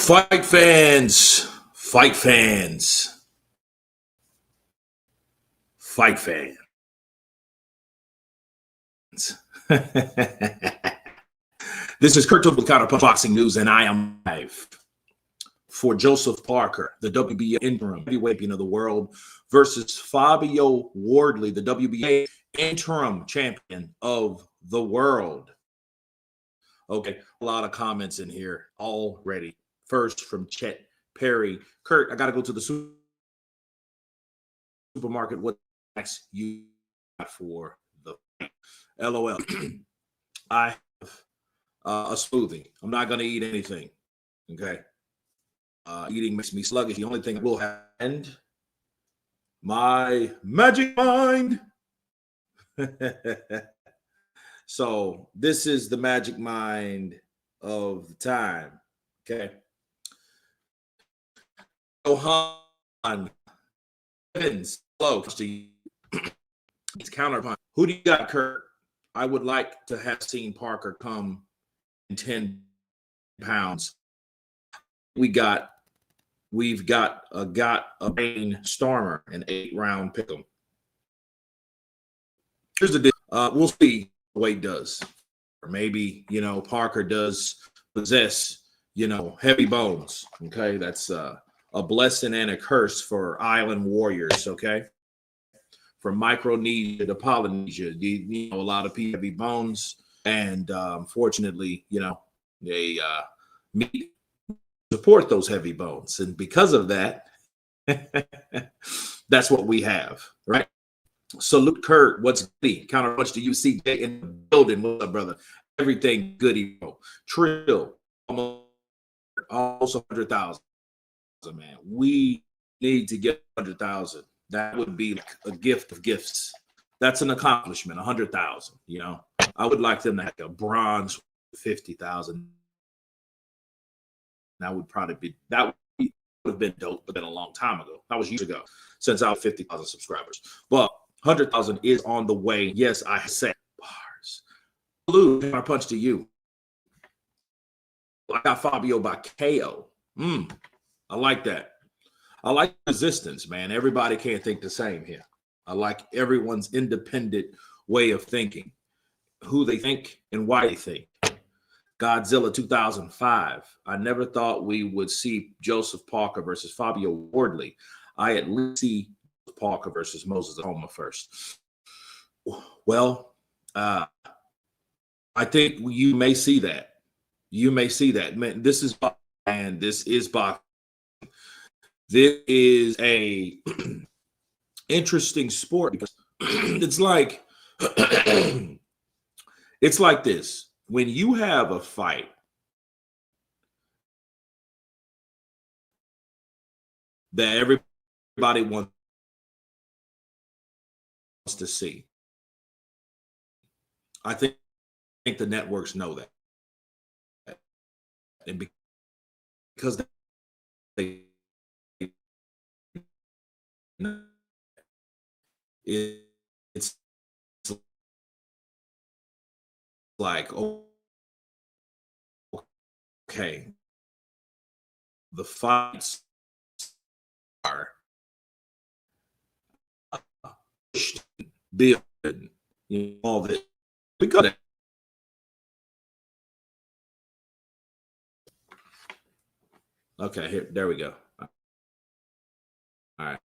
Fight fans, fight fans, fight fans. This is Kurt with Counter Boxing News, and I am live for Joseph Parker, the WBA interim heavyweight champion of the world, versus Fabio Wardley, the WBA interim champion of the world. Okay, a lot of comments in here already. First from Chet Perry. Kurt, I got to go to the supermarket. What next you got for the LOL? I have a smoothie. I'm not going to eat anything. Okay. Eating makes me sluggish. The only thing I will have and my magic mind. So this is the magic mind of the time. Okay. Johan Evans, hello. It's counterpunch. Who do you got, Kurt? I would like to have seen Parker come in 10 pounds. We've got a Brain Stormer, an 8-round pick'em. Here's the deal. We'll see what Wade does. Or maybe, Parker does possess, heavy bones. Okay. That's a blessing and a curse for island warriors. Okay. From Micronesia to Polynesia, a lot of people have heavy bones. And unfortunately, they support those heavy bones. And because of that, that's what we have, right? Salute Kurt. What's goody? Counterpunch to UCJ in the building. What's up, brother? Everything goody, bro. Trill. Almost 100,000, man. We need to get 100,000. That would be like a gift of gifts. That's an accomplishment. 100,000. I would like them to have a bronze 50,000. That would have been dope, but then a long time ago. That was years ago since I was 50,000 subscribers. But 100,000 is on the way. Yes, I said bars. Blue, I punch to you. I got Fabio by KO. I like that. I like resistance, man. Everybody can't think the same here. I like everyone's independent way of thinking, who they think and why they think. Godzilla 2005. I never thought we would see Joseph Parker versus Fabio Wardley. I at least see Parker versus Moses Homa first. Well, I think you may see that. You may see that. Man, this is boxing. This is a interesting sport because it's like it's like this. When you have a fight that everybody wants to see, I think the networks know that. And because it's like, okay, the fights are built, all this because okay, here, there we go. All right.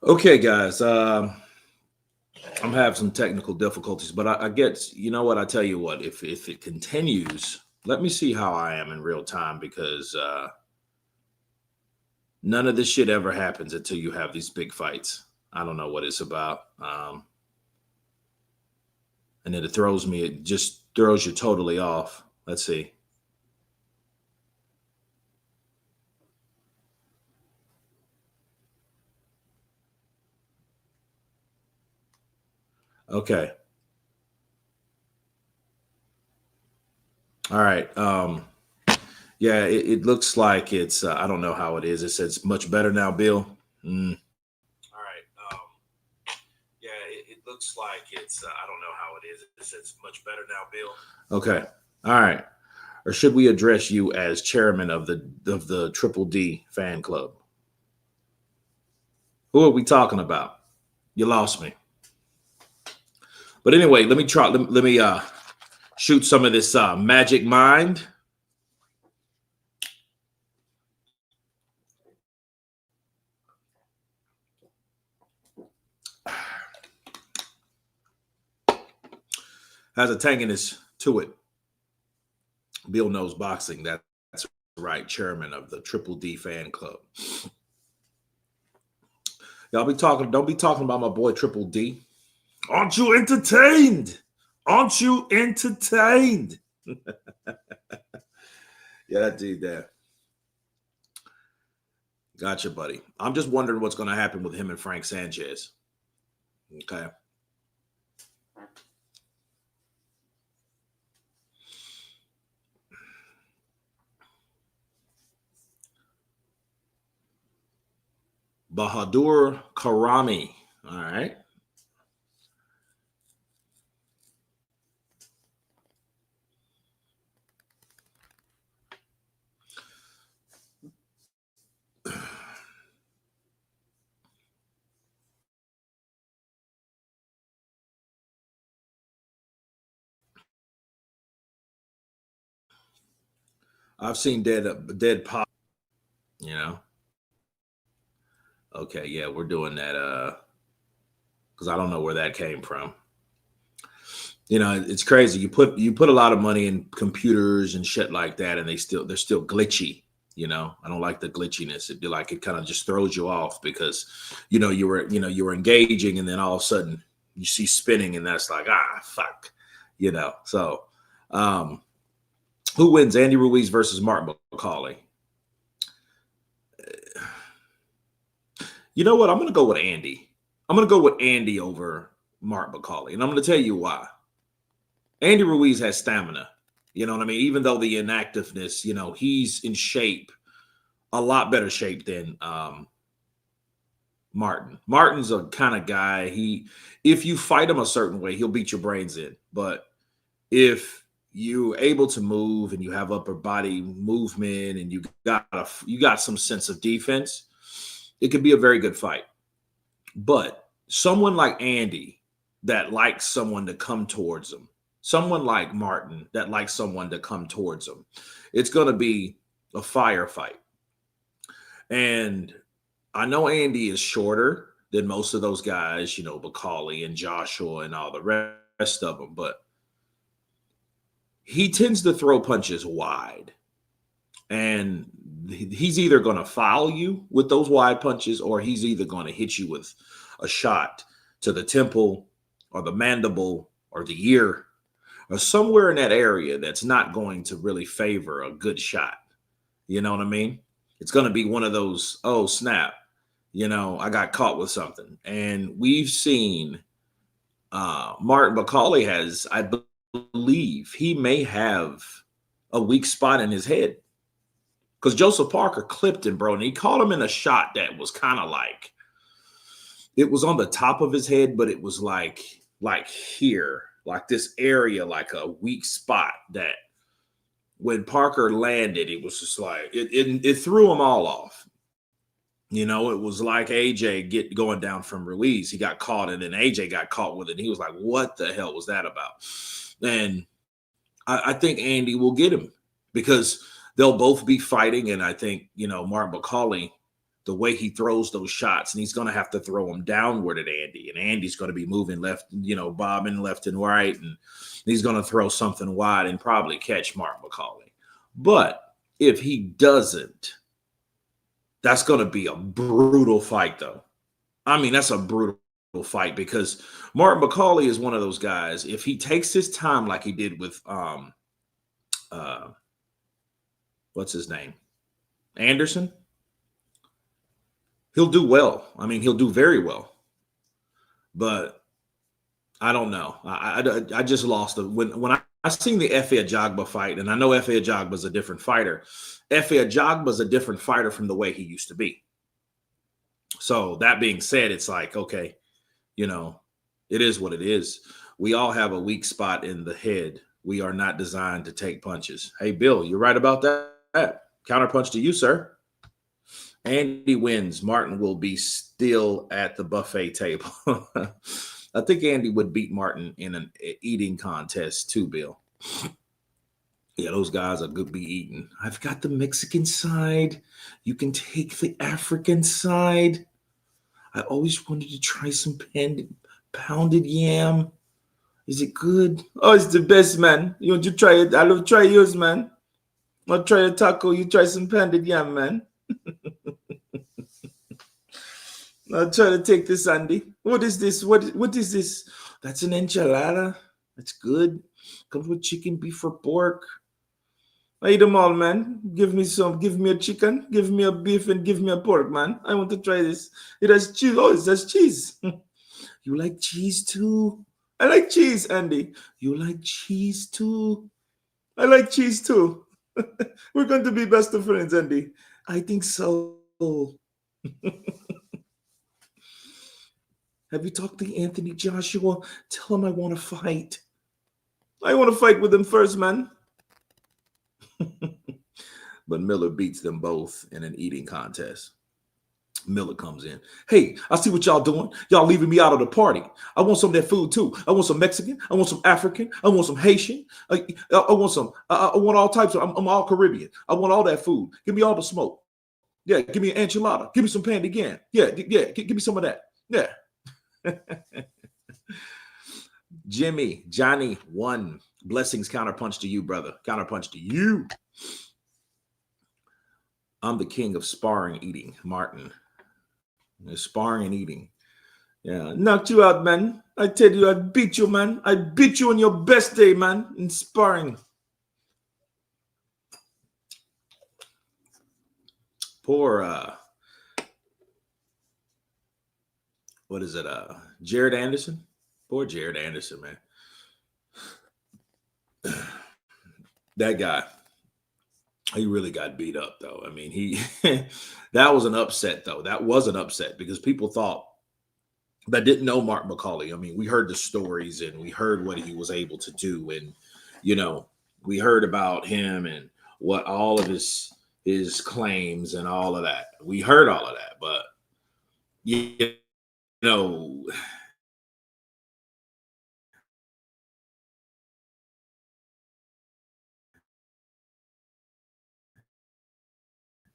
Okay, guys. I'm having some technical difficulties, but I get, you know what? I tell you what, if it continues, let me see how I am in real time because none of this shit ever happens until you have these big fights. I don't know what it's about. And then it just throws you totally off. Let's see. Okay. All right. Yeah, it looks like it's, I don't know how it is. It says much better now, Bill. Mm. All right. Yeah, it looks like it's, I don't know how it is. It says much better now, Bill. Okay. All right. Or should we address you as chairman of the Triple D fan club? Who are we talking about? You lost me. But anyway, let me try. Let me shoot some of this magic mind. Has a tanginess to it. Bill knows boxing. That's right, chairman of the Triple D fan club. Y'all be talking. Don't be talking about my boy Triple D. Aren't you entertained? Aren't you entertained? Yeah, that dude there. Gotcha, buddy. I'm just wondering what's going to happen with him and Frank Sanchez. Okay. Bahadur Karami. All right. I've seen dead pop, you know. Okay, yeah, we're doing that because I don't know where that came from. You know, it's crazy. You put a lot of money in computers and shit like that, and they're still glitchy. You know, I don't like the glitchiness. It'd be like it kind of just throws you off because you were engaging, and then all of a sudden you see spinning, and that's like fuck, you know. So, um, who wins, Andy Ruiz versus Martin McCauley? You know what? I'm going to go with Andy. I'm going to go with Andy over Mark McCauley. And I'm going to tell you why. Andy Ruiz has stamina. You know what I mean? Even though the inactiveness, he's in shape, a lot better shape than Martin. Martin's a kind of guy. If you fight him a certain way, he'll beat your brains in. But if you're able to move and you have upper body movement and you got some sense of defense, it could be a very good fight. But someone like Andy that likes someone to come towards him, someone like Martin that likes someone to come towards him, it's going to be a firefight. And I know Andy is shorter than most of those guys, McCauley and Joshua and all the rest of them, but he tends to throw punches wide. And he's either going to foul you with those wide punches, or he's either going to hit you with a shot to the temple or the mandible or the ear or somewhere in that area that's not going to really favor a good shot. You know what I mean? It's going to be one of those, oh, snap, I got caught with something. And we've seen Martin McCauley has, I believe, he may have a weak spot in his head. Because Joseph Parker clipped him, bro, and he caught him in a shot that was kind of like, it was on the top of his head, but it was like here, like this area, like a weak spot that when Parker landed, it was just like, it threw them all off. It was like AJ going down from Ruiz. He got caught, and then AJ got caught with it. And he was like, what the hell was that about? And I think Andy will get him because they'll both be fighting. And I think, Martin McCauley the way he throws those shots, and he's going to have to throw them downward at Andy, and Andy's going to be moving left, bobbing left and right, and he's going to throw something wide and probably catch Mark McCauley. But if he doesn't, that's going to be a brutal fight, though. I mean, that's a brutal fight because Mark McCauley is one of those guys. If he takes his time like he did with what's his name, Anderson, he'll do well. I mean, he'll do very well. But I don't know. I just lost when I seen the Efe Ajagba fight, and I know Efe Ajagba's a different fighter. Efe Ajagba's a different fighter from the way he used to be. So that being said, it's like, okay, it is what it is. We all have a weak spot in the head. We are not designed to take punches. Hey, Bill, you're right about that. Counterpunch to you, sir. Andy wins. Martin will be still at the buffet table. I think Andy would beat Martin in an eating contest too, Bill. Yeah, those guys are good be eating. I've got the Mexican side. You can take the African side. I always wanted to try some pounded yam. Is it good? Oh, it's the best, man. You want to try it? I love to try yours, man. I'll try a taco. You try some pounded yam, man. I'll try to take this, Andy. What is this? What is this? That's an enchilada. That's good. Comes with chicken, beef, or pork. I eat them all, man. Give me some. Give me a chicken. Give me a beef, and give me a pork, man. I want to try this. It has cheese. Oh, it has cheese. You like cheese too? I like cheese, Andy. You like cheese too? I like cheese too. We're going to be best of friends, Andy. I think so. Have you talked to Anthony Joshua? Tell him I want to fight. I want to fight with him first, man. But Miller beats them both in an eating contest. Miller comes in. Hey, I see what y'all doing. Y'all leaving me out of the party. I want some of that food too. I want some Mexican. I want some African. I want some Haitian. I want some. I want all types of. I'm all Caribbean. I want all that food. Give me all the smoke. Yeah, give me an enchilada. Give me some pan again. Yeah. Give me some of that. Yeah. Johnny won. Blessings, counterpunch to you, brother. Counterpunch to you. I'm the king of sparring eating, Martin. Sparring and eating. Yeah, knocked you out, man. I tell you, I beat you, man. I beat you on your best day, man, in sparring. Poor, what is it? Jared Anderson? Poor Jared Anderson, man. That guy, he really got beat up, though. I mean, that was an upset, though. That was an upset because people thought that didn't know Mark McCauley. I mean, we heard the stories and we heard what he was able to do. And, we heard about him and what all of his claims and all of that. We heard all of that, but,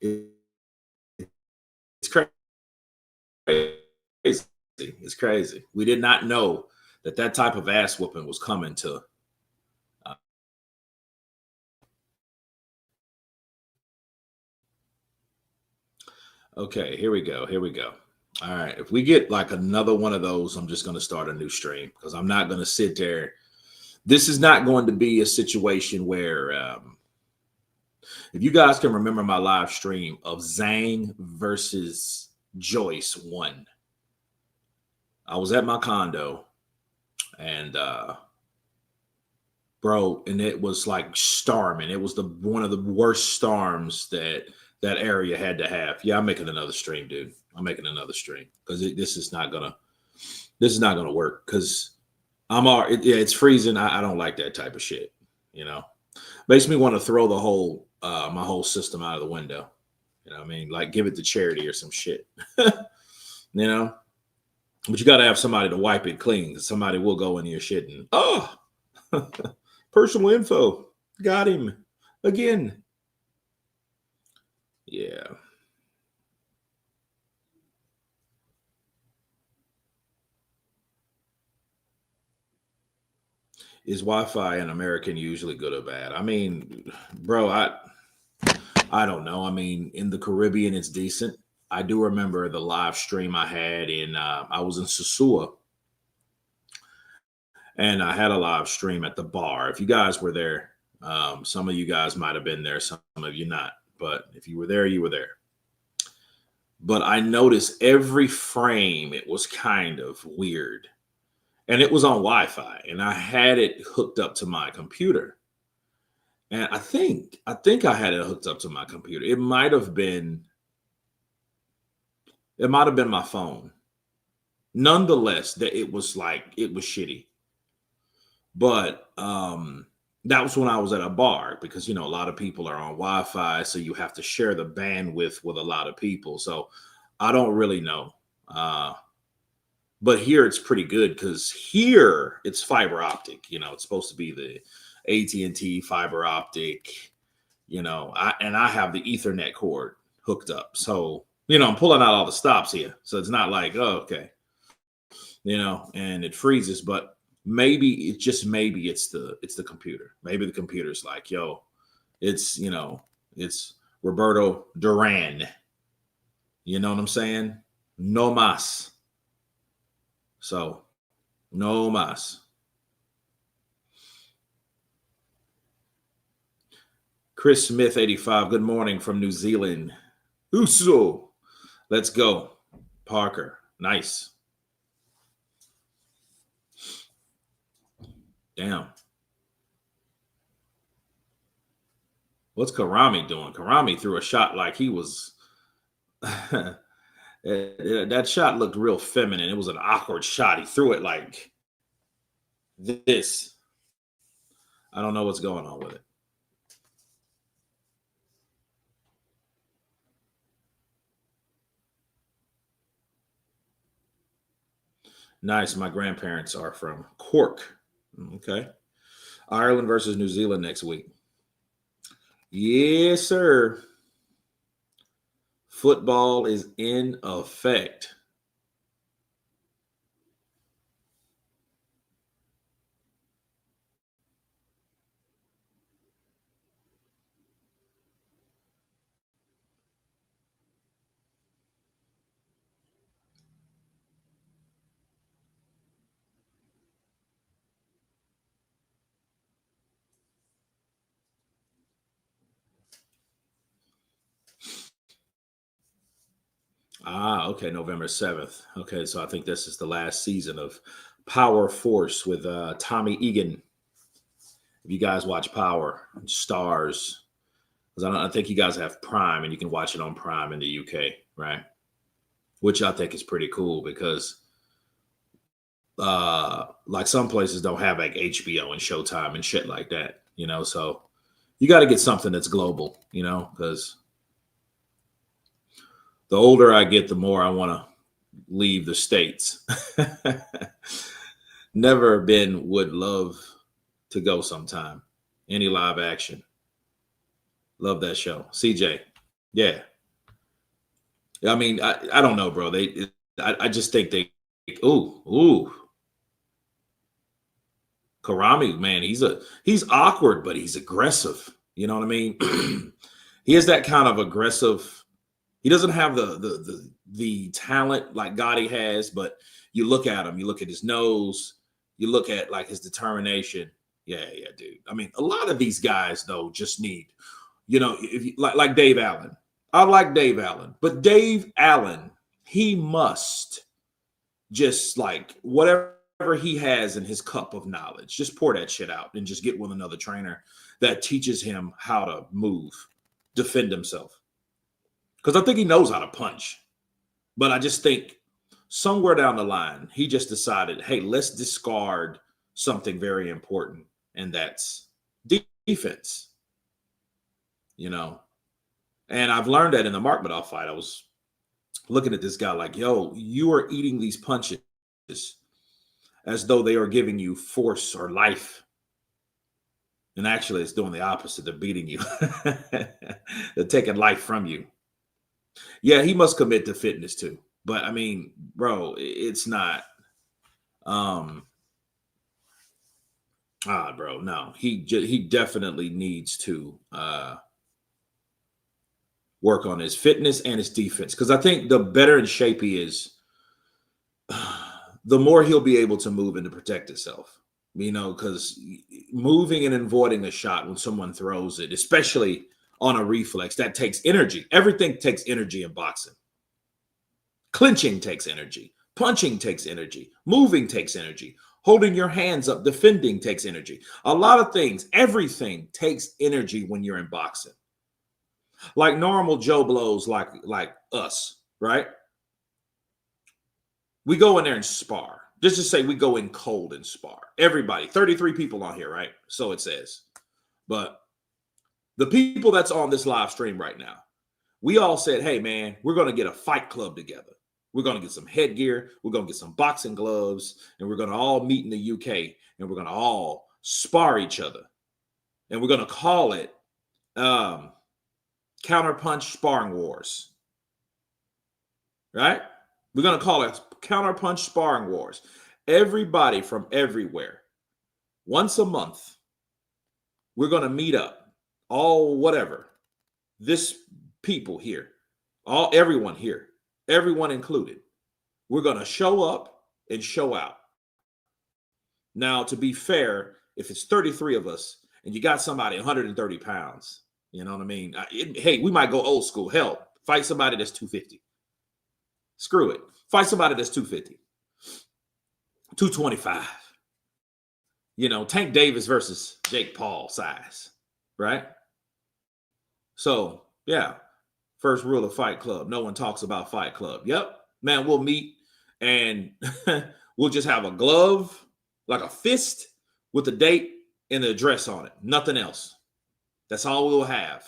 it's crazy. It's crazy. We did not know that type of ass whooping was coming to. Okay, here we go. All right. If we get like another one of those, I'm just going to start a new stream because I'm not going to sit there. This is not going to be a situation where, if you guys can remember my live stream of Zhang versus Joyce 1. I was at my condo and, bro, and it was like storming. It was one of the worst storms that area had to have. Yeah, I'm making another stream, dude. I'm making another stream because this is not gonna work because it's freezing. I don't like that type of shit. Makes me want to throw the whole my whole system out of the window. You know what I mean? Like give it to charity or some shit. But you got to have somebody to wipe it clean because somebody will go in your shit and personal info. Got him again. Yeah. Is Wi-Fi in American usually good or bad? I mean, bro, I don't know. I mean, in the Caribbean, it's decent. I do remember the live stream I had in I was in Sosua, and I had a live stream at the bar. If you guys were there, some of you guys might have been there, some of you not. But if you were there, you were there. But I noticed every frame, it was kind of weird. And it was on Wi-Fi, and I had it hooked up to my computer. And I had it hooked up to my computer. It might have been my phone. Nonetheless, that it was shitty. But that was when I was at a bar, because a lot of people are on Wi-Fi, so you have to share the bandwidth with a lot of people. So I don't really know. But here it's pretty good, because here it's fiber optic. It's supposed to be the AT&T fiber optic. I have the Ethernet cord hooked up. So I'm pulling out all the stops here. So it's not like, oh, okay, and it freezes. But maybe it's the computer. Maybe the computer's like, yo, it's Roberto Duran. You know what I'm saying? No mas. So no mas. Chris Smith 85. Good morning from New Zealand. Uso. Let's go. Parker. Nice. Damn. What's Karami doing? Karami threw a shot like he was. That shot looked real feminine. It was an awkward shot. He threw it like this. I don't know what's going on with it. Nice. My grandparents are from Cork. Okay. Ireland versus New Zealand next week. Yes, sir. Football is in effect. Okay, November 7th. Okay, so I think this is the last season of Power Force with Tommy Egan. If you guys watch Power, Stars, because I think you guys have Prime, and you can watch it on Prime in the UK, right? Which I think is pretty cool, because like some places don't have like HBO and Showtime and shit like that, so you got to get something that's global, because the older I get, the more I want to leave the States. Would love to go sometime. Any live action. Love that show. CJ. Yeah. I mean, I don't know, bro. I just think ooh. Karami, man, he's awkward, but he's aggressive. You know what I mean? He has that kind of aggressive. He doesn't have the talent like Gotti has, but you look at him, you look at his nose, you look at like his determination. Yeah, dude. I mean, a lot of these guys though just need, if you, like Dave Allen. I like Dave Allen, but Dave Allen, he must just like whatever he has in his cup of knowledge, just pour that shit out and just get with another trainer that teaches him how to move, defend himself. Because I think he knows how to punch. But I just think somewhere down the line, he just decided, hey, let's discard something very important, and that's defense. And I've learned that in the Markmadov fight. I was looking at this guy like, yo, you are eating these punches as though they are giving you force or life. And actually, it's doing the opposite. They're beating you. They're taking life from you. Yeah, he must commit to fitness too. But I mean, bro, it's not. Bro, no, he definitely needs to work on his fitness and his defense, because I think the better in shape he is, the more he'll be able to move and to protect himself. Because moving and avoiding a shot when someone throws it, especially on a reflex, that takes energy. Everything takes energy in boxing. Clinching takes energy. Punching takes energy. Moving takes energy. Holding your hands up, defending takes energy. A lot of things, everything takes energy when you're in boxing. Like normal Joe Blows, like us, right? We go in there and spar. Just to say we go in cold and spar. Everybody, 33 people on here, right? So it says. But the people that's on this live stream right now, we all said, hey, man, we're going to get a fight club together. We're going to get some headgear. We're going to get some boxing gloves. And we're going to all meet in the UK. And we're going to all spar each other. And we're going to call it Counterpunch Sparring Wars. Right? We're going to call it Counterpunch Sparring Wars. Everybody from everywhere, once a month, we're going to meet up. All whatever. This people here, everyone here, everyone included. We're going to show up and show out. Now, to be fair, if it's 33 of us and you got somebody 130 pounds, you know what I mean? Hey, we might go old school. Hell, fight somebody that's 250. Screw it. Fight somebody that's 250. 225. Tank Davis versus Jake Paul size, right? So, yeah. First rule of Fight Club. No one talks about Fight Club. Yep. Man, we'll meet and we'll just have a glove, like a fist with the date and the address on it. Nothing else. That's all we'll have.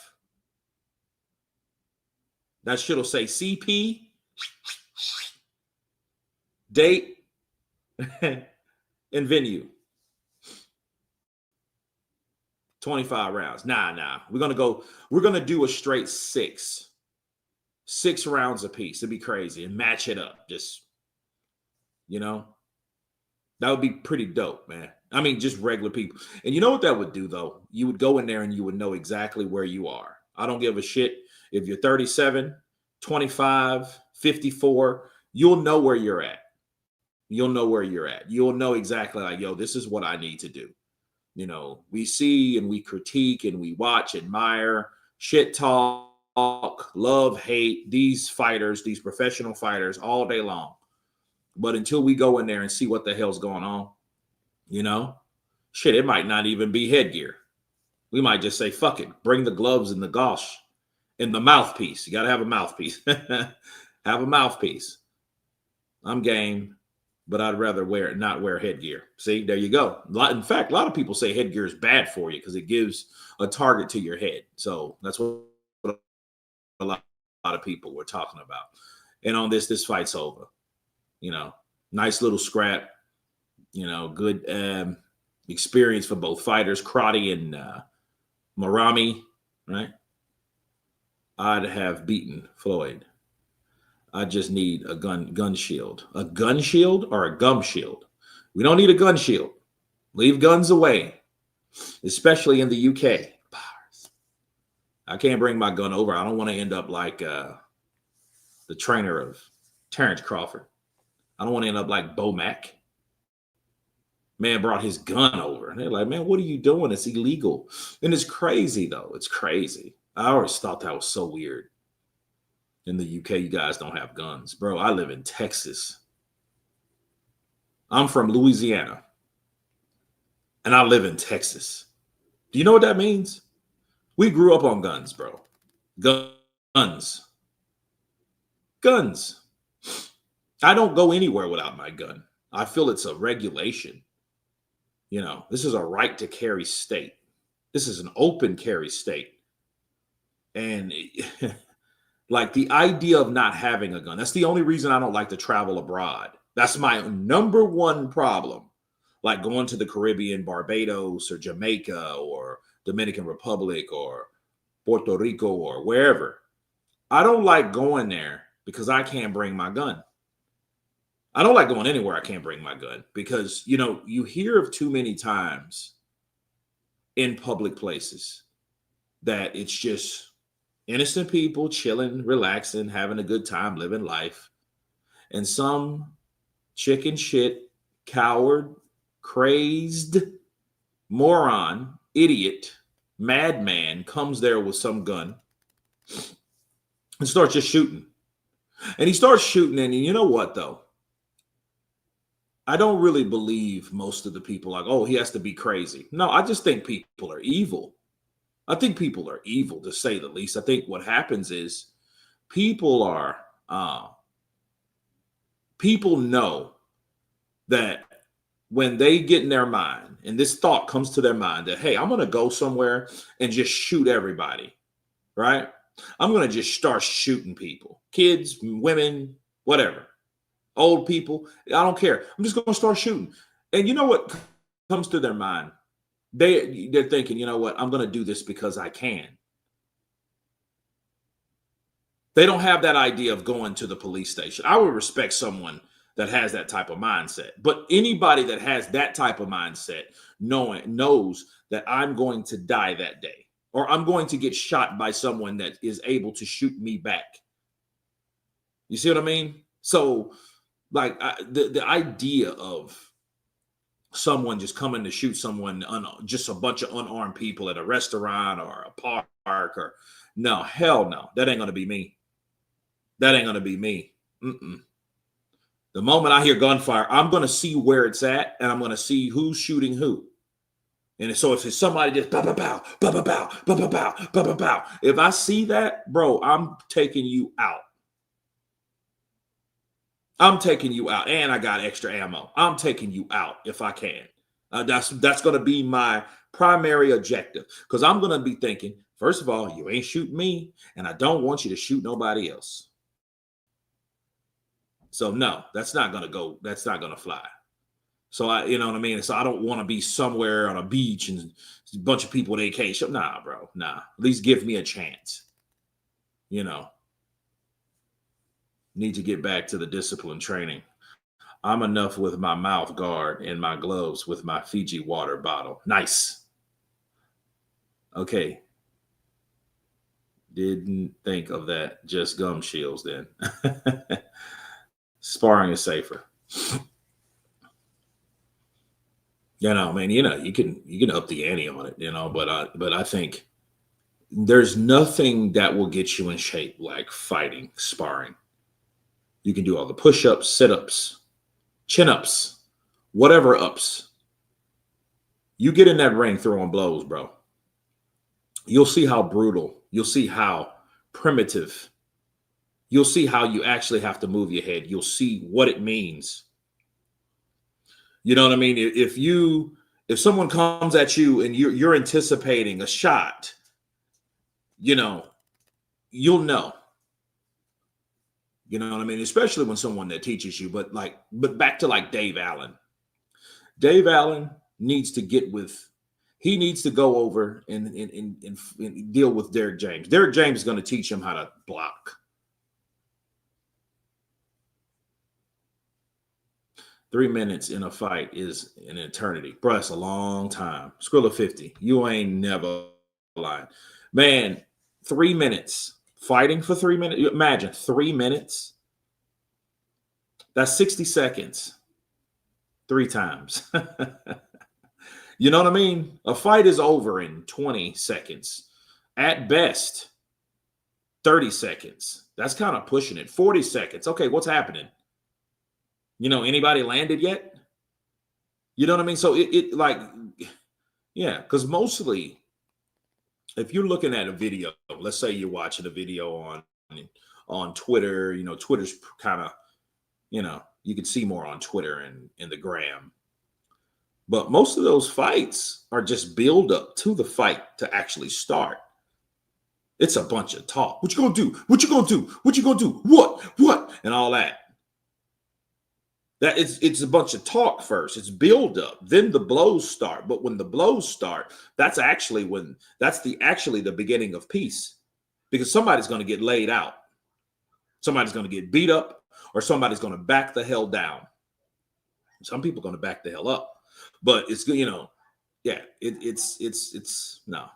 That shit will say CP, date, and venue. 25 rounds. Nah. We're going to do a straight 6 rounds apiece. It'd be crazy and match it up. Just, that would be pretty dope, man. I mean, just regular people. And you know what that would do, though? You would go in there and you would know exactly where you are. I don't give a shit if you're 37, 25, 54. You'll know where you're at. You'll know where you're at. You'll know exactly like, yo, this is what I need to do. We see and we critique and we watch, admire, shit talk, love, hate these fighters, these professional fighters all day long. But until we go in there and see what the hell's going on, shit, it might not even be headgear. We might just say, fuck it, bring the gloves and the gosh and the mouthpiece. You got to have a mouthpiece. Have a mouthpiece. I'm game, but I'd rather not wear headgear. See, there you go. In fact, a lot of people say headgear is bad for you because it gives a target to your head. So that's what a lot of people were talking about. And on this fight's over. Nice little scrap. Good experience for both fighters, Crotty and Marami, right? I'd have beaten Floyd. I just need a gun shield. A gun shield or a gum shield? We don't need a gun shield. Leave guns away, especially in the UK. I can't bring my gun over. I don't want to end up like the trainer of Terrence Crawford. I don't want to end up like Bo Mack. Man brought his gun over. And they're like, man, what are you doing? It's illegal. And it's crazy, though. It's crazy. I always thought that was so weird. In the UK, you guys don't have guns. Bro, I live in Texas. I'm from Louisiana. And I live in Texas. Do you know what that means? We grew up on guns, bro. Guns. I don't go anywhere without my gun. I feel it's a regulation. This is a right to carry state. This is an open carry state. And like the idea of not having a gun, that's the only reason I don't like to travel abroad. That's my number one problem. Like going to the Caribbean, Barbados or Jamaica or Dominican Republic or Puerto Rico or wherever. I don't like going there because I can't bring my gun. I don't like going anywhere I can't bring my gun because, you hear of too many times in public places, that it's just innocent people chilling, relaxing, having a good time, living life. And some chicken shit, coward, crazed, moron, idiot, madman comes there with some gun and starts just shooting. And he starts shooting, and you know what, though? I don't really believe most of the people like, oh, he has to be crazy. No, I just think people are evil. I think people are evil, to say the least. I think what happens is people are, people know that when they get in their mind and this thought comes to their mind that, hey, I'm going to go somewhere and just shoot everybody, right? I'm going to just start shooting people, kids, women, whatever, old people. I don't care. I'm just going to start shooting. And you know what comes to their mind? They're thinking, you know what? I'm going to do this because I can. They don't have that idea of going to the police station. I would respect someone that has that type of mindset. But anybody that has that type of mindset knows that I'm going to die that day, or I'm going to get shot by someone that is able to shoot me back. You see what I mean? So, like, the idea of someone just coming to shoot someone, just a bunch of unarmed people at a restaurant or a park, or no, hell no, that ain't going to be me. That ain't going to be me. The moment I hear gunfire, I'm going to see where it's at, and I'm going to see who's shooting who. And so if it's somebody just bow, bow, bow, bow, bow, bow, bow, bow, bow, bow, bow, bow, if I see that, bro, I'm taking you out. I'm taking you out, and I got extra ammo. I'm taking you out if I can. That's going to be my primary objective, because I'm going to be thinking, first of all, you ain't shooting me, and I don't want you to shoot nobody else. So no, that's not going to go. That's not going to fly. So you know what I mean? So I don't want to be somewhere on a beach and a bunch of people with AK. Nah, bro, nah. At least give me a chance. You know, need to get back to the discipline training. I'm enough with my mouth guard and my gloves with my Fiji water bottle. Nice. Okay. Didn't think of that. Just gum shields then. Sparring is safer. You know, man, you can up the ante on it, but I think there's nothing that will get you in shape like fighting, sparring. You can do all the push-ups, sit-ups, chin-ups, whatever ups. You get in that ring throwing blows, bro. You'll see how brutal. You'll see how primitive. You'll see how you actually have to move your head. You'll see what it means. You know what I mean? If someone comes at you and you're anticipating a shot, you'll know. You know what I mean? Especially when someone that teaches you. But back to like Dave Allen. Dave Allen needs to he needs to go over and deal with Derek James. Derek James is going to teach him how to block. 3 minutes in a fight is an eternity. Bro, that's a long time. Skrilla 50. You ain't never lying. Man, 3 minutes. Fighting for 3 minutes. Imagine 3 minutes. That's 60 seconds. 3 times. You know what I mean? A fight is over in 20 seconds. At best, 30 seconds. That's kind of pushing it. 40 seconds. Okay, what's happening? Anybody landed yet? You know what I mean? So because mostly if you're looking at a video, let's say you're watching a video on Twitter, Twitter's kind of, you can see more on Twitter and in the gram. But most of those fights are just build up to the fight to actually start. It's a bunch of talk. What you gonna do? What you gonna do? What you gonna do? What? And all that. That it's a bunch of talk first. It's build up, then the blows start. But when the blows start, that's actually the beginning of peace, because somebody's going to get laid out, somebody's going to get beat up, or somebody's going to back the hell down. Some people are going to back the hell up, but it's Yeah, it's no.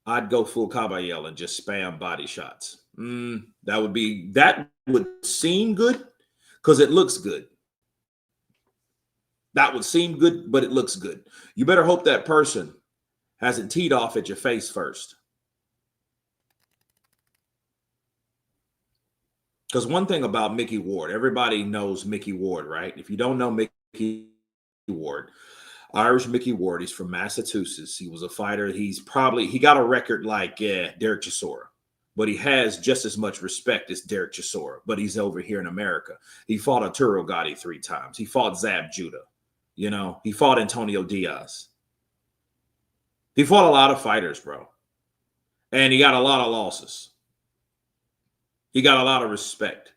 I'd go full Caballero and just spam body shots. That would seem good because it looks good. That would seem good, but it looks good. You better hope that person hasn't teed off at your face first. Because one thing about Mickey Ward, everybody knows Mickey Ward, right? If you don't know Mickey Ward, Irish Mickey Ward, he's from Massachusetts. He was a fighter. He got a record like Derek Chisora, but he has just as much respect as Derek Chisora, but he's over here in America. He fought Arturo Gatti 3 times. He fought Zab Judah. He fought Antonio Diaz. He fought a lot of fighters, bro. And he got a lot of losses. He got a lot of respect.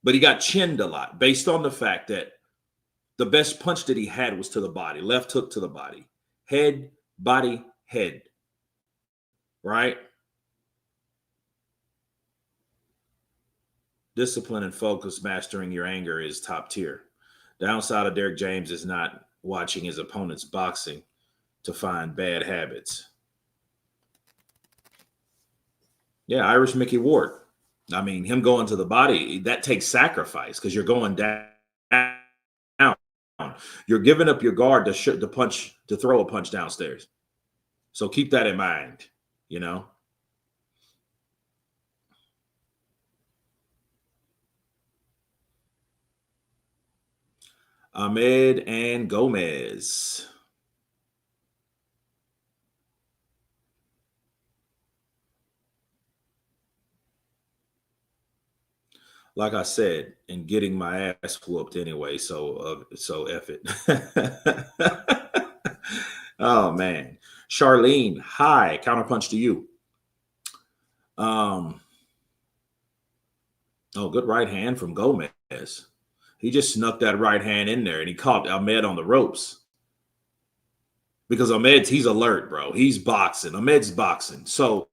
But he got chinned a lot based on the fact that the best punch that he had was to the body, left hook to the body, head, body, head, right? Discipline and focus, mastering your anger is top tier. Downside of Derek James is not watching his opponent's boxing to find bad habits. Yeah, Irish Mickey Ward. I mean, him going to the body, that takes sacrifice because you're going down. You're giving up your guard to throw a punch downstairs. So keep that in mind, Ahmed and Gomez. Like I said, and getting my ass whooped anyway. So F it. Oh man, Charlene, hi. Counterpunch to you. Oh, good right hand from Gomez. He just snuck that right hand in there, and he caught Ahmed on the ropes. Because he's alert, bro. He's boxing. Ahmed's boxing. So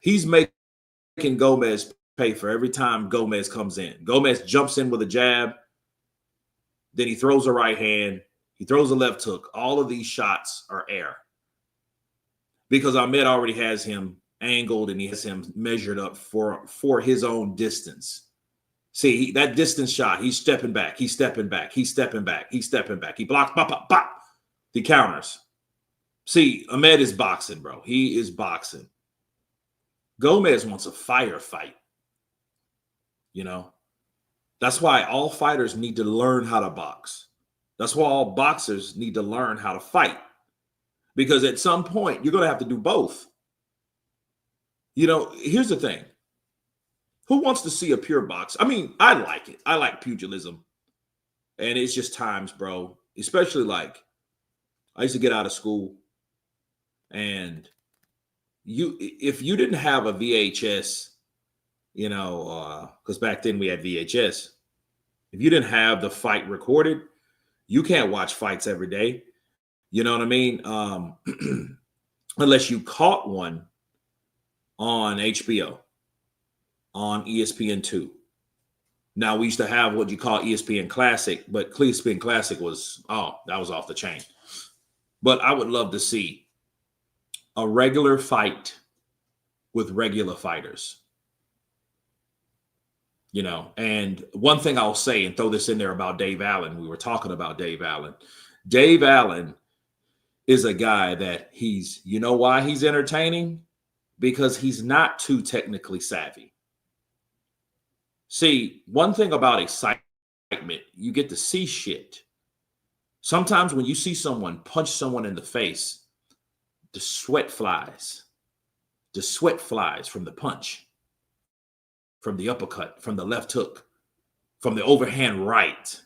he's making Gomez pay for every time Gomez comes in. Gomez jumps in with a jab. Then he throws a right hand. He throws a left hook. All of these shots are air. Because Ahmed already has him angled and he has him measured up for his own distance. See, that distance shot, he's stepping back. He's stepping back. He's stepping back. He's stepping back. He blocks, pop, pop, pop. He counters. See, Ahmed is boxing, bro. He is boxing. Gomez wants a fire fight. That's why all fighters need to learn how to box. That's why all boxers need to learn how to fight. Because at some point, you're going to have to do both. Here's the thing. Who wants to see a pure box? I mean, I like it. I like pugilism. And it's just times, bro. Especially like, I used to get out of school. And if you didn't have a VHS, because back then we had VHS. If you didn't have the fight recorded, you can't watch fights every day. You know what I mean? Unless you caught one on HBO, on ESPN2. Now, we used to have what you call ESPN Classic, but ESPN Classic was off the chain. But I would love to see a regular fight with regular fighters. And one thing I'll say and throw this in there about Dave Allen. We were talking about Dave Allen. Dave Allen is a guy that why he's entertaining? Because he's not too technically savvy. See, one thing about excitement, you get to see shit. Sometimes when you see someone punch someone in the face, the sweat flies. The sweat flies from the punch, from the uppercut, from the left hook, from the overhand right.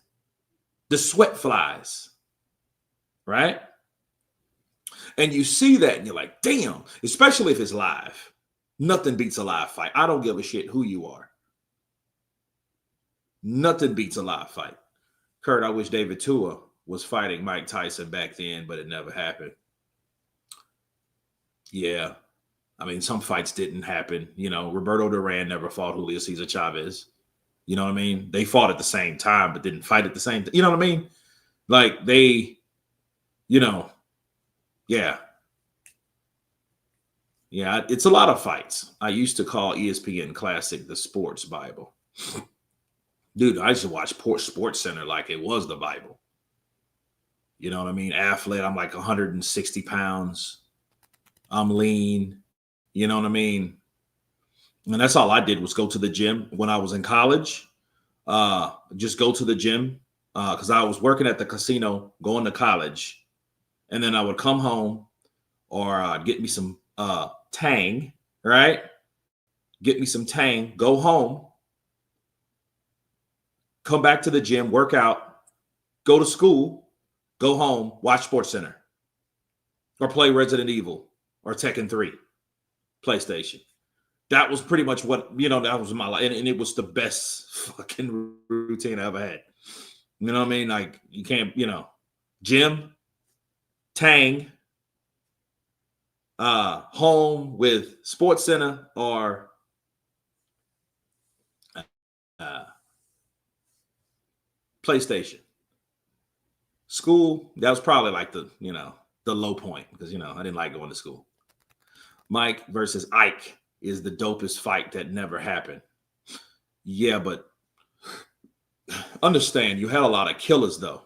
The sweat flies, right? And you see that and you're like, damn, especially if it's live. Nothing beats a live fight. I don't give a shit who you are. Nothing beats a live fight. Kurt, I wish David Tua was fighting Mike Tyson back then, but it never happened. Yeah. I mean, some fights didn't happen. Roberto Duran never fought Julio Cesar Chavez. You know what I mean? They fought at the same time, but didn't fight at the same time. You know what I mean? Like they, you know, yeah. Yeah, it's a lot of fights. I used to call ESPN Classic the sports Bible. Dude, I used to watch Sports Center like it was the Bible. You know what I mean? Athlete, I'm like 160 pounds. I'm lean. You know what I mean? And that's all I did was go to the gym when I was in college. Just go to the gym because I was working at the casino, going to college, and then I would come home or get me some Tang, right? Get me some Tang, go home, come back to the gym, work out, go to school, go home, watch Sports Center, or play Resident Evil or Tekken 3, PlayStation. That was pretty much what, that was my life. And it was the best fucking routine I ever had. You know what I mean? Like, you can't, gym, Tang, home with Sports Center or PlayStation. School, that was probably like the low point because, I didn't like going to school. Mike versus Ike is the dopest fight that never happened. Yeah, but understand, you had a lot of killers, though.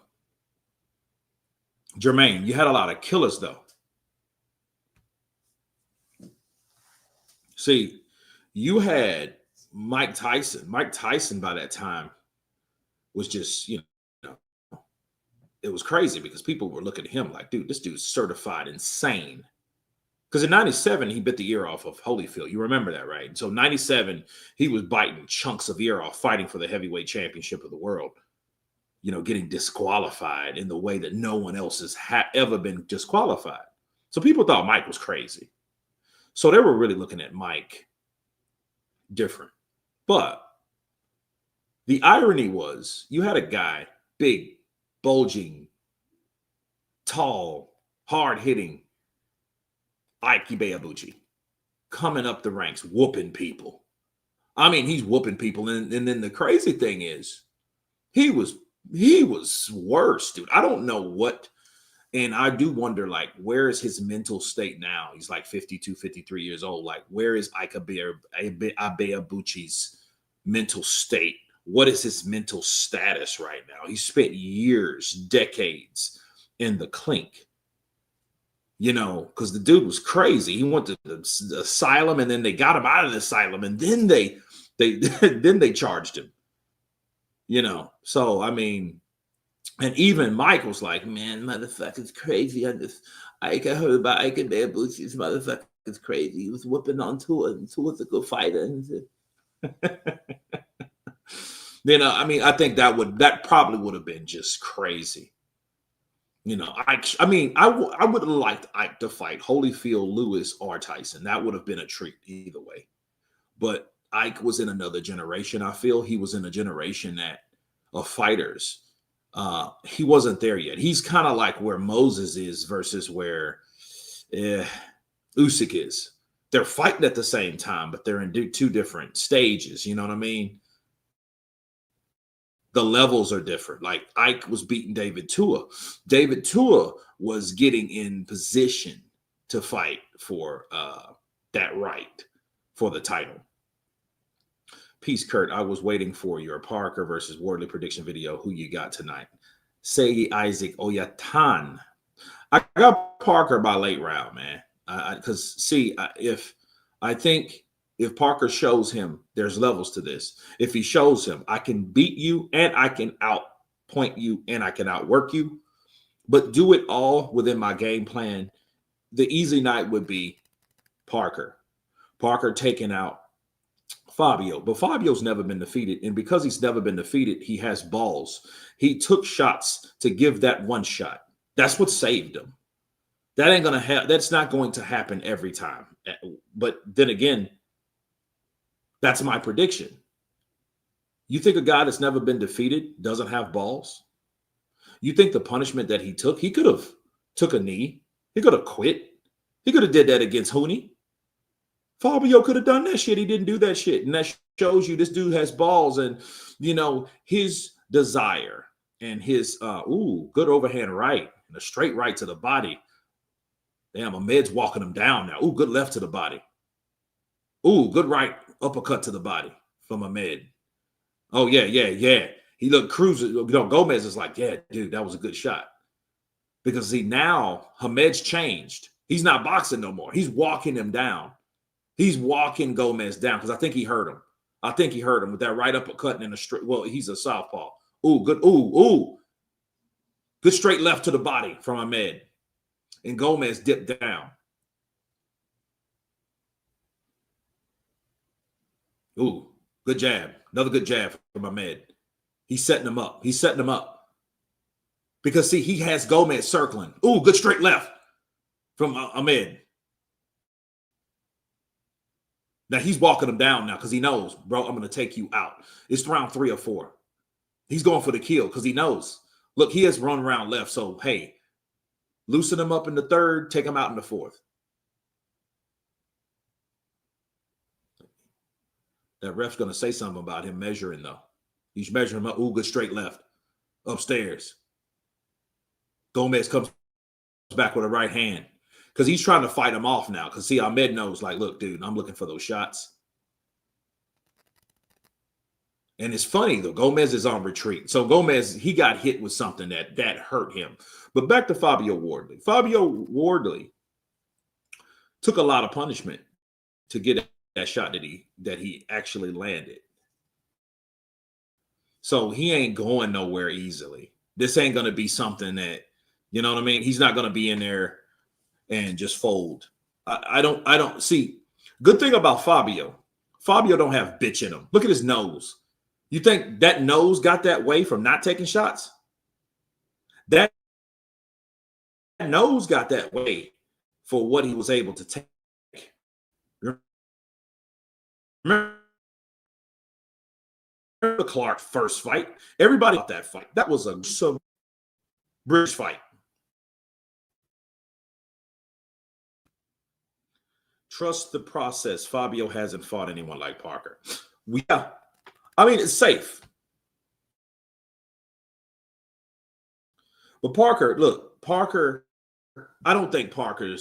Jermaine, you had a lot of killers, though. See, you had Mike Tyson. Mike Tyson by that time was just, it was crazy because people were looking at him like, dude, this dude's certified insane. Because in 97, he bit the ear off of Holyfield. You remember that, right? And so 97, he was biting chunks of ear off, fighting for the heavyweight championship of the world, getting disqualified in the way that no one else has ever been disqualified. So people thought Mike was crazy. So they were really looking at Mike different. But the irony was you had a guy, big, bulging, tall, hard-hitting, Ike Ibeabuchi, coming up the ranks, whooping people. I mean, he's whooping people. And then the crazy thing is, he was worse, dude. I don't know what. And I do wonder, like, where is his mental state now? He's like 52, 53 years old. Like, where is Ike Ibeabuchi's mental state? What is his mental status right now? He spent years, decades in the clink. Because the dude was crazy. He went to the asylum, and then they got him out of the asylum, and then they then they charged him. So I mean, and even Mike was like, "Man, motherfucker's crazy." I heard about Ike Ibeabuchi's motherfucker's crazy. He was whooping on Tua, and Tua's a good fighter. I mean, I think that probably would have been just crazy. I would have liked Ike to fight Holyfield, Lewis, or Tyson. That would have been a treat either way. But Ike was in another generation. I feel he was in a generation of fighters. He wasn't there yet. He's kind of like where Moses is versus where Usyk is. They're fighting at the same time, but they're in two different stages. You know what I mean? The levels are different. Like Ike was beating David Tua. David Tua was getting in position to fight for that right for the title. Peace, Kurt. I was waiting for your Parker versus Wardley prediction video. Who you got tonight? Segi Isaac Oyatan. I got Parker by late round, man. Because if Parker shows him, there's levels to this. If he shows him, I can beat you and I can outpoint you and I can outwork you, but do it all within my game plan. The easy night would be Parker taking out Fabio, but Fabio's never been defeated. And because he's never been defeated, he has balls. He took shots to give that one shot. That's what saved him. That's not going to happen every time. But then again, that's my prediction. You think a guy that's never been defeated doesn't have balls? You think the punishment that he took, he could have took a knee. He could have quit. He could have did that against Hooney. Fabio could have done that shit. He didn't do that shit. And that shows you this dude has balls and, his desire And his good overhand right and a straight right to the body. Damn, Ahmed's walking him down now. Ooh, good left to the body. Ooh, good right uppercut to the body from Ahmed. Oh, yeah. He looked cruising. You know, Gomez is like, yeah, dude, that was a good shot. Because see, now Ahmed's changed. He's not boxing no more. He's walking him down. He's walking Gomez down because I think he hurt him. I think he hurt him with that right uppercut and a straight. Well, he's a southpaw. Ooh, good. Ooh. Good straight left to the body from Ahmed. And Gomez dipped down. Ooh, good jab. Another good jab from Ahmed. He's setting him up. Because, see, he has Gomez circling. Ooh, good straight left from Ahmed. Now, he's walking him down now because he knows, bro, I'm going to take you out. It's round 3 or 4. He's going for the kill because he knows. Look, he has run round left. So, hey, loosen him up in the 3rd, take him out in the 4th. That ref's going to say something about him measuring, though. He's measuring him up. Ooh, good straight left. Upstairs. Gomez comes back with a right hand because he's trying to fight him off now. Because, see, Ahmed knows, like, look, dude, I'm looking for those shots. And it's funny, though. Gomez is on retreat. So Gomez, he got hit with something that hurt him. But back to Fabio Wardley. Fabio Wardley took a lot of punishment to get that shot that he actually landed. So he ain't going nowhere easily. This ain't going to be something that, you know what I mean? He's not going to be in there and just fold. I don't see. Good thing about Fabio don't have bitch in him. Look at his nose. You think that nose got that way from not taking shots? That nose got that way for what he was able to take. Remember the Clark first fight? Everybody thought that fight. That was a some British fight. Trust the process. Fabio hasn't fought anyone like Parker. Yeah. I mean, it's safe. But Parker, I don't think Parker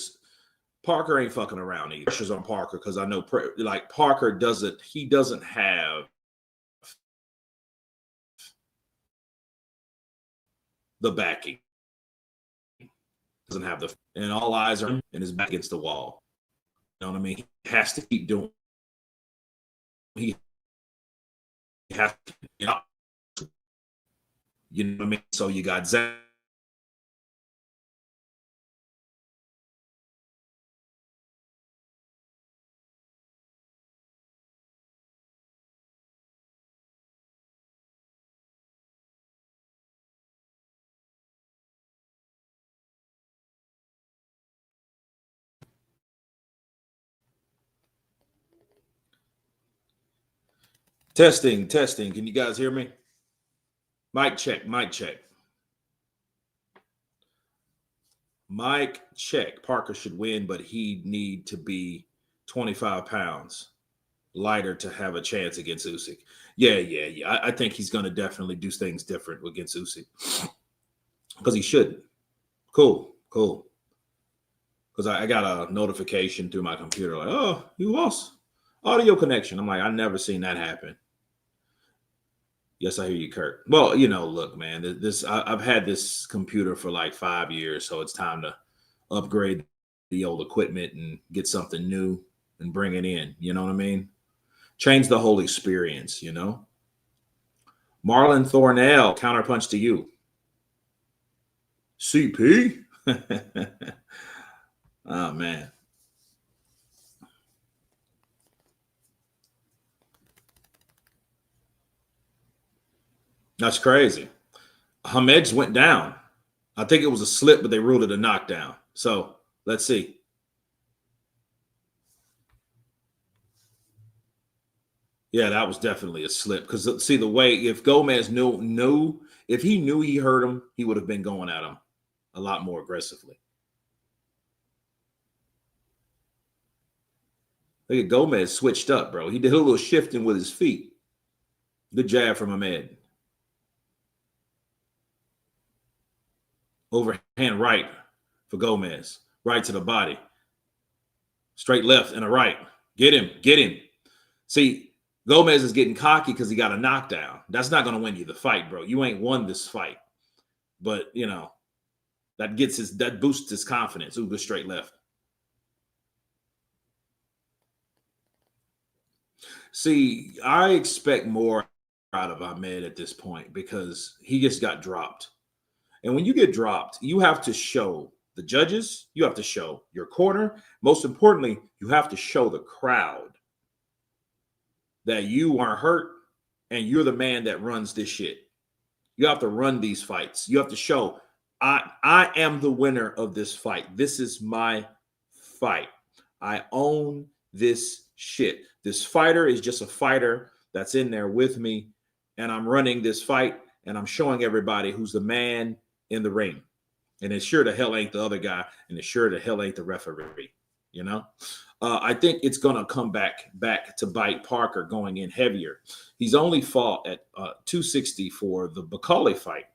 ain't fucking around either. Pressure's on Parker because I know, Parker doesn't have the backing. Doesn't have and all eyes are and his back against the wall. You know what I mean? He has to keep doing. He has to, you know what I mean? So you got Zach. Testing. Can you guys hear me? Mic check. Mic check. Parker should win, but he need to be 25 pounds lighter to have a chance against Usyk. Yeah. I think he's going to definitely do things different against Usyk because he shouldn't. Cool. Because I got a notification through my computer like, oh, you lost audio connection. I'm like, I never seen that happen. Yes, I hear you, Kurt. Well, look, man, I've had this computer for like 5 years, so it's time to upgrade the old equipment and get something new and bring it in. You know what I mean? Change the whole experience, Marlon Thornell, counterpunch to you. CP? Oh, man. That's crazy. Hamed's went down. I think it was a slip, but they ruled it a knockdown. So let's see. Yeah, that was definitely a slip. Because see, the way if Gomez knew if he knew he hurt him, he would have been going at him a lot more aggressively. Look at Gomez switched up, bro. He did a little shifting with his feet. Good jab from Ahmed. Overhand right for Gomez. Right to the body. Straight left and a right. Get him. Get him. See, Gomez is getting cocky because he got a knockdown. That's not going to win you the fight, bro. You ain't won this fight. But, you know, that boosts his confidence. Ooh, the straight left. See, I expect more out of Ahmed at this point because he just got dropped. And when you get dropped, you have to show the judges, you have to show your corner. Most importantly, you have to show the crowd that you aren't hurt and you're the man that runs this shit. You have to run these fights. You have to show I am the winner of this fight. This is my fight. I own this shit. This fighter is just a fighter that's in there with me, and I'm running this fight, and I'm showing everybody who's the man in the ring. And it sure the hell ain't the other guy, and it sure the hell ain't the referee, you know? I think it's going to come back to bite Parker going in heavier. He's only fought at 260 for the Bakali fight.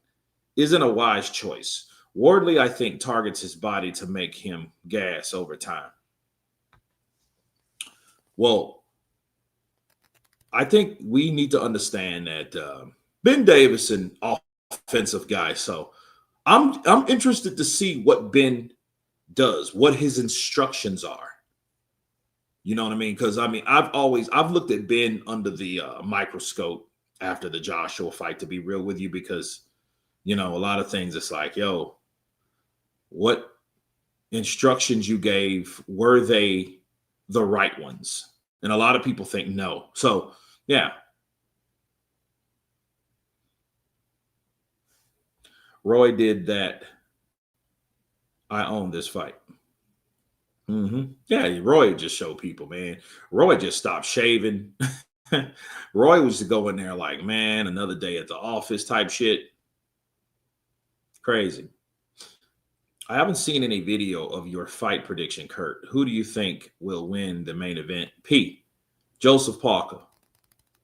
Isn't a wise choice. Wardley, I think, targets his body to make him gas over time. Well, I think we need to understand that Ben Davis an offensive guy. So I'm interested to see what Ben does, what his instructions are. You know what I mean? Because I mean, I've looked at Ben under the microscope after the Joshua fight, to be real with you, because you know a lot of things. It's like, yo, what instructions you gave, were they the right ones? And a lot of people think no. So yeah. Roy did that. I own this fight. Yeah, Roy just showed people, man. Roy just stopped shaving. Roy was to go in there like, man, another day at the office type shit. Crazy. I haven't seen any video of your fight prediction, Kurt. Who do you think will win the main event? P. Joseph Parker.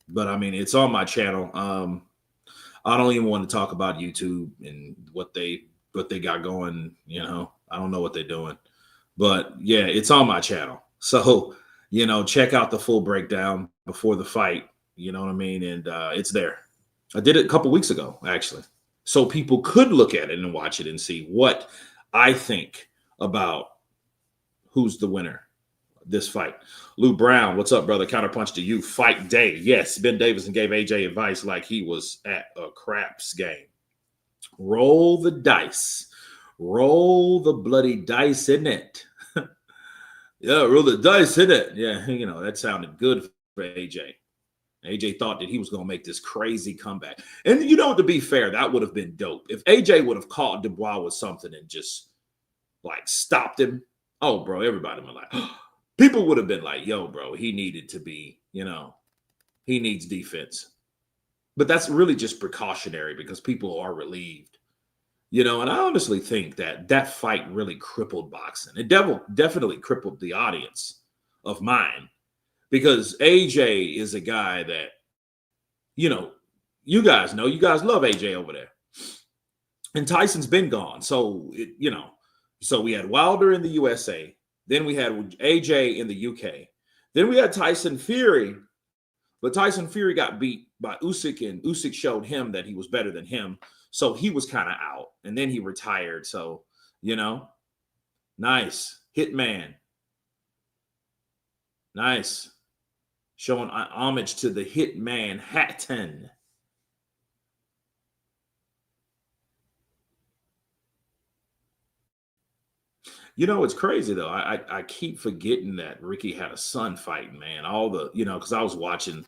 But I mean, it's on my channel. I don't even want to talk about YouTube and what they got going. You know, I don't know what they're doing. But yeah, it's on my channel. So, you know, check out the full breakdown before the fight. You know what I mean? And it's there. I did it a couple weeks ago, actually. So people could look at it and watch it and see what I think about who's the winner this fight. Lou Brown, what's up, brother? Counterpunch to you. Fight day. Yes, Ben Davison gave AJ advice like he was at a craps game. Roll the dice. Roll the bloody dice, in it? Yeah, roll the dice, in it? Yeah, you know, that sounded good for AJ. AJ thought that he was going to make this crazy comeback. And, you know, to be fair, that would have been dope. If AJ would have caught Dubois with something and just, like, stopped him, oh, bro, everybody would have been like, people would have been like, yo, bro, he needed to be, you know, he needs defense. But that's really just precautionary because people are relieved. You know, and I honestly think that that fight really crippled boxing. It definitely crippled the audience of mine because AJ is a guy that, you know, you guys love AJ over there. And Tyson's been gone. So, you know, so we had Wilder in the USA. Then we had AJ in the UK. Then we had Tyson Fury. But Tyson Fury got beat by Usyk, and Usyk showed him that he was better than him. So he was kind of out, and then he retired. So, you know, nice. Hitman. Nice. Showing homage to the Hitman Hatton. You know, it's crazy, though. I keep forgetting that Ricky had a son fighting, man. All the, you know, because I was watching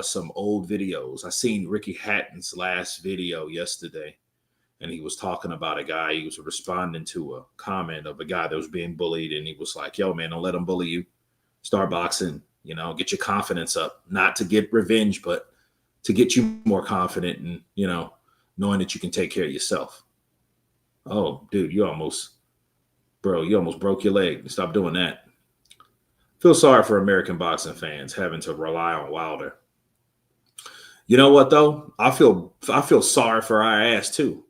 some old videos. I seen Ricky Hatton's last video yesterday, and he was talking about a guy. He was responding to a comment of a guy that was being bullied, and he was like, yo, man, don't let him bully you. Start boxing, you know, get your confidence up, not to get revenge, but to get you more confident and, you know, knowing that you can take care of yourself. Oh, dude, you almost broke your leg. Stop doing that. Feel sorry for American boxing fans having to rely on Wilder. You know what, though? I feel sorry for our ass, too.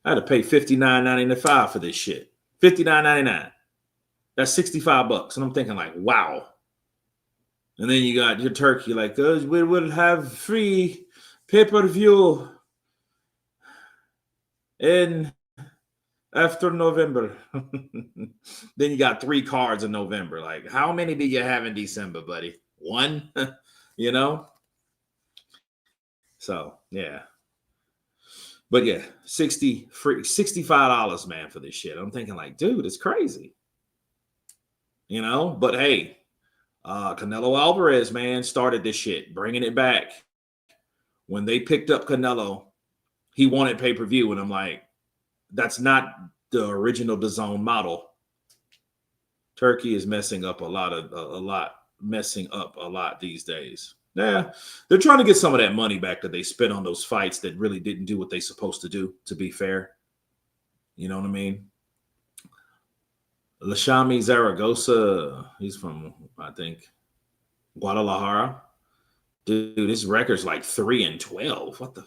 I had to pay $59.95 for this shit. $59.99. That's $65. And I'm thinking like, wow. And then you got your turkey like, we will have free pay-per-view in after November. Then you got 3 cards in November. Like, how many do you have in December, buddy? 1? You know? So, yeah. But yeah, $65, man, for this shit. I'm thinking like, dude, it's crazy. You know? But hey, Canelo Alvarez, man, started this shit, bringing it back. When they picked up Canelo, he wanted pay-per-view, and I'm like, that's not the original DAZN model. Turkey is messing up a lot these days. Yeah, they're trying to get some of that money back that they spent on those fights that really didn't do what they supposed to do, to be fair. You know what I mean? Lashami Zaragoza, he's from, I think, Guadalajara. Dude, his record's like 3-12. What the?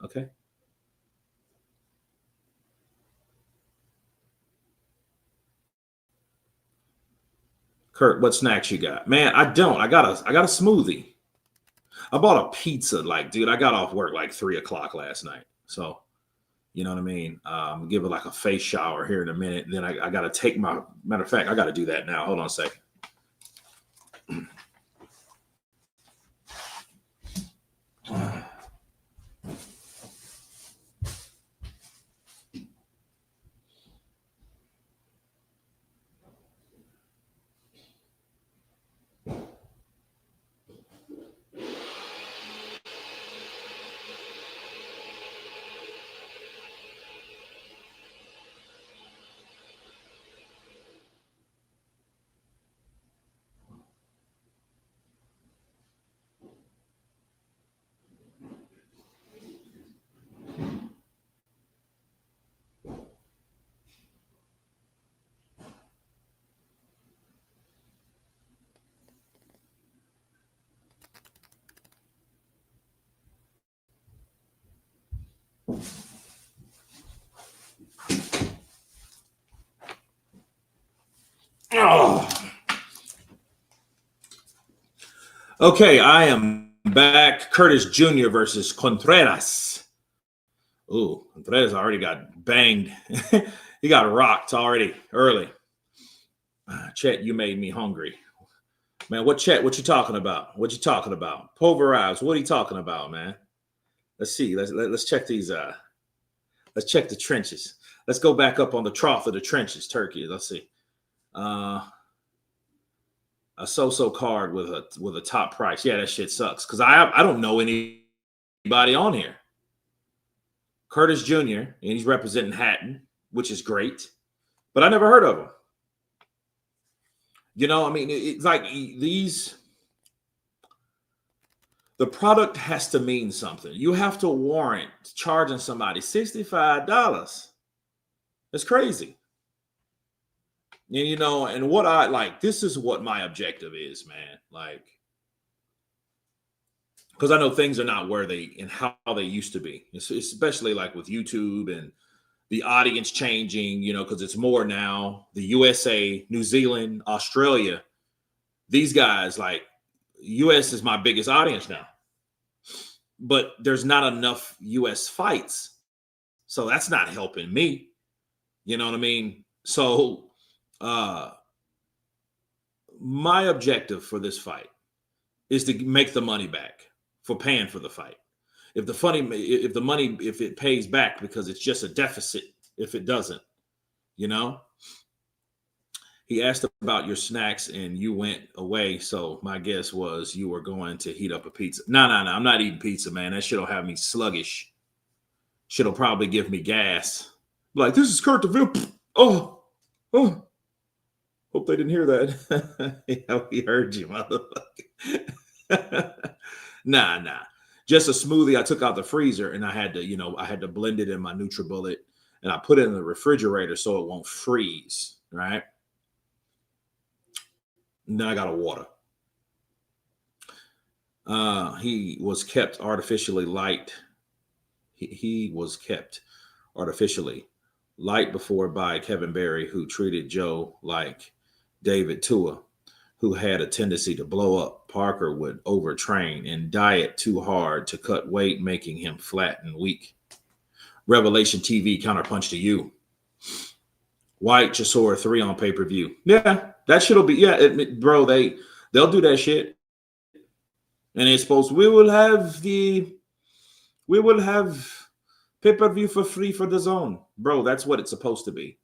Okay. Kurt, what snacks you got? Man, I don't. I got a smoothie. I bought a pizza. Like, dude, I got off work like 3:00 last night. So, you know what I mean? Give it like a face shower here in a minute. Then I got to take my, matter of fact, I got to do that now. Hold on a second. Oh. Okay, I am back. Curtis Jr. versus Contreras. Ooh, Contreras already got banged. He got rocked already early. Chet, you made me hungry. Man, what Chet? What you talking about? What you talking about? Pulverized. What are you talking about, man? Let's see. Let's check these. Let's check the trenches. Let's go back up on the trough of the trenches, Turkey. Let's see. A so-so card with a top price. Yeah, that shit sucks because I don't know anybody on here. Curtis Jr. and he's representing Hatton, which is great, but I never heard of him. You know, I mean, it's like these. The product has to mean something. You have to warrant charging somebody $65. It's crazy. And, you know, and what I like, this is what my objective is, man. Like, because I know things are not where they and how they used to be, especially like with YouTube and the audience changing, you know, because it's more now the USA, New Zealand, Australia. These guys, like, US is my biggest audience now, but there's not enough US fights. So that's not helping me. You know what I mean? So my objective for this fight is to make the money back for paying for the fight. If it pays back, because it's just a deficit if it doesn't, you know. He asked about your snacks and you went away. So my guess was you were going to heat up a pizza. No. I'm not eating pizza, man. That shit'll have me sluggish. Shit'll probably give me gas. Like, this is Kurt DeVille. Oh. Hope they didn't hear that. Yeah, we heard you, motherfucker. Nah. Just a smoothie I took out the freezer and I had to blend it in my NutriBullet and I put it in the refrigerator so it won't freeze, right? And then I got a water. He was kept artificially light. He was kept artificially. Light before by Kevin Barry, who treated Joe like David Tua, who had a tendency to blow up. Parker would overtrain and diet too hard to cut weight, making him flat and weak. Revelation TV counterpunch to you. White Chisora 3 on pay-per-view. Yeah, that shit'll be, bro, they'll do that shit. And it's supposed, we will have pay-per-view for free for the zone. Bro, that's what it's supposed to be.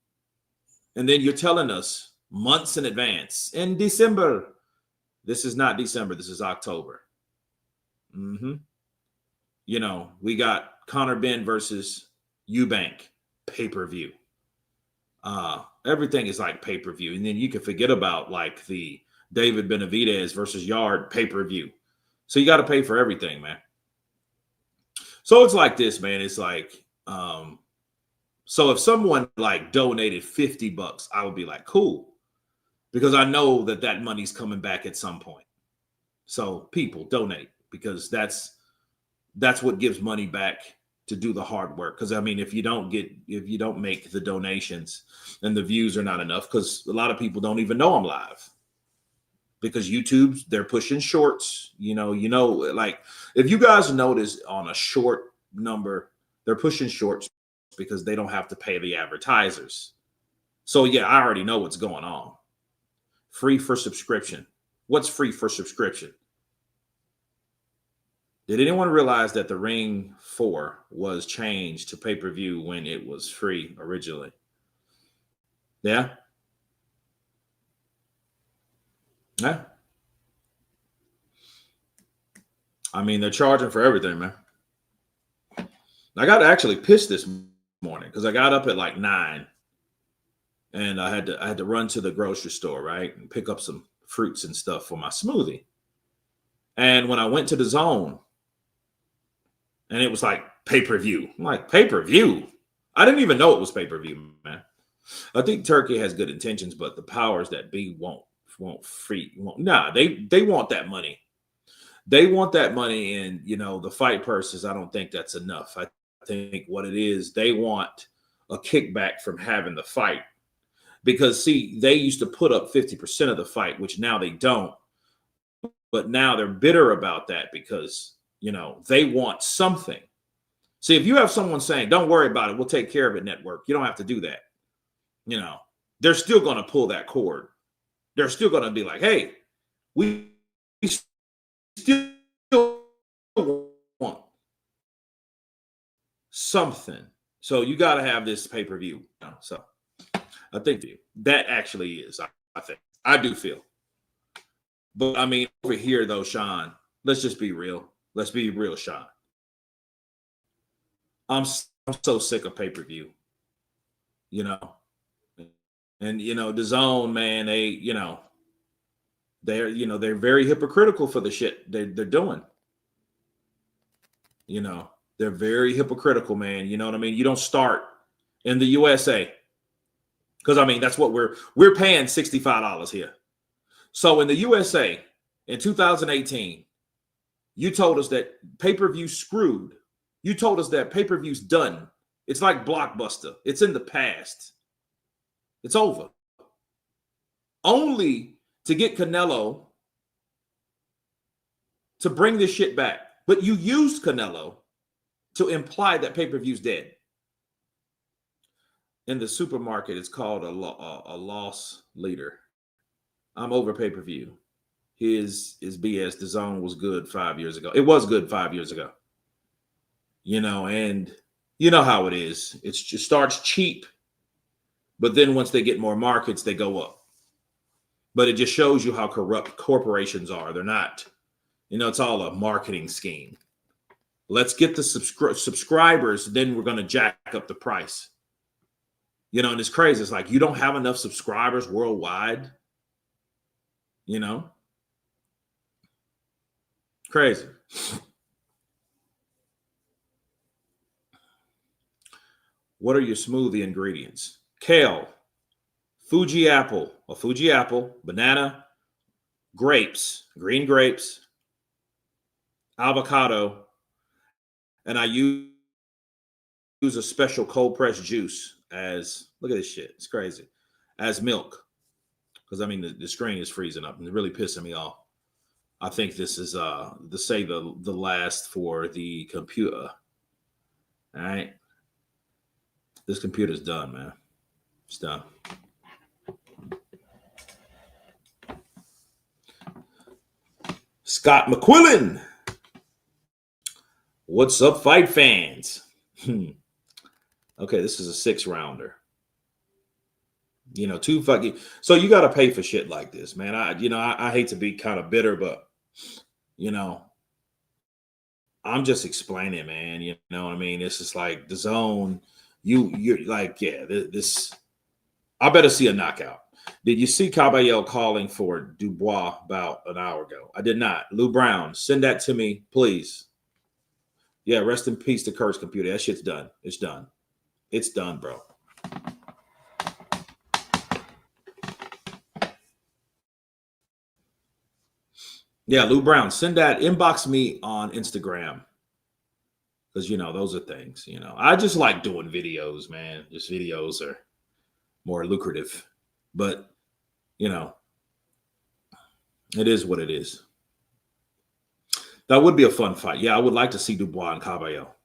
And then you're telling us months in advance, in December. This is not December, this is October. You know, we got Conor Benn versus Eubank pay-per-view. Everything is like pay-per-view. And then you can forget about like the David Benavidez versus Yard pay-per-view. So you got to pay for everything, man. So it's like this, man. It's like, so if someone like donated $50, I would be like, cool. Because I know that money's coming back at some point. So people donate, because that's what gives money back to do the hard work. Because I mean, if you don't make the donations, then the views are not enough, because a lot of people don't even know I'm live. Because YouTube's, they're pushing shorts, you know, like if you guys notice on a short number, they're pushing shorts because they don't have to pay the advertisers. So yeah, I already know what's going on. Free for subscription. What's free for subscription? Did anyone realize that the Ring 4 was changed to pay-per-view when it was free originally? Yeah. Yeah. I mean, they're charging for everything, man. I got actually pissed this morning because I got up at like 9 and I had to run to the grocery store, right, and pick up some fruits and stuff for my smoothie. And when I went to the zone, and it was like pay-per-view. I'm like, pay-per-view? I didn't even know it was pay-per-view, man. I think Turkey has good intentions, but the powers that be won't free. Nah, they want that money. They want that money, and you know, the fight purses, I don't think that's enough. I think what it is, they want a kickback from having the fight. Because see, they used to put up 50% of the fight, which now they don't. But now they're bitter about that because, you know, they want something. See, if you have someone saying, don't worry about it, we'll take care of it, network, you don't have to do that. You know, they're still going to pull that cord. They're still going to be like, hey, we still want something. So you got to have this pay-per-view. You know? So I think that actually is, I think. I do feel. But I mean, over here, though, Sean, let's just be real. Let's be real, Sean. I'm so sick of pay-per-view, you know. And, you know, the zone, man, they're very hypocritical for the shit they're doing. You know, they're very hypocritical, man. You know what I mean? You don't start in the USA. Because, I mean, that's what we're paying $65 here. So in the USA, in 2018, you told us that pay-per-view screwed. You told us that pay-per-view's done. It's like Blockbuster. It's in the past. It's over. Only to get Canelo to bring this shit back. But you used Canelo to imply that pay-per-view's dead. In the supermarket, it's called a loss leader. I'm over pay-per-view. His BS. The zone was good 5 years ago. It was good 5 years ago. You know, and you know how it is. It just starts cheap, but then once they get more markets, they go up. But it just shows you how corrupt corporations are. They're not, you know, it's all a marketing scheme. Let's get the subscribers, then we're going to jack up the price. You know, and it's crazy. It's like you don't have enough subscribers worldwide. You know? Crazy. What are your smoothie ingredients? Kale, Fuji apple, banana, grapes, green grapes, avocado, and I use use a special cold pressed juice as, look at this shit. It's crazy. As milk. Because I mean, the screen is freezing up and it's really pissing me off. I think this is the last for the computer. All right. This computer's done, man. It's done. Scott McQuillan. What's up, fight fans? Okay, this is a 6-rounder. You know, two fucking. So you got to pay for shit like this, man. I hate to be kind of bitter, but you know, I'm just explaining, man. You know what I mean? It's just like the zone. You're like, yeah, this. I better see a knockout. Did you see Caballero calling for Dubois about an hour ago? I did not. Lou Brown, send that to me, please. Yeah, rest in peace to Kurt's computer. That shit's done. It's done. It's done, bro. Yeah, Lou Brown, send that. Inbox me on Instagram. Because, you know, those are things, you know. I just like doing videos, man. Just videos are more lucrative. But, you know, it is what it is. That would be a fun fight. Yeah, I would like to see Dubois and Caballero.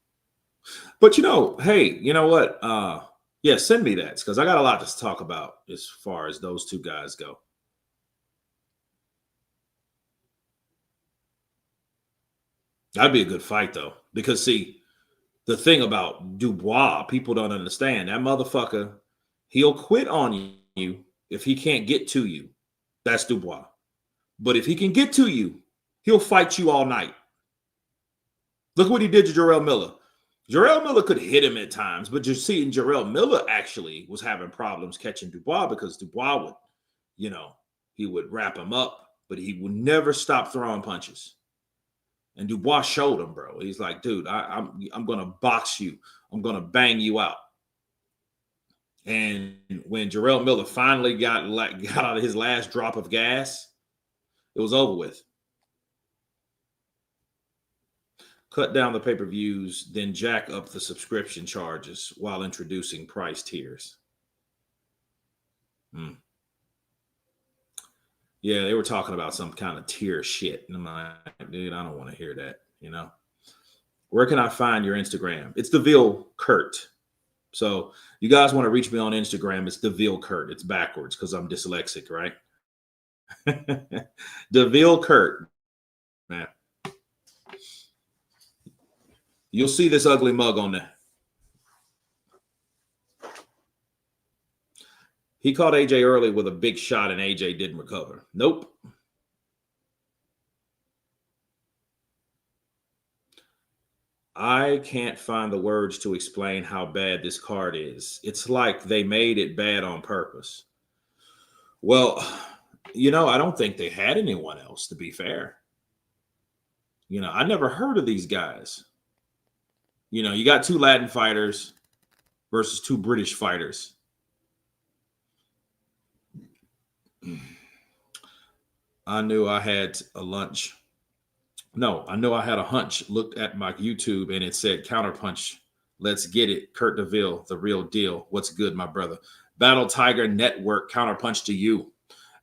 But, you know, hey, you know what? Yeah, send me that because I got a lot to talk about as far as those two guys go. That'd be a good fight, though, because, see, the thing about Dubois, people don't understand. That motherfucker, he'll quit on you if he can't get to you. That's Dubois. But if he can get to you, he'll fight you all night. Look what he did to Jarrell Miller. Jarrell Miller could hit him at times, but you're seeing Jarrell Miller actually was having problems catching Dubois because Dubois would, you know, he would wrap him up, but he would never stop throwing punches. And Dubois showed him, bro. He's like, dude, I'm going to box you. I'm going to bang you out. And when Jarrell Miller finally got out of his last drop of gas, it was over with. Cut down the pay-per-views, then jack up the subscription charges while introducing price tiers. Yeah, they were talking about some kind of tier shit. And I'm like, dude, I don't want to hear that, you know? Where can I find your Instagram? It's DeVille Kurt. So you guys want to reach me on Instagram, it's DeVille Kurt. It's backwards because I'm dyslexic, right? DeVille Kurt, man. You'll see this ugly mug on there. He caught AJ early with a big shot and AJ didn't recover. Nope. I can't find the words to explain how bad this card is. It's like they made it bad on purpose. Well, you know, I don't think they had anyone else, to be fair. You know, I never heard of these guys. You know, you got 2 Latin fighters versus 2 British fighters. I knew I had a lunch. No, I know I had a hunch. Looked at my YouTube and it said counterpunch. Let's get it. Kurt DeVille, the real deal. What's good, my brother? Battle Tiger Network, counterpunch to you.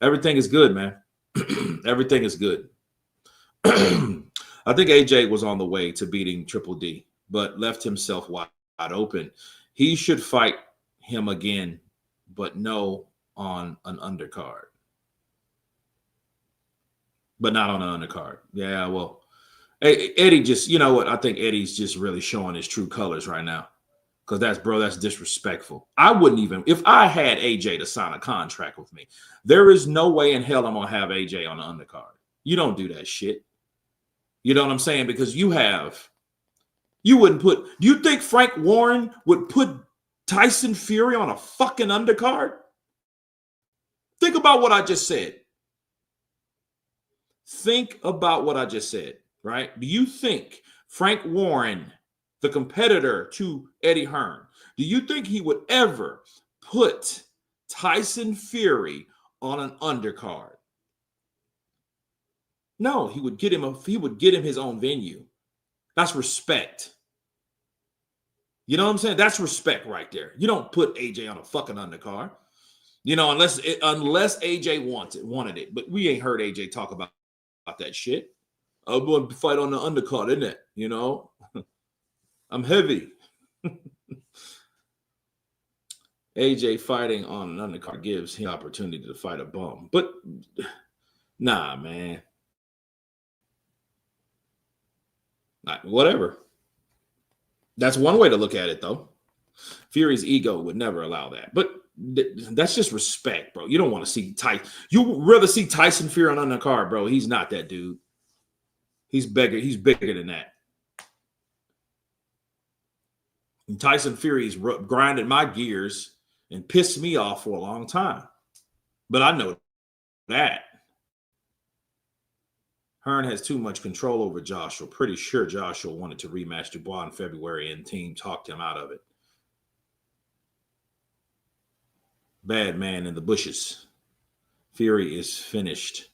Everything is good, man. Everything is good. I think AJ was on the way to beating Triple D, but left himself wide open. He should fight him again, but no on an undercard. But not on an undercard. Yeah, well, Eddie just, you know what? I think Eddie's just really showing his true colors right now. Because that's disrespectful. I wouldn't even, if I had AJ to sign a contract with me, there is no way in hell I'm going to have AJ on the undercard. You don't do that shit. You know what I'm saying? Because you wouldn't put, do you think Frank Warren would put Tyson Fury on a fucking undercard? Think about what I just said. Think about what I just said, right? Do you think Frank Warren, the competitor to Eddie Hearn, do you think he would ever put Tyson Fury on an undercard? No, he would get him his own venue. That's respect. You know what I'm saying? That's respect right there. You don't put AJ on a fucking undercard. You know, unless AJ wanted it. But we ain't heard AJ talk about that shit. I'm going to fight on the undercard, isn't it? You know, I'm heavy. AJ fighting on an undercard gives him opportunity to fight a bum. But nah, man. Whatever. That's one way to look at it, though. Fury's ego would never allow that. But that's just respect, bro. You don't want to see Tyson. You rather see Tyson Fury on the card, bro. He's not that dude. He's bigger. He's bigger than that. And Tyson Fury's grinded my gears and pissed me off for a long time. But I know that. Hearn has too much control over Joshua. Pretty sure Joshua wanted to rematch Dubois in February, and team talked him out of it. Bad man in the bushes. Fury is finished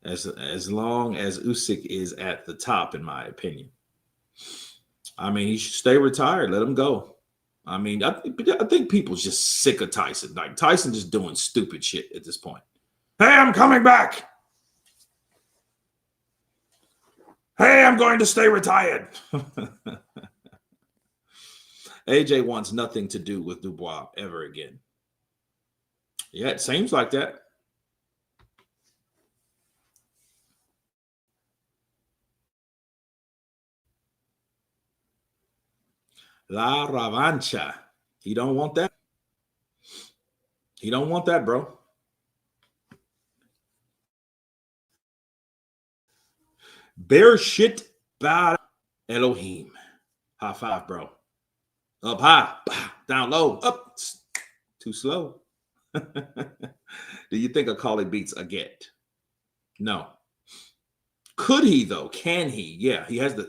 as long as Usyk is at the top, in my opinion. I mean, he should stay retired. Let him go. I mean, I think people's just sick of Tyson. Like, Tyson just doing stupid shit at this point. Hey, I'm coming back. Hey, I'm going to stay retired. AJ wants nothing to do with Dubois ever again. Yeah, it seems like that. La Revancha. He don't want that. He don't want that, bro. Bear shit bad Elohim. High five, bro. Up high, down low, up. Too slow. Do you think Akali beats Aget? No. Could he, though? Can he? Yeah, he has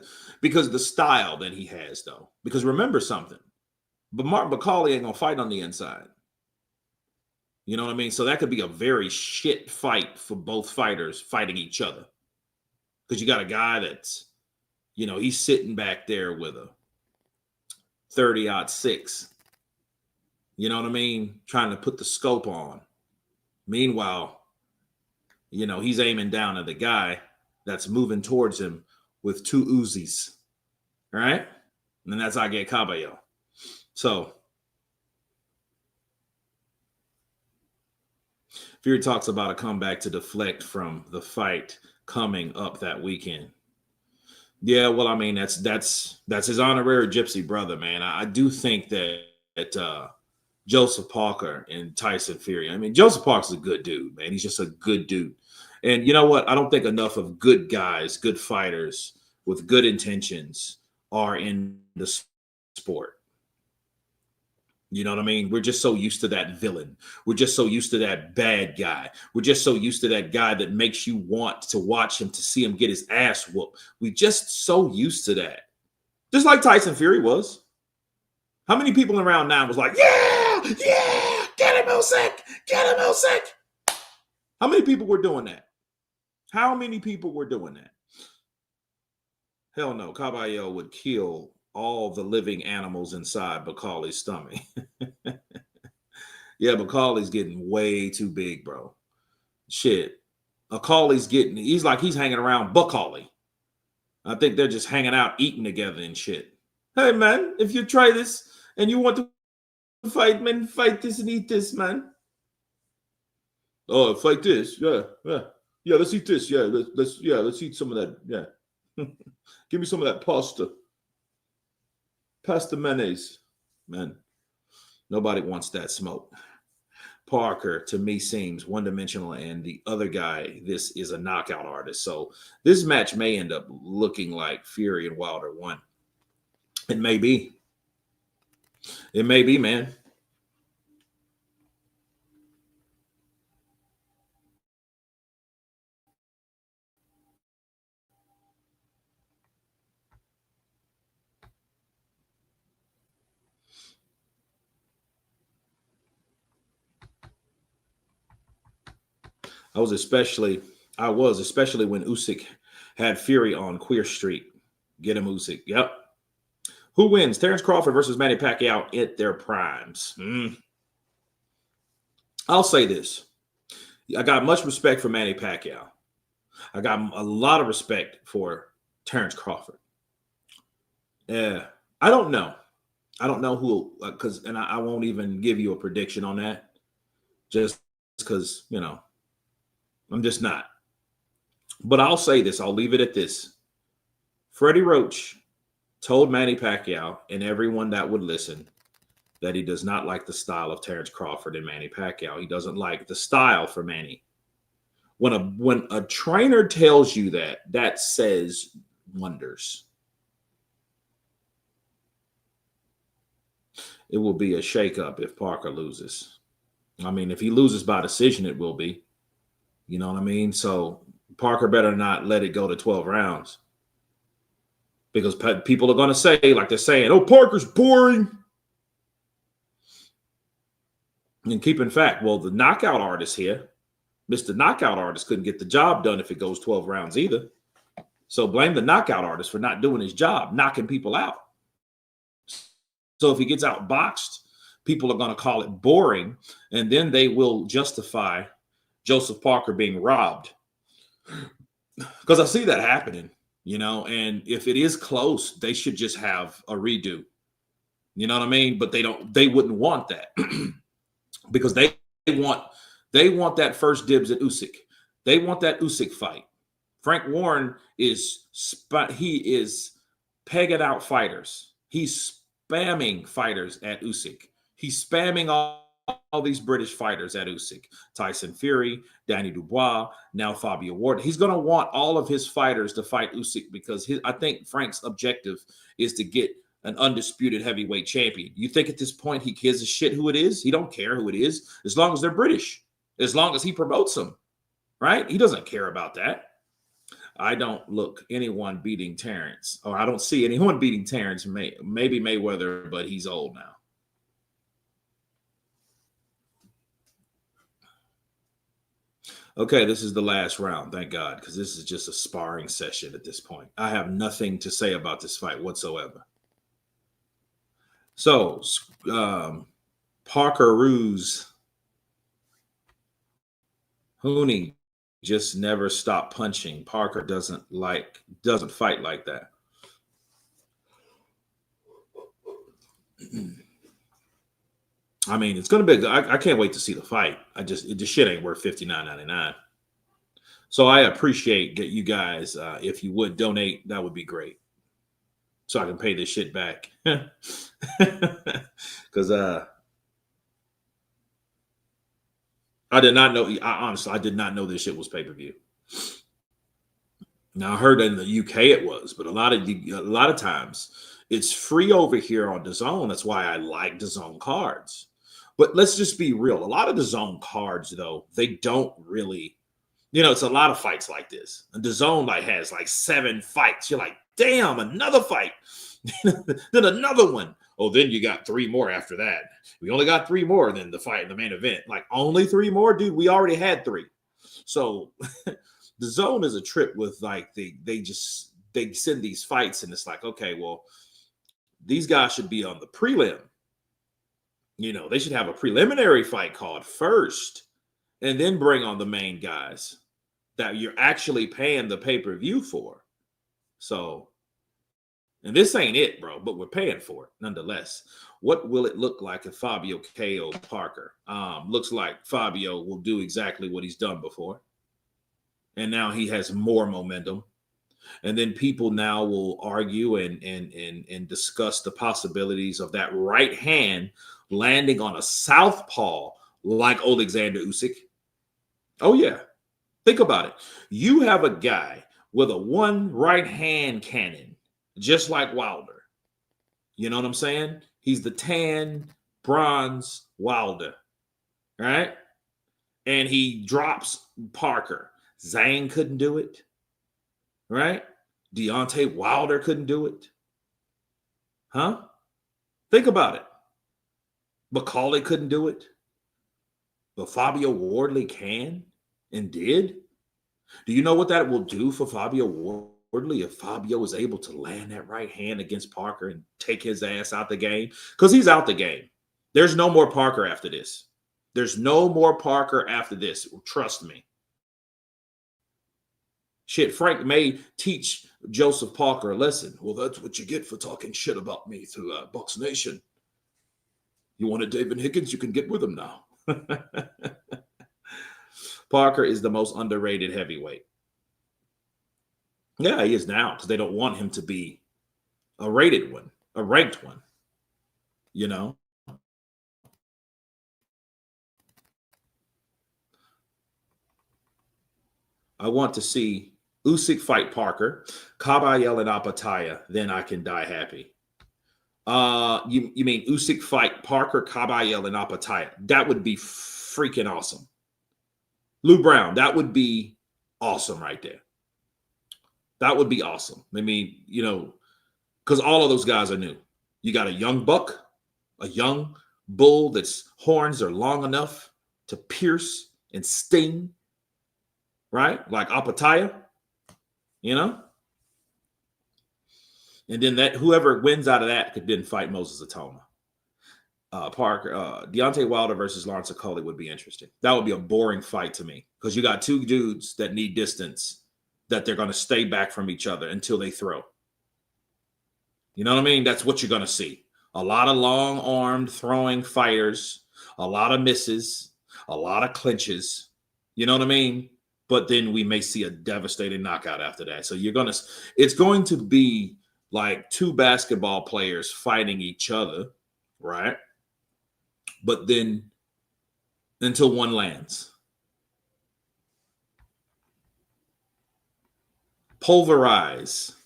because the style that he has, though. Because remember something. But Mark McCauley ain't going to fight on the inside. You know what I mean? So that could be a very shit fight for both fighters fighting each other. Because you got a guy that's, you know, he's sitting back there with a 30-06. You know what I mean? Trying to put the scope on. Meanwhile, you know, he's aiming down at the guy that's moving towards him with two Uzis. Right? And then that's Age Cabello. So, Fury talks about a comeback to deflect from the fight coming up that weekend. Yeah, well, I mean, that's his honorary gypsy brother, man. I do think that Joseph Parker and Tyson Fury. I mean, Joseph Parker's a good dude, man. He's just a good dude. And you know what? I don't think enough of good guys, good fighters with good intentions are in the sport. You know what I mean? We're just so used to that villain. We're just so used to that bad guy. We're just so used to that guy that makes you want to watch him, to see him get his ass whooped. We just so used to that. Just like Tyson Fury was. How many people around now was like, yeah, get him, Usyk, get him, Usyk. How many people were doing that? How many people were doing that? Hell no, Caballero would kill all the living animals inside Macaulay's stomach. Yeah, Macaulay's getting way too big, bro. Shit. Macaulay's he's hanging around Buccauley. I think they're just hanging out, eating together and shit. Hey, man, if you try this and you want to fight, man, fight this and eat this, man. Oh, fight this. Yeah. Yeah, let's eat this. Yeah, let's eat some of that. Yeah. Give me some of that pasta. Pasta mayonnaise. Man, nobody wants that smoke. Parker, to me, seems one-dimensional, and the other guy, this is a knockout artist. So this match may end up looking like Fury and Wilder won. It may be. It may be, man. I was especially when Usyk had Fury on Queer Street. Get him, Usyk. Yep. Who wins? Terrence Crawford versus Manny Pacquiao at their primes. I'll say this. I got much respect for Manny Pacquiao. I got a lot of respect for Terrence Crawford. Yeah, I don't know. I don't know who, because, and I won't even give you a prediction on that, just because, I'm just not. But I'll say this. I'll leave it at this. Freddie Roach told Manny Pacquiao and everyone that would listen that he does not like the style of Terrence Crawford and Manny Pacquiao. He doesn't like the style for Manny. When a trainer tells you that, that says wonders. It will be a shakeup if Parker loses. I mean, if he loses by decision, it will be. You know what I mean? So Parker better not let it go to 12 rounds. Because people are going to say, like they're saying, oh, Parker's boring. And keep in fact, well, the knockout artist here, Mr. Knockout Artist, couldn't get the job done if it goes 12 rounds either. So blame the knockout artist for not doing his job, knocking people out. So if he gets outboxed, people are going to call it boring, and then they will justify Joseph Parker being robbed. Because I see that happening, and if it is close, they should just have a redo. You know what I mean? But they wouldn't want that because they want that first dibs at Usyk. They want that Usyk fight. Frank Warren is pegging out fighters. He's spamming fighters at Usyk. He's spamming all these British fighters at Usyk. Tyson Fury, Danny Dubois, now Fabio Wardley. He's going to want all of his fighters to fight Usyk because I think Frank's objective is to get an undisputed heavyweight champion. You think at this point he gives a shit who it is? He don't care who it is as long as they're British, as long as he promotes them, right? He doesn't care about that. I don't look anyone beating Terrence, or I don't see anyone beating Terrence. Maybe Mayweather, but he's old now. Okay, this is the last round, thank God, because this is just a sparring session at this point. I have nothing to say about this fight whatsoever. So, Parker Ruse Hooney just never stop punching. Parker doesn't fight like that. I mean, it's going to be. I can't wait to see the fight. The shit ain't worth $59.99. So I appreciate that you guys, if you would donate, that would be great. So I can pay this shit back. Because I did not know. Honestly, I did not know this shit was pay-per-view. Now I heard that in the UK it was, but a lot of times it's free over here on DAZN. That's why I like DAZN cards. But let's just be real. A lot of DAZN cards, though, they don't really, it's a lot of fights like this. And DAZN has 7 fights. You're like, damn, another fight. Then another one. Oh, then you got 3 more after that. We only got 3 more than the fight in the main event. Only 3 more? Dude, we already had 3. So DAZN is a trip with they send these fights and it's like, okay, well, these guys should be on the prelim. They should have a preliminary fight called first and then bring on the main guys that you're actually paying the pay-per-view for. So, and this ain't it, bro, but we're paying for it nonetheless. What will it look like if Fabio KO Parker? Looks like Fabio will do exactly what he's done before. And now he has more momentum. And then people now will argue and discuss the possibilities of that right hand landing on a southpaw like Alexander Usyk. Oh, yeah. Think about it. You have a guy with a one right hand cannon, just like Wilder. You know what I'm saying? He's the tan, bronze Wilder, right? And he drops Parker. Zhang couldn't do it, right? Deontay Wilder couldn't do it. Huh? Think about it. Macaulay couldn't do it. But Fabio Wardley can and did. Do you know what that will do for Fabio Wardley if Fabio was able to land that right hand against Parker and take his ass out the game? Because he's out the game. There's no more Parker after this. There's no more Parker after this. Trust me. Shit, Frank may teach Joseph Parker a lesson. Well, that's what you get for talking shit about me through Bucks Nation. You wanted David Higgins? You can get with him now. Parker is the most underrated heavyweight. Yeah, he is now because they don't want him to be a rated one, a ranked one. You know? I want to see Usyk fight Parker, Kabayel and Apataya, then I can die happy. You mean Usyk fight Parker, Kabayel, and Apataya? That would be freaking awesome. Lou Brown, that would be awesome right there. That would be awesome. I mean, you know, because all of those guys are new. You got a young buck, a young bull that's horns are long enough to pierce and sting, right? Like Apataya, you know? And then that whoever wins out of that could then fight Moses Atoma. Parker, Deontay Wilder versus Lawrence Okolie would be interesting. That would be a boring fight to me because you got two dudes that need distance that they're going to stay back from each other until they throw. You know what I mean? That's what you're going to see. A lot of long-armed throwing fighters, a lot of misses, a lot of clinches. You know what I mean? But then we may see a devastating knockout after that. So it's going to be like two basketball players fighting each other, right? But then until one lands. Pulverize.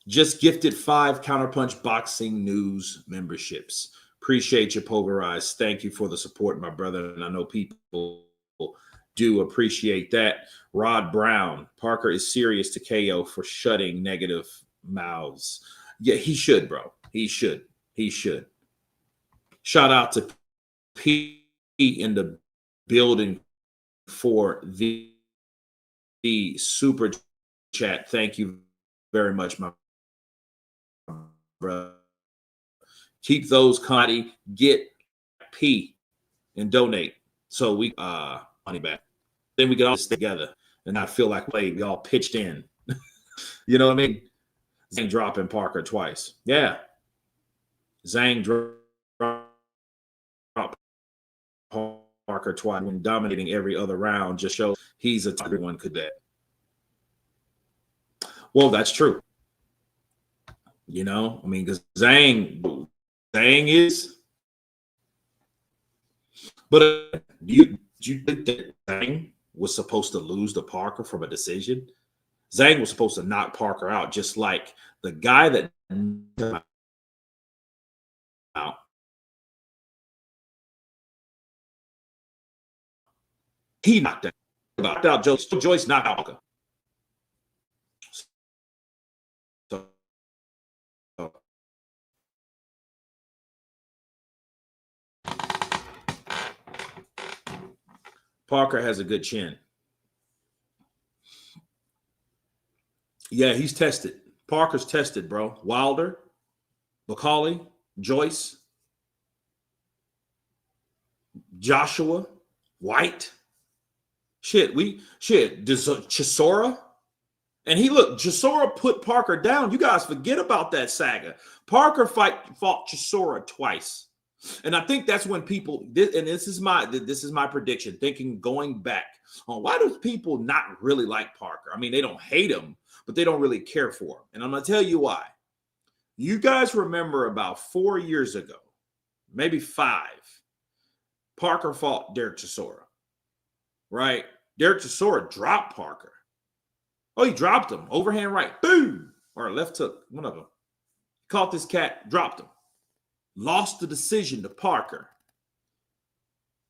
Just gifted 5 Counterpunch Boxing News memberships. Appreciate you, Pulverize. Thank you for the support, my brother. And I know people do appreciate that. Rod Brown. Parker is serious to KO for shutting negative mouths. Yeah, he should, bro. He should. He should. Shout out to P in the building for the super chat. Thank you very much, my brother. Keep those Connie, get P and donate so we money back. Then we can all stay together and not feel like we all pitched in. You know what I mean? Zhang dropping Parker twice. Yeah. Zhang dropped Parker twice when dominating every other round just shows he's a everyone could bet. Well, that's true. You know, I mean, because Zhang is. But do you think that Zhang was supposed to lose to Parker from a decision? Zhang was supposed to knock Parker out, just like the guy that out. He knocked out Joyce knocked out Parker. So, Parker has a good chin. Yeah, he's tested. Parker's tested, bro. Wilder, McCauley, Joyce, Joshua, White. Chisora. And Chisora put Parker down. You guys forget about that saga. Parker fought Chisora twice. And I think that's when people, and this is my prediction, thinking going back on why do people not really like Parker? I mean, they don't hate him, but they don't really care for him. And I'm going to tell you why. You guys remember about 4 years ago, maybe 5, Parker fought Derek Chisora, right? Derek Chisora dropped Parker. Oh, he dropped him. Overhand right. Boom. Or left hook. One of them. Caught this cat, dropped him. Lost the decision to Parker.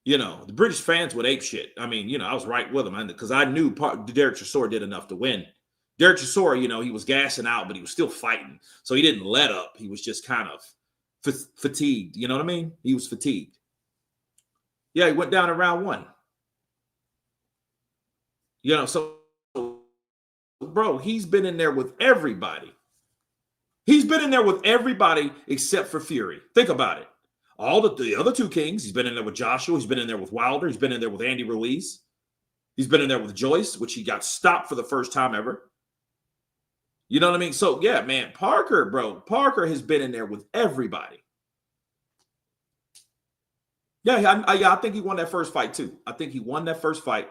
You know, the British fans would ape shit. I mean, you know, I was right with him because I knew Derek Chisora did enough to win. Derek Chisora, you know, he was gassing out, but he was still fighting. So he didn't let up. He was just kind of fatigued. You know what I mean? He was fatigued. Yeah, he went down in round 1. You know, so bro, he's been in there with everybody. He's been in there with everybody except for Fury. Think about it. All the other two kings, he's been in there with Joshua. He's been in there with Wilder. He's been in there with Andy Ruiz. He's been in there with Joyce, which he got stopped for the first time ever. You know what I mean? So, yeah, man, Parker, bro, Parker has been in there with everybody. Yeah, I think he won that first fight, too. I think he won that first fight.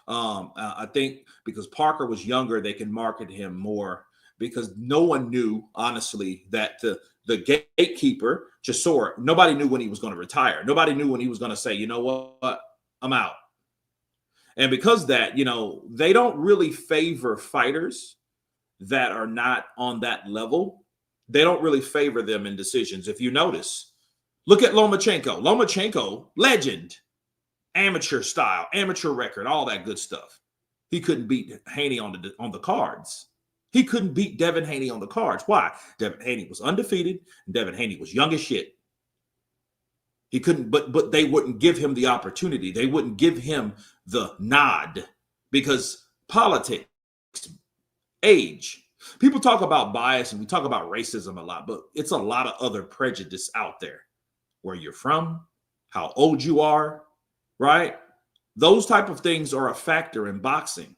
I think because Parker was younger, they can market him more because no one knew, honestly, that the gatekeeper, Chisora, nobody knew when he was going to retire. Nobody knew when he was going to say, you know what, I'm out. And because that, you know, they don't really favor fighters that are not on that level. They don't really favor them in decisions. If you notice, look at Lomachenko. Lomachenko, legend, amateur style, amateur record, all that good stuff. He couldn't beat Haney on the cards. He couldn't beat Devin Haney on the cards. Why? Devin Haney was undefeated, and Devin Haney was young as shit. He couldn't, but they wouldn't give him the opportunity. They wouldn't give him the nod because politics, age. People talk about bias and we talk about racism a lot, but it's a lot of other prejudice out there. Where you're from, how old you are, right? Those type of things are a factor in boxing.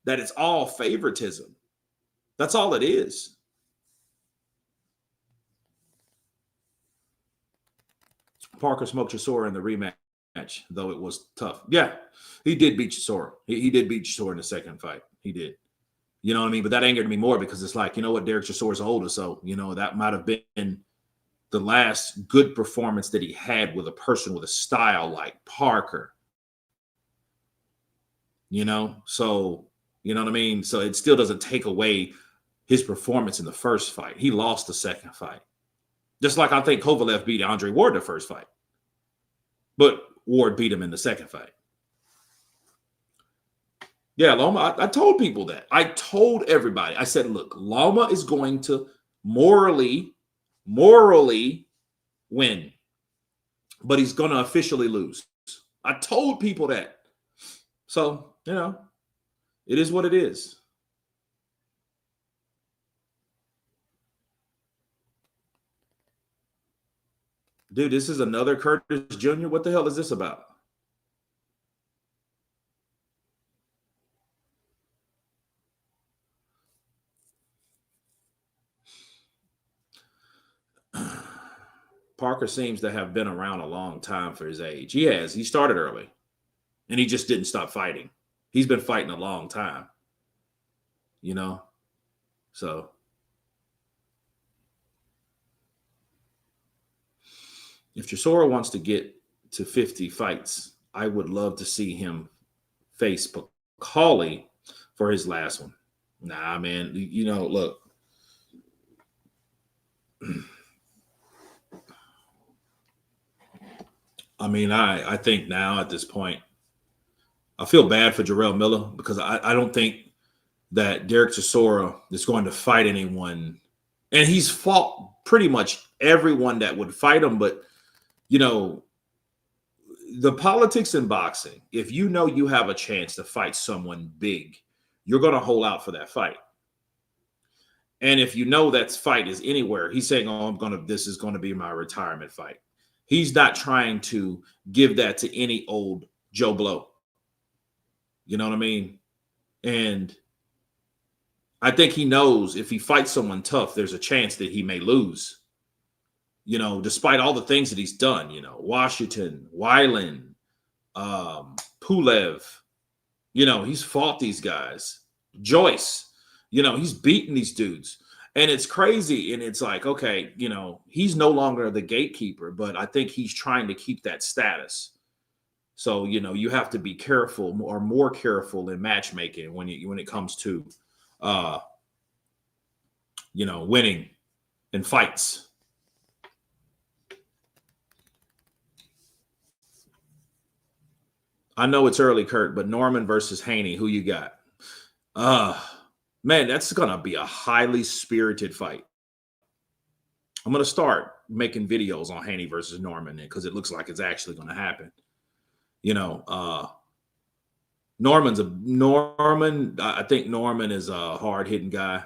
That it's all favoritism. That's all it is. Parker smoked Chisora in the rematch, though it was tough. Yeah, he did beat Chisora. He did beat Chisora in the second fight. He did. You know what I mean? But that angered me more because it's like, you know what, Derek Chisora's older, so, you know, that might have been the last good performance that he had with a person with a style like Parker. You know? So, you know what I mean? So it still doesn't take away his performance in the first fight. He lost the second fight. Just like I think Kovalev beat Andre Ward the first fight. But Ward beat him in the second fight. Yeah, Loma, I told people that. I told everybody. I said, look, Loma is going to morally win, but he's going to officially lose. I told people that. So, you know, it is what it is. Dude, this is another Curtis Jr. What the hell is this about? Parker seems to have been around a long time for his age. He has. He started early, and he just didn't stop fighting. He's been fighting a long time, you know? So if Chisora wants to get to 50 fights, I would love to see him face Paulie for his last one. Nah, man, you know, look. I mean, I think now at this point, I feel bad for Jarrell Miller because I don't think that Derek Chisora is going to fight anyone. And he's fought pretty much everyone that would fight him. But, you know, the politics in boxing, if you know you have a chance to fight someone big, you're going to hold out for that fight. And if you know that fight is anywhere, he's saying, oh, this is going to be my retirement fight. He's not trying to give that to any old Joe Blow. You know what I mean? And I think he knows if he fights someone tough, there's a chance that he may lose. You know, despite all the things that he's done, you know, Washington, Weiland, Pulev, you know, he's fought these guys. Joyce, you know, he's beaten these dudes. And it's crazy. And it's like, okay, you know, he's no longer the gatekeeper, but I think he's trying to keep that status. So, you know, you have to be careful or more careful in matchmaking when it comes to, you know, winning in fights. I know it's early, Kurt, but Norman versus Haney, who you got? Man, that's going to be a highly spirited fight. I'm going to start making videos on Haney versus Norman because it looks like it's actually going to happen. You know, Norman. I think Norman is a hard hitting guy.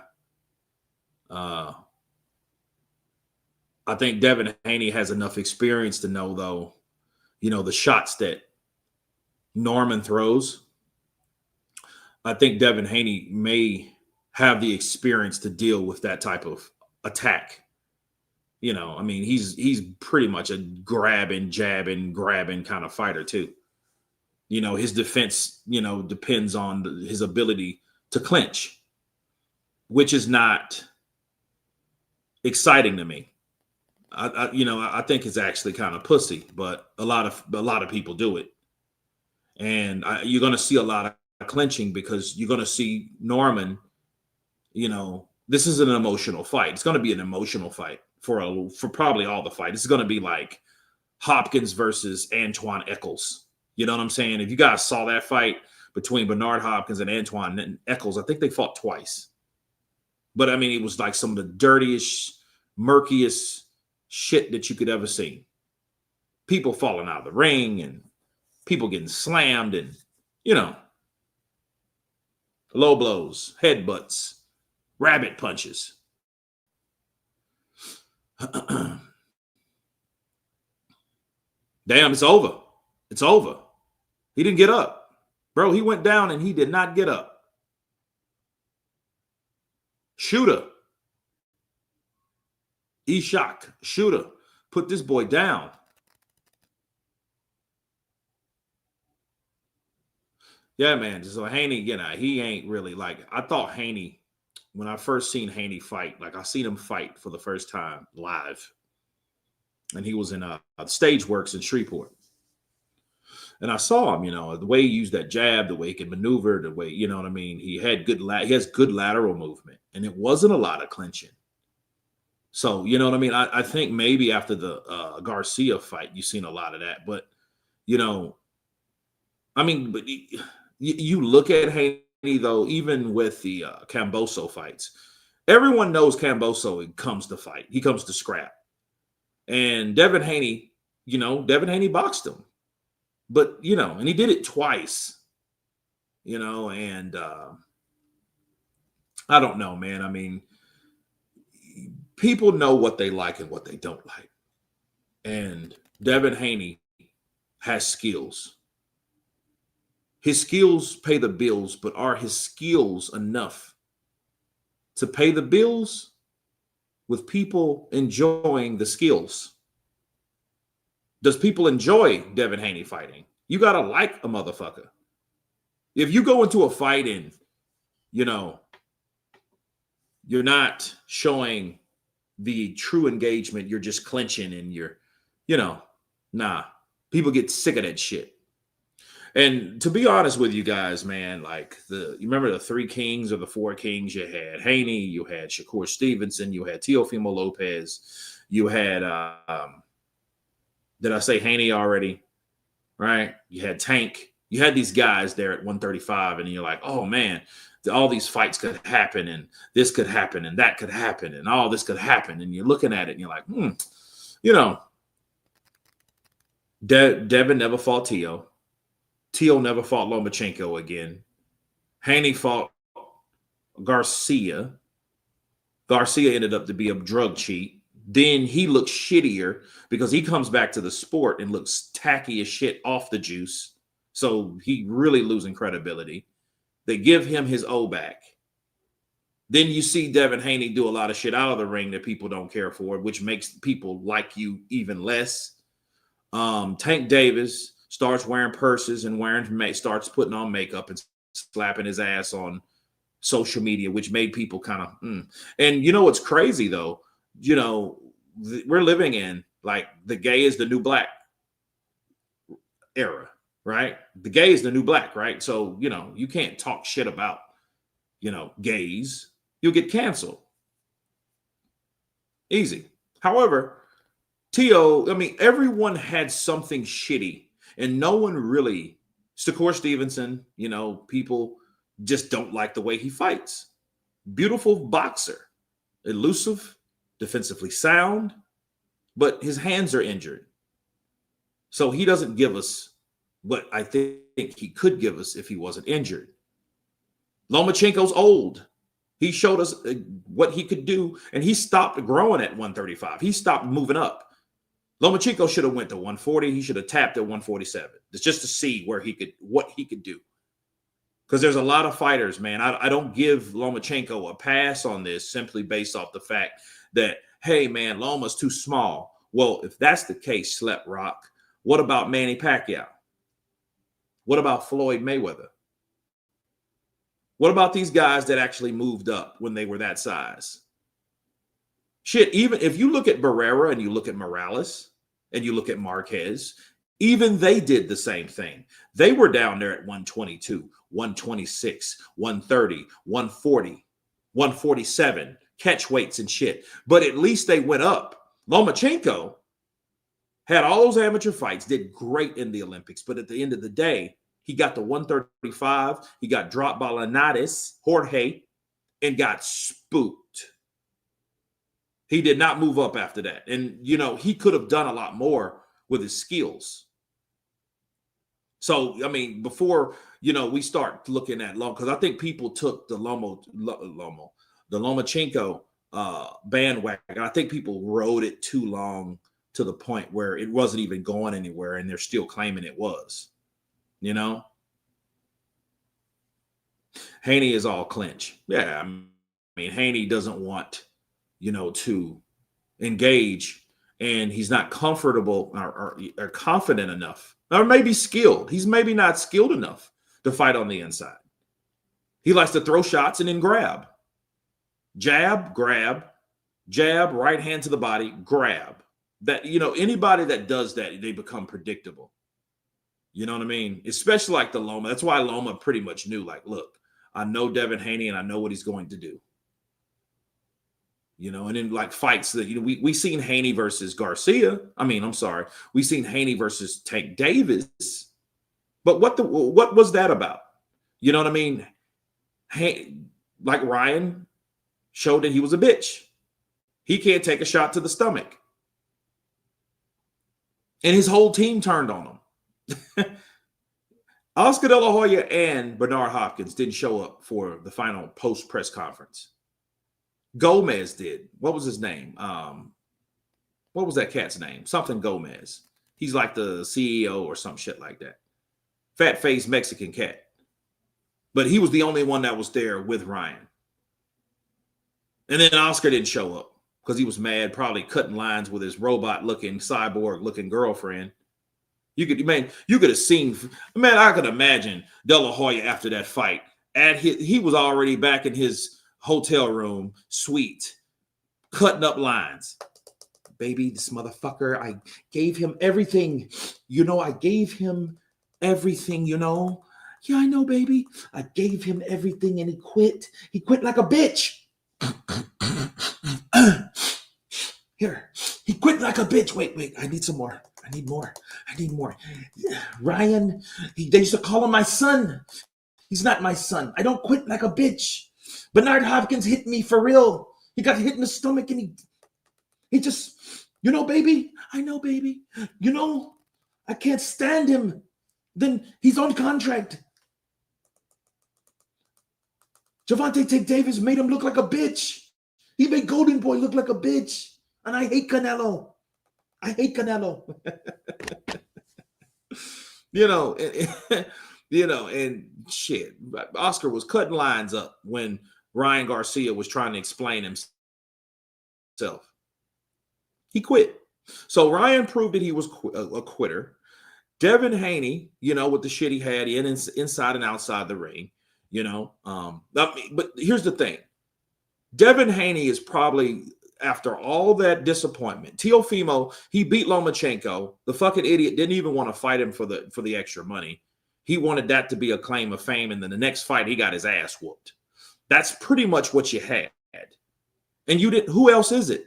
I think Devin Haney has enough experience to know, though, the shots that Norman throws. I think Devin Haney may have the experience to deal with that type of attack. I mean, he's pretty much a grabbing, jabbing, grabbing kind of fighter too. His defense, depends on his ability to clinch, which is not exciting to me. I think it's actually kind of pussy, but a lot of people do it, and you're going to see a lot of clinching because you're going to see Norman. This is an emotional fight. It's going to be an emotional fight for probably all the fight. It's going to be like Hopkins versus Antoine Eccles. You know what I'm saying? If you guys saw that fight between Bernard Hopkins and Antoine Eccles, I think they fought twice. But I mean, it was like some of the dirtiest, murkiest shit that you could ever see. People falling out of the ring and people getting slammed and, low blows, headbutts, rabbit punches. Damn, it's over. It's over. He didn't get up. Bro, he went down and he did not get up. Shooter. Ishak, shooter. Put this boy down. Yeah, man. So Haney, he ain't really I thought Haney, when I first seen Haney fight, I seen him fight for the first time live. And he was in Stageworks in Shreveport. And I saw him, the way he used that jab, the way he can maneuver, the way, you know what I mean? He has good lateral movement, and it wasn't a lot of clinching. So, you know what I mean? I think maybe after the Garcia fight, you've seen a lot of that. But, but you look at Haney, though, even with the Camboso fights, everyone knows Camboso comes to fight. He comes to scrap. And Devin Haney boxed him. But, and he did it twice, and I don't know, man. I mean, people know what they like and what they don't like. And Devin Haney has skills. His skills pay the bills, but are his skills enough to pay the bills with people enjoying the skills? Does people enjoy Devin Haney fighting? You got to like a motherfucker. If you go into a fight and, you're not showing the true engagement, you're just clinching and you're, people get sick of that shit. And to be honest with you guys, man, you remember the 3 kings or the 4 kings? You had Haney, you had Shakur Stevenson, you had Teofimo Lopez, you had, did I say Haney already? Right? You had Tank. You had these guys there at 135, and you're like, oh, man, all these fights could happen, and this could happen, and that could happen, and all this could happen. And you're looking at it, and you're like, Devin never fought Teo. Teo never fought Lomachenko again. Haney fought Garcia. Garcia ended up to be a drug cheat. Then he looks shittier because he comes back to the sport and looks tacky as shit off the juice. So he really losing credibility. They give him his O back. Then you see Devin Haney do a lot of shit out of the ring that people don't care for, which makes people like you even less. Tank Davis starts wearing purses and starts putting on makeup and slapping his ass on social media, which made people kind of, And you know what's crazy though? We're living in the gay is the new black era, right? The gay is the new black, right? So, you can't talk shit about, gays. You'll get canceled. Easy. However, Teo, everyone had something shitty and no one really, Shakur Stevenson, people just don't like the way he fights. Beautiful boxer, elusive, defensively sound, but his hands are injured. So he doesn't give us but I think he could give us if he wasn't injured. Lomachenko's old. He showed us what he could do, and he stopped growing at 135. He stopped moving up. Lomachenko should have went to 140. He should have tapped at 147. It's just to see what he could do. Because there's a lot of fighters, man. I don't give Lomachenko a pass on this simply based off the fact that, hey, man, Loma's too small. Well, if that's the case, Slep Rock, what about Manny Pacquiao? What about Floyd Mayweather? What about these guys that actually moved up when they were that size? Shit, even if you look at Barrera and you look at Morales and you look at Marquez, even they did the same thing. They were down there at 122, 126, 130, 140, 147, catch weights and shit. But at least they went up. Lomachenko had all those amateur fights, did great in the Olympics. But at the end of the day, he got to 135. He got dropped by Jorge, and got spooked. He did not move up after that. And, you know, he could have done a lot more with his skills. So, I mean, before, you know, we start looking at Loma, because I think people took the Lomachenko bandwagon. I think people rode it too long to the point where it wasn't even going anywhere, and they're still claiming it was. You know, Haney is all clinch. Yeah, I mean, Haney doesn't want, you know, to engage, and he's not comfortable or confident enough, or maybe skilled. He's maybe not skilled enough to fight on the inside. He likes to throw shots and then grab. Jab, grab, jab, right hand to the body, grab. That, you know, anybody that does that, they become predictable. You know what I mean? Especially like the Loma. That's why Loma pretty much knew, like, look, I know Devin Haney and I know what he's going to do. You know, and in like fights that, you know, we seen Haney versus Garcia. We seen Haney versus Tank Davis. But what was that about? You know what I mean? Like Ryan showed that he was a bitch. He can't take a shot to the stomach. And his whole team turned on him. Oscar De La Hoya and Bernard Hopkins didn't show up for the final post press conference. Gomez did. What was his name? What was that cat's name? Something Gomez. He's like the CEO or some shit like that. Fat faced Mexican cat. But he was the only one that was there with Ryan. And then Oscar didn't show up because he was mad, probably cutting lines with his robot looking, cyborg looking girlfriend. You could have seen, man, I could imagine De La Hoya after that fight. He was already back in his hotel room suite, cutting up lines. Baby, this motherfucker, I gave him everything. You know, I gave him everything, you know. Yeah, I know, baby. I gave him everything and he quit. He quit like a bitch. Here, he quit like a bitch. Wait, I need some more. I need more. Ryan, they used to call him my son. He's not my son. I don't quit like a bitch. Bernard Hopkins hit me for real. He got hit in the stomach and he just, you know, baby. I know, baby. You know, I can't stand him. Then he's on contract. Gervonta Tank Davis made him look like a bitch. He made Golden Boy look like a bitch. And I hate Canelo. And shit. Oscar was cutting lines up when Ryan Garcia was trying to explain himself. He quit. So Ryan proved that he was a quitter. Devin Haney, you know, with the shit he had inside and outside the ring, you know. But here's the thing. Devin Haney is probably, after all that disappointment, Teofimo, he beat Lomachenko. The fucking idiot didn't even want to fight him for the extra money. He wanted that to be a claim of fame, and then the next fight, he got his ass whooped. That's pretty much what you had. And you didn't. Who else is it?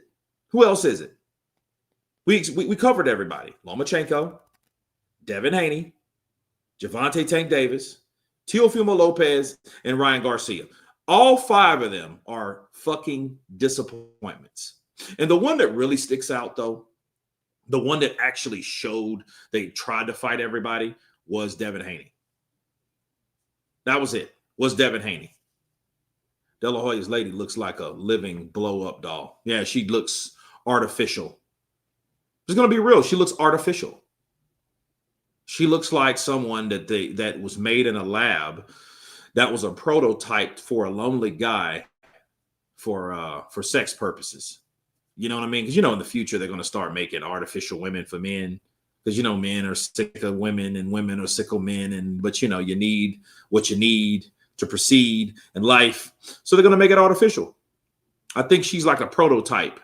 We covered everybody. Lomachenko, Devin Haney, Gervonta Tank Davis, Teofimo Lopez, and Ryan Garcia. All five of them are fucking disappointments. And the one that really sticks out, though, the one that actually showed they tried to fight everybody, was Devin Haney. That was it. Was Devin Haney. De La Hoya's lady looks like a living blow-up doll. Yeah, she looks artificial. It's going to be real. She looks artificial. She looks like someone that was made in a lab that was a prototype for a lonely guy for sex purposes. You know what I mean? Because, you know, in the future, they're going to start making artificial women for men. Because, you know, men are sick of women and women are sick of men. But, you know, you need what you need to proceed in life. So they're going to make it artificial. I think she's like a prototype,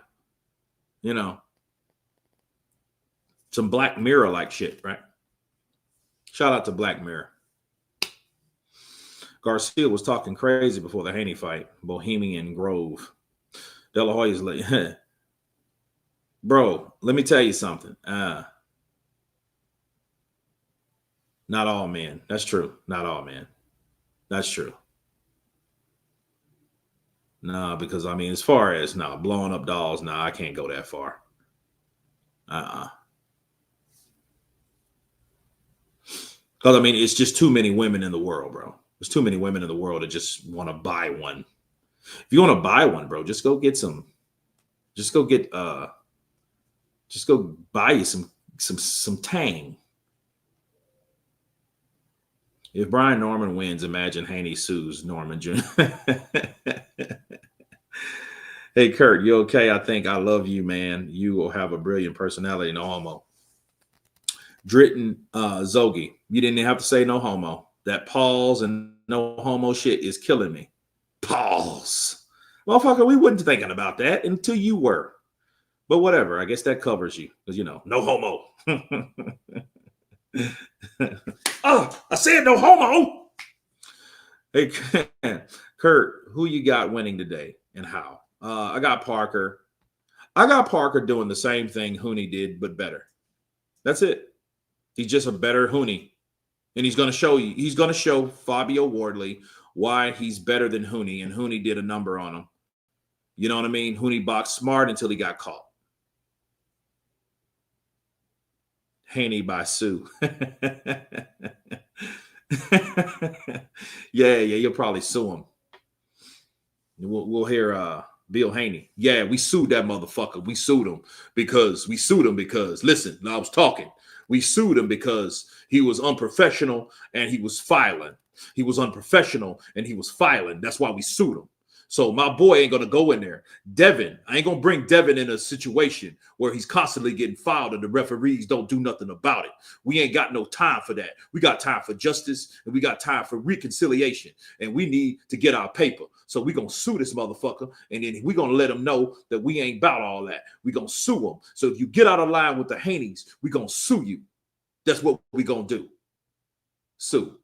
you know, some Black Mirror like shit, right? Shout out to Black Mirror. Garcia was talking crazy before the Haney fight. Bohemian Grove. De La Hoya's like, bro, let me tell you something. Not all men. That's true. Not all men. That's true. No, because I mean, as far as blowing up dolls, I can't go that far. Because I mean, it's just too many women in the world, bro. There's too many women in the world that just want to buy one. If you want to buy one, bro, just go get some. Just go buy you some Tang. If Brian Norman wins, imagine Haney sues Norman Jr. Hey, Kurt, you okay? I think I love you, man. You will have a brilliant personality, no homo. Dritten Zogi, you didn't have to say no homo. That pause and no homo shit is killing me. Pause. Motherfucker, we wasn't thinking about that until you were. But whatever, I guess that covers you. Because, you know, no homo. Oh, I said no homo. Hey, Kurt, who you got winning today and how? I got Parker. I got Parker doing the same thing Hooney did, but better. That's it. He's just a better Hooney. And he's going to show Fabio Wardley why he's better than Hooney. And Hooney did a number on him. You know what I mean? Hooney boxed smart until he got caught. Haney by Sue. Yeah, you'll probably sue him. We'll hear Bill Haney. Yeah, we sued that motherfucker. We sued him because listen, I was talking. We sued him because he was unprofessional and he was filing. He was unprofessional and he was filing. That's why we sued him. So my boy ain't going to go in there. Devin, I ain't going to bring Devin in a situation where he's constantly getting fouled and the referees don't do nothing about it. We ain't got no time for that. We got time for justice and we got time for reconciliation. And we need to get our paper. So we're going to sue this motherfucker. And then we're going to let him know that we ain't about all that. We're going to sue him. So if you get out of line with the Haneys, we're going to sue you. That's what we're going to do. Sue.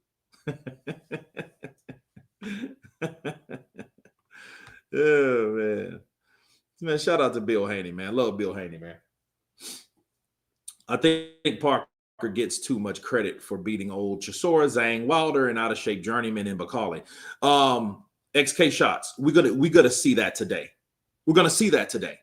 Oh, man, shout out to Bill Haney, man. Love Bill Haney, man. I think Parker gets too much credit for beating old Chisora, Zhang, Wilder, and out of shape journeyman in Bakali. XK shots. We're gonna see that today. We're gonna see that today.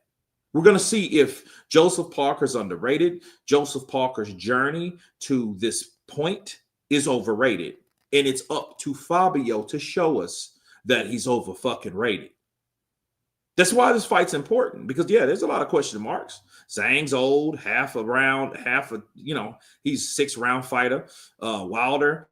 We're gonna see if Joseph Parker's underrated. Joseph Parker's journey to this point is overrated, and it's up to Fabio to show us that he's over fucking rated. That's why this fight's important because, yeah, there's a lot of question marks. Zhang's old, he's 6-round fighter. Wilder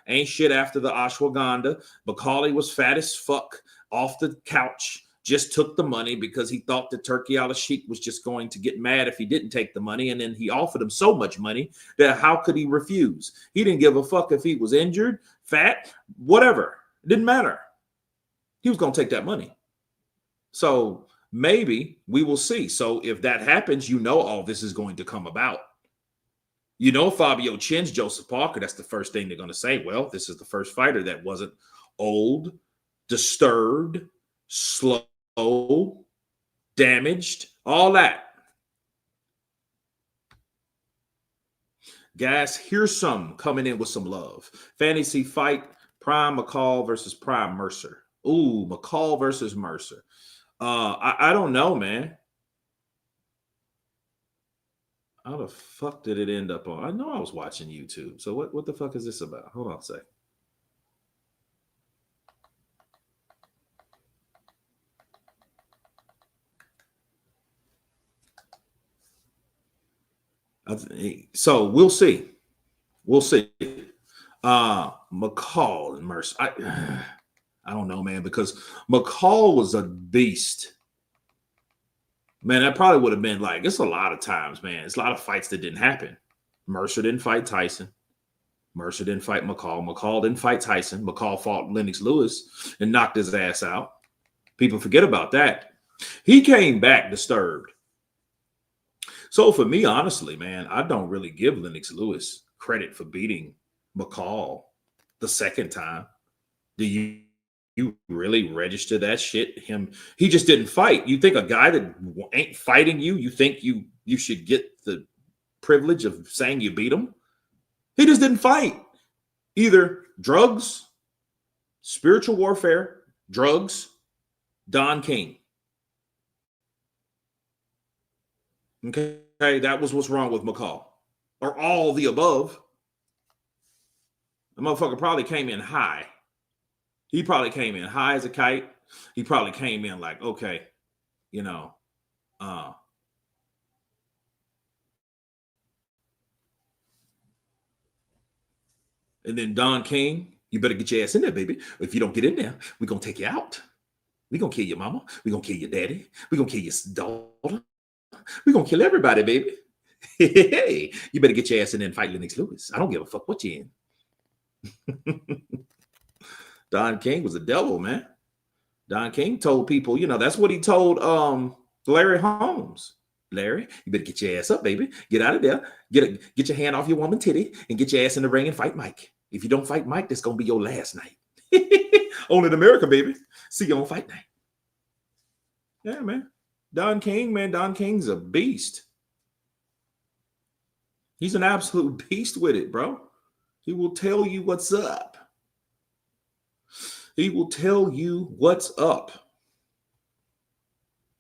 ain't shit after the ashwagandha. Bakali was fat as fuck off the couch, just took the money because he thought that Turkey al-Sheikh was just going to get mad if he didn't take the money. And then he offered him so much money that how could he refuse? He didn't give a fuck if he was injured, fat, whatever. It didn't matter. He was going to take that money. So maybe we will see. So if that happens, all this is going to come about. Fabio chins Joseph Parker. That's the first thing they're going to say. Well, this is the first fighter that wasn't old, disturbed, slow, damaged, all that. Guys, here's some coming in with some love. Fantasy fight, Prime McCall versus Prime Mercer. Ooh, McCall versus Mercer. I don't know, man. How the fuck did it end up on? I know I was watching YouTube. So what the fuck is this about? Hold on a sec. So we'll see. We'll see. McCall and Mercer. I don't know, man, because McCall was a beast. Man, that probably would have been like, it's a lot of times, man. It's a lot of fights that didn't happen. Mercer didn't fight Tyson. Mercer didn't fight McCall. McCall didn't fight Tyson. McCall fought Lennox Lewis and knocked his ass out. People forget about that. He came back disturbed. So for me, honestly, man, I don't really give Lennox Lewis credit for beating McCall the second time. Do you really register that shit? He just didn't fight. You think a guy that ain't fighting you think you should get the privilege of saying you beat him? He just didn't fight. Either drugs, spiritual warfare, drugs, Don King. Okay, that was what's wrong with McCall. Or all the above. The motherfucker probably came in high. He probably came in high as a kite. He probably came in like, okay, you know, and then Don King, you better get your ass in there, baby. If you don't get in there, we're going to take you out. We're going to kill your mama. We're going to kill your daddy. We're going to kill your daughter. We're going to kill everybody, baby. Hey, you better get your ass in there and fight Lennox Lewis. I don't give a fuck what you're in. Don King was a devil, man. Don King told people, that's what he told Larry Holmes. Larry, you better get your ass up, baby. Get out of there. Get your hand off your woman titty and get your ass in the ring and fight Mike. If you don't fight Mike, that's going to be your last night. Only in America, baby. See you on fight night. Yeah, man. Don King, man. Don King's a beast. He's an absolute beast with it, bro. He will tell you what's up. He will tell you what's up.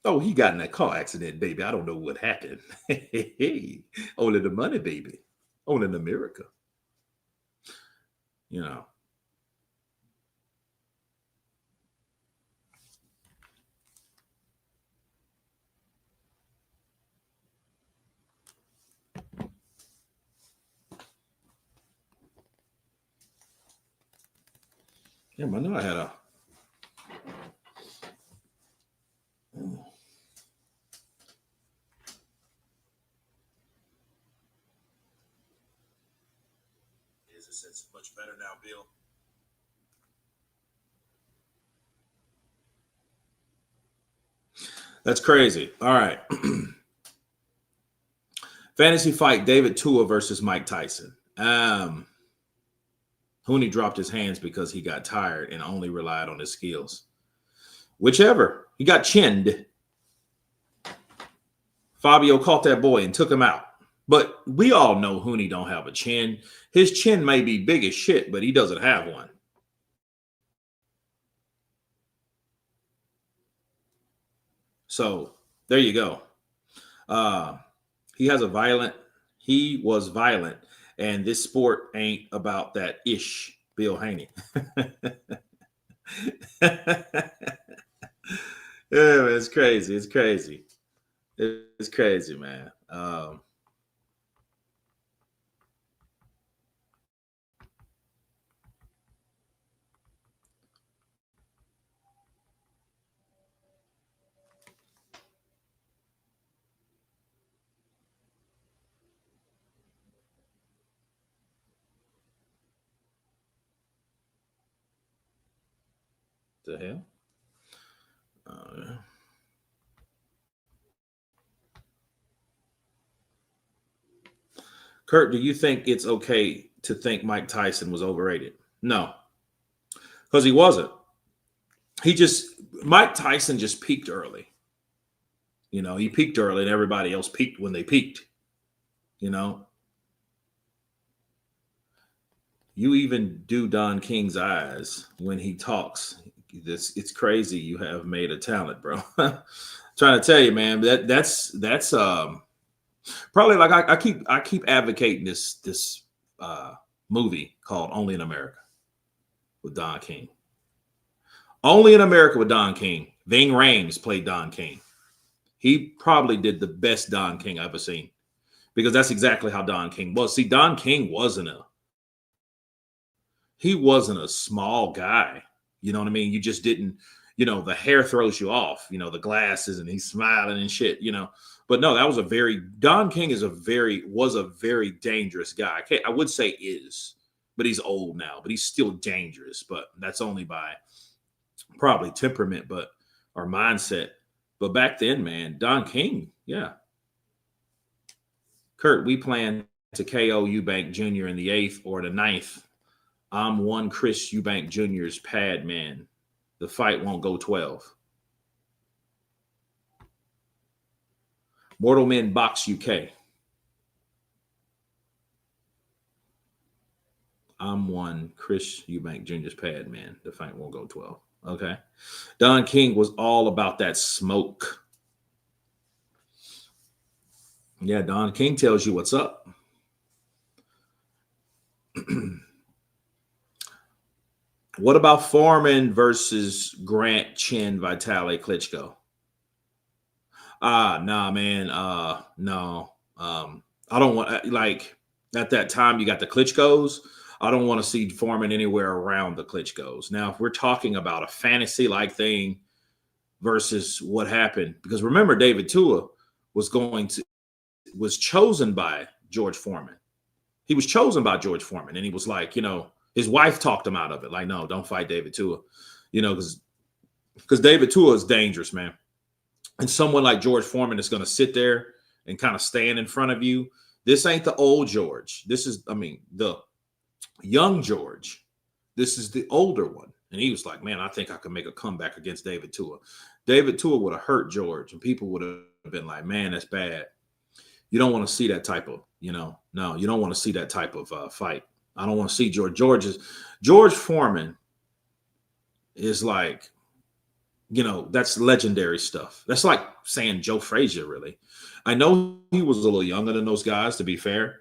Oh, he got in that car accident, baby. I don't know what happened. Only the money, baby. Only in America. Yeah, I know I had a. Is it sense much better now, Bill? That's crazy. All right. Fantasy fight: David Tua versus Mike Tyson. Hooney dropped his hands because he got tired and only relied on his skills. Whichever. He got chinned. Fabio caught that boy and took him out. But we all know Hooney don't have a chin. His chin may be big as shit, but he doesn't have one. So there you go. He was violent. And this sport ain't about that ish, Bill Haney. Yeah, man, it's crazy. It's crazy. It's crazy, man. The hell? Kurt, do you think it's okay to think Mike Tyson was overrated? No, because he wasn't. Mike Tyson just peaked early. He peaked early and everybody else peaked when they peaked. You even do Don King's eyes when he talks. It's crazy. You have made a talent, bro. Trying to tell you, man, that's Probably like I keep advocating this movie called Only in America with Don King. Only in America with Don King. Ving Rhames played Don King. He probably did the best Don King I've ever seen because that's exactly how Don King was. See, Don King he wasn't a small guy. You know what I mean? You just didn't, the hair throws you off, the glasses and he's smiling and shit, But no, that was Don King was a very dangerous guy. I would say is, but he's old now, but he's still dangerous. But that's only by probably temperament, or mindset. But back then, man, Don King, yeah. Kurt, we plan to KO Eubank Jr. in the 8th or the 9th. I'm one Chris Eubank Jr.'s pad man. The fight won't go 12. Mortal Men Box UK. I'm one Chris Eubank Jr.'s pad man. The fight won't go 12. Okay. Don King was all about that smoke. Yeah, Don King tells you what's up. What about Foreman versus Grant Chin Vitaly Klitschko? Nah, man. No. I don't want, like, at that time you got the Klitschkos. I don't want to see Foreman anywhere around the Klitschkos. Now, if we're talking about a fantasy-like thing versus what happened, because remember, David Tua was chosen by George Foreman. He was chosen by George Foreman, and he was like, his wife talked him out of it. Like, no, don't fight David Tua, because David Tua is dangerous, man. And someone like George Foreman is going to sit there and kind of stand in front of you. This ain't the old George. This is, the young George. This is the older one. And he was like, man, I think I could make a comeback against David Tua. David Tua would have hurt George, and people would have been like, man, that's bad. You don't want to see that type of, no, you don't want to see that type of fight. I don't want to see George Foreman is like, that's legendary stuff. That's like saying Joe Frazier, really. I know he was a little younger than those guys, to be fair.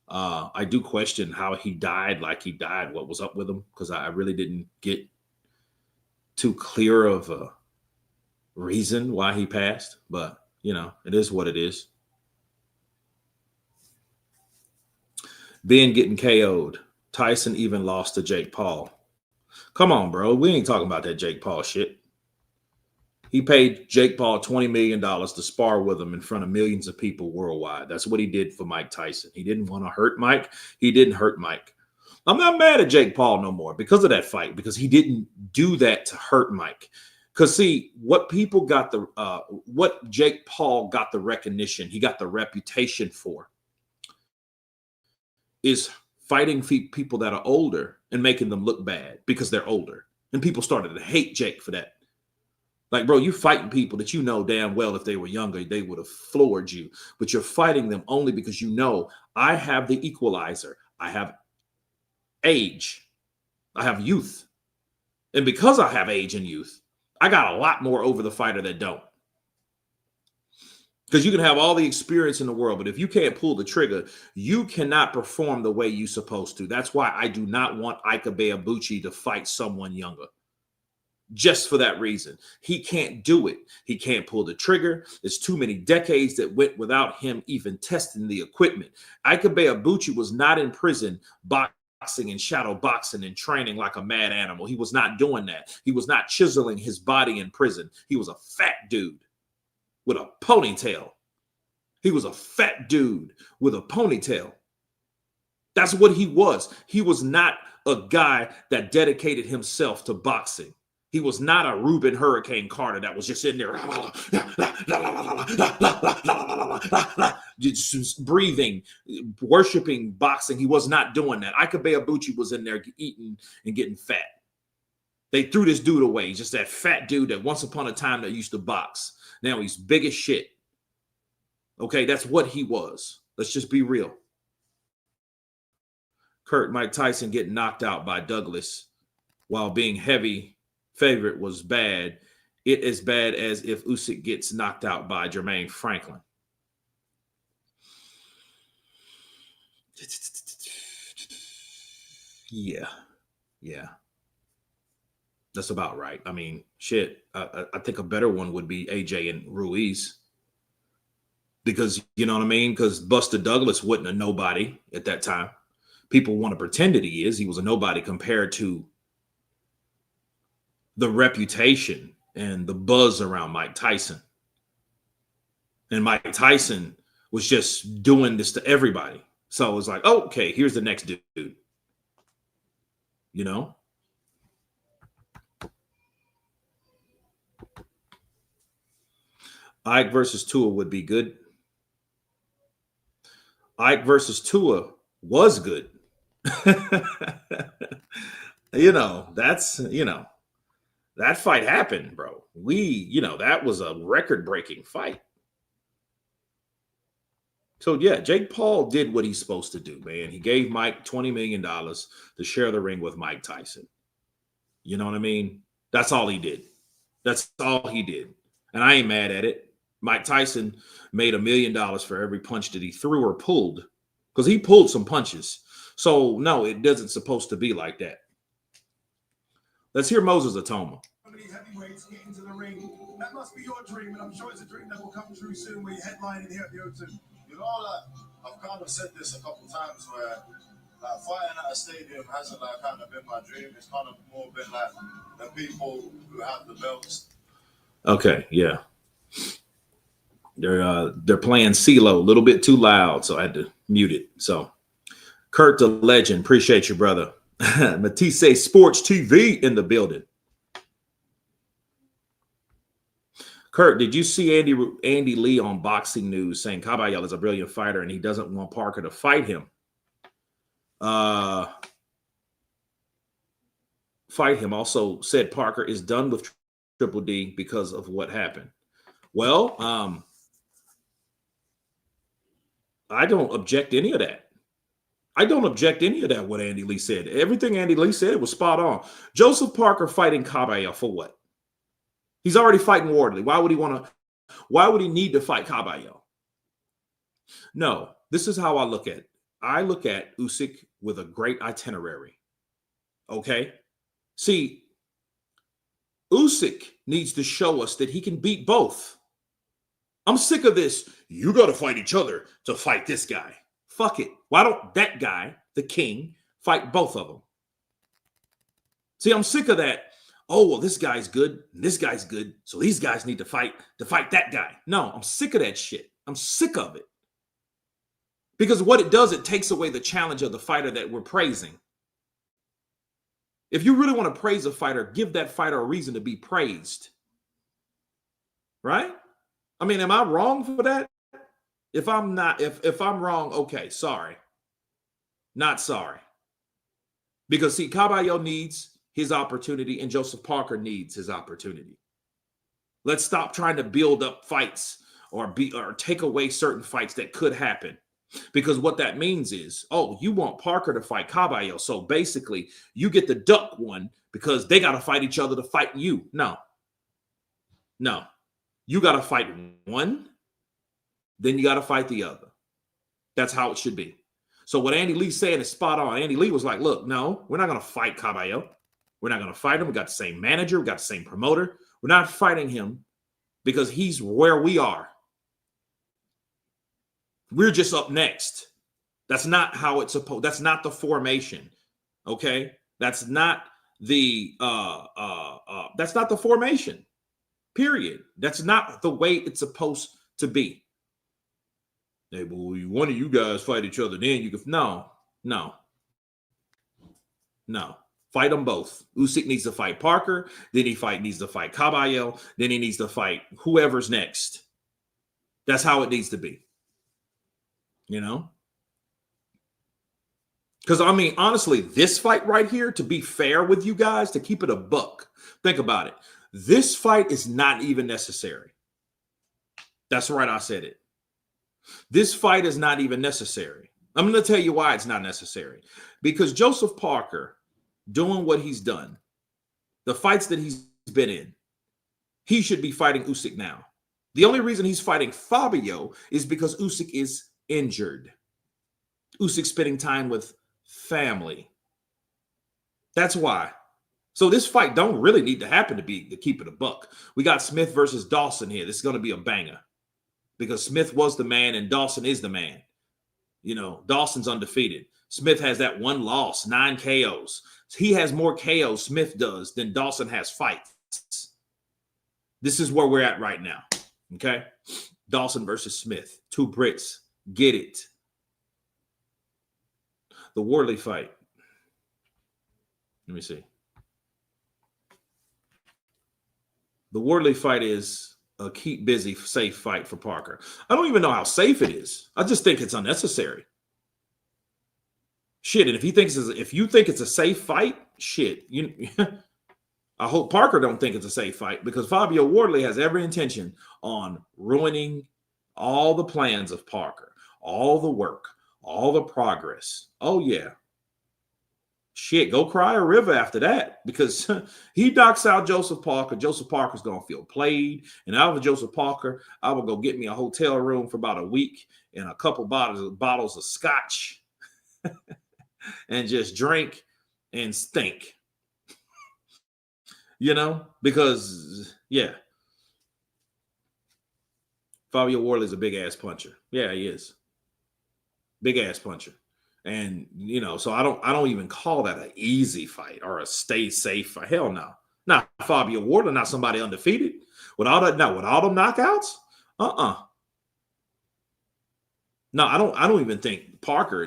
I do question how he died like he died, what was up with him, because I really didn't get too clear of a reason why he passed. But, it is what it is. Ben getting KO'd. Tyson even lost to Jake Paul. Come on, bro. We ain't talking about that Jake Paul shit. He paid Jake Paul $20 million to spar with him in front of millions of people worldwide. That's what he did for Mike Tyson. He didn't want to hurt Mike. He didn't hurt Mike. I'm not mad at Jake Paul no more because of that fight, because he didn't do that to hurt Mike. Because, see, what Jake Paul got the recognition, he got the reputation for, is fighting people that are older and making them look bad because they're older. And people started to hate Jake for that. Like, bro, you're fighting people that you know damn well if they were younger, they would have floored you. But you're fighting them only because I have the equalizer. I have age. I have youth. And because I have age and youth, I got a lot more over the fighter that don't. Because you can have all the experience in the world, but if you can't pull the trigger, you cannot perform the way you're supposed to. That's why I do not want Ika Beabuchi to fight someone younger. Just for that reason. He can't do it. He can't pull the trigger. There's too many decades that went without him even testing the equipment. Ika Beabuchi was not in prison boxing and shadow boxing and training like a mad animal. He was not doing that. He was not chiseling his body in prison. He was a fat dude with a ponytail. He was a fat dude with a ponytail. That's what he was. He was not a guy that dedicated himself to boxing. He was not a Reuben Hurricane Carter that was just in there just breathing, worshiping boxing. He was not doing that. Ika Beabuchi was in there eating and getting fat. They threw this dude away. He's just that fat dude that once upon a time that used to box. Now he's big as shit. Okay, that's what he was. Let's just be real. Mike Tyson getting knocked out by Douglas while being heavy favorite was bad. It as bad as if Usyk gets knocked out by Jermaine Franklin. Yeah. Yeah. That's about right. I mean, shit. I think a better one would be AJ and Ruiz. Because, you know what I mean? Because Buster Douglas wasn't a nobody at that time. People want to pretend that he is. He was a nobody compared to the reputation and the buzz around Mike Tyson. And Mike Tyson was just doing this to everybody. So it was like, oh, okay, here's the next dude. You know? Ike versus Tua would be good. Ike versus Tua was good. That's, that fight happened, bro. That was a record-breaking fight. So, yeah, Jake Paul did what he's supposed to do, man. He gave Mike $20 million to share the ring with Mike Tyson. You know what I mean? That's all he did. That's all he did. And I ain't mad at it. Mike Tyson made $1 million for every punch that he threw or pulled, because he pulled some punches. So, no, it doesn't supposed to be like that. Let's hear Moses Atoma. How many heavyweights get into the ring? That must be your dream, and I'm sure it's a dream that will come true soon when you're headlining here at the O2. You know, I've kind of said this a couple times where, like, fighting at a stadium hasn't, like, kind of been my dream. It's kind of more been, like, the people who have the belts. Okay, yeah. They're playing CeeLo a little bit too loud, so I had to mute it. So, Kurt the Legend, appreciate you, brother. Matisse Sports TV in the building. Kurt, did you see Andy Lee on Boxing News saying Caballero is a brilliant fighter and he doesn't want Parker to fight him? Also said Parker is done with Triple D because of what happened. Well, I don't object to any of that. What Andy Lee said. Everything Andy Lee said was spot on. Joseph Parker fighting Caballero for what? He's already fighting Wardley. Why would he need to fight Caballero? No, this is how I look at it. I look at Usyk with a great itinerary. Okay? See, Usyk needs to show us that he can beat both. I'm sick of this. You got to fight each other to fight this guy. Fuck it. Why don't that guy, the king, fight both of them? See, I'm sick of that. Oh, well, this guy's good. This guy's good. So these guys need to fight that guy. No, I'm sick of that shit. I'm sick of it. Because what it does, it takes away the challenge of the fighter that we're praising. If you really want to praise a fighter, give that fighter a reason to be praised. Right? I mean, am I wrong for that? If I'm wrong, okay, sorry. Not sorry. Because, see, Caballero needs his opportunity and Joseph Parker needs his opportunity. Let's stop trying to build up fights or take away certain fights that could happen. Because what that means is, oh, you want Parker to fight Caballero. So basically, you get the duck one because they got to fight each other to fight you. No. You got to fight one, then you got to fight the other. That's how it should be. So what Andy Lee's saying is spot on. Andy Lee was like, look, no, we're not going to fight Caballero. We're not going to fight him. We got the same manager. We got the same promoter. We're not fighting him because he's where we are. We're just up next. That's not how it's supposed. That's not the formation. Okay? That's not the that's not the formation. Period. That's not the way it's supposed to be. Hey, well, one of you guys fight each other, then you can. No. Fight them both. Usyk needs to fight Parker. Then he needs to fight Caballero. Then he needs to fight whoever's next. That's how it needs to be. You know? Because, I mean, honestly, this fight right here, to be fair with you guys, to keep it a buck, think about it. This fight is not even necessary. That's right, I said it. This fight is not even necessary. I'm going to tell you why it's not necessary. Because Joseph Parker, doing what he's done, the fights that he's been in, he should be fighting Usyk now. The only reason he's fighting Fabio is because Usyk is injured. Usyk spending time with family. That's why. So this fight don't really need to happen to keep it a buck. We got Smith versus Dawson here. This is going to be a banger because Smith was the man and Dawson is the man. You know, Dawson's undefeated. Smith has that one loss, 9 KOs. He has more KOs, Smith does, than Dawson has fights. This is where we're at right now. Okay? Dawson versus Smith. 2 Brits. Get it. The Wardley fight. Let me see. The Wardley fight is a keep busy, safe fight for Parker. I don't even know how safe it is. I just think it's unnecessary. Shit, and if you think it's a safe fight, shit, I hope Parker don't think it's a safe fight because Fabio Wardley has every intention on ruining all the plans of Parker, all the work, all the progress. Oh yeah. Shit, go cry a river after that because he knocks out Joseph Parker. Joseph Parker's going to feel played. And out of Joseph Parker, I will go get me a hotel room for about a week and a couple bottles of scotch and just drink and stink. You know, because, yeah. Fabio Wardley's a big-ass puncher. Yeah, he is. Big-ass puncher. And, you know, so I don't even call that an easy fight or a stay safe fight. Hell no. Not Fabio Wardley, not somebody undefeated. With all them knockouts? No, I don't even think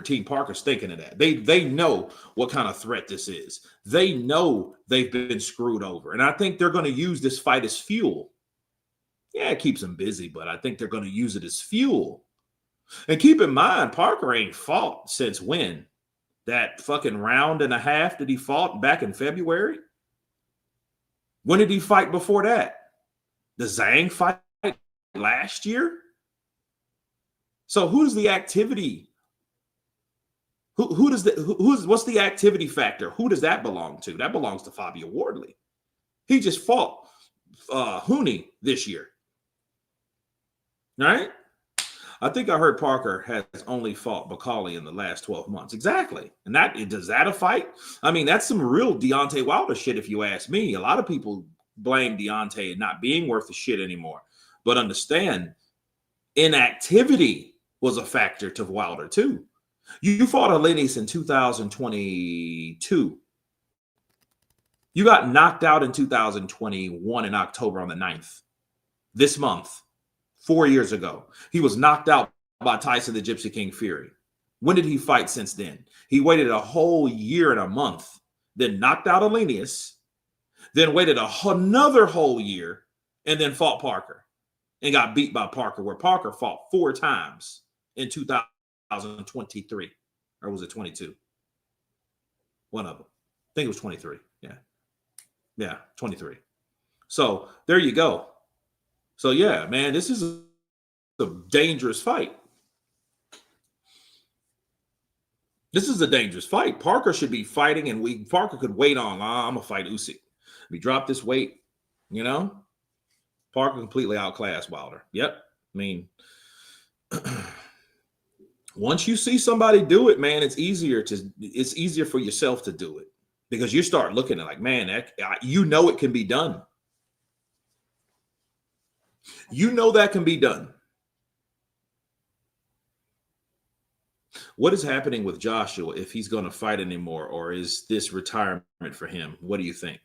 Team Parker's thinking of that. They know what kind of threat this is. They know they've been screwed over. And I think they're going to use this fight as fuel. Yeah, it keeps them busy, but I think they're going to use it as fuel. And keep in mind, Parker ain't fought since when? That fucking round and a half that he fought back in February? When did he fight before that? The Zhang fight last year? So who's the activity? What's the activity factor? Who does that belong to? That belongs to Fabio Wardley. He just fought Hooney this year. Right? I think I heard Parker has only fought Bakali in the last 12 months. Exactly. And does that a fight? I mean, that's some real Deontay Wilder shit if you ask me. A lot of people blame Deontay not being worth the shit anymore. But understand, inactivity was a factor to Wilder too. You fought Alinis in 2022. You got knocked out in 2021 in October on the 9th. This month. 4 years ago. He was knocked out by Tyson the Gypsy King Fury. When did he fight since then? He waited a whole year and a month, then knocked out Alenius, then waited another whole year, and then fought Parker and got beat by Parker, where Parker fought 4 times in 2023. Or was it 22? One of them. I think it was 23. Yeah, 23. So there you go. So, yeah, man, this is a dangerous fight. This is a dangerous fight. Parker should be fighting, and Parker could wait on, I'm going to fight Usyk. We drop this weight, you know? Parker completely outclassed Wilder. Yep. I mean, once you see somebody do it, man, it's easier for yourself to do it because you start looking at like, man, you know it can be done. You know that can be done. What is happening with Joshua if he's going to fight anymore, or is this retirement for him? What do you think?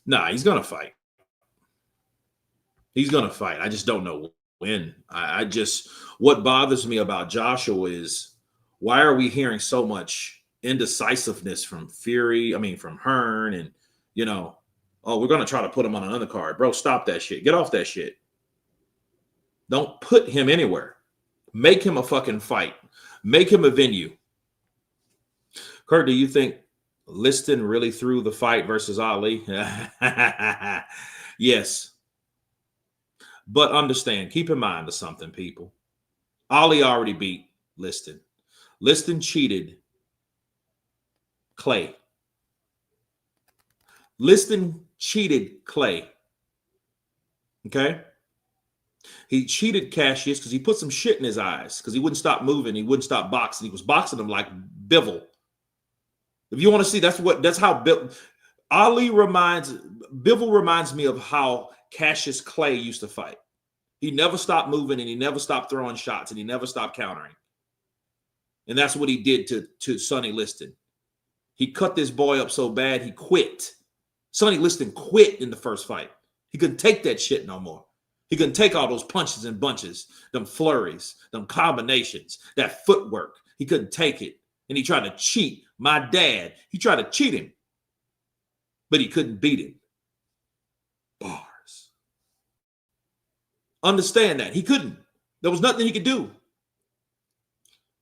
Nah, he's going to fight. He's going to fight. I just don't know when. What bothers me about Joshua is why are we hearing so much indecisiveness from from Hearn and, you know, oh, we're going to try to put him on an undercard. Bro, stop that shit. Get off that shit. Don't put him anywhere. Make him a fucking fight. Make him a venue. Kurt, do you think Liston really threw the fight versus Ali? Yes. But understand, keep in mind of something, people. Ali already beat Liston. Liston cheated Clay. Liston cheated Clay. Okay? He cheated Cassius because he put some shit in his eyes because he wouldn't stop moving. He wouldn't stop boxing. He was boxing him like Bivol. If you want to see, that's how Bivol reminds me of how Cassius Clay used to fight. He never stopped moving and he never stopped throwing shots and he never stopped countering. And that's what he did to Sonny Liston. He cut this boy up so bad he quit. Sonny Liston quit in the first fight. He couldn't take that shit no more. He couldn't take all those punches and bunches, them flurries, them combinations, that footwork. He couldn't take it. And he tried to cheat my dad. He tried to cheat him, but he couldn't beat him. Bars. Understand that. He couldn't. There was nothing he could do.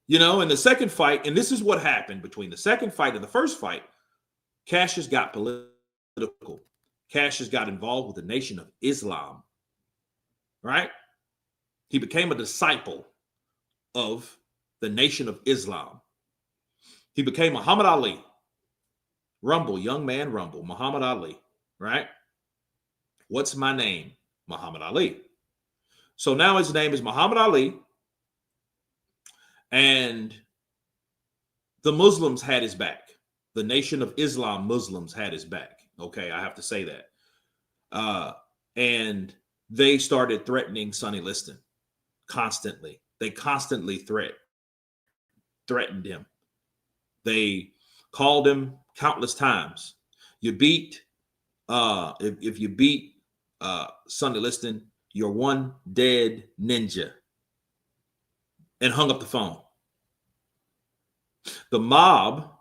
You know, in the second fight, and this is what happened between the second fight and the first fight, Cassius got political. Cassius got involved with the Nation of Islam. Right? He became a disciple of the Nation of Islam. He became Muhammad Ali. Rumble, young man Rumble, Muhammad Ali. Right? What's my name? Muhammad Ali. So now his name is Muhammad Ali. And the Muslims had his back. The Nation of Islam Muslims had his back. Okay, I have to say that. And they started threatening Sonny Liston constantly. They constantly threatened him. They called him countless times. You beat, if you beat Sonny Liston, you're one dead ninja. And hung up the phone. The mob,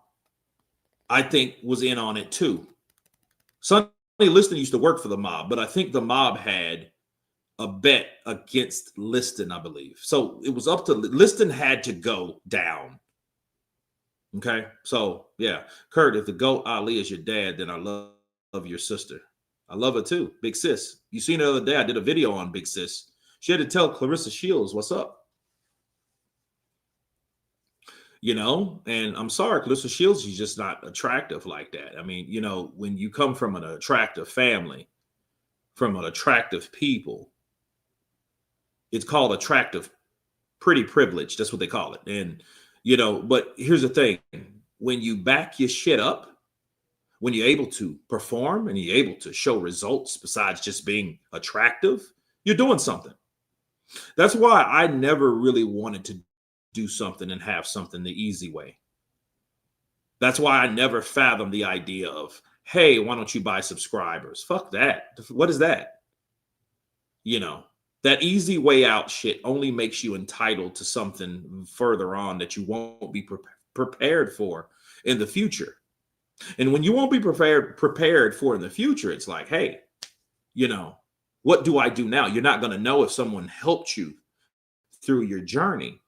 I think, was in on it too. Sonny Liston used to work for the mob, but I think the mob had a bet against Liston, I believe. So it was up to Liston had to go down. Okay, so yeah, Kurt, if the GOAT Ali is your dad, then I love your sister. I love her too, Big Sis. You seen the other day, I did a video on Big Sis. She had to tell Clarissa Shields what's up. You know, and I'm sorry, Clarissa Shields, she's just not attractive like that. I mean, you know, when you come from an attractive family, from an attractive people, it's called attractive, pretty privilege. That's what they call it. And, you know, but here's the thing. When you back your shit up, when you're able to perform and you're able to show results besides just being attractive, you're doing something. That's why I never really wanted to do something and have something the easy way. That's why I never fathomed the idea of, hey, why don't you buy subscribers? Fuck that. What is that? You know, that easy way out shit only makes you entitled to something further on that you won't be prepared for in the future. And when you won't be prepared for in the future, it's like, hey, you know, what do I do now? You're not going to know if someone helped you through your journey.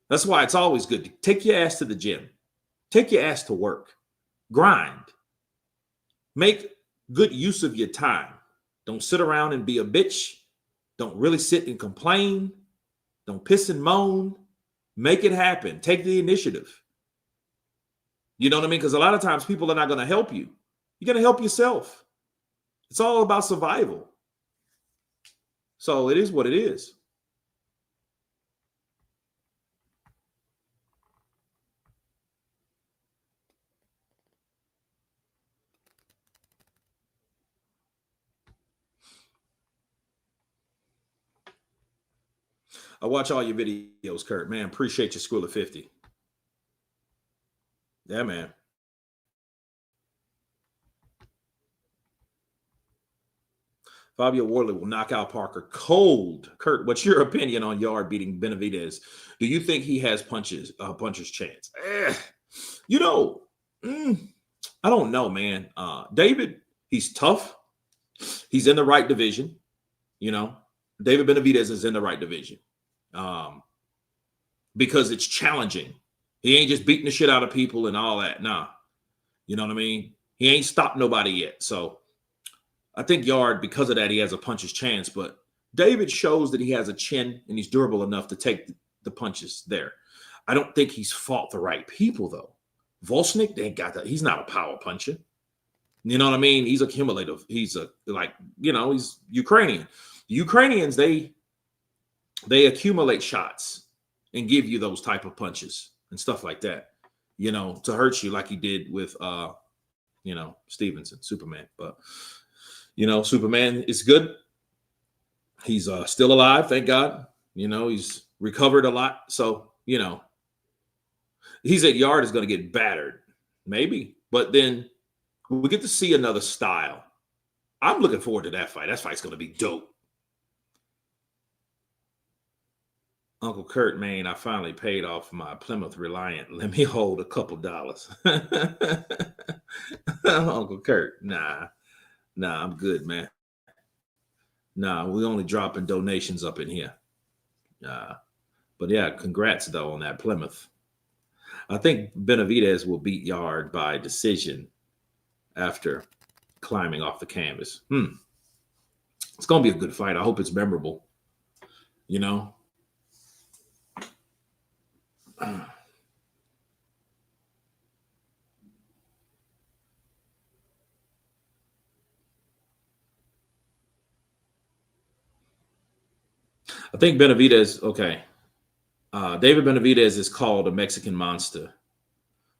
That's why it's always good to take your ass to the gym. Take your ass to work. Grind. Make good use of your time. Don't sit around and be a bitch. Don't really sit and complain. Don't piss and moan. Make it happen. Take the initiative. You know what I mean? Because a lot of times people are not going to help you. You're going to help yourself. It's all about survival. So it is what it is. I watch all your videos, Kurt. Man, appreciate your School of 50. Yeah, man. Fabio Wardley will knock out Parker cold. Kurt, what's your opinion on Yard beating Benavidez? Do you think he has puncher's chance? You know, I don't know, man. David, he's tough. He's in the right division. You know, David Benavidez is in the right division. Because it's challenging. He ain't just beating the shit out of people and all that. Nah. You know what I mean? He ain't stopped nobody yet. So I think Yard, because of that, he has a puncher's chance. But David shows that he has a chin and he's durable enough to take the punches there. I don't think he's fought the right people, though. Volsnik, they ain't got that. He's not a power puncher. You know what I mean? He's accumulative. He's he's Ukrainian. The Ukrainians, they they accumulate shots and give you those type of punches and stuff like that, you know, to hurt you like he did with, you know, Stevenson, Superman. But, you know, Superman is good. He's still alive, thank God. You know, he's recovered a lot. So, you know, he's at Yard is going to get battered, maybe. But then we get to see another style. I'm looking forward to that fight. That fight's going to be dope. Uncle Kurt, man, I finally paid off my Plymouth Reliant. Let me hold a couple dollars. Uncle Kurt, nah, I'm good, man. Nah, we only dropping donations up in here. But yeah, congrats though on that Plymouth. I think Benavidez will beat Yard by decision after climbing off the canvas. It's gonna be a good fight. I hope it's memorable. You know. I think Benavidez, okay. David Benavidez is called a Mexican monster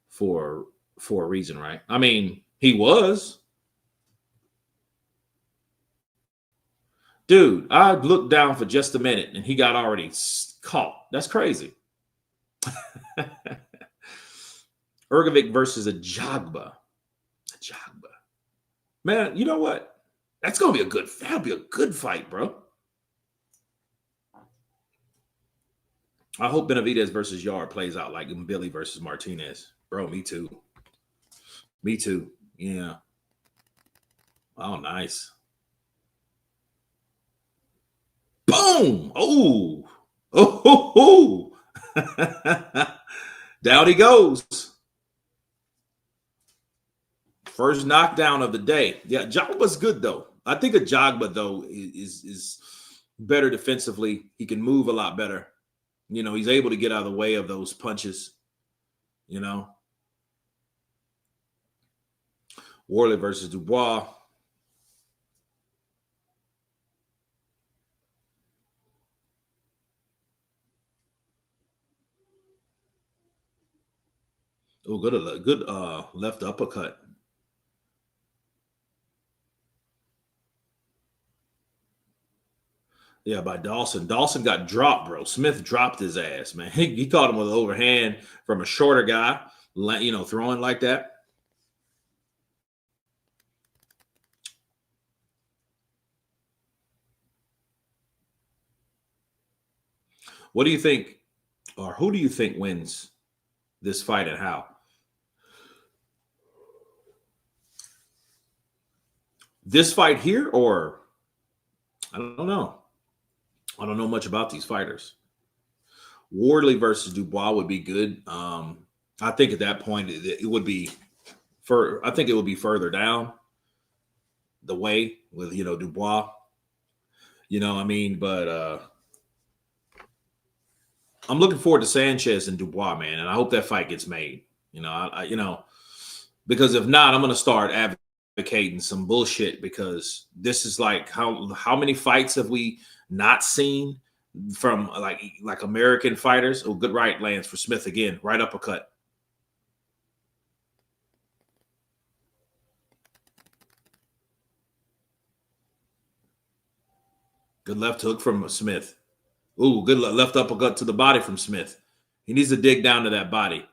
for a reason, right? I mean, he was. Dude, I looked down for just a minute and he got already caught. That's crazy. Ergovic versus a Jagba. Man, you know what? That's gonna be that'll be a good fight, bro. I hope Benavidez versus Yard plays out like Billy versus Martinez. Bro, me too. Me too. Yeah. Oh, nice. Boom. Oh. Down he goes. First knockdown of the day. Yeah, Jagba's good though. I think a Jagba though is better defensively. He can move a lot better. You know, he's able to get out of the way of those punches. You know. Wardley versus Dubois. Oh, good left uppercut. Yeah, by Dawson. Dawson got dropped, bro. Smith dropped his ass, man. He caught him with an overhand from a shorter guy, you know, throwing like that. What do you think, or who do you think wins this fight and how? This fight here, or I don't know. I don't know much about these fighters. Wardley versus Dubois would be good. I think at that point it would be I think it would be further down the way with, you know, Dubois. You know what I mean? But I'm looking forward to Sanchez and Dubois, man, and I hope that fight gets made. You know, you know, because if not, I'm going to start advocating some bullshit, because this is like how many fights have we not seen from like American fighters? Oh, good right lands for Smith again, right uppercut. Good left hook from Smith. Ooh, good left uppercut to the body from Smith. He needs to dig down to that body.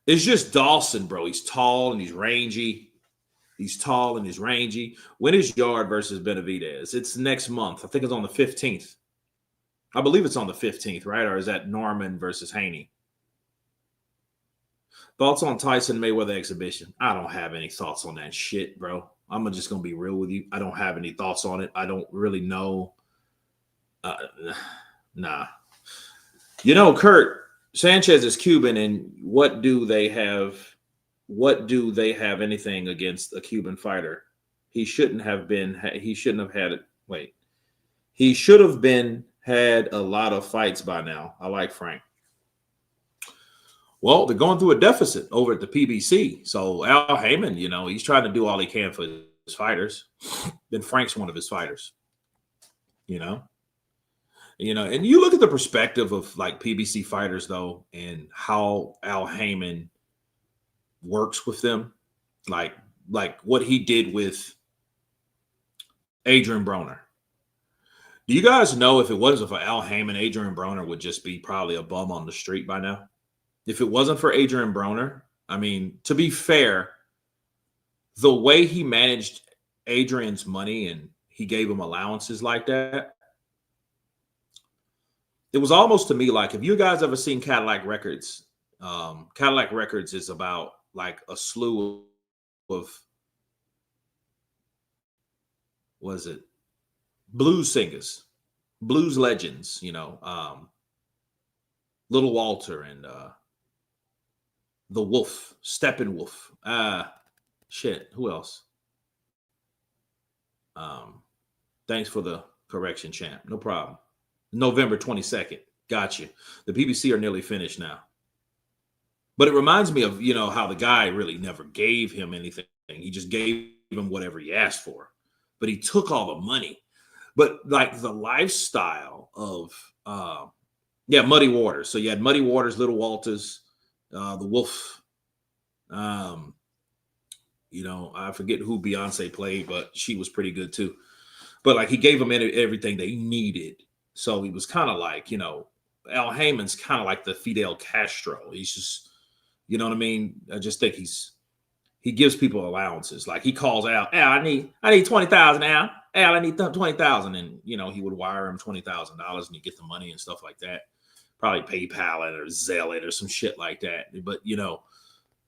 It's just Dawson, bro. He's tall and he's rangy. When is Yard versus Benavidez? It's next month. I think it's on the 15th. I believe it's on the 15th, right? Or is that Norman versus Haney? Thoughts on Tyson Mayweather exhibition? I don't have any thoughts on that shit, bro. I'm just going to be real with you. I don't have any thoughts on it. I don't really know. Nah. You know, Kurt, Sanchez is Cuban, and what do they have anything against a Cuban fighter? He shouldn't have had it. Wait. He should have had a lot of fights by now. I like Frank. Well, they're going through a deficit over at the PBC. So Al Heyman, you know, he's trying to do all he can for his fighters. Then Frank's one of his fighters. you know. And you look at the perspective of like PBC fighters though, and how Al Heyman works with them, like what he did with Adrian Broner. Do you guys know if it wasn't for Al Heyman, Adrian Broner would just be probably a bum on the street by now? If it wasn't for Adrian Broner, I mean, to be fair, the way he managed Adrian's money and he gave him allowances like that, it was almost to me like, if you guys ever seen Cadillac Records, Cadillac Records is about like a slew of, was it blues singers, blues legends, Little Walter and the Wolf, Steppenwolf. Shit, who else? Thanks for the correction, champ. No problem. November 22nd. Gotcha. The PBC are nearly finished now. But it reminds me of, how the guy really never gave him anything. He just gave him whatever he asked for. But he took all the money. But like the lifestyle of, Muddy Waters. So you had Muddy Waters, Little Walters, the Wolf. I forget who Beyonce played, but she was pretty good too. But like he gave him everything they needed. So he was kind of like, Al Heyman's kind of like the Fidel Castro. He's just, you know what I mean? I just think he gives people allowances. Like he calls out, Al, I need 20,000 Al. Al, I need 20,000. And, he would wire him $20,000 and you get the money and stuff like that. Probably PayPal it or Zelle it or some shit like that.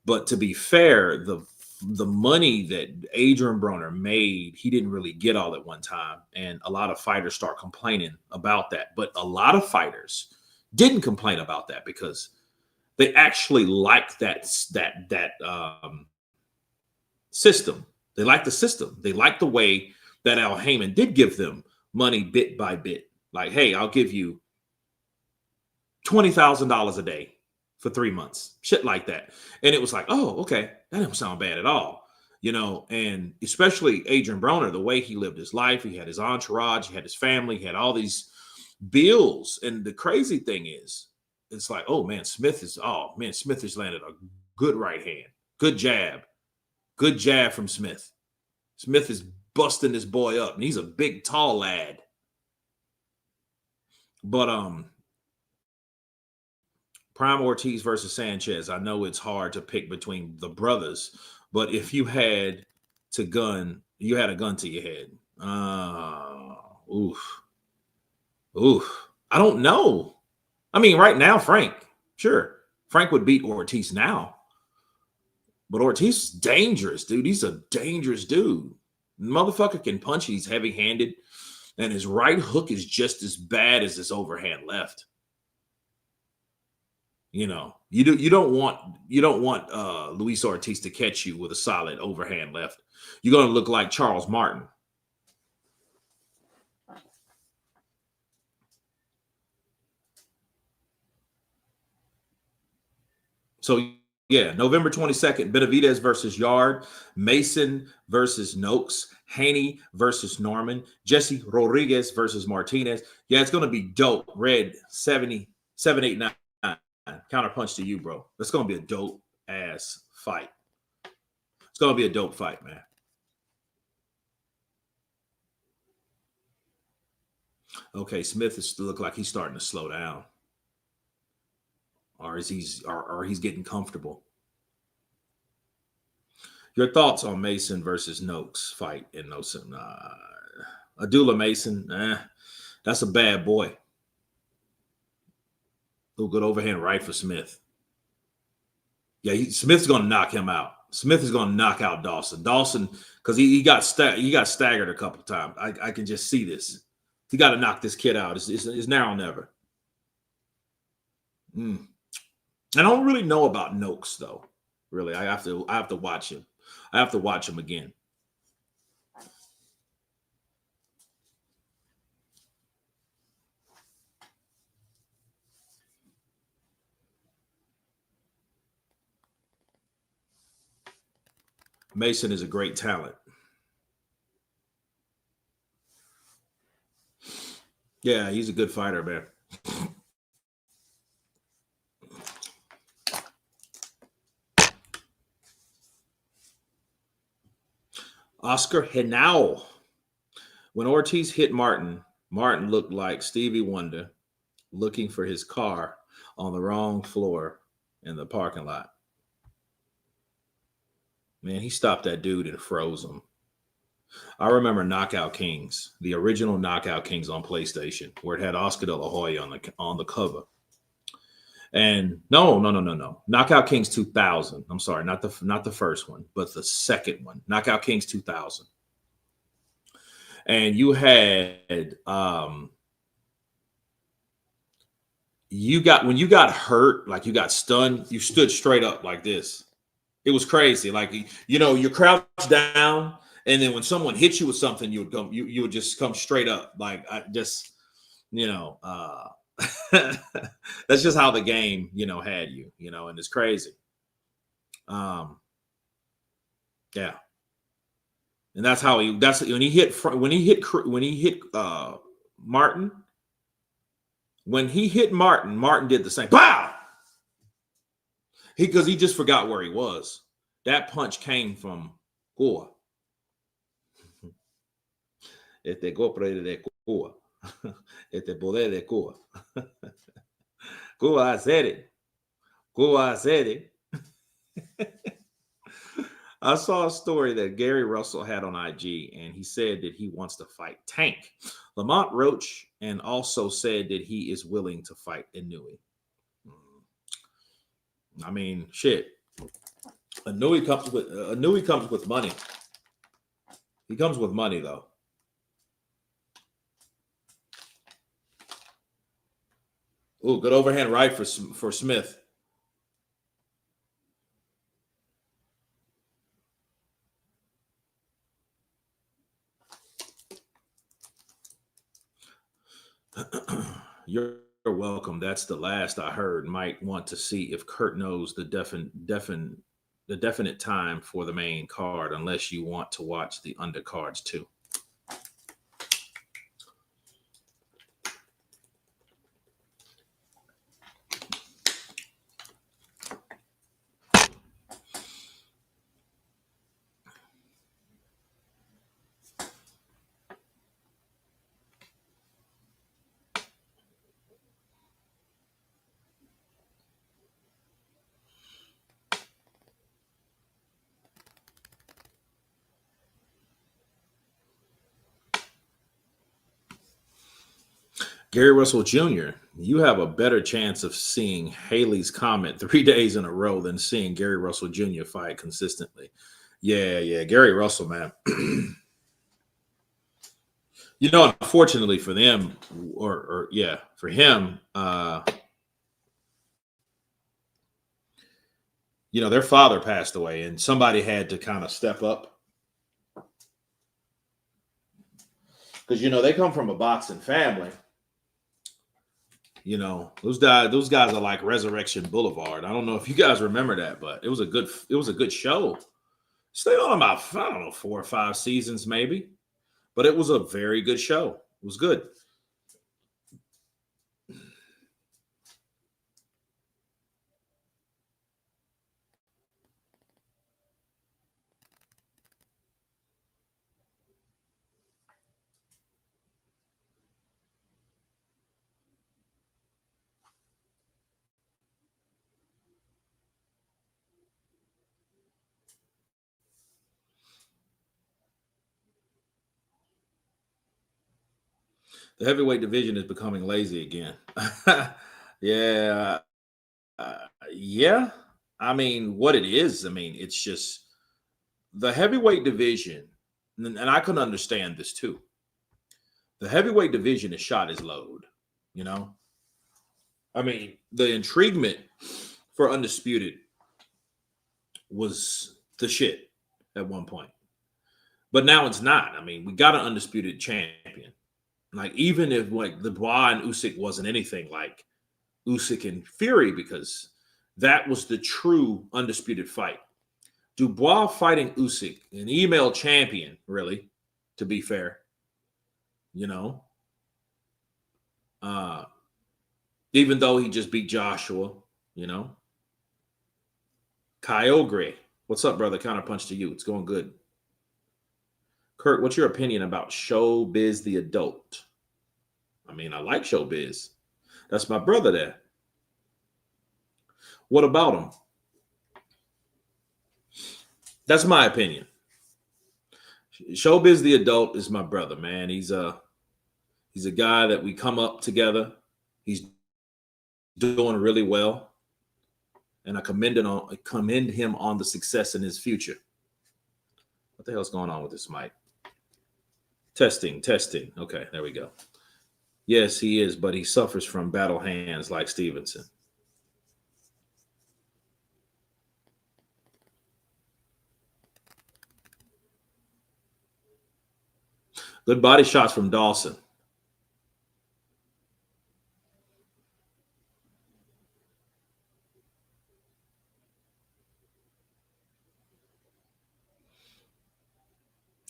But to be fair, the money that Adrian Broner made, he didn't really get all at one time. And a lot of fighters start complaining about that. But a lot of fighters didn't complain about that because they actually like that system. They like the system. They like the way that Al Heyman did give them money bit by bit. Like, hey, I'll give you $20,000 a day for 3 months, shit like that. And it was like, oh, okay, that don't sound bad at all, and especially Adrian Broner, the way he lived his life, he had his entourage, he had his family, he had all these bills. And the crazy thing is, it's like, oh man, Smith has landed a good right hand, good jab from Smith. Smith is busting this boy up, and he's a big, tall lad. But Prime Ortiz versus Sanchez. I know it's hard to pick between the brothers, but if you had a gun to your head. I don't know. I mean, right now, Frank would beat Ortiz now. But Ortiz is dangerous, dude. He's a dangerous dude. Motherfucker can punch. He's heavy-handed, and his right hook is just as bad as his overhand left. You don't want Luis Ortiz to catch you with a solid overhand left. You're going to look like Charles Martin. So yeah, November 22nd, Benavidez versus Yard, Mason versus Noakes, Haney versus Norman, Jesse Rodriguez versus Martinez. Yeah, it's going to be dope. Red 789. Counterpunch to you, bro. That's going to be a dope ass fight. It's going to be a dope fight, man. Okay, Smith is look like he's starting to slow down. Or he's getting comfortable. Your thoughts on Mason versus Noakes fight in Noakes? Adula Mason, that's a bad boy. Oh, good overhand right for Smith. Yeah, Smith's going to knock him out. Smith is going to knock out Dawson. Dawson, because he got staggered a couple of times. I can just see this. He got to knock this kid out. It's now or never. I don't really know about Noakes though. Really, I have to watch him. I have to watch him again. Mason is a great talent. Yeah, he's a good fighter, man. Oscar Henao. When Ortiz hit Martin, Martin looked like Stevie Wonder looking for his car on the wrong floor in the parking lot. Man, he stopped that dude and froze him. I remember Knockout Kings, the original Knockout Kings on PlayStation, where it had Oscar De La Hoya on the cover. And no. Knockout Kings 2000. I'm sorry, not the first one, but the second one. Knockout Kings 2000. And you had when you got hurt, like you got stunned, you stood straight up like this. It was crazy. Like, you know, you crouched down, and then when someone hit you with something, you would just come straight up. Like, I just, you know, that's just how the game, you know, had you, you know, and it's crazy. Yeah. And that's how that's when he hit Martin. When he hit Martin, Martin did the same. Pow! Because he just forgot where he was. That punch came from Goa. Este golpe de Cuba. Este poder de Cuba. Cuba said it. Cuba said it. I saw a story that Gary Russell had on IG, and he said that he wants to fight Tank, Lamont Roach, and also said that he is willing to fight Inoue. I mean, shit. Inoue comes with money. He comes with money, though. Ooh, good overhand right for Smith. You're welcome. That's the last I heard. Might want to see if Kurt knows the definite time for the main card, unless you want to watch the undercards too. Gary Russell Jr., you have a better chance of seeing Haley's comment 3 days in a row than seeing Gary Russell Jr. fight consistently. Yeah, Gary Russell, man. You know, unfortunately for them, or for him, you know, their father passed away, and somebody had to kind of step up. Because, you know, they come from a boxing family. You know, those guys are like Resurrection Boulevard. I don't know if you guys remember that, but it was a good show. Stayed on about, I don't know, 4 or 5 seasons maybe, but it was a very good show. It was good. The heavyweight division is becoming lazy again. Yeah. Yeah. I mean, what it is, I mean, it's just the heavyweight division, and I can understand this too. The heavyweight division is shot as load, you know? I mean, the intriguement for Undisputed was the shit at one point. But now it's not. I mean, we got an undisputed champion. Like, even if like Dubois and Usyk wasn't anything like Usyk and Fury, because that was the true undisputed fight. Dubois fighting Usyk, an email champion, really, to be fair. You know, Even though he just beat Joshua, you know. Kyogre, what's up, brother? Counter punch to you. It's going good. Kurt, what's your opinion about Showbiz the adult? I mean, I like Showbiz. That's my brother there. What about him? That's my opinion. Showbiz the adult is my brother, man. He's a guy that we come up together. He's doing really well, and I commend him on the success in his future. What the hell's going on with this mic? Testing. Okay, there we go. Yes, he is, but he suffers from battle hands like Stevenson. Good body shots from Dawson.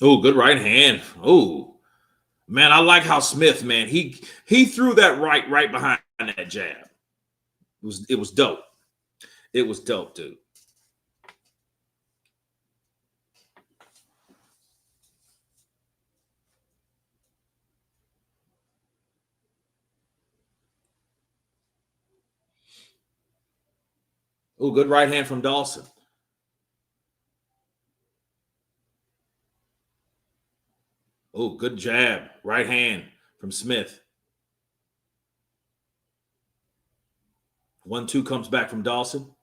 Oh, good right hand. Oh, man, I like how Smith, man, he threw that right behind that jab. It was dope. It was dope, dude. Oh, good right hand from Dawson. Oh, good jab. Right hand from Smith. 1-2 comes back from Dawson.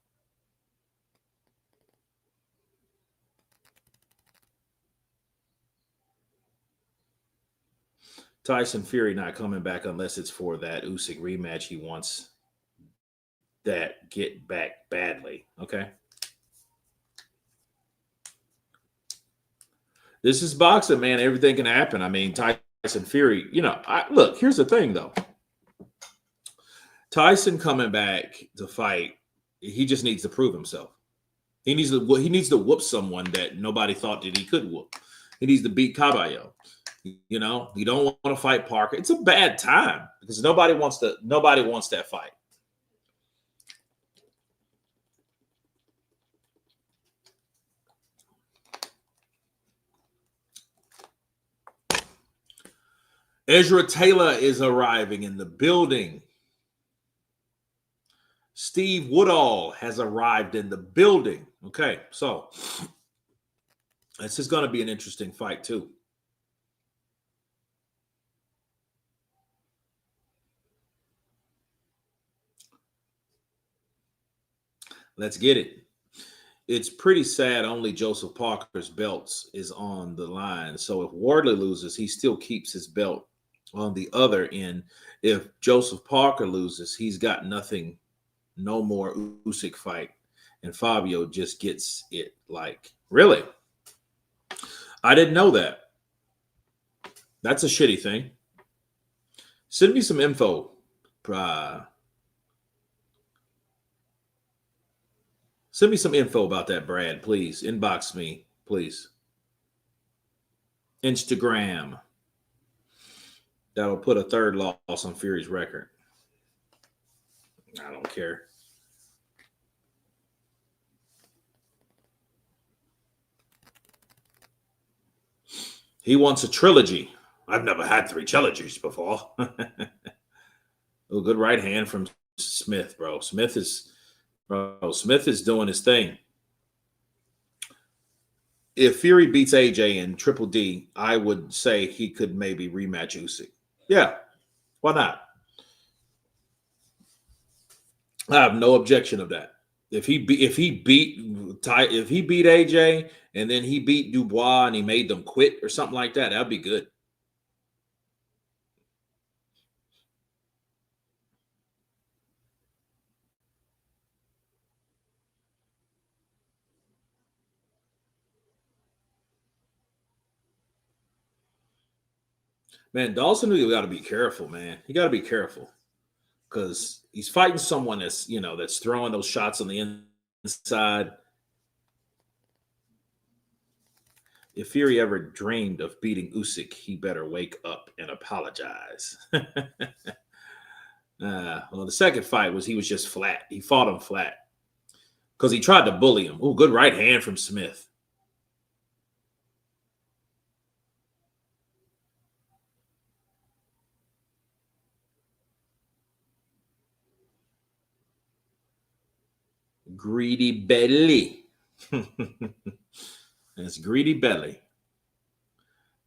Tyson Fury not coming back unless it's for that Usyk rematch. He wants that get back badly. Okay. This is boxing, man. Everything can happen. I mean, Tyson Fury, look, here's the thing, though. Tyson coming back to fight, he just needs to prove himself. He needs to whoop someone that nobody thought that he could whoop. He needs to beat Caballo. You don't want to fight Parker. It's a bad time because nobody wants that fight. Ezra Taylor is arriving in the building. Steve Woodall has arrived in the building. Okay, so this is going to be an interesting fight too. Let's get it. It's pretty sad only Joseph Parker's belts is on the line. So if Wardley loses, he still keeps his belt on the other end. If Joseph Parker loses, he's got nothing, no more Usyk fight. And Fabio just gets it. Like, really? I didn't know that. That's a shitty thing. Send me some info. Send me some info about that, Brad, please. Inbox me, please. Instagram. That'll put a third loss on Fury's record. I don't care. He wants a trilogy. I've never had 3 trilogies before. Oh, good right hand from Smith, bro. Smith is doing his thing. If Fury beats AJ in Triple D, I would say he could maybe rematch Usyk. Yeah, why not? I have no objection of that. If he beat AJ and then he beat Dubois and he made them quit or something like that, that'd be good. Man, Dawson, you got to be careful, man. You got to be careful because he's fighting someone that's throwing those shots on the inside. If Fury ever dreamed of beating Usyk, he better wake up and apologize. Well, the second fight was he was just flat. He fought him flat because he tried to bully him. Oh, good right hand from Smith. Greedy belly. That's greedy belly.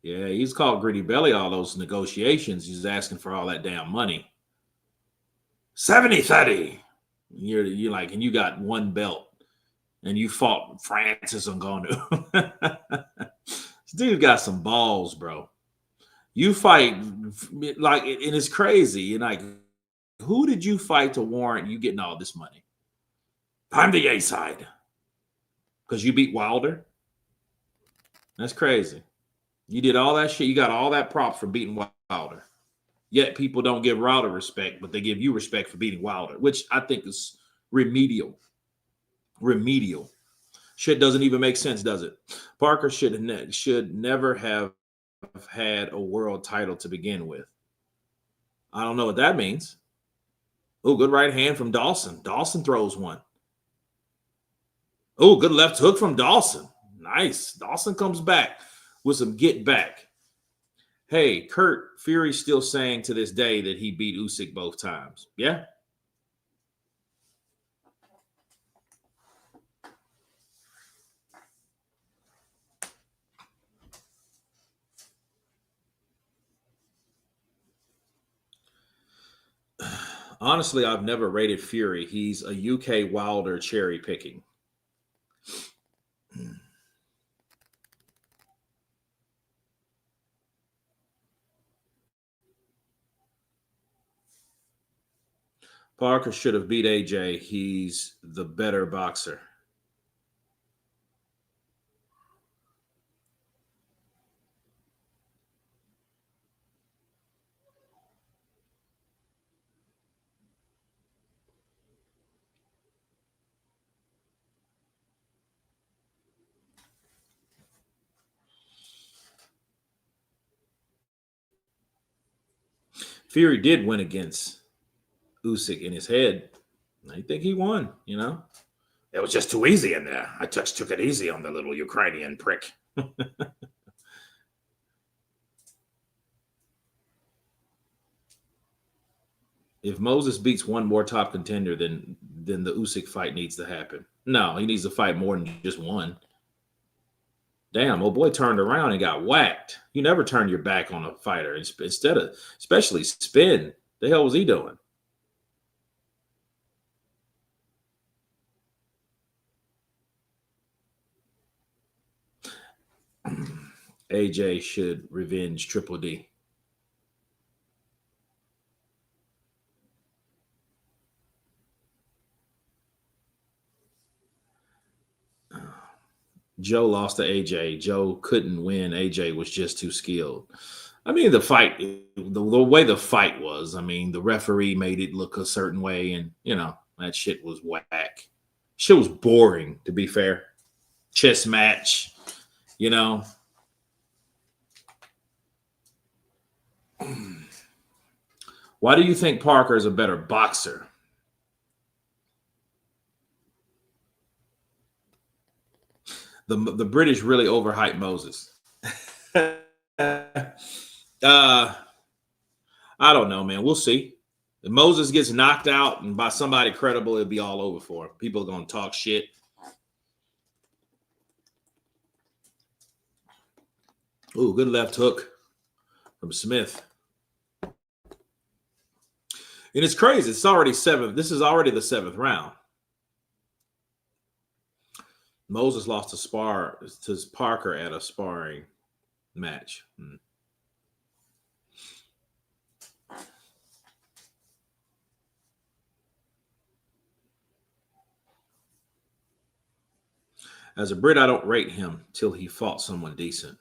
Yeah, he's called greedy belly all those negotiations. He's asking for all that damn money. 70-30. You're like, and you got one belt and you fought Francis Ngannou. This dude got some balls, bro. You fight like, and it's crazy. You're like, who did you fight to warrant you getting all this money? I'm the A side because you beat Wilder. That's crazy. You did all that shit. You got all that props for beating Wilder. Yet people don't give Wilder respect, but they give you respect for beating Wilder, which I think is remedial. Remedial. Shit doesn't even make sense, does it? Parker should never have had a world title to begin with. I don't know what that means. Oh, good right hand from Dawson. Dawson throws one. Oh, good left hook from Dawson. Nice. Dawson comes back with some get back. Hey, Kurt, Fury's still saying to this day that he beat Usyk both times. Yeah. Honestly, I've never rated Fury. He's a UK Wilder cherry picking. Parker should have beat AJ. He's the better boxer. Fury did win against Usyk in his head. I think he won, you know? It was just too easy in there. I took it easy on the little Ukrainian prick. If Moses beats one more top contender, then the Usyk fight needs to happen. No, he needs to fight more than just one. Damn, old boy turned around and got whacked. You never turn your back on a fighter instead of, especially spin. The hell was he doing? AJ should revenge Triple D. Joe lost to AJ. Joe couldn't win. AJ was just too skilled. I mean, the fight, the way the fight was, I mean, the referee made it look a certain way, and, you know, that shit was whack. Shit was boring, to be fair. Chess match, you know. Why do you think Parker is a better boxer? The British really overhyped Moses. I don't know, man. We'll see. If Moses gets knocked out and by somebody credible, it'll be all over for him. People are going to talk shit. Ooh, good left hook from Smith. And it's crazy. It's already seventh. This is already the seventh round. Moses lost to Parker at a sparring match. As a Brit, I don't rate him till he fought someone decent.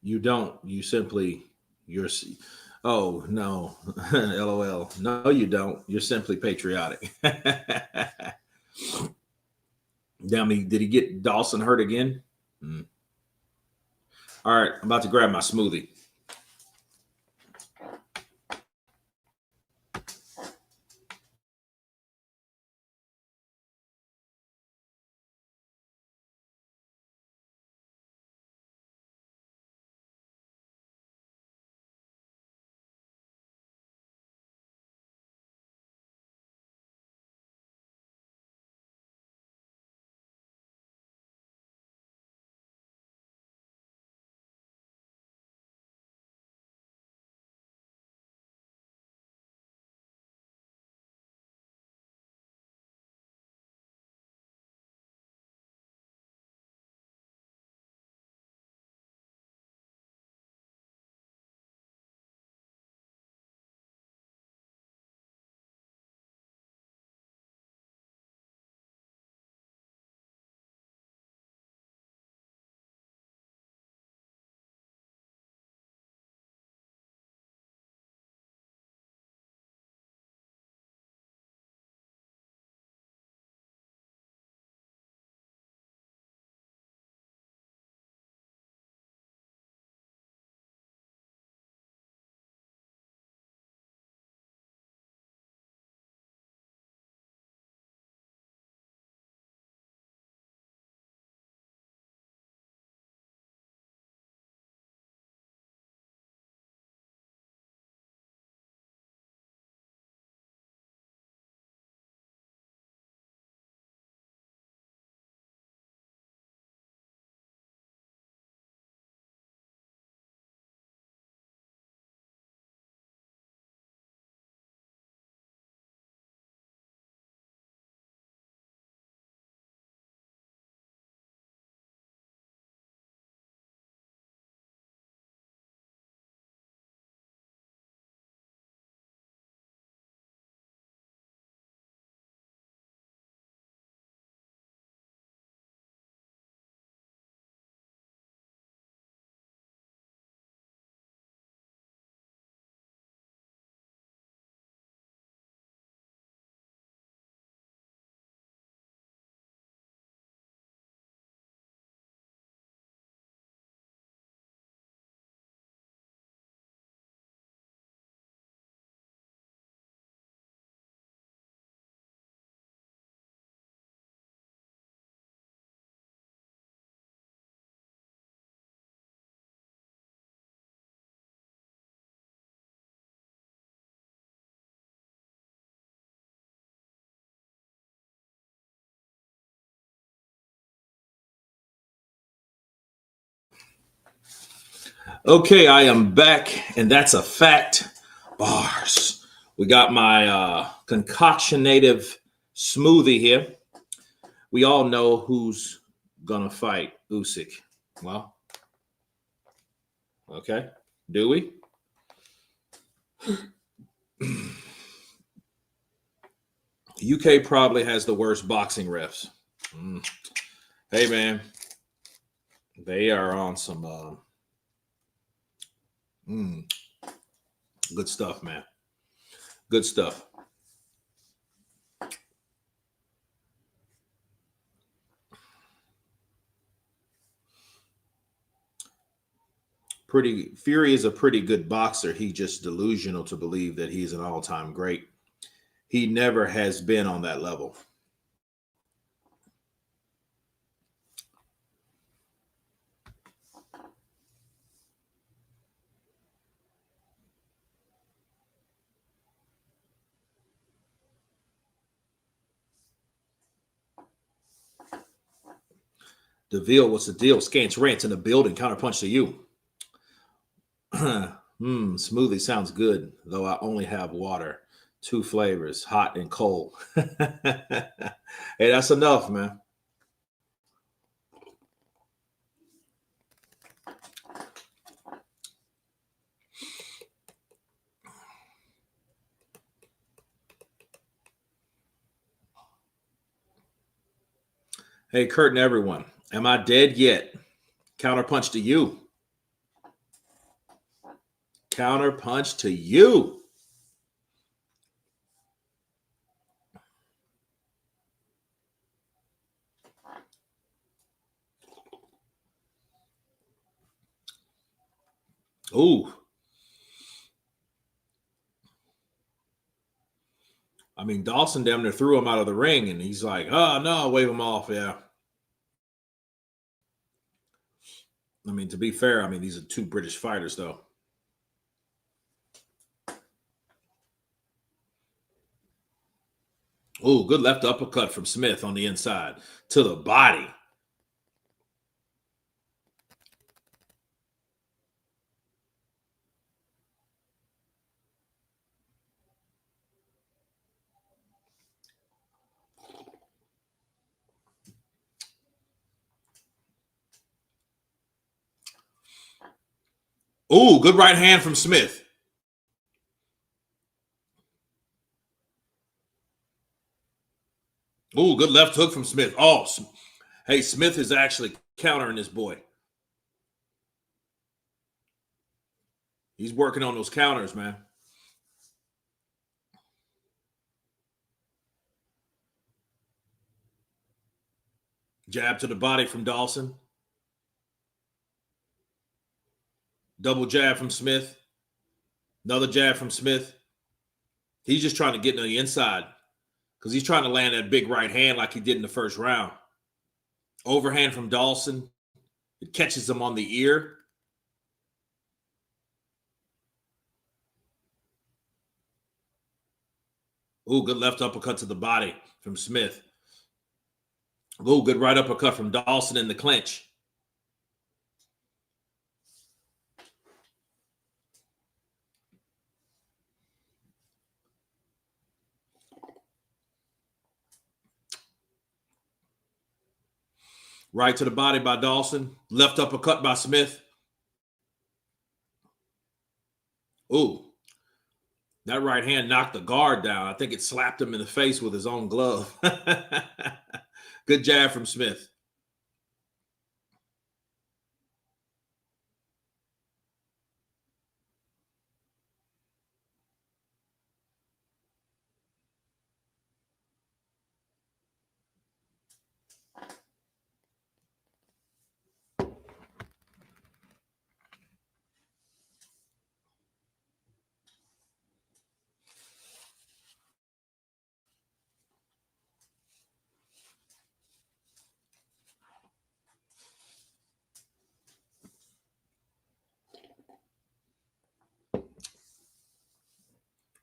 You don't. You simply, you're, oh, no. LOL. No, you don't. You're simply patriotic. Damn, did he get Dawson hurt again? All right, I'm about to grab my smoothie. Okay, I am back, and that's a fact. Bars. We got my concoctionative smoothie here. We all know who's gonna fight Usyk. Well, okay. Do we? UK probably has the worst boxing refs. Hey, man, they are on some good stuff, man. Good stuff. Fury is a pretty good boxer. He's just delusional to believe that he's an all-time great. He never has been on that level. DeVille, what's the deal? Scants rants in the building. Counterpunch to you. Smoothie sounds good, though I only have water. 2 flavors, hot and cold. Hey, that's enough, man. Hey, Kurt and everyone, am I dead yet? Counterpunch to you. counter punch to you. Ooh. I mean, Dawson damn near threw him out of the ring, and he's like, oh, no, wave him off, yeah. I mean, to be fair, I mean, these are two British fighters, though. Ooh, good left uppercut from Smith on the inside to the body. Ooh, good right hand from Smith. Ooh, good left hook from Smith. Oh, hey, Smith is actually countering this boy. He's working on those counters, man. Jab to the body from Dawson. Double jab from Smith. Another jab from Smith. He's just trying to get to the inside because he's trying to land that big right hand like he did in the first round. Overhand from Dawson. It catches him on the ear. Ooh, good left uppercut to the body from Smith. Ooh, good right uppercut from Dawson in the clinch. Right to the body by Dawson. Left uppercut by Smith. Ooh. That right hand knocked the guard down. I think it slapped him in the face with his own glove. Good jab from Smith.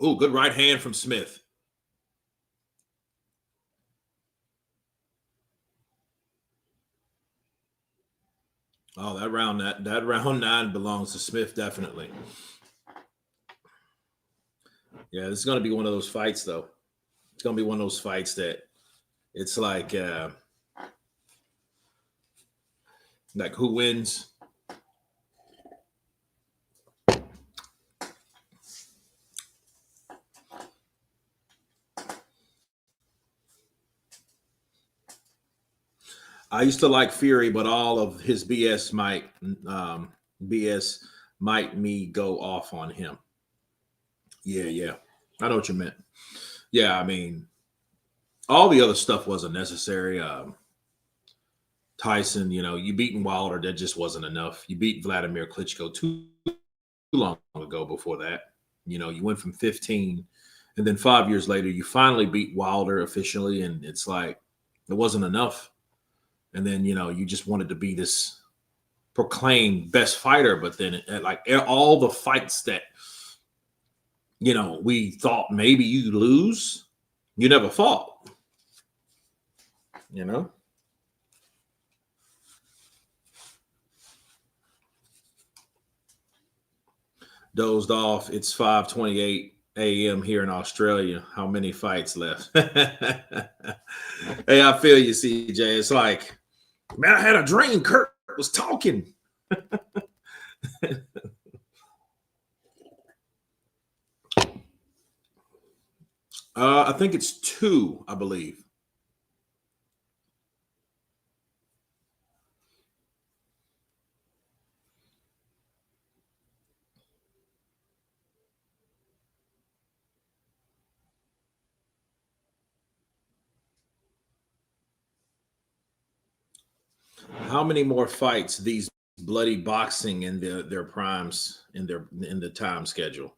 Ooh, good right hand from Smith. Oh, that round 9 belongs to Smith, definitely. Yeah, this is going to be one of those fights, though. It's going to be one of those fights that it's like who wins? I used to like Fury, but all of his BS might me go off on him. Yeah. I know what you meant. Yeah, I mean, all the other stuff wasn't necessary. Tyson, you beaten Wilder, that just wasn't enough. You beat Vladimir Klitschko too long ago before that. You went from 15, and then 5 years later, you finally beat Wilder officially, and it's like it wasn't enough. And then, you just wanted to be this proclaimed best fighter, but then like all the fights that, we thought maybe you lose, you never fought, Dozed off. It's 5:28 a.m. here in Australia. How many fights left? Hey, I feel you, CJ. It's like, man, I had a dream. Kurt was talking. I think it's 2, I believe. How many more fights these bloody boxing in their primes in the time schedule?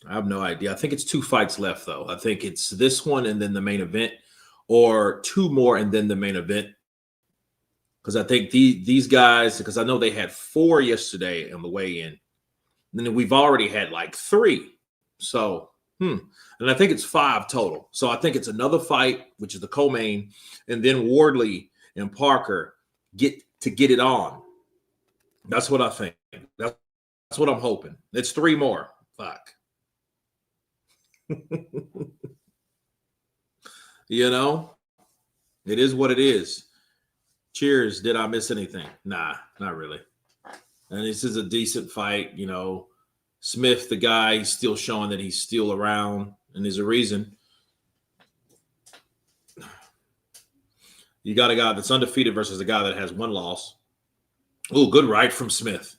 I have no idea. I think it's 2 fights left though. I think it's this one and then the main event, or 2 more and then the main event. Because I think these guys, because I know they had 4 yesterday on the weigh-in, and then we've already had like 3. So, and I think it's 5 total. So I think it's another fight, which is the co-main, and then Wardley and Parker get it on. That's what I think. That's what I'm hoping. It's 3 more. Fuck. You know, it is what it is. Cheers. Did I miss anything? Nah, not really. And this is a decent fight. You know, Smith, the guy, he's still showing that he's still around, and there's a reason. You got a guy that's undefeated versus a guy that has 1 loss. Oh, good right from Smith.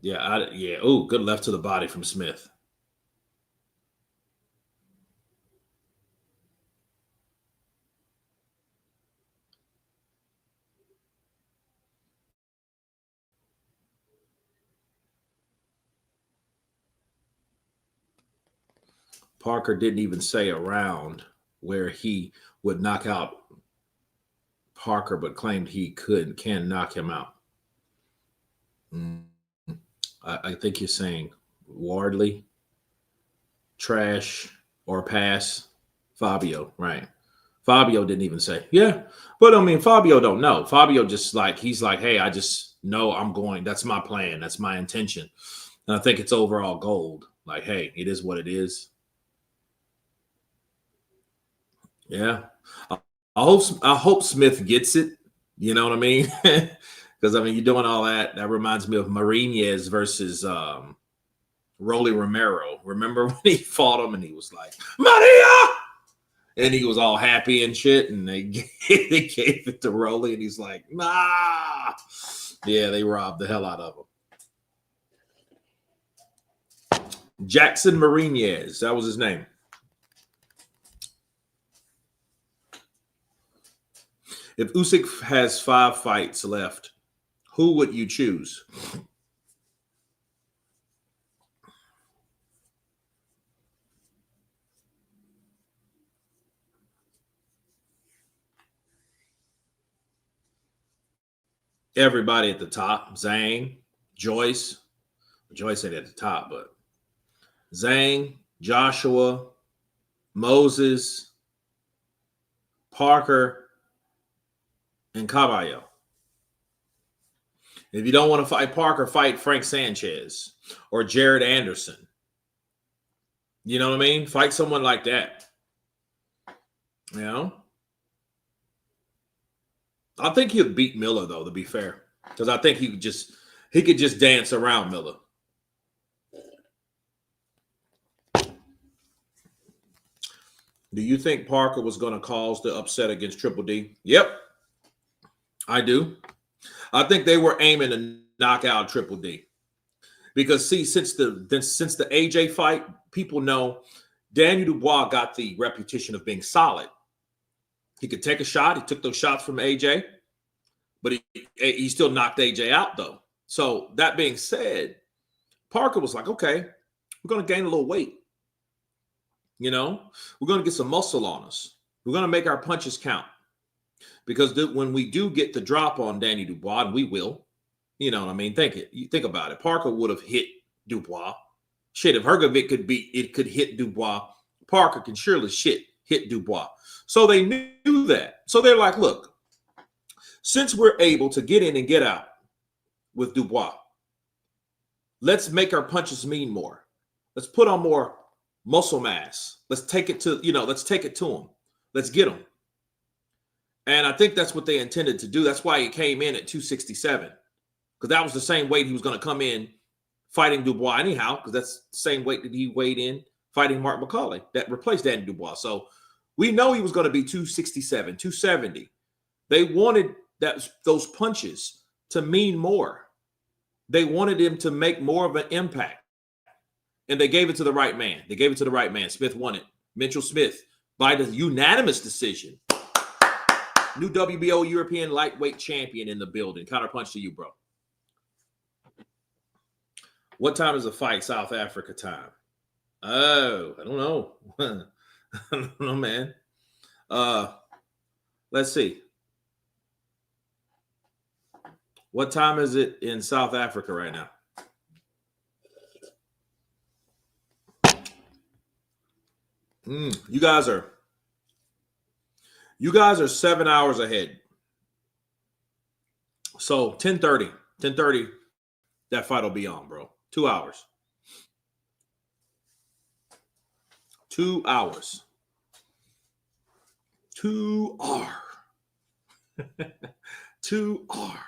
Yeah. Oh, good left to the body from Smith. Parker didn't even say a round where he would knock out Parker, but claimed he can knock him out. I think you're saying Wardley, trash, or pass. Fabio, right? Fabio didn't even say, yeah. But I mean, Fabio don't know. Fabio just he's like, hey, I just know I'm going. That's my plan. That's my intention. And I think it's overall gold. Like, hey, it is what it is. Yeah. I hope Smith gets it. You know what I mean? Because, I mean, you're doing all that. That reminds me of Marinez versus Rolly Romero. Remember when he fought him and he was like, Maria! And he was all happy and shit. And they gave it to Rolly. And he's like, nah. Yeah, they robbed the hell out of him. Jackson Marinez. That was his name. If Usyk has 5 fights left, who would you choose? Everybody at the top. Zhang, Joyce. Joyce ain't at the top, but Zhang, Joshua, Moses, Parker, and Caballo. If you don't want to fight Parker, fight Frank Sanchez or Jared Anderson. You know what I mean? Fight someone like that. You know? I think he'll beat Miller, though, to be fair. Because I think he could just dance around Miller. Do you think Parker was going to cause the upset against Triple D? Yep, I do. I think they were aiming to knock out Triple D. Because, see, since the AJ fight, people know Daniel Dubois got the reputation of being solid. He could take a shot. He took those shots from AJ, but he still knocked AJ out, though. So that being said, Parker was like, okay, we're going to gain a little weight. You know, we're going to get some muscle on us. We're going to make our punches count. Because when we do get the drop on Danny Dubois, and we will, you know what I mean? Think about it. Parker would have hit Dubois. Shit, if Hrgovic could hit Dubois, Parker can surely hit Dubois. So they knew that. So they're like, look, since we're able to get in and get out with Dubois, let's make our punches mean more. Let's put on more muscle mass. Let's take it to him. Let's get him. And I think that's what they intended to do. That's why he came in at 267. Because that was the same weight he was going to come in fighting Dubois anyhow, because that's the same weight that he weighed in fighting Mark McCauley that replaced Danny Dubois. So we know he was going to be 267, 270. They wanted those punches to mean more. They wanted him to make more of an impact. And they gave it to the right man. They gave it to the right man. Smith won it. Mitchell Smith by the unanimous decision. New WBO European lightweight champion in the building. Counterpunch to you, bro. What time is the fight? South Africa time. Oh, I don't know. I don't know, man. Let's see. What time is it in South Africa right now? You guys are 7 hours ahead. So 10:30, that fight will be on, bro. 2 hours. 2 hours. 2R. 2R.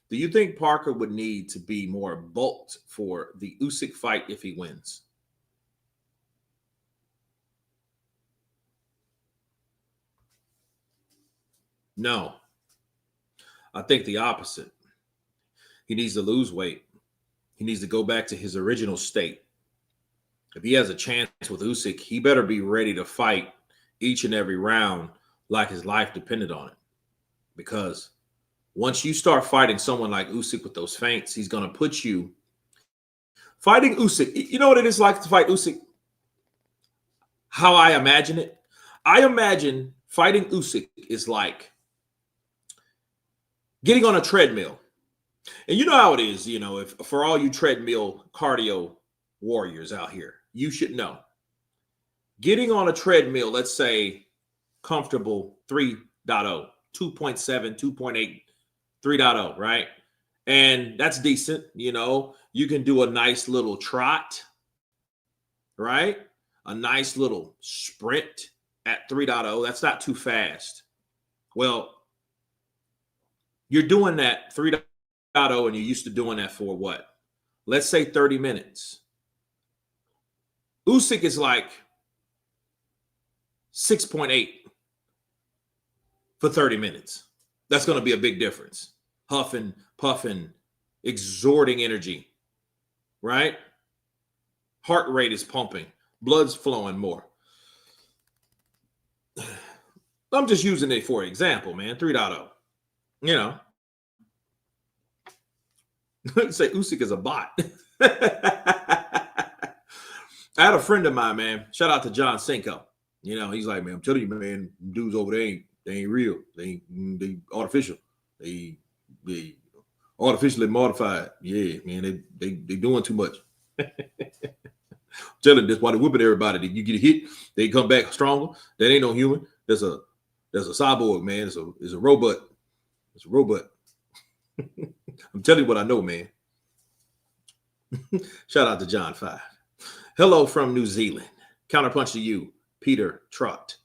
Do you think Parker would need to be more bulked for the Usyk fight if he wins? No. I think the opposite. He needs to lose weight. He needs to go back to his original state. If he has a chance with Usyk, he better be ready to fight each and every round like his life depended on it. Because once you start fighting someone like Usyk with those feints, he's going to put you fighting Usyk. You know what it is like to fight Usyk? How I imagine it? I imagine fighting Usyk is like getting on a treadmill. And you know how it is, you know, if for all you treadmill cardio warriors out here, you should know. Getting on a treadmill, let's say comfortable 3.0, 2.7, 2.8, 3.0, right? And that's decent, you know. You can do a nice little trot, right? A nice little sprint at 3.0. That's not too fast. Well, you're doing that 3.0 and you're used to doing that for what? Let's say 30 minutes. Usyk is like 6.8 for 30 minutes. That's going to be a big difference. Huffing, puffing, exhorting energy, right? Heart rate is pumping. Blood's flowing more. I'm just using it for example, man. 3.0. You know. Say Usyk is a bot. I had a friend of mine, man. Shout out to John Cinco. You know, he's like, man, I'm telling you, man, dudes over there they ain't real. They artificial. They artificially modified. Yeah, man, they doing too much. Telling this why they whipping everybody. You get hit, they come back stronger. That ain't no human. There's a cyborg, man. It's a robot. It's a robot. I'm telling you what I know, man. Shout out to John 5. Hello from New Zealand. Counterpunch to you, Peter Trott.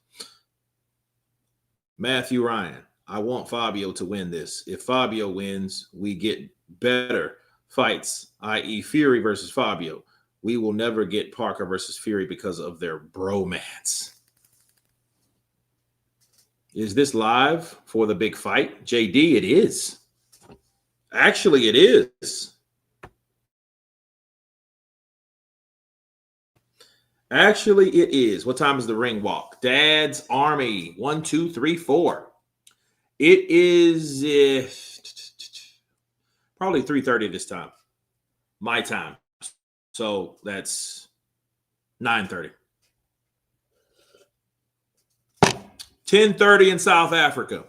Matthew Ryan. I want Fabio to win this. If Fabio wins, we get better fights, i.e. Fury versus Fabio. We will never get Parker versus Fury because of their bromance. Is this live for the big fight? JD, it is. Actually, it is. Actually, it is. What time is the ring walk? Dad's Army. 1, 2, 3, 4. It is probably 3:30 this time. My time. So that's 9:30. 10:30 in South Africa.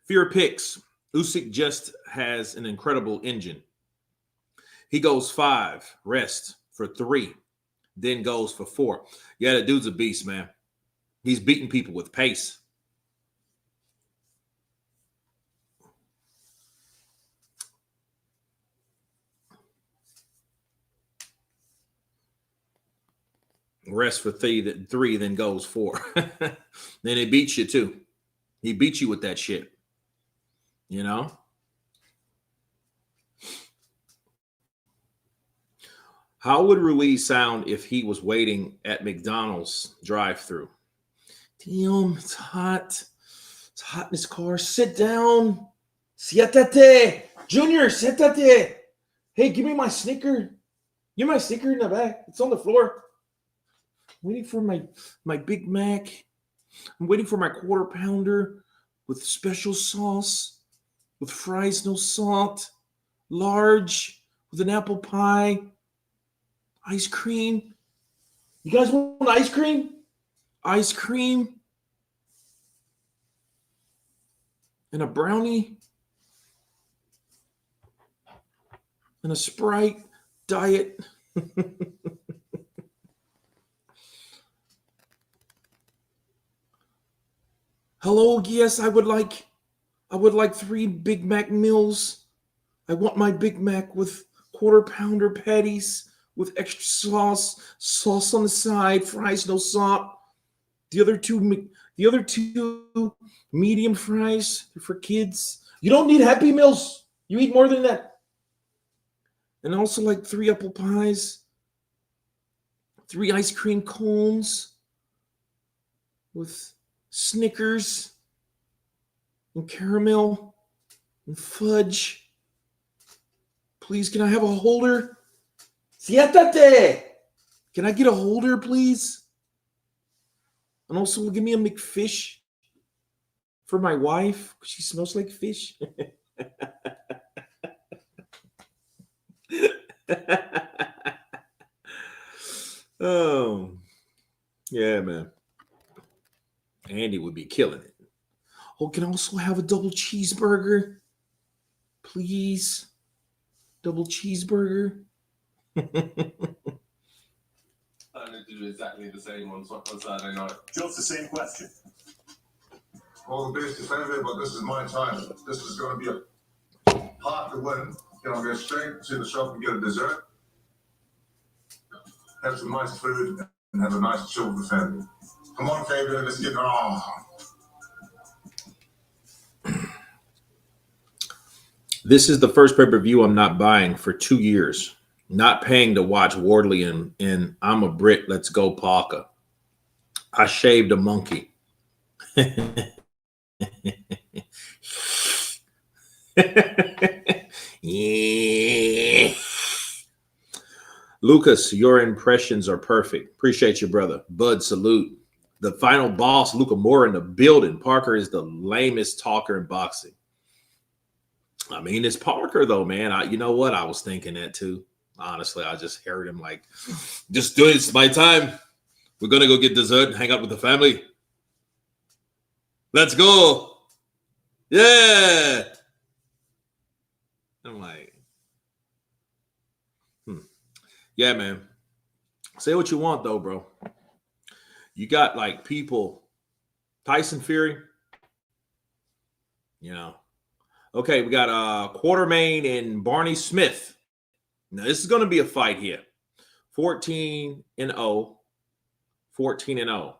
Fear picks. Usyk just has an incredible engine. He goes 5, rest for 3, then goes for 4. Yeah, that dude's a beast, man. He's beating people with pace. Rest for 3, then goes 4. Then he beats you too. He beats you with that shit. You know? How would Ruiz sound if he was waiting at McDonald's drive-thru? Damn, it's hot. It's hot in this car. Sit down. Siéntate. Junior, siéntate. Hey, give me my Snicker. You're my sticker in the back. It's on the floor. I'm waiting for my Big Mac. I'm waiting for my quarter pounder with special sauce, with fries, no salt, large, with an apple pie, ice cream. You guys want ice cream? Ice cream and a brownie and a Sprite diet. Hello, yes, I would like 3 Big Mac meals. I want my Big Mac with quarter pounder patties with extra sauce on the side, fries, no salt. The other two medium fries for kids. You don't need Happy Meals. You eat more than that. And also like 3 apple pies, 3 ice cream cones with Snickers and caramel and fudge. Please, can I have a holder? Siéntate. Can I get a holder, please? And also give me a McFish for my wife. She smells like fish. Oh, yeah, man. Andy would be killing it. Oh, can I also have a double cheeseburger? Please. Double cheeseburger. I need to do exactly the same on Saturday night. Just the same question. All the best to Fabio, but this is my time. This is going to be a hard to win. Can I go straight to the shop and get a dessert? Have some nice food and have a nice chill with the family. Come on, Fabio, let's get on. This is the first pay-per-view I'm not buying for 2 years. Not paying to watch Wardley and I'm a Brit, let's go Parker. I shaved a monkey. Yeah. Lucas, your impressions are perfect. Appreciate you, brother. Bud, salute. The final boss, Luca Moore in the building. Parker is the lamest talker in boxing. I mean, it's Parker, though, man. You know what? I was thinking that, too. Honestly, I just heard him like, just do it. It's my time. We're going to go get dessert and hang out with the family. Let's go. Yeah. I'm like, yeah, man. Say what you want, though, bro. You got, like, people. Tyson Fury. You know. Okay, we got Quartermain and Barney Smith. Now, this is going to be a fight here. 14-0. 14-0.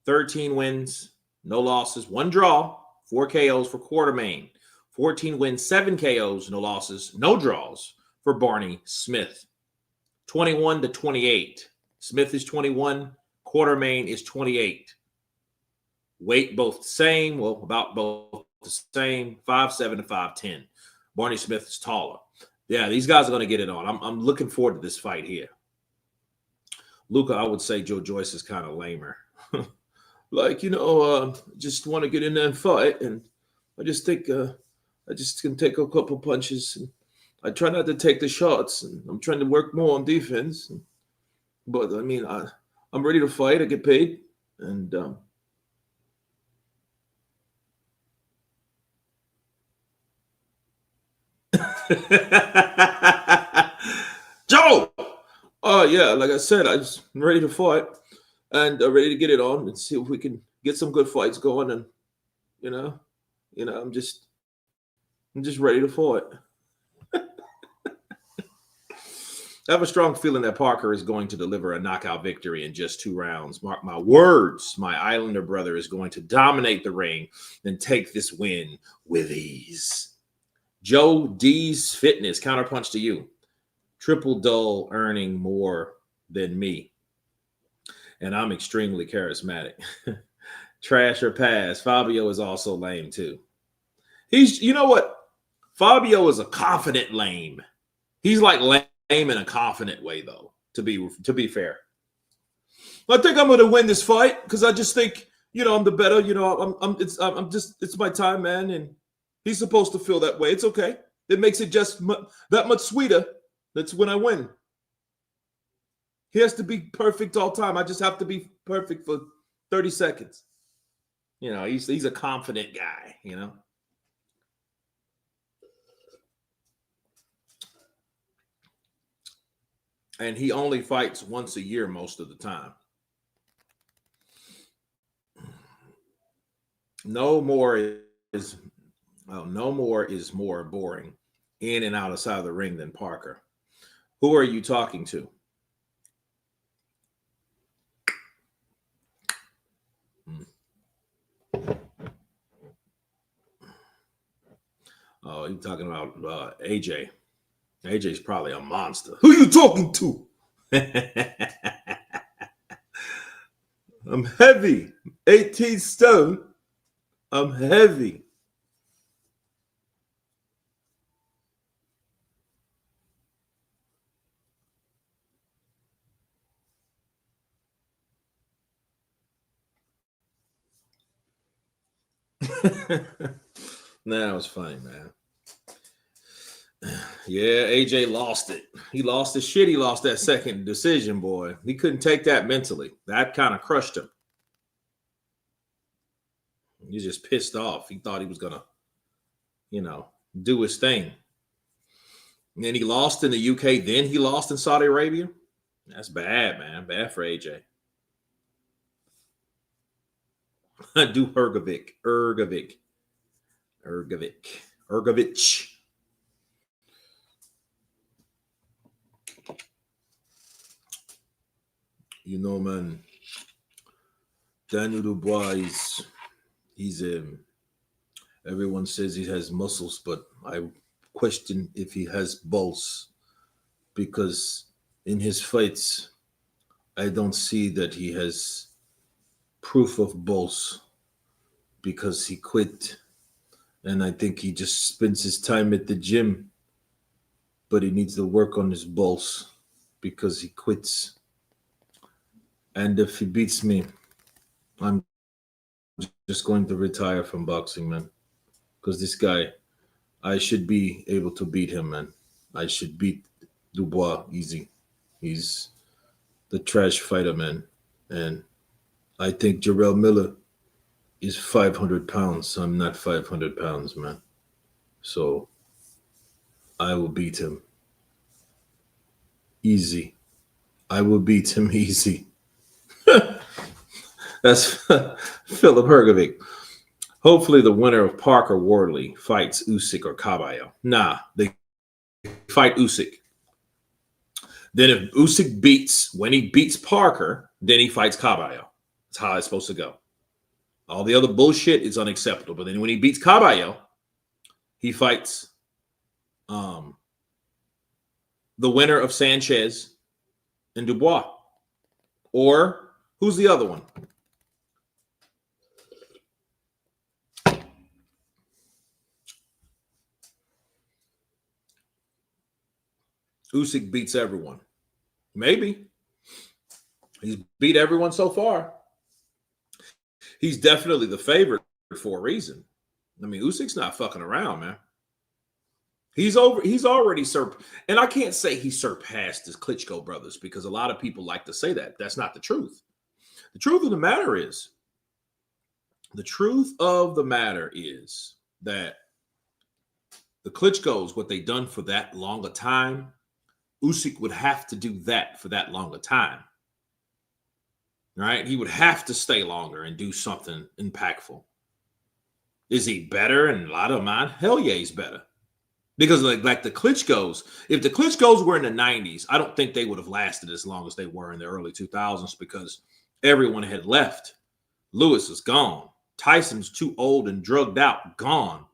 13 wins, no losses, 1 draw, 4 KOs for Quartermain. 14 wins, 7 KOs, no losses, no draws for Barney Smith. 21-28. Smith is 21. Quartermain is 28. Weight both the same. Well, about both the same. 5'7" to 5'10". Barney Smith is taller. Yeah, these guys are going to get it on. I'm looking forward to this fight here. Luca, I would say Joe Joyce is kind of lamer. Like, just want to get in there and fight. And I just think I just can take a couple punches. And I try not to take the shots. And I'm trying to work more on defense. But, I mean, I'm ready to fight. I get paid. And Joe! Oh, yeah, like I said, I'm ready to fight. And ready to get it on and see if we can get some good fights going. And, I'm just ready to fight. I have a strong feeling that Parker is going to deliver a knockout victory in just 2 rounds. Mark my words, my Islander brother is going to dominate the ring and take this win with ease. Joe D's Fitness, counterpunch to you. Triple Dull earning more than me. And I'm extremely charismatic. Trash or pass. Fabio is also lame too. You know what? Fabio is a confident lame. He's like in a confident way, though. To be fair, I think I'm going to win this fight because I just think, I'm the better. It's my time, man, and he's supposed to feel that way. It's okay. It makes it just that much sweeter. That's when I win. He has to be perfect all time. I just have to be perfect for 30 seconds. He's a confident guy. And he only fights once a year most of the time. No more is more boring in and outside of the ring than Parker. Who are you talking to? Oh, you're talking about AJ. AJ's probably a monster. Who you talking to? I'm heavy. 18 stone. I'm heavy. That was funny, man. Yeah, AJ lost it. He lost his shit. He lost that second decision, boy. He couldn't take that mentally. That kind of crushed him. He's just pissed off. He thought he was going to, do his thing. And then he lost in the UK. Then he lost in Saudi Arabia. That's bad, man. Bad for AJ. Do Ergovic. Man, Daniel Dubois he's everyone says he has muscles, but I question if he has balls, because in his fights I don't see that he has proof of balls, because he quit, and I think he just spends his time at the gym, but he needs to work on his balls because he quits. And if he beats me, I'm just going to retire from boxing, man. Because this guy, I should be able to beat him, man. I should beat Dubois easy. He's the trash fighter, man. And I think Jarrell Miller is 500 pounds. I'm not 500 pounds, man. So I will beat him easy. I will beat him easy. That's Philip Hergovic. Hopefully the winner of Parker Wardley fights Usyk or Caballo. Nah, they fight Usyk. Then if Usyk when he beats Parker, then he fights Caballo. That's how it's supposed to go. All the other bullshit is unacceptable. But then when he beats Caballo, he fights the winner of Sanchez and Dubois. Or who's the other one? Usyk beats everyone. Maybe. He's beat everyone so far. He's definitely the favorite for a reason. I mean, Usyk's not fucking around, man. He's already and I can't say he surpassed his Klitschko brothers, because a lot of people like to say that. That's not the truth. The truth of the matter is that the Klitschko's, what they done for that long a time, Usyk would have to do that for that long a time. Right? He would have to stay longer and do something impactful. Is he better in a lot of mine? Hell yeah, he's better. Because like the Klitschko's, if the Klitschko's were in the 90s, I don't think they would have lasted as long as they were in the early 2000s, because everyone had left. Lewis was gone. Tyson's too old and drugged out, gone.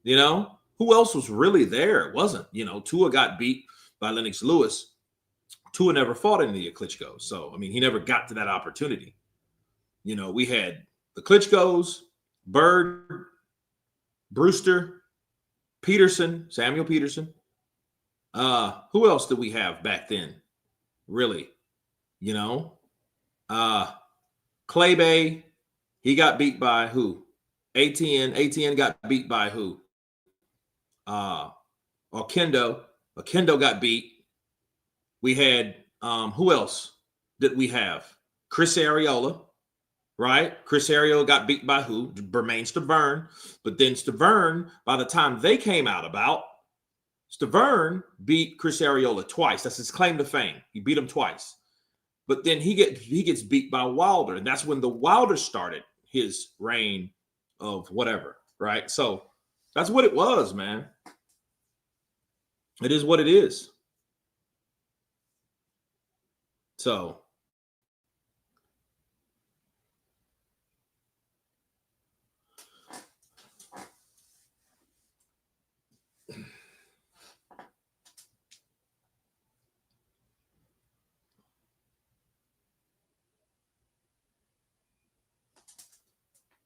Who else was really there? It wasn't. Tua got beat by Lennox Lewis. Tua never fought any of the Klitschko's. So, I mean, he never got to that opportunity. We had the Klitschko's, Bird, Brewster, Peterson, Samuel Peterson, Who else did we have back then? Really? You know? Clay Bay, he got beat by who? ATN. ATN got beat by who? Okendo. Okendo got beat. We had who else did we have? Chris Arreola, right? Chris Arreola got beat by who? Bermain Stavern. But then Stavern, by the time they came out about, Stavern beat Chris Arreola twice. That's his claim to fame. He beat him twice. But then he gets beat by Wilder. And that's when the Wilder started his reign of whatever, right? So that's what it was, man. It is what it is. So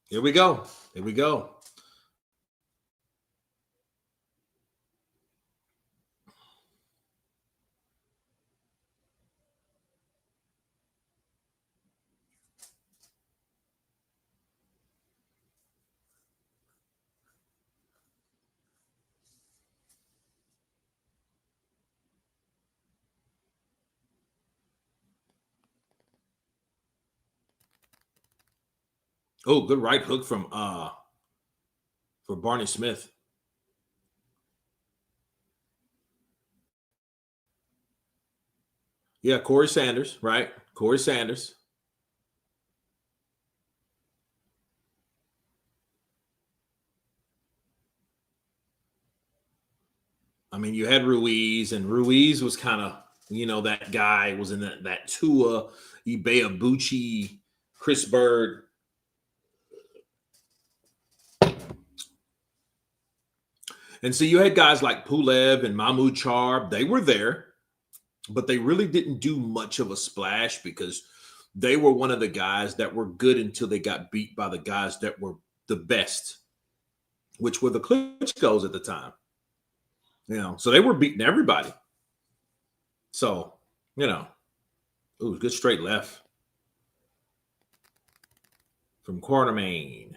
here we go. Here we go. Oh, good right hook from for Barney Smith. Yeah, Corey Sanders, right? Corey Sanders. I mean, you had Ruiz, and Ruiz was kind of, that guy was in that Tua, Ibeabuchi, Chris Bird. And so you had guys like Pulev and Mahmoud Charb. They were there, but they really didn't do much of a splash because they were one of the guys that were good until they got beat by the guys that were the best, which were the Klitschko's at the time. So they were beating everybody. So, ooh, good straight left from Quartermain.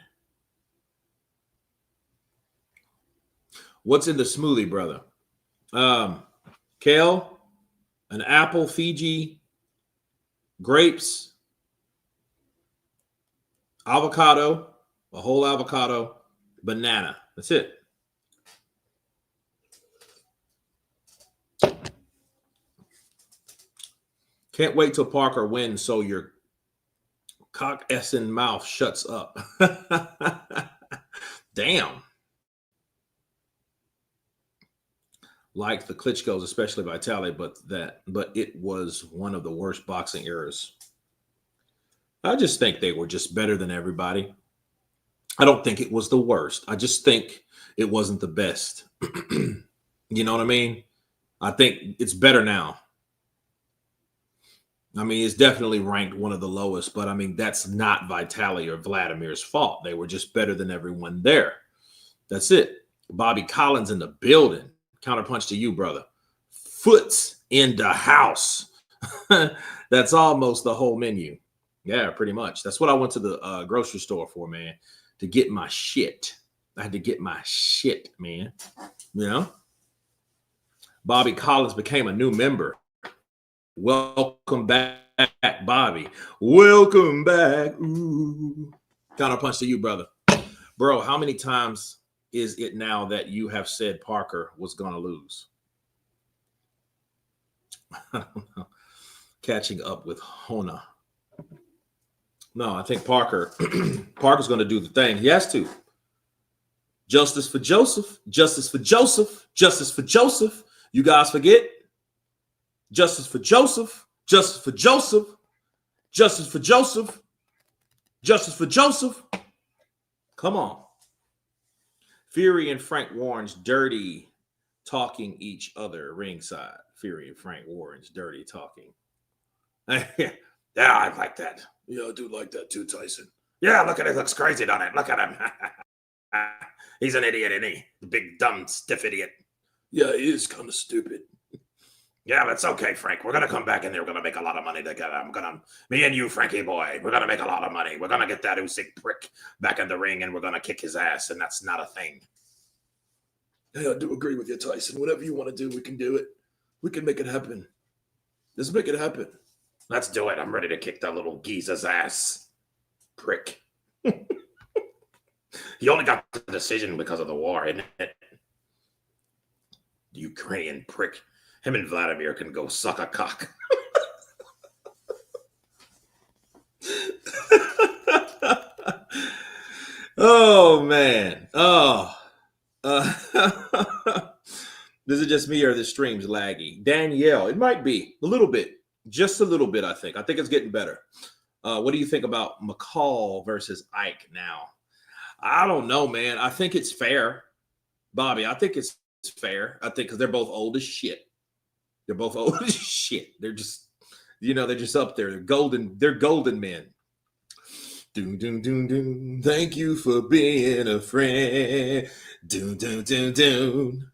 What's in the smoothie, brother? Kale, an apple, Fiji, grapes, avocado, a whole avocado, banana. That's it. Can't wait till Parker wins so your cock-essing mouth shuts up. Damn. Like the Klitschko's, especially Vitali, but it was one of the worst boxing eras. I just think they were just better than everybody. I don't think it was the worst. I just think it wasn't the best. You know what I mean? I think it's better now. I mean, it's definitely ranked one of the lowest, but I mean, that's not Vitali or Vladimir's fault. They were just better than everyone there. That's it. Bobby Collins in the building. Counterpunch to you, brother. Foots in the house. That's almost the whole menu. Yeah, pretty much. That's what I went to the grocery store for, man, to get my shit. I had to get my shit, man. Bobby Collins became a new member. Welcome back, Bobby. Welcome back. Ooh. Counterpunch to you, brother. Bro, how many times is it now that you have said Parker was going to lose? I don't know. Catching up with Hona. No, I think Parker's going to do the thing. He has to. Justice for Joseph. Justice for Joseph. Justice for Joseph. You guys forget? Justice for Joseph. Justice for Joseph. Justice for Joseph. Justice for Joseph. Come on. Fury and Frank Warren's dirty talking each other ringside. Fury and Frank Warren's dirty talking. Yeah, I like that. Yeah, I do like that too, Tyson. Yeah, look at it. Looks crazy, doesn't it? Look at him. He's an idiot, isn't he? The big, dumb, stiff idiot. Yeah, he is kind of stupid. Yeah, that's okay, Frank. We're gonna come back in there. We're gonna make a lot of money together. Me and you, Frankie boy, we're gonna make a lot of money. We're gonna get that Usyk prick back in the ring, and we're gonna kick his ass, and that's not a thing. Hey, I do agree with you, Tyson. Whatever you want to do, we can do it. We can make it happen. Let's make it happen. Let's do it. I'm ready to kick that little geezer's ass, prick. He only got the decision because of the war, isn't it? The Ukrainian prick. Him and Vladimir can go suck a cock. Oh, man. Oh. This is just me or the stream's laggy? Danielle, it might be a little bit. Just a little bit, I think. I think it's getting better. What do you think about McCall versus Ike now? I don't know, man. I think it's fair. Bobby, I think it's fair. I think because they're both old as shit. They're both old as shit. They're just, they're just up there. They're golden men. Doom, doom, doom, doom. Thank you for being a friend. Doom, doom, doom, doom.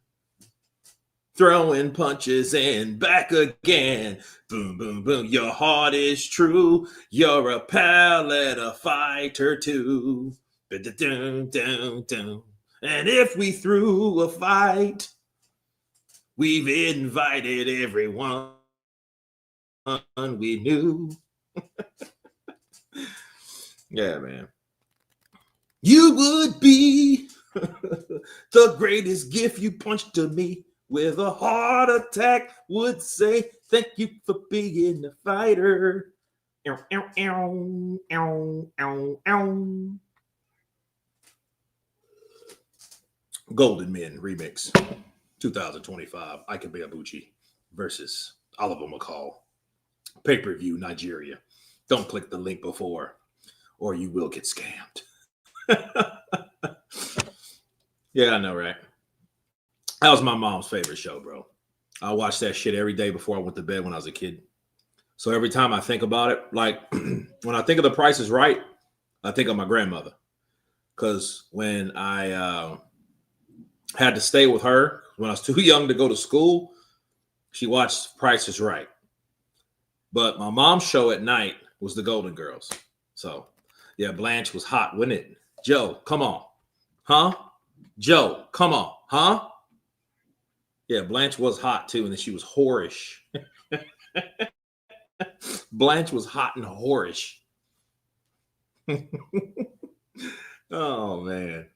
Throwing punches and back again. Boom, boom, boom. Your heart is true. You're a pal and a fighter too. Doom, doom, doom. And if we threw a fight, we've invited everyone we knew. Yeah, man. You would be the greatest gift you punched to me with a heart attack. Would say thank you for being a fighter. Ow, ow, ow, ow, ow, ow. Golden Men remix 2025. Ike Abuchi versus Oliver McCall. Pay-per-view Nigeria. Don't click the link before or you will get scammed. Yeah, I know, right? That was my mom's favorite show, bro. I watched that shit every day before I went to bed when I was a kid. So every time I think about it, like when I think of The Price is Right, I think of my grandmother. Because when I had to stay with her when I was too young to go to school, she watched Price is Right. But my mom's show at night was The Golden Girls. So, yeah, Blanche was hot, wasn't it? Joe, come on. Huh? Joe, come on. Huh? Yeah, Blanche was hot, too, and then she was whorish. Blanche was hot and whorish. Oh, man.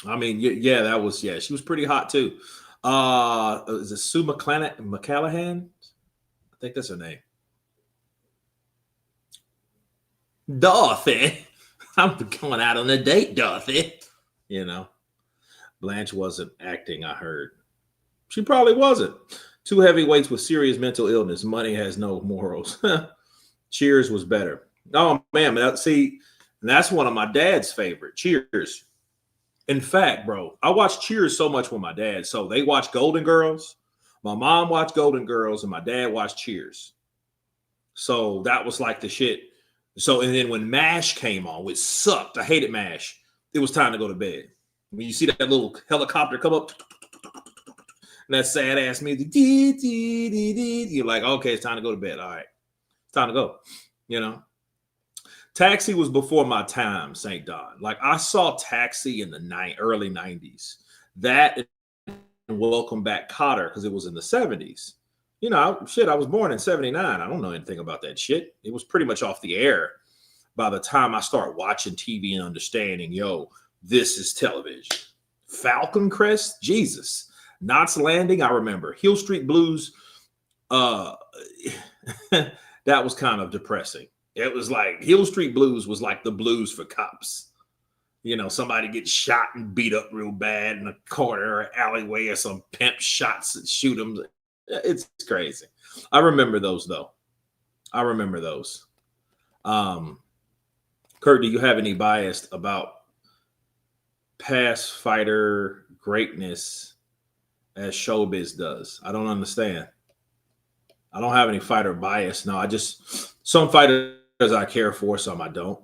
I mean, yeah, that was, she was pretty hot, too. Is it Sue McCallahan? I think that's her name. Dorothy. I'm going out on a date, Dorothy. Blanche wasn't acting, I heard. She probably wasn't. Two heavyweights with serious mental illness. Money has no morals. Cheers was better. Oh, man. That's one of my dad's favorite. Cheers. In fact, bro, I watched Cheers so much with my dad. So they watched Golden Girls. My mom watched Golden Girls and my dad watched Cheers. So that was like the shit. So, and then when MASH came on, which sucked, I hated MASH. It was time to go to bed. When you see that little helicopter come up, and that sad ass music, you're like, okay, it's time to go to bed. All right, it's time to go. Taxi was before my time, St. Don. Like I saw Taxi in the early 90s. That and Welcome Back, Kotter, because it was in the 70s. I was born in 79. I don't know anything about that shit. It was pretty much off the air by the time I start watching TV and understanding, this is television. Falcon Crest, Jesus. Knots Landing, I remember. Hill Street Blues, that was kind of depressing. It was like Hill Street Blues was like the blues for cops. Somebody gets shot and beat up real bad in a corner or alleyway or some pimp shots and shoot them. It's crazy. I remember those, though. I remember those. Kurt, do you have any bias about past fighter greatness as showbiz does? I don't understand. I don't have any fighter bias. No, some fighters I care for, some I don't.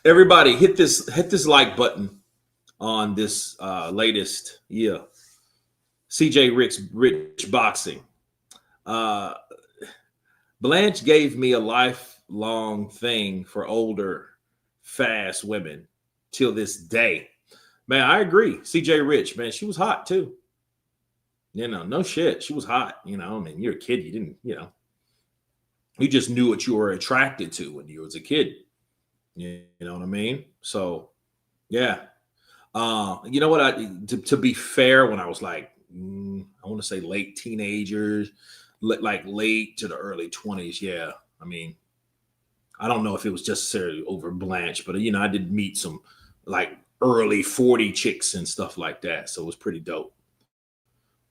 Everybody hit this like button on this latest CJ Rich boxing. Blanche gave me a lifelong thing for older, fast women till this day. Man, I agree. CJ Rich, man, she was hot too. No shit. She was hot. I mean, you're a kid. You didn't, you just knew what you were attracted to when you was a kid. You know what I mean? So, yeah. You know what? To be fair, when I was like, I want to say late teenagers, like late to the early 20s. Yeah. I mean, I don't know if it was necessarily over Blanche, but I did meet some like early 40 chicks and stuff like that. So it was pretty dope.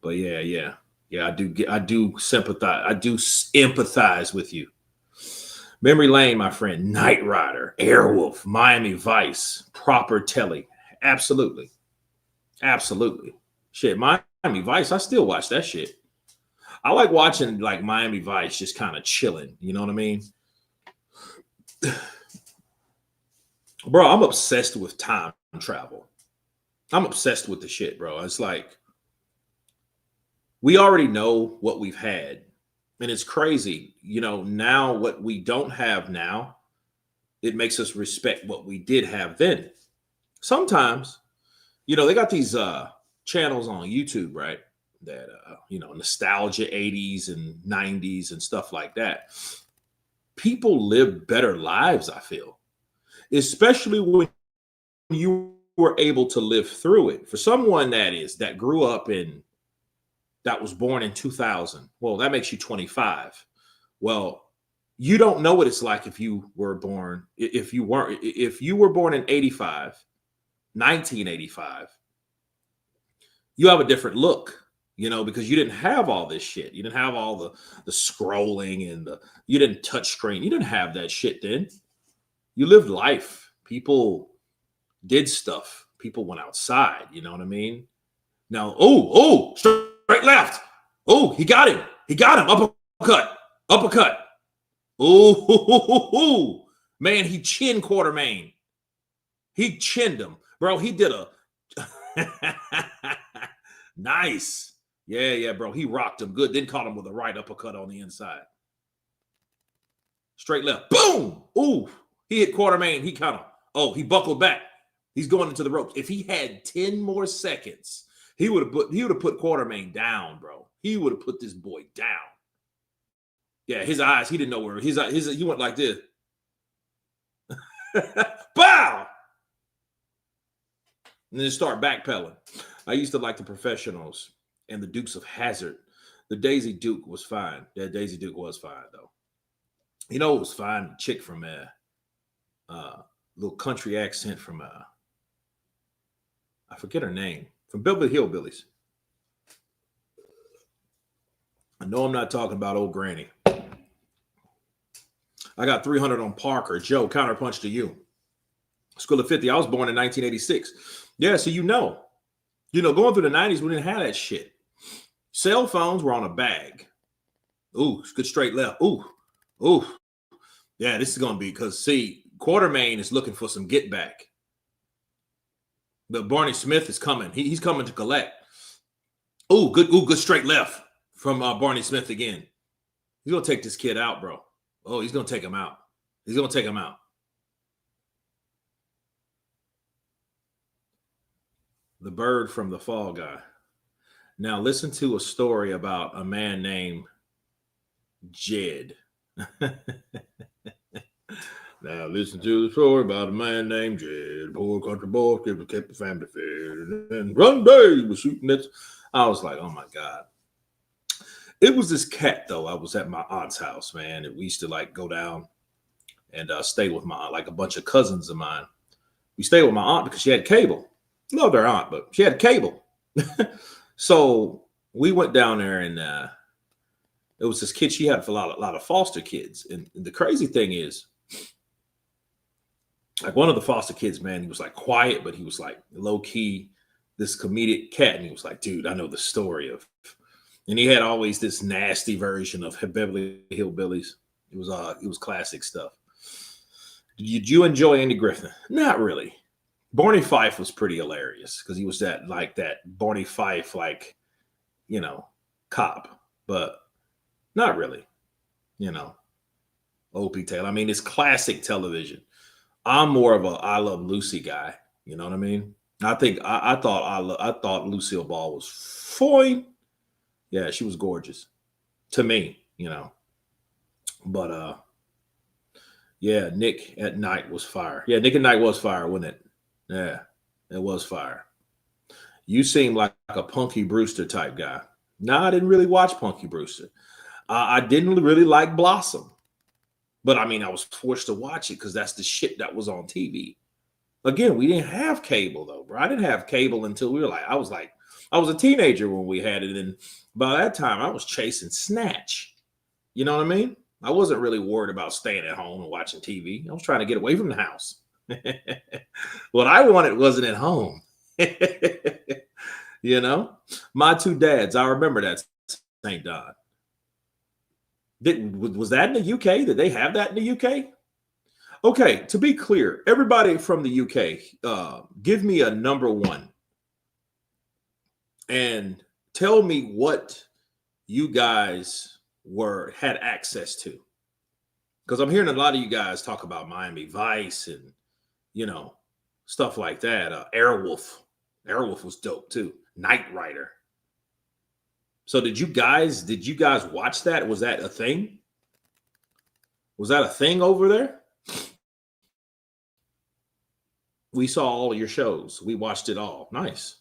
But yeah. I do sympathize. I do empathize with you. Memory Lane, my friend. Knight Rider, Airwolf, Miami Vice, Proper Telly. Absolutely. Shit, Miami Vice, I still watch that shit. I like watching like Miami Vice just kind of chilling. You know what I mean? Bro, I'm obsessed with time travel. I'm obsessed with the shit, bro. It's like we already know what we've had. And it's crazy. Now what we don't have now, it makes us respect what we did have then. Sometimes, they got these channels on YouTube, right? That, nostalgia 80s and 90s and stuff like that. People live better lives, I feel, especially when you were able to live through it. For someone that grew up that was born in 2000, well, that makes you 25. Well, you don't know what it's like if you were born in 85, 1985, you have a different look, because you didn't have all this shit. You didn't have all the scrolling and you didn't touch screen. You didn't have that shit then. You lived life. People did stuff. People went outside. You know what I mean? Now, straight left. Oh, he got him. Uppercut. Oh, man, he chinned Quartermain. He chinned him. Bro, he did a nice. Yeah, bro. He rocked him good. Then caught him with a right uppercut on the inside. Straight left. Boom. Ooh, he hit Quartermain. He buckled back. He's going into the ropes. If he had 10 more seconds, he would have put Quartermain down, bro. He would have put this boy down. Yeah, his eyes, he didn't know where he went like this. Bow! And then start backpedaling. I used to like the Professionals and the Dukes of Hazzard. The Daisy Duke was fine. Yeah, Daisy Duke was fine, though. It was fine. The chick from little country accent from I forget her name. From Beverly Hillbillies. I know I'm not talking about old granny. I got 300 on Parker. Joe, counterpunch to you. School of 50. I was born in 1986. Yeah, so going through the 90s, we didn't have that shit. Cell phones were on a bag. Ooh, good straight left. Ooh. Yeah, this is going to be because, Quartermain is looking for some get back. But Barney Smith is coming. He's coming to collect. Good straight left from Barney Smith again. He's going to take this kid out, bro. Oh, he's going to take him out. The bird from the Fall Guy. Now listen to a story about a man named Jed. Now listen to the story about a man named Jed. Poor country boy kept the family fed. And one day he was shooting it. I was like, oh my God. It was this cat, though. I was at my aunt's house, man. And we used to go down and stay with my aunt, like a bunch of cousins of mine. We stayed with my aunt because she had cable. Loved her aunt, but she had cable. So we went down there and it was this kid. She had a lot of foster kids. And the crazy thing is, one of the foster kids, man, he was quiet, but he was low key, this comedic cat. And he was like, dude, I know the story of, and he had always this nasty version of Beverly Hillbillies. It was classic stuff. Did you enjoy Andy Griffith? Not really. Barney Fife was pretty hilarious because he was that Barney Fife, cop, but not really, you know, Opie Taylor. I mean, it's classic television. I'm more of a I Love Lucy guy. You know what I mean? I thought Lucille Ball was fine. Yeah, she was gorgeous to me, But yeah, Nick at Night was fire. Yeah, Nick at Night was fire, wasn't it? Yeah, it was fire. You seem like a Punky Brewster type guy. No, I didn't really watch Punky Brewster. I didn't really like Blossom. But I mean, I was forced to watch it because that's the shit that was on TV. Again, we didn't have cable though, bro. I didn't have cable until I was a teenager when we had it. And by that time, I was chasing Snatch. You know what I mean? I wasn't really worried about staying at home and watching TV. I was trying to get away from the house. What I wanted wasn't at home. My two dads, I remember that, St. Don. Was that in the UK? Did they have that in the UK? Okay, to be clear, everybody from the UK, give me a number one and tell me what you guys had access to. Because I'm hearing a lot of you guys talk about Miami Vice and, stuff like that. Airwolf. Airwolf was dope too. Knight Rider. So did you guys watch that? Was that a thing? Was that a thing over there? We saw all of your shows. We watched it all. Nice.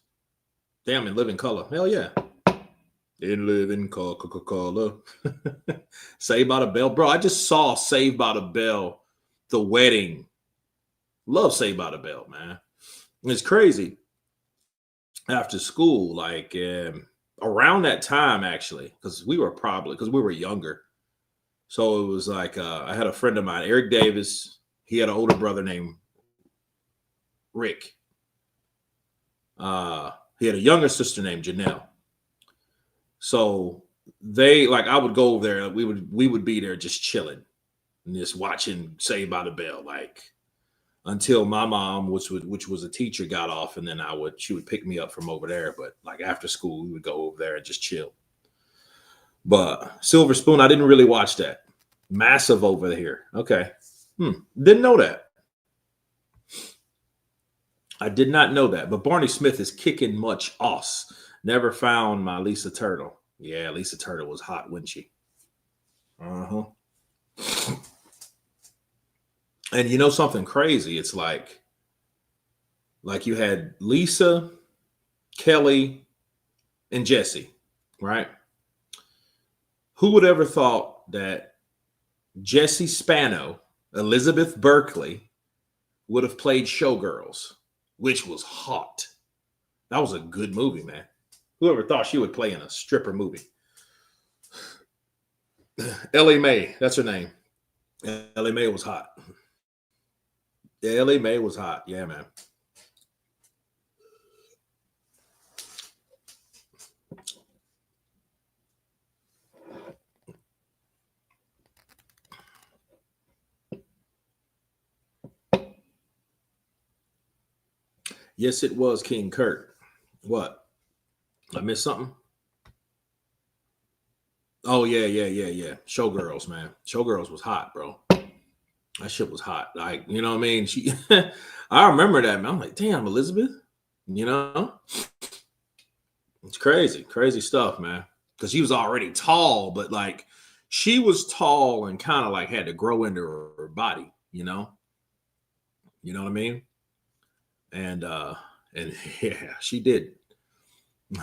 Damn, in living color. Hell yeah. In living color. Saved by the Bell. Bro, I just saw Saved by the Bell, The Wedding. Love Saved by the Bell, man. It's crazy. After school, around that time, actually, because we were younger. So it was I had a friend of mine, Eric Davis. He had an older brother named Rick. He had a younger sister named Janelle. So I would go over there. We would be there just chilling and just watching Saved by the Bell, until my mom, which was a teacher, got off, and then she would pick me up from over there. But after school, we would go over there and just chill. But Silver Spoon, I didn't really watch that. Massive over here. Okay. Didn't know that. I did not know that. But Barney Smith is kicking much ass. Never found my Lisa Turtle. Yeah, Lisa Turtle was hot, wasn't she? Uh-huh. And you know something crazy? It's like you had Lisa, Kelly, and Jesse, right? Who would ever thought that Jesse Spano, Elizabeth Berkley, would have played Showgirls, which was hot. That was a good movie, man. Whoever thought she would play in a stripper movie? Ellie Mae, that's her name. Ellie Mae was hot. Yeah, Ellie Mae was hot. Yeah, man. Yes, it was King Kurt. What? I missed something? Oh, yeah. Showgirls, man. Showgirls was hot, bro. That shit was hot. You know what I mean? I remember that, man. I'm like, damn, Elizabeth. It's crazy stuff, man. Because she was already tall, but she was tall and kind of had to grow into her body, You know what I mean? And yeah, she did.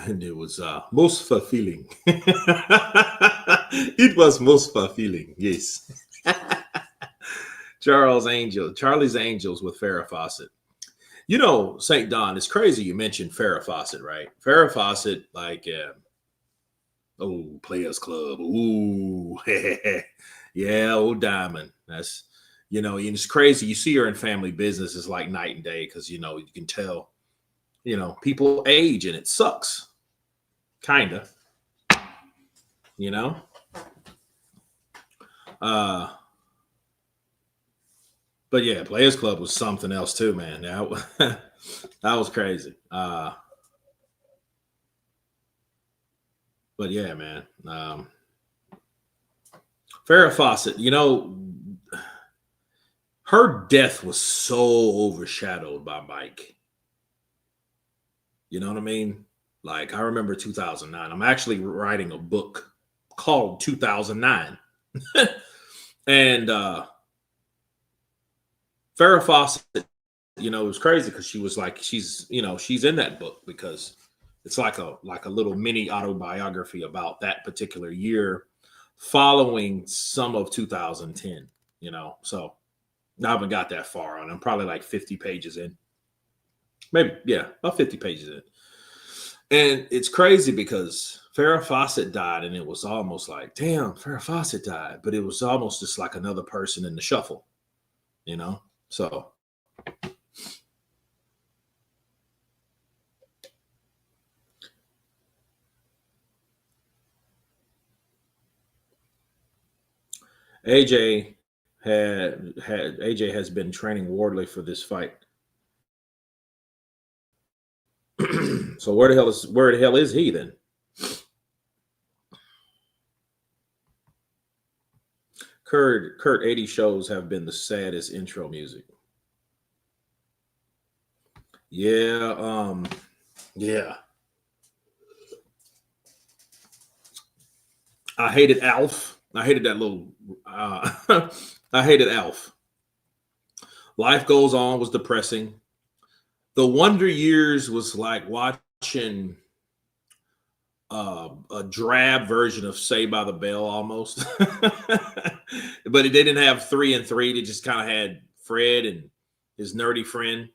And it was most fulfilling. It was most fulfilling, yes. Charlie's Angels with Farrah Fawcett. St. Don, it's crazy you mentioned Farrah Fawcett, right? Farrah Fawcett, Players Club. Ooh, yeah, old Diamond. That's, and it's crazy. You see her in Family Business, it's like night and day because, you can tell, people age and it sucks. Kind of. But yeah, Players Club was something else too, man. That was crazy. But yeah, man. Farrah Fawcett, her death was so overshadowed by Mike. You know what I mean? Like, I remember 2009. I'm actually writing a book called 2009. And Farrah Fawcett, it was crazy because she was like, she's in that book because it's like a little mini autobiography about that particular year following some of 2010, So I haven't got that far on. I'm probably like 50 pages in. Maybe, yeah, about 50 pages in. And it's crazy because Farrah Fawcett died, and it was almost like, damn, Farrah Fawcett died. But it was almost just like another person in the shuffle, So AJ has been training Wardley for this fight. So where the hell is he then? Kurt 80 shows have been the saddest intro music. Yeah, yeah. I hated Alf. I hated that little I hated Alf. Life Goes On was depressing. The Wonder Years was like watching a drab version of Saved by the Bell almost. But they didn't have 3 and 3. They just kind of had Fred and his nerdy friend.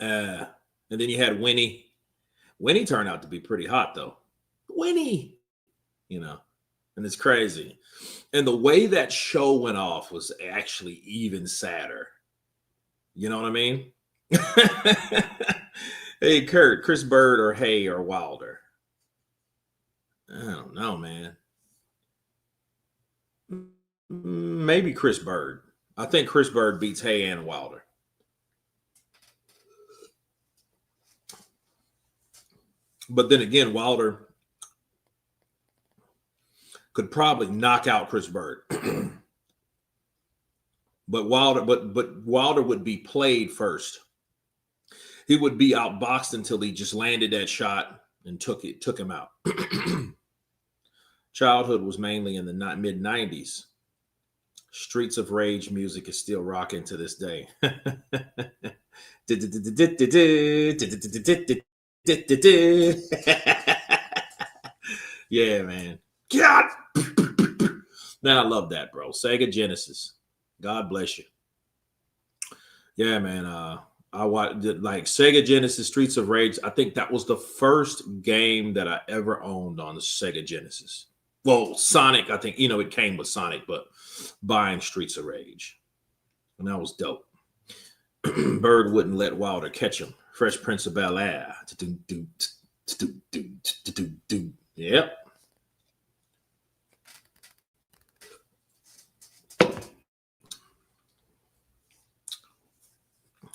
And then you had Winnie. Winnie turned out to be pretty hot, though. Winnie, and it's crazy. And the way that show went off was actually even sadder. You know what I mean? Hey, Kurt, Chris Bird or Hay or Wilder? I don't know, man. Maybe Chris Bird. I think Chris Bird beats Hay and Wilder. But then again, Wilder could probably knock out Chris Bird. But Wilder would be played first. He would be outboxed until he just landed that shot and took him out. Childhood was mainly in the mid 90s. Streets of Rage music is still rocking to this day. Yeah, man. God. Man, I love that, bro. Sega Genesis. God bless you. Yeah, man. I watched like Sega Genesis Streets of Rage. I think that was the first game that I ever owned on the Sega Genesis. Well, Sonic, I think, it came with Sonic, but buying Streets of Rage. And that was dope. Bird wouldn't let Wilder catch him. Fresh Prince of Bel-Air. Yep.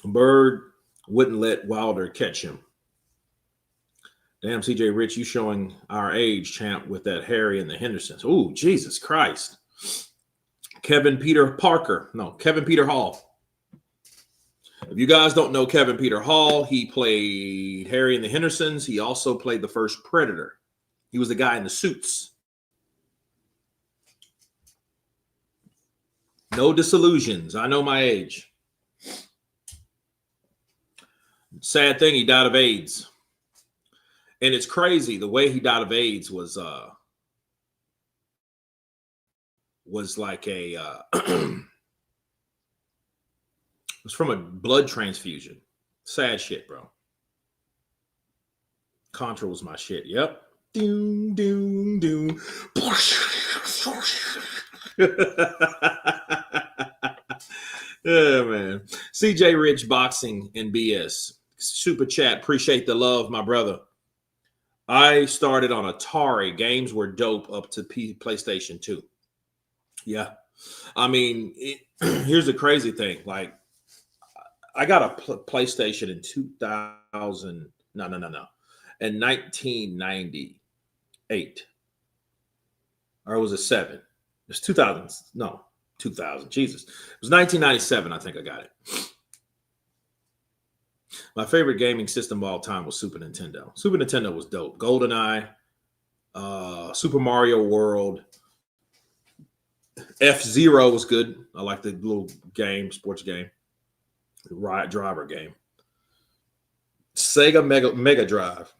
Bird wouldn't let Wilder catch him. Damn, CJ Rich, you showing our age, champ, with that Harry and the Hendersons. Ooh, Jesus Christ. Kevin Peter Hall. If you guys don't know Kevin Peter Hall, he played Harry and the Hendersons. He also played the first Predator. He was the guy in the suits. No disillusions. I know my age. Sad thing, he died of AIDS. And it's crazy. The way he died of AIDS was like a it was from a blood transfusion. Sad shit, bro. Contra was my shit. Yep. Doom, doom, doom. Yeah, man. CJ Rich Boxing and BS. Super chat. Appreciate the love, my brother. I started on Atari. Games were dope up to PlayStation 2. Yeah. I mean, here's the crazy thing. Like, I got a PlayStation in 2000. No. In 1998. Or was it 7? It was 2000. No, 2000. Jesus. It was 1997, I think I got it. My favorite gaming system of all time was Super Nintendo. Super Nintendo was dope. GoldenEye, Super Mario World, F-Zero was good. I like the little game, sports game, the ride driver game. Sega Mega Drive.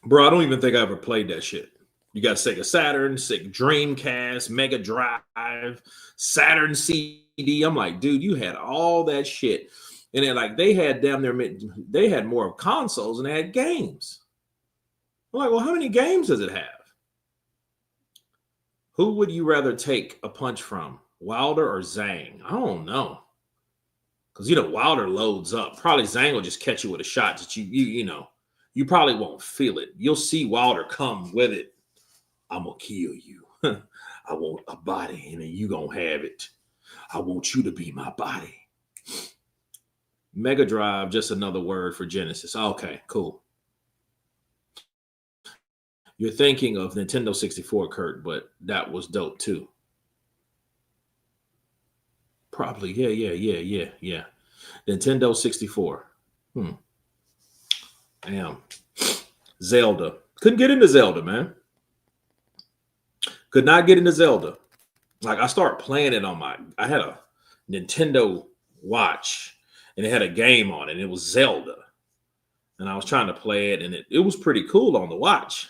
Bro, I don't even think I ever played that shit. You got Sega Saturn, Sega Dreamcast, Mega Drive, Saturn CD. I'm like, dude, you had all that shit. And then, like, they had they had more consoles and they had games. I'm like, well, how many games does it have? Who would you rather take a punch from, Wilder or Zhang? I don't know. Because, Wilder loads up. Probably Zhang will just catch you with a shot that you probably won't feel it. You'll see Wilder come with it. I'm going to kill you. I want a body, and then you going to have it. I want you to be my body. Mega Drive, just another word for Genesis. Okay, cool. You're thinking of Nintendo 64, Kurt, but that was dope too. Probably, yeah. Nintendo 64. Damn. Zelda. Couldn't get into Zelda, man. Could not get into Zelda. Like, I started playing it I had a Nintendo Watch, and it had a game on it, and it was Zelda. And I was trying to play it, and it was pretty cool on the Watch.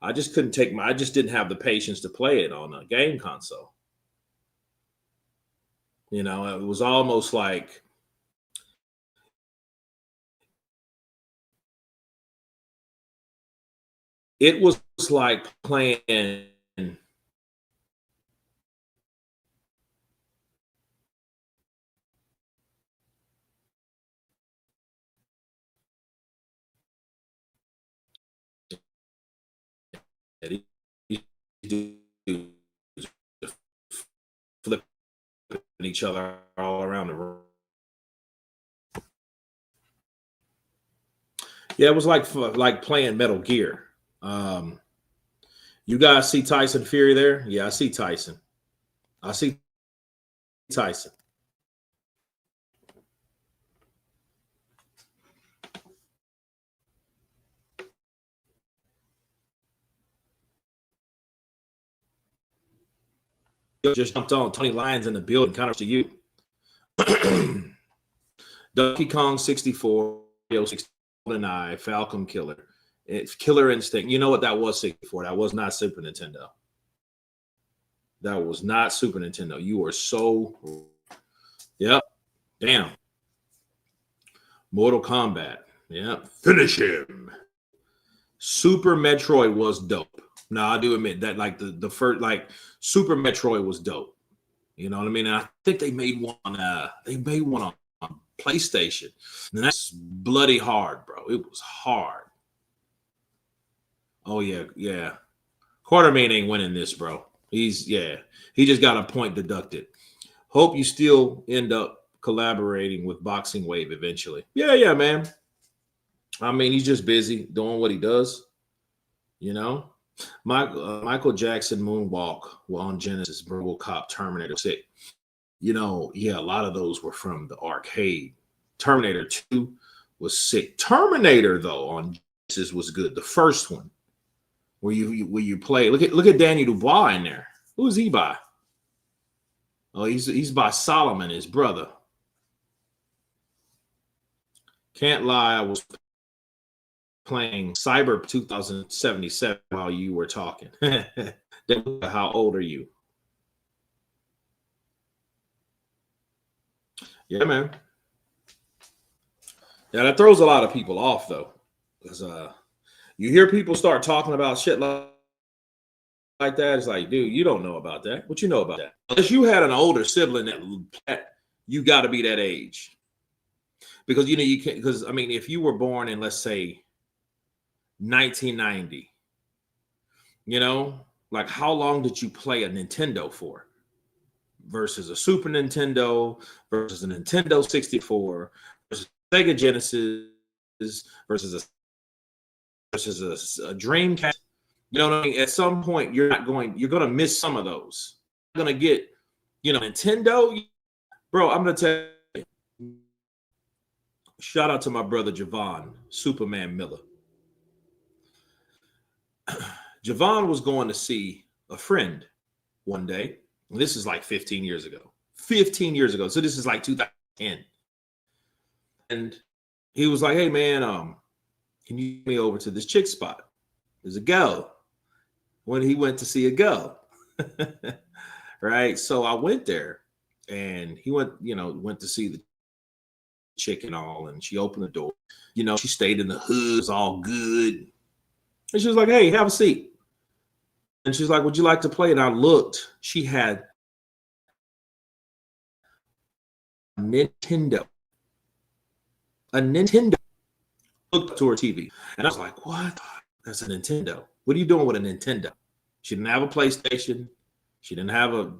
I just didn't have the patience to play it on a game console. It was almost like it was like playing flipping each other all around the room. Yeah, it was like playing Metal Gear. You guys see Tyson Fury there? Yeah, I see Tyson. Just jumped on Tony Lyons in the building, kind of to you. Donkey Kong 64, GoldenEye, Falcon Killer. It's Killer Instinct. You know what that was 64? That was not Super Nintendo. That was not Super Nintendo. You are so... Yep. Damn. Mortal Kombat. Yep. Finish him. Super Metroid was dope. No, I do admit that, like, the first, like, Super Metroid was dope. You know what I mean? And I think they made one on PlayStation. And that's bloody hard, bro. It was hard. Oh, yeah. Quartermain ain't winning this, bro. He just got a point deducted. Hope you still end up collaborating with Boxing Wave eventually. Yeah, man. I mean, he's just busy doing what he does. Michael Jackson Moonwalk on Genesis, RoboCop, Terminator 6. A lot of those were from the arcade. Terminator 2 was sick. Terminator, though, on Genesis was good. The first one, where you play. Look at Daniel Dubois in there. Who is he by? Oh, he's by Solomon, his brother. Can't lie, I was playing Cyber 2077 while you were talking. How old are you? Yeah, man. Yeah, that throws a lot of people off, though, because you hear people start talking about shit like that. It's like, dude, you don't know about that. What you know about that? Unless you had an older sibling that you got to be that age, because you can't. Because I mean, if you were born in, let's say, 1990, like, how long did you play a Nintendo for? versus a Super Nintendo versus a Nintendo 64 versus Sega Genesis versus a Dreamcast. You know what I mean? At some point, you're going to miss some of those. You're going to get, Nintendo. Bro, I'm going to tell you, shout out to my brother Javon, Superman Miller. Javon was going to see a friend one day. This is like 15 years ago. 15 years ago. So this is like 2010. And he was like, hey, man, can you get me over to this chick spot? There's a girl. When he went to see a girl. Right? So I went there and he went to see the chick and all. And she opened the door. She stayed in the hood. It was all good. And she was like, hey, have a seat. And she's like, would you like to play? And I looked. She had a Nintendo. Looked up to her TV. And I was like, what? That's a Nintendo. What are you doing with a Nintendo? She didn't have a PlayStation. She didn't have a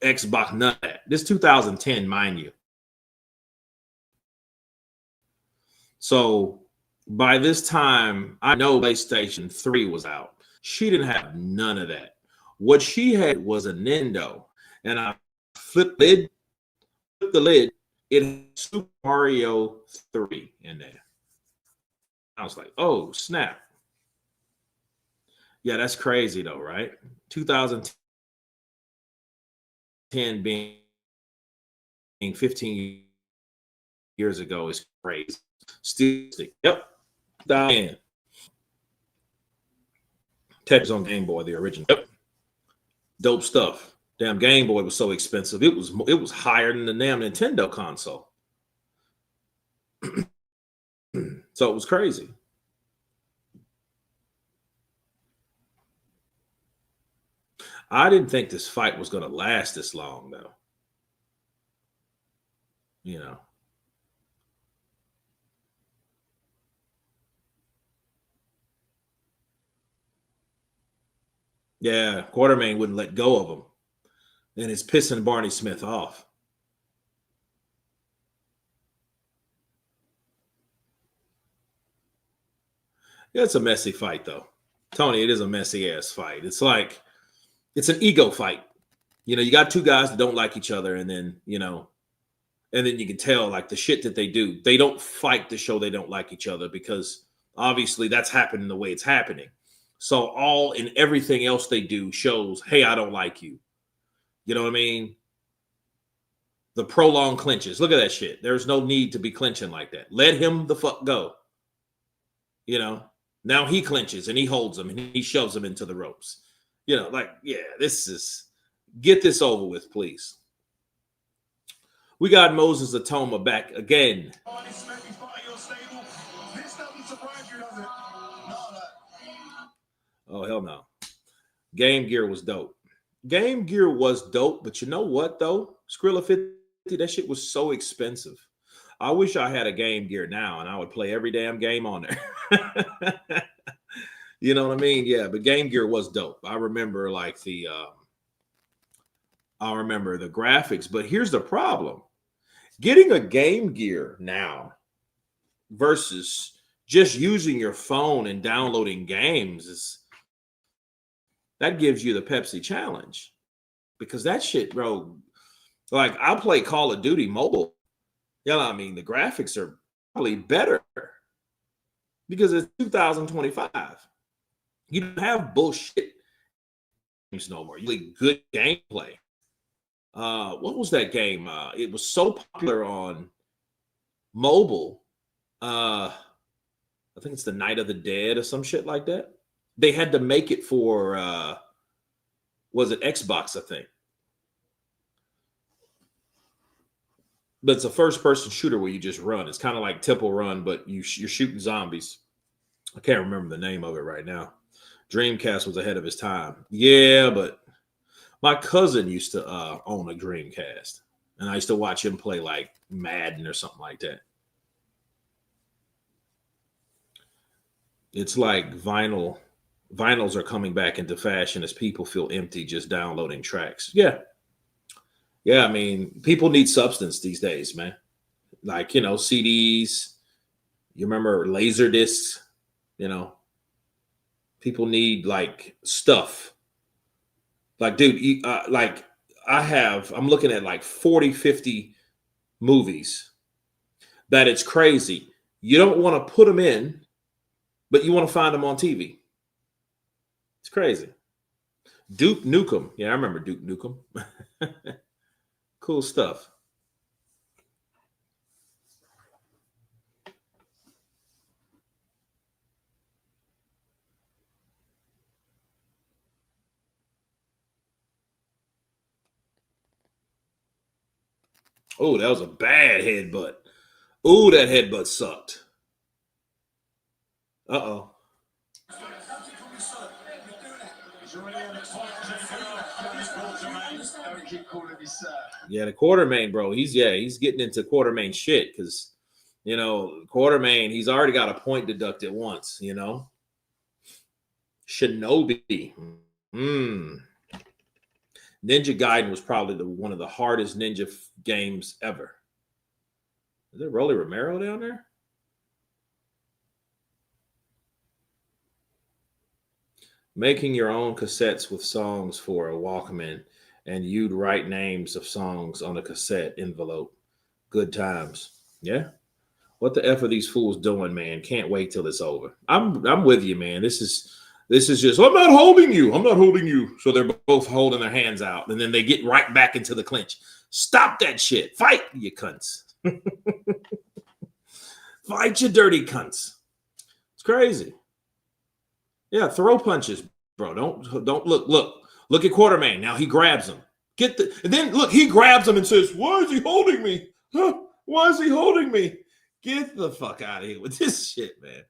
Xbox, none of that. This 2010, mind you. So by this time, I know PlayStation 3 was out. She didn't have none of that. What she had was a Nintendo. And I flipped the lid. It had Super Mario 3 in there. I was like, oh, snap. Yeah, that's crazy though, right? 2010 being 15 years ago is crazy. Still, yep. Diane. Tetris on Game Boy, the original. Yep. Dope stuff. Damn Game Boy was so expensive. It was higher than the damn Nintendo console. So it was crazy. I didn't think this fight was going to last this long, though. Yeah, Quartermain wouldn't let go of him. And it's pissing Barney Smith off. Yeah, it's a messy fight, though. Tony, it is a messy-ass fight. It's like, it's an ego fight. You got two guys that don't like each other, and then, and then you can tell, like, the shit that they do. They don't fight to show they don't like each other because, obviously, that's happening the way it's happening. So all and everything else they do shows, hey, I don't like you. You know what I mean? The prolonged clinches. Look at that shit. There's no need to be clinching like that. Let him the fuck go. Now he clinches and he holds him and he shoves him into the ropes. Get this over with, please. We got Moses Atoma back again. Oh, hell no. Game Gear was dope. Game Gear was dope, but you know what, though? Skrilla 50, that shit was so expensive. I wish I had a Game Gear now, and I would play every damn game on there. You know what I mean? Yeah, but Game Gear was dope. I remember, the graphics, but here's the problem. Getting a Game Gear now versus just using your phone and downloading games that gives you the Pepsi challenge, because that shit, bro, like I play Call of Duty mobile. The graphics are probably better because it's 2025. You don't have bullshit games no more. You need good gameplay. What was that game? It was so popular on mobile. I think it's the Night of the Dead or some shit like that. They had to make it for, was it Xbox, I think. But it's a first-person shooter where you just run. It's kind of like Temple Run, but you're shooting zombies. I can't remember the name of it right now. Dreamcast was ahead of his time. Yeah, but my cousin used to own a Dreamcast, and I used to watch him play like Madden or something like that. It's like vinyls are coming back into fashion as people feel empty just downloading tracks. Yeah. Yeah, I mean, people need substance these days, man. Like, CDs, you remember laser discs, you know, people need like stuff. Like, dude, like I'm looking at like 40, 50 movies that it's crazy. You don't want to put them in, but you want to find them on TV. It's crazy. Duke Nukem. Yeah, I remember Duke Nukem. Cool stuff. Oh, that was a bad headbutt. Oh, that headbutt sucked. Uh-oh. Yeah, the Quartermain, bro. He's getting into Quartermain shit because Quartermain, he's already got a point deducted once, Shinobi. Ninja Gaiden was probably one of the hardest ninja games ever. Is there Rolly Romero down there? Making your own cassettes with songs for a Walkman, and you'd write names of songs on a cassette envelope. Good times. Yeah. What the F are these fools doing, man? Can't wait till it's over. I'm with you, man. This is just, I'm not holding you. I'm not holding you. So they're both holding their hands out, and then they get right back into the clinch. Stop that shit. Fight, you cunts. Fight, you dirty cunts. It's crazy. Yeah, throw punches, bro. Don't look at Quartermain. Now he grabs him. And then look, he grabs him and says, "Why is he holding me? Huh? Why is he holding me? Get the fuck out of here with this shit, man."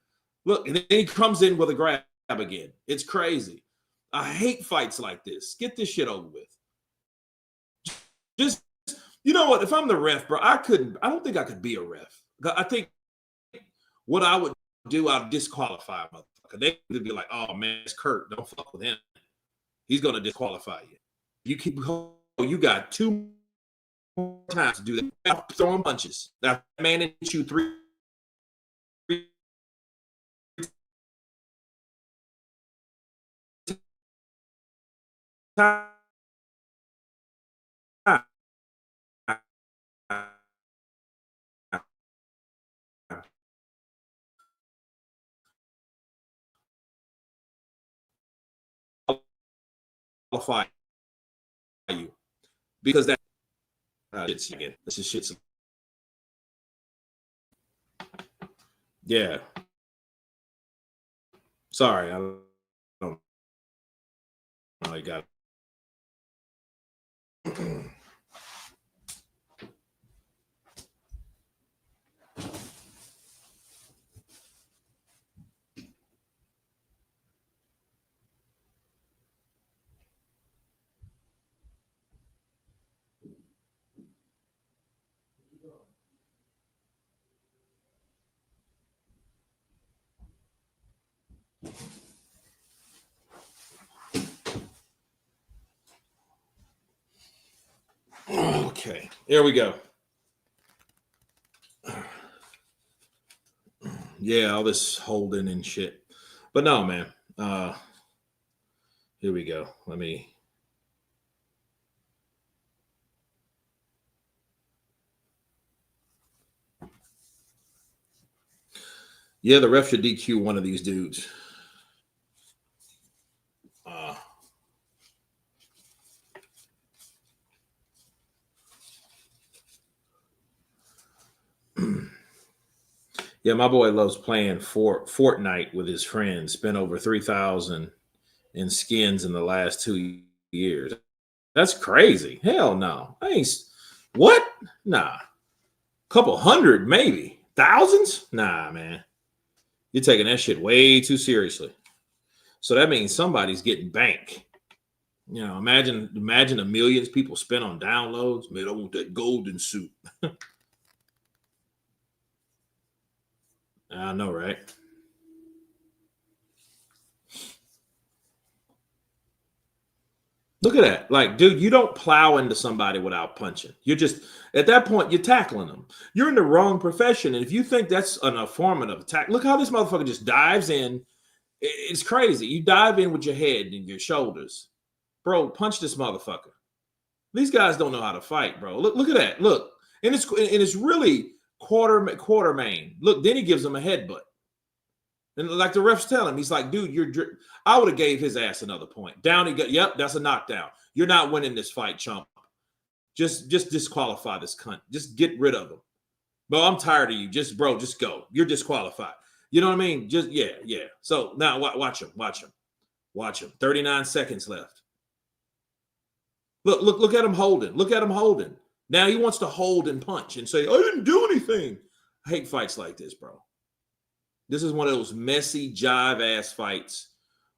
Look, and then he comes in with a grab again. It's crazy. I hate fights like this. Get this shit over with. Just, you know what? If I'm the ref, bro, I don't think I could be a ref. I think what I would do, I'd disqualify a motherfucker. They would be like, "Oh man, it's Kurt. Don't fuck with him. He's gonna disqualify you. You got 2 more times to do that. Throwing punches. That man hit you 3 times. Qualify you because that shit's again. This is shit's. Yeah. Sorry, I don't really got. Okay, here we go. Yeah, all this holding and shit. But no, man. Here we go. Let me. Yeah, the ref should DQ one of these dudes. Yeah, my boy loves playing Fortnite with his friends. Spent over 3,000 in skins in the last 2 years. That's crazy. Hell no. What? Nah. Couple hundred, maybe. Thousands? Nah, man. You're taking that shit way too seriously. So that means somebody's getting bank. Imagine the millions people spent on downloads. Man, I want that golden suit. I know, right? Look at that. Like, dude, you don't plow into somebody without punching. You're just, at that point, you're tackling them. You're in the wrong profession. And if you think that's a form of attack, look how this motherfucker just dives in. It's crazy. You dive in with your head and your shoulders. Bro, punch this motherfucker. These guys don't know how to fight, bro. Look at that. Look. And it's really quarter main. Look, then he gives him a headbutt. And like the refs tell him, he's like, dude, I would have gave his ass another point. Down he go. Yep, that's a knockdown. You're not winning this fight, chump. Just disqualify this cunt. Just get rid of him. Bro, I'm tired of you. Just go. You're disqualified. You know what I mean? Yeah. So now watch him. 39 seconds left. Look at him holding. Now he wants to hold and punch and say, I didn't do anything. I hate fights like this, bro. This is one of those messy jive ass fights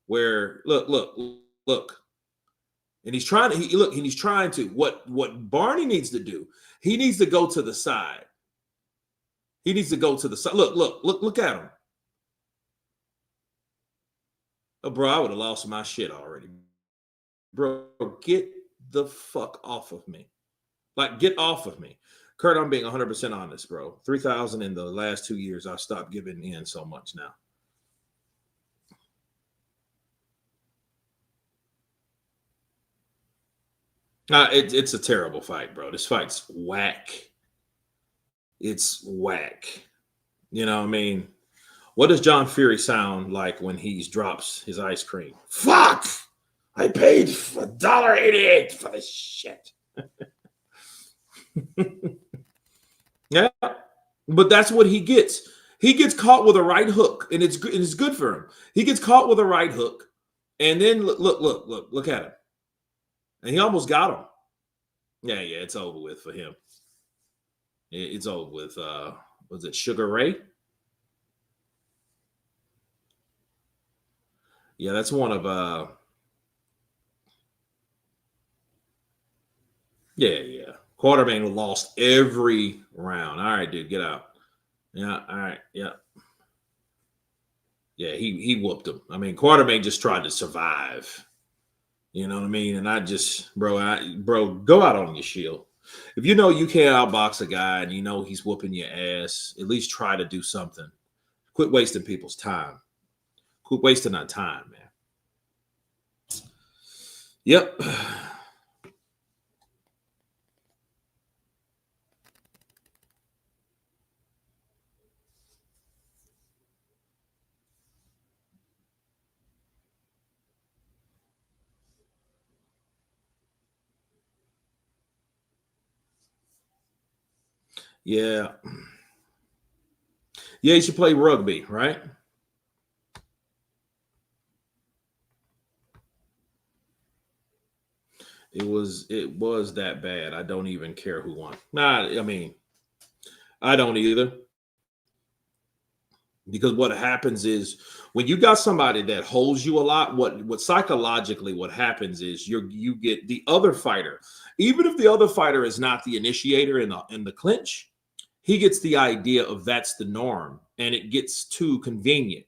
where look. And he's trying to, what Barney needs to do, he needs to go to the side. Look at him. Oh, bro, I would have lost my shit already. Bro, get the fuck off of me. Like, get off of me. Kurt, I'm being 100% honest, bro. 3,000 in the last 2 years, I've stopped giving in so much now. It's a terrible fight, bro. This fight's whack. It's whack. You know what I mean? What does John Fury sound like when he drops his ice cream? Fuck! I paid $1.88 for this shit. Yeah, but that's what he gets. He gets caught with a right hook, and it's good for him. He gets caught with a right hook, and then look at him. And he almost got him. Yeah, it's over with for him. It's over with. Was it Sugar Ray? Yeah, that's one of. Yeah. Quartermain lost every round. All right, dude, get out. Yeah, all right, yeah. Yeah, he whooped him. I mean, Quartermain just tried to survive. You know what I mean? And I just, bro, go out on your shield. If you know you can't outbox a guy and you know he's whooping your ass, at least try to do something. Quit wasting people's time. Quit wasting our time, man. Yep. Yeah. Yeah, you should play rugby, right? It was that bad. I don't even care who won. Nah, I mean, I don't either. Because what happens is when you got somebody that holds you a lot, what psychologically what happens is you get the other fighter, even if the other fighter is not the initiator in the clinch, he gets the idea of that's the norm, and it gets too convenient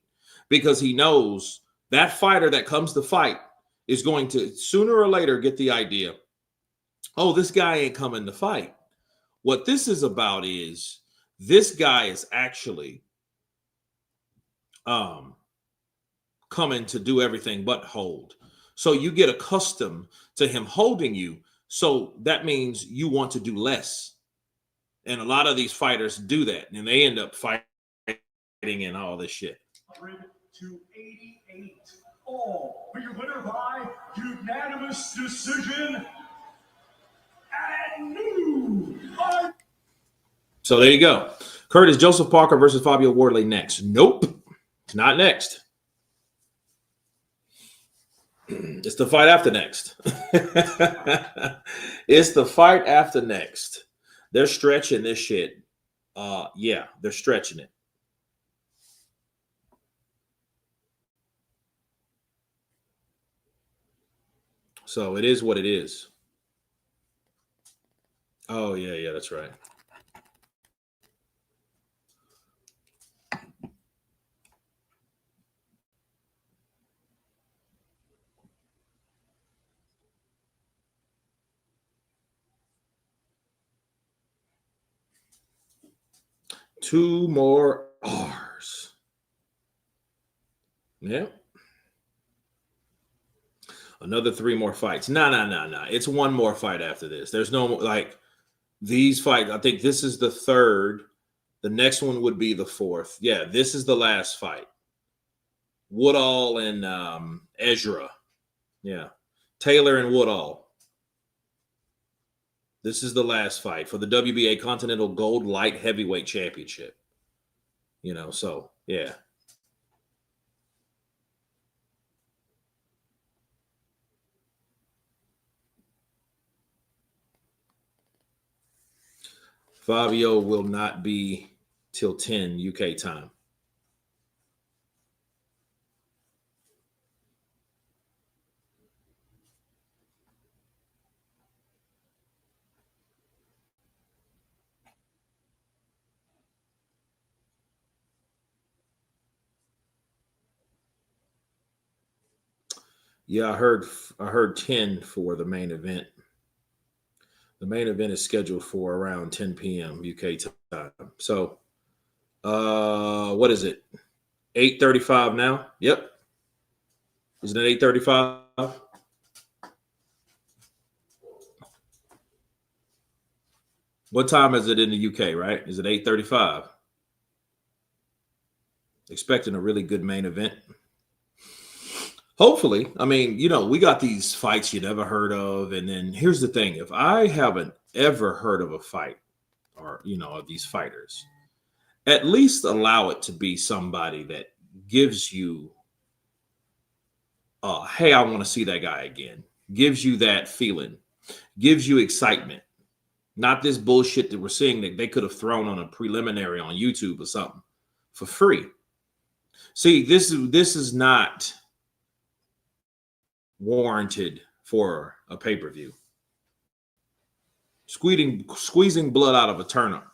because he knows that fighter that comes to fight is going to sooner or later get the idea, oh, this guy ain't coming to fight. What this is about is this guy is actually coming to do everything but hold. So you get accustomed to him holding you. So that means you want to do less. And a lot of these fighters do that, and they end up fighting and all this shit. To 88. All for your winner by unanimous decision. And new. So there you go. Kurt, is Joseph Parker versus Fabio Wardley next? Nope. It's not next. It's the fight after next. It's the fight after next. They're stretching this shit. Yeah, they're stretching it. So it is what it is. Oh, yeah, that's right. 2 more R's. Yeah. Another 3 more fights. No. It's 1 more fight after this. There's no like these fights. I think this is the 3rd. The next one would be the 4th. Yeah, this is the last fight. Woodall and Ezra. Yeah. Taylor and Woodall. This is the last fight for the WBA Continental Gold Light Heavyweight Championship. You know, so yeah. Fabio will not be till 10 UK time. Yeah, I heard 10 for the main event. The main event is scheduled for around 10 p.m. UK time. So, what is it? 8:35 now? Yep. Isn't it 8:35? What time is it in the UK, right? Is it 8:35? Expecting a really good main event. Hopefully. I mean, you know, we got these fights you never heard of. And then here's the thing. If I haven't ever heard of a fight or, you know, of these fighters, at least allow it to be somebody that gives you, hey, I want to see that guy again. Gives you that feeling. Gives you excitement. Not this bullshit that we're seeing that they could have thrown on a preliminary on YouTube or something for free. See, this is not warranted for a pay-per-view. Squeezing blood out of a turnip.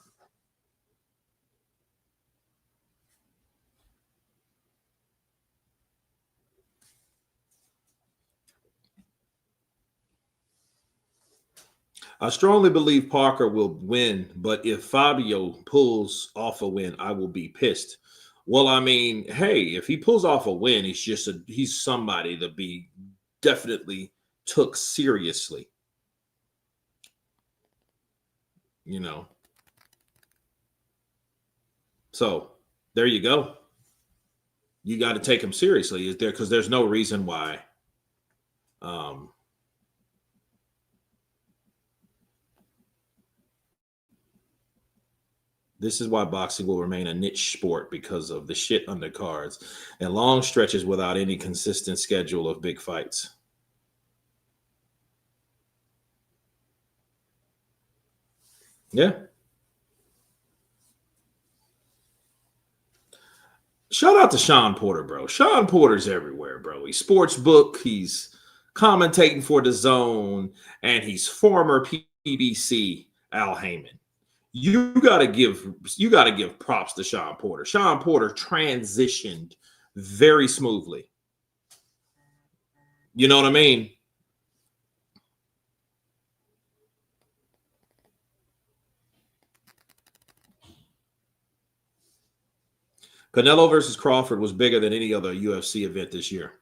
I strongly believe Parker will win, but if Fabio pulls off a win, I will be pissed. Well, I mean, hey, if he pulls off a win, he's somebody to be definitely took seriously. You know. So there you go. You got to take him seriously. Is there because there's no reason why this is why boxing will remain a niche sport because of the shit undercards and long stretches without any consistent schedule of big fights. Yeah. Shout out to Sean Porter, bro. Sean Porter's everywhere, bro. He's sports book. He's commentating for the Zone, and he's former PBC Al Heyman. You gotta give props to Sean Porter. Sean Porter transitioned very smoothly. You know what I mean? Canelo versus Crawford was bigger than any other UFC event this year.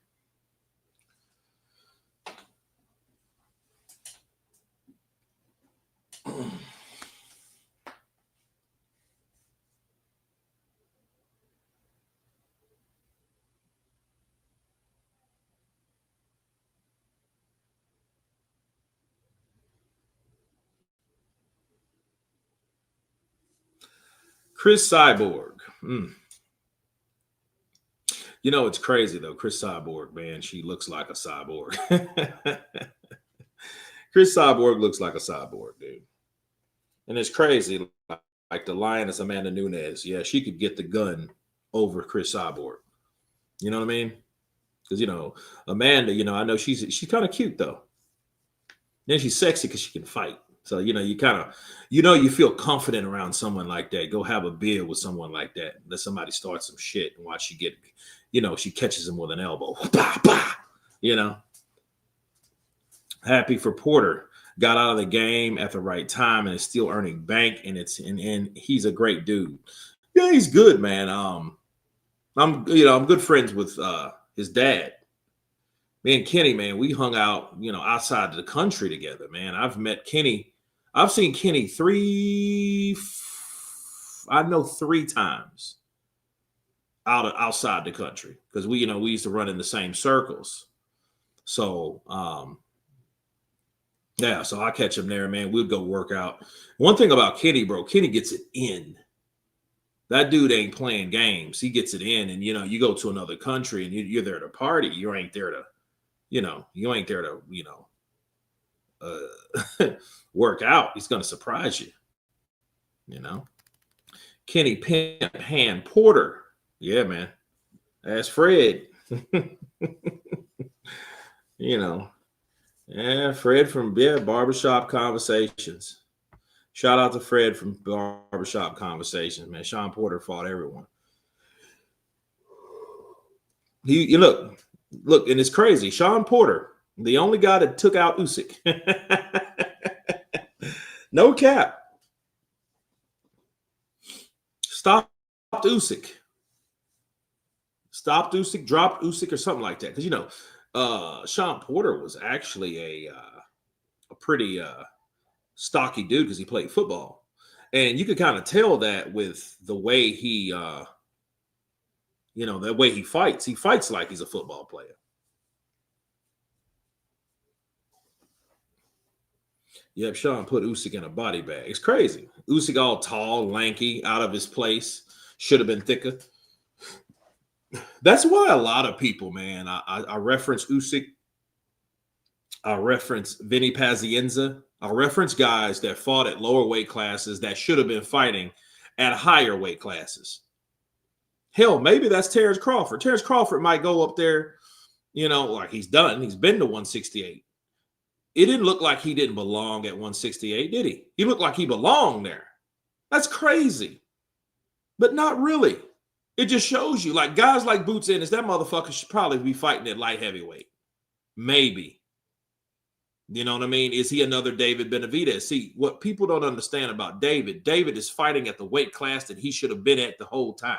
Chris Cyborg. You know, it's crazy, though. Chris Cyborg, man, she looks like a cyborg. Chris Cyborg looks like a cyborg, dude. And it's crazy. Like the Lioness Amanda Nunes. Yeah, she could get the gun over Chris Cyborg. You know what I mean? Because, you know, Amanda, you know, I know she's kind of cute, though. Then she's sexy because she can fight. So, you know, you kind of, you know, you feel confident around someone like that. Go have a beer with someone like that. Let somebody start some shit and watch she get, you know, she catches him with an elbow. Bah, bah, you know. Happy for Porter. Got out of the game at the right time and is still earning bank. And he's a great dude. Yeah, he's good, man. I'm good friends with his dad. Me and Kenny, man, we hung out, outside the country together, man. I've met Kenny. I've seen Kenny three times outside the country because we used to run in the same circles. So yeah, so I catch him there, man. We'd go work out. One thing about Kenny, bro, Kenny gets it in. That dude ain't playing games. He gets it in, and you go to another country and you're there to party. You ain't there to, you ain't there to, work out. He's gonna surprise you. Kenny Pimp Hand Porter. Yeah, man. That's Fred. Yeah, Fred from Barbershop Conversations. Shout out to Fred from Barbershop Conversations, man. Sean Porter fought everyone. You look, and it's crazy. Sean Porter, the only guy that took out Usyk. No cap. Stopped Usyk. Stopped Usyk, dropped Usyk, or something like that. Because Sean Porter was actually a pretty stocky dude because he played football, and you could kind of tell that with the way he, the way he fights. He fights like he's a football player. Yep, Sean put Usyk in a body bag. It's crazy. Usyk all tall, lanky, out of his place. Should have been thicker. That's why a lot of people, man, I reference Usyk. I reference Vinny Pazienza. I reference guys that fought at lower weight classes that should have been fighting at higher weight classes. Hell, maybe that's Terrence Crawford. Terrence Crawford might go up there, like he's done. He's been to 168. It didn't look like he didn't belong at 168, did he? He looked like he belonged there. That's crazy. But not really. It just shows you, like, guys like Boots Ennis, that motherfucker should probably be fighting at light heavyweight. Maybe. You know what I mean? Is he another David Benavidez? See, what people don't understand about David is fighting at the weight class that he should have been at the whole time.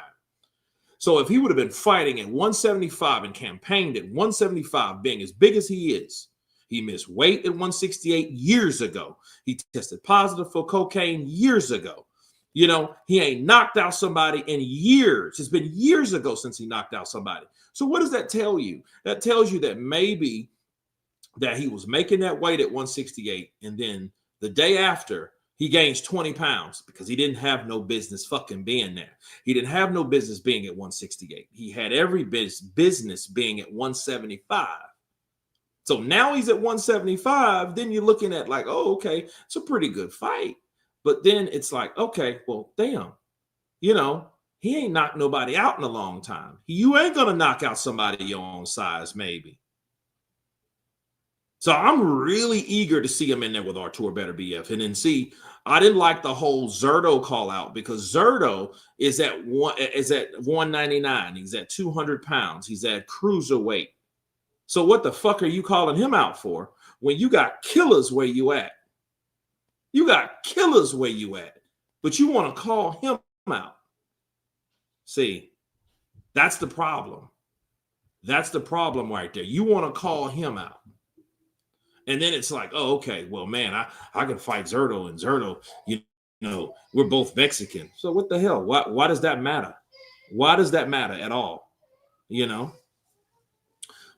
So if he would have been fighting at 175 and campaigned at 175, being as big as he is, he missed weight at 168 years ago. He tested positive for cocaine years ago. He ain't knocked out somebody in years. It's been years ago since he knocked out somebody. So what does that tell you? That tells you that maybe that he was making that weight at 168, and then the day after, he gains 20 pounds because he didn't have no business fucking being there. He didn't have no business being at 168. He had every business being at 175. So now he's at 175. Then you're looking at like, oh, okay, it's a pretty good fight. But then it's like, okay, well, damn, he ain't knocked nobody out in a long time. You ain't going to knock out somebody your own size, maybe. So I'm really eager to see him in there with Artur Better BF. And then I didn't like the whole Zerto call out because Zerto is at 199. He's at 200 pounds. He's at cruiserweight. So what the fuck are you calling him out for when you got killers where you at? You got killers where you at, but you want to call him out. See, that's the problem. That's the problem right there. You want to call him out. And then it's like, oh, okay, well, man, I can fight Zerto, and Zerto, we're both Mexican. So what the hell? Why does that matter? Why does that matter at all?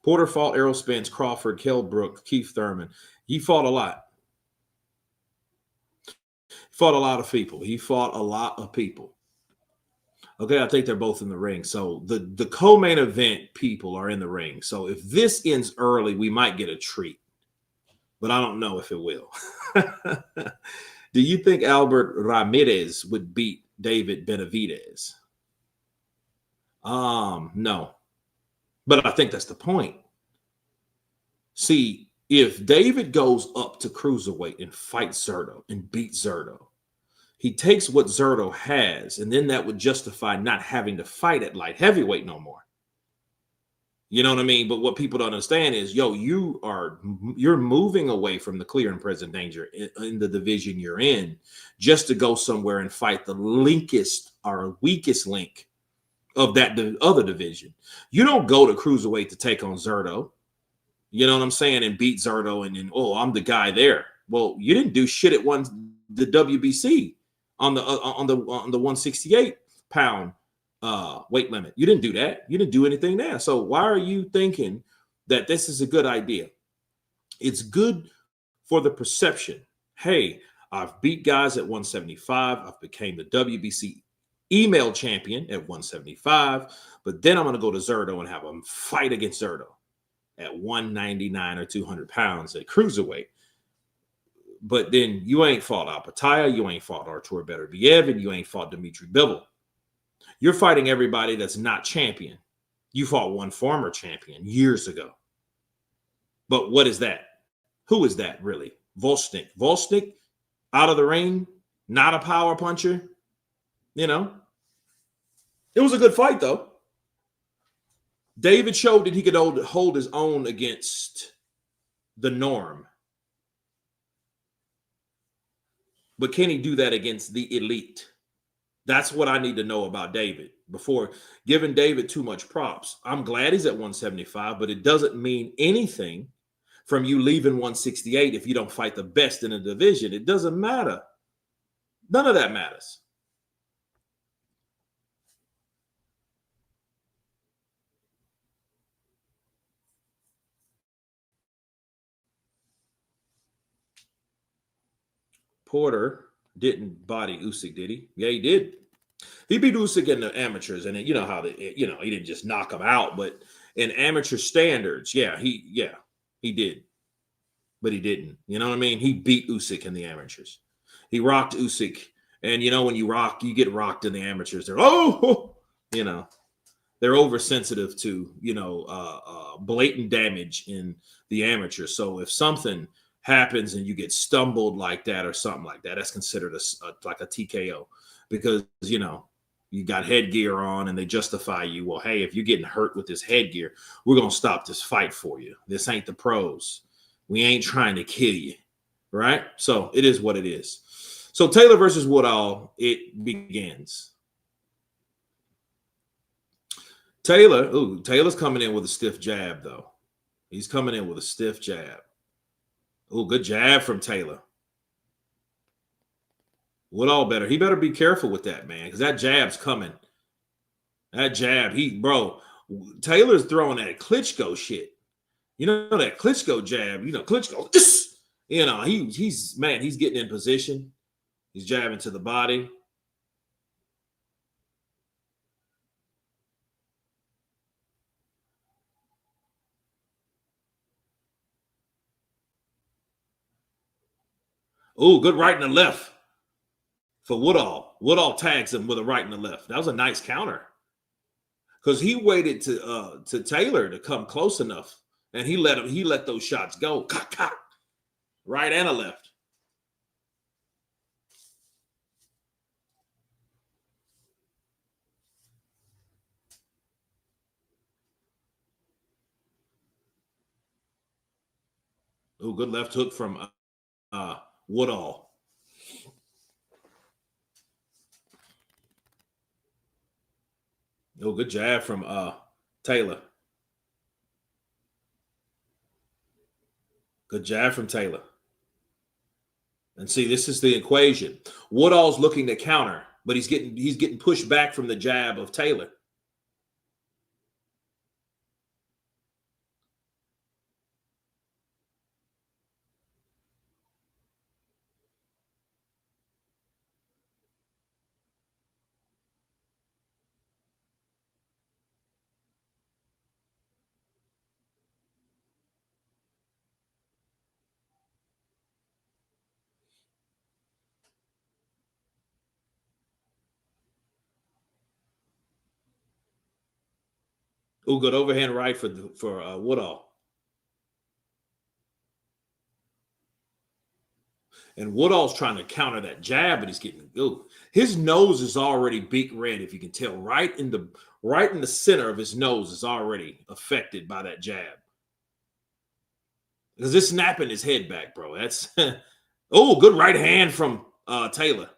Porter fought Errol Spence, Crawford, Kell Brook, Keith Thurman. He fought a lot. Fought a lot of people. He fought a lot of people. Okay, I think they're both in the ring. So the co-main event people are in the ring. So if this ends early, we might get a treat. But I don't know if it will. Do you think Albert Ramirez would beat David Benavidez? No. But I think that's the point. See, if David goes up to cruiserweight and fights Zerto and beats Zerto, he takes what Zerto has, and then that would justify not having to fight at light heavyweight no more. You know what I mean? But what people don't understand is, yo, you're moving away from the clear and present danger in the division you're in, just to go somewhere and fight the linkest or weakest link of that other division. You don't go to cruiserweight to take on Zerto. You know what I'm saying? And beat Zerto, and then, oh, I'm the guy there. Well, you didn't do shit at the WBC on the 168 pound weight limit. You didn't do that. You didn't do anything there. So why are you thinking that this is a good idea? It's good for the perception. Hey, I've beat guys at 175. I've became the WBC email champion at 175, but then I'm going to go to Zerto and have a fight against Zerto at 199 or 200 pounds at cruiserweight. But then you ain't fought Apataya, you ain't fought Artur Beterbiev, and you ain't fought Dmitry Bivol. You're fighting everybody that's not champion. You fought one former champion years ago. But what is that? Who is that really? Volchnik. Volchnik out of the ring, not a power puncher. You know, it was a good fight, though. David showed that he could hold his own against the norm. But can he do that against the elite? That's what I need to know about David before giving David too much props. I'm glad he's at 175, but it doesn't mean anything from you leaving 168 if you don't fight the best in the division. It doesn't matter. None of that matters. Porter didn't body Usyk, did he? Yeah, he did. He beat Usyk in the amateurs, and you know how he didn't just knock him out, but in amateur standards, he did, but he didn't. You know what I mean? He beat Usyk in the amateurs. He rocked Usyk, and you know when you rock, you get rocked in the amateurs. They're they're oversensitive to blatant damage in the amateurs. So if something happens and you get stumbled like that or something like that, that's considered like a TKO, because you got headgear on and they justify you. Well, hey, if you're getting hurt with this headgear, we're gonna stop this fight for you. This ain't the pros. We ain't trying to kill you, right? So it is what it is. So Taylor versus Woodall, it begins. Taylor's coming in with a stiff jab, though. He's coming in with a stiff jab. Oh, good jab from Taylor. Woodall he better be careful with that, man, because that jab's coming. That jab, Taylor's throwing that Klitschko shit. You know that Klitschko jab, Klitschko, he's getting in position. He's jabbing to the body. Oh, good right and the left for Woodall. Woodall tags him with a right and the left. That was a nice counter, because he waited to Taylor to come close enough, and he let those shots go. Right and a left. Oh, good left hook from Woodall. Oh, good jab from Taylor. Good jab from Taylor. And see, this is the equation. Woodall's looking to counter, but he's getting pushed back from the jab of Taylor. Oh, good overhand right for Woodall. And Woodall's trying to counter that jab, but he's getting ooh. His nose is already beak red, if you can tell. Right in the center of his nose is already affected by that jab. Because it's snapping his head back, bro. That's oh, good right hand from Taylor.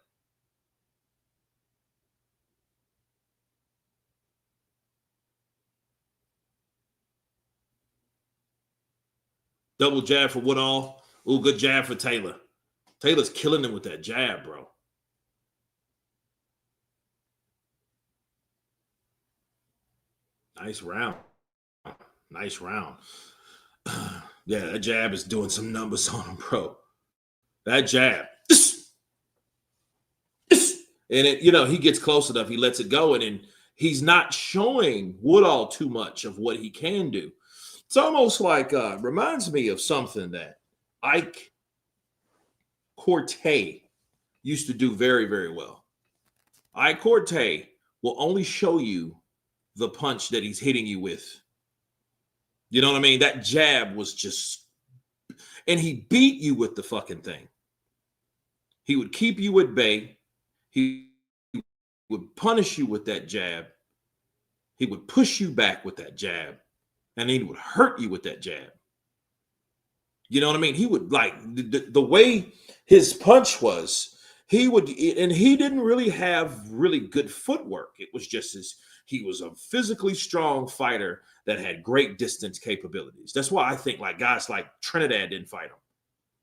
Double jab for Woodall. Oh, good jab for Taylor. Taylor's killing him with that jab, bro. Nice round. Nice round. Yeah, that jab is doing some numbers on him, bro. That jab. And it, he gets close enough, he lets it go, and then he's not showing Woodall too much of what he can do. It's almost like reminds me of something that Ike Corte used to do very, very well. Ike Corte will only show you the punch that he's hitting you with. You know what I mean? That jab was just, and he beat you with the fucking thing. He would keep you at bay. He would punish you with that jab. He would push you back with that jab. And he would hurt you with that jab. You know what I mean? He would, like, the way his punch was, he would, and he didn't really have really good footwork. It was just he was a physically strong fighter that had great distance capabilities. That's why I think like guys like Trinidad didn't fight him.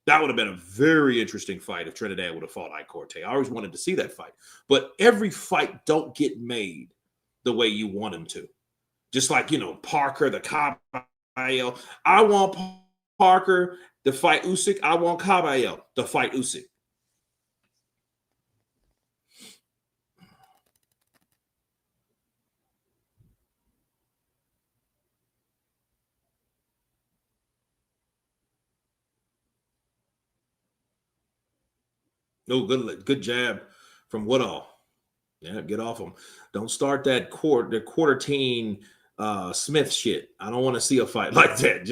That would have been a very interesting fight if Trinidad would have fought Ike Corte. I always wanted to see that fight. But every fight don't get made the way you want them to. Just like, Parker, the Caballero. I want Parker to fight Usyk. I want Caballero to fight Usyk. No, good jab from Woodall. Yeah, get off him. Don't start that quarter teen Smith shit. I don't want to see a fight like that.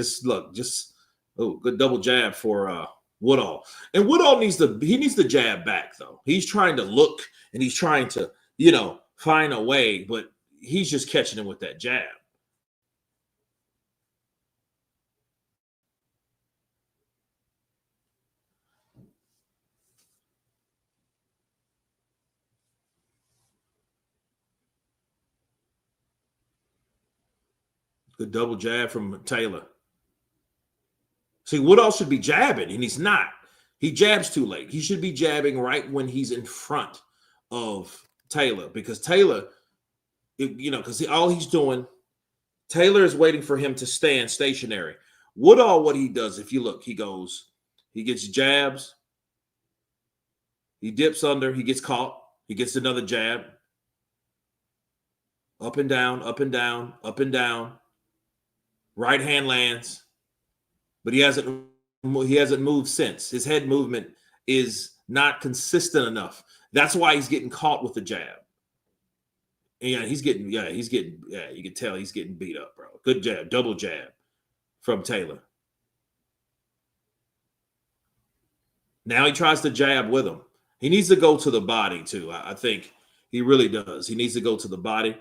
Good double jab for Woodall. And Woodall needs the jab back though. He's trying to look and he's trying to, find a way, but he's just catching him with that jab. Good double jab from Taylor. See, Woodall should be jabbing, and he's not. He jabs too late. He should be jabbing right when he's in front of Taylor, because Taylor, because all he's doing, Taylor is waiting for him to stand stationary. Woodall, what he does, if you look, he gets jabs, he dips under, he gets caught, he gets another jab, up and down, up and down, up and down. Right hand lands, but he hasn't moved since. His head movement is not consistent enough. That's why he's getting caught with the jab. And you can tell he's getting beat up, bro. Good jab, double jab from Taylor. Now he tries to jab with him. He needs to go to the body too. I think he really does. He needs to go to the body.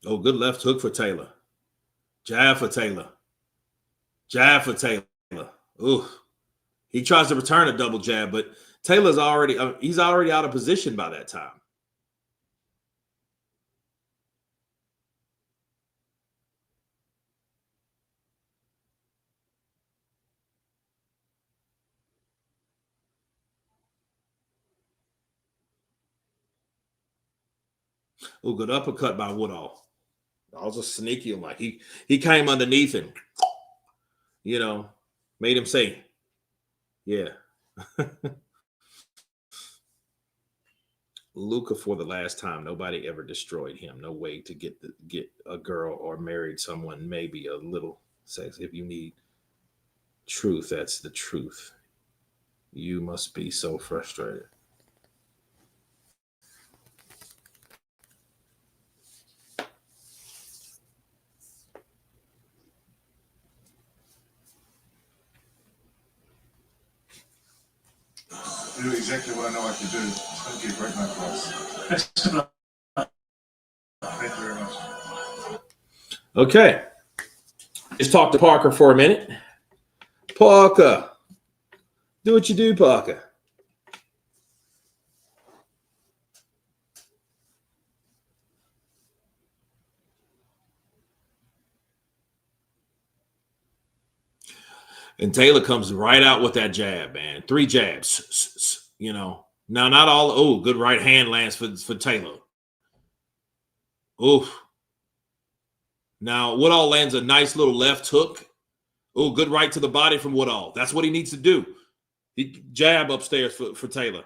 Oh, good left hook for Taylor. Jab for Taylor. Jab for Taylor. Ooh. He tries to return a double jab, but Taylor's he's already out of position by that time. Oh, good uppercut by Woodall. I was just sneaky. Like he came underneath and, made him say, yeah. Luca for the last time. Nobody ever destroyed him. No way to get a girl or married someone. Maybe a little sex. If you need truth, that's the truth. You must be so frustrated. Do exactly what I know I can do. It's going to be a great night for us. Thank you very much. Okay. Let's talk to Parker for a minute. Parker. Do what you do, Parker. And Taylor comes right out with that jab, man. 3 jabs, you know. Now, not all. Oh, good right hand lands for Taylor. Oof. Now, Woodall lands a nice little left hook. Oh, good right to the body from Woodall. That's what he needs to do. He jab upstairs for Taylor.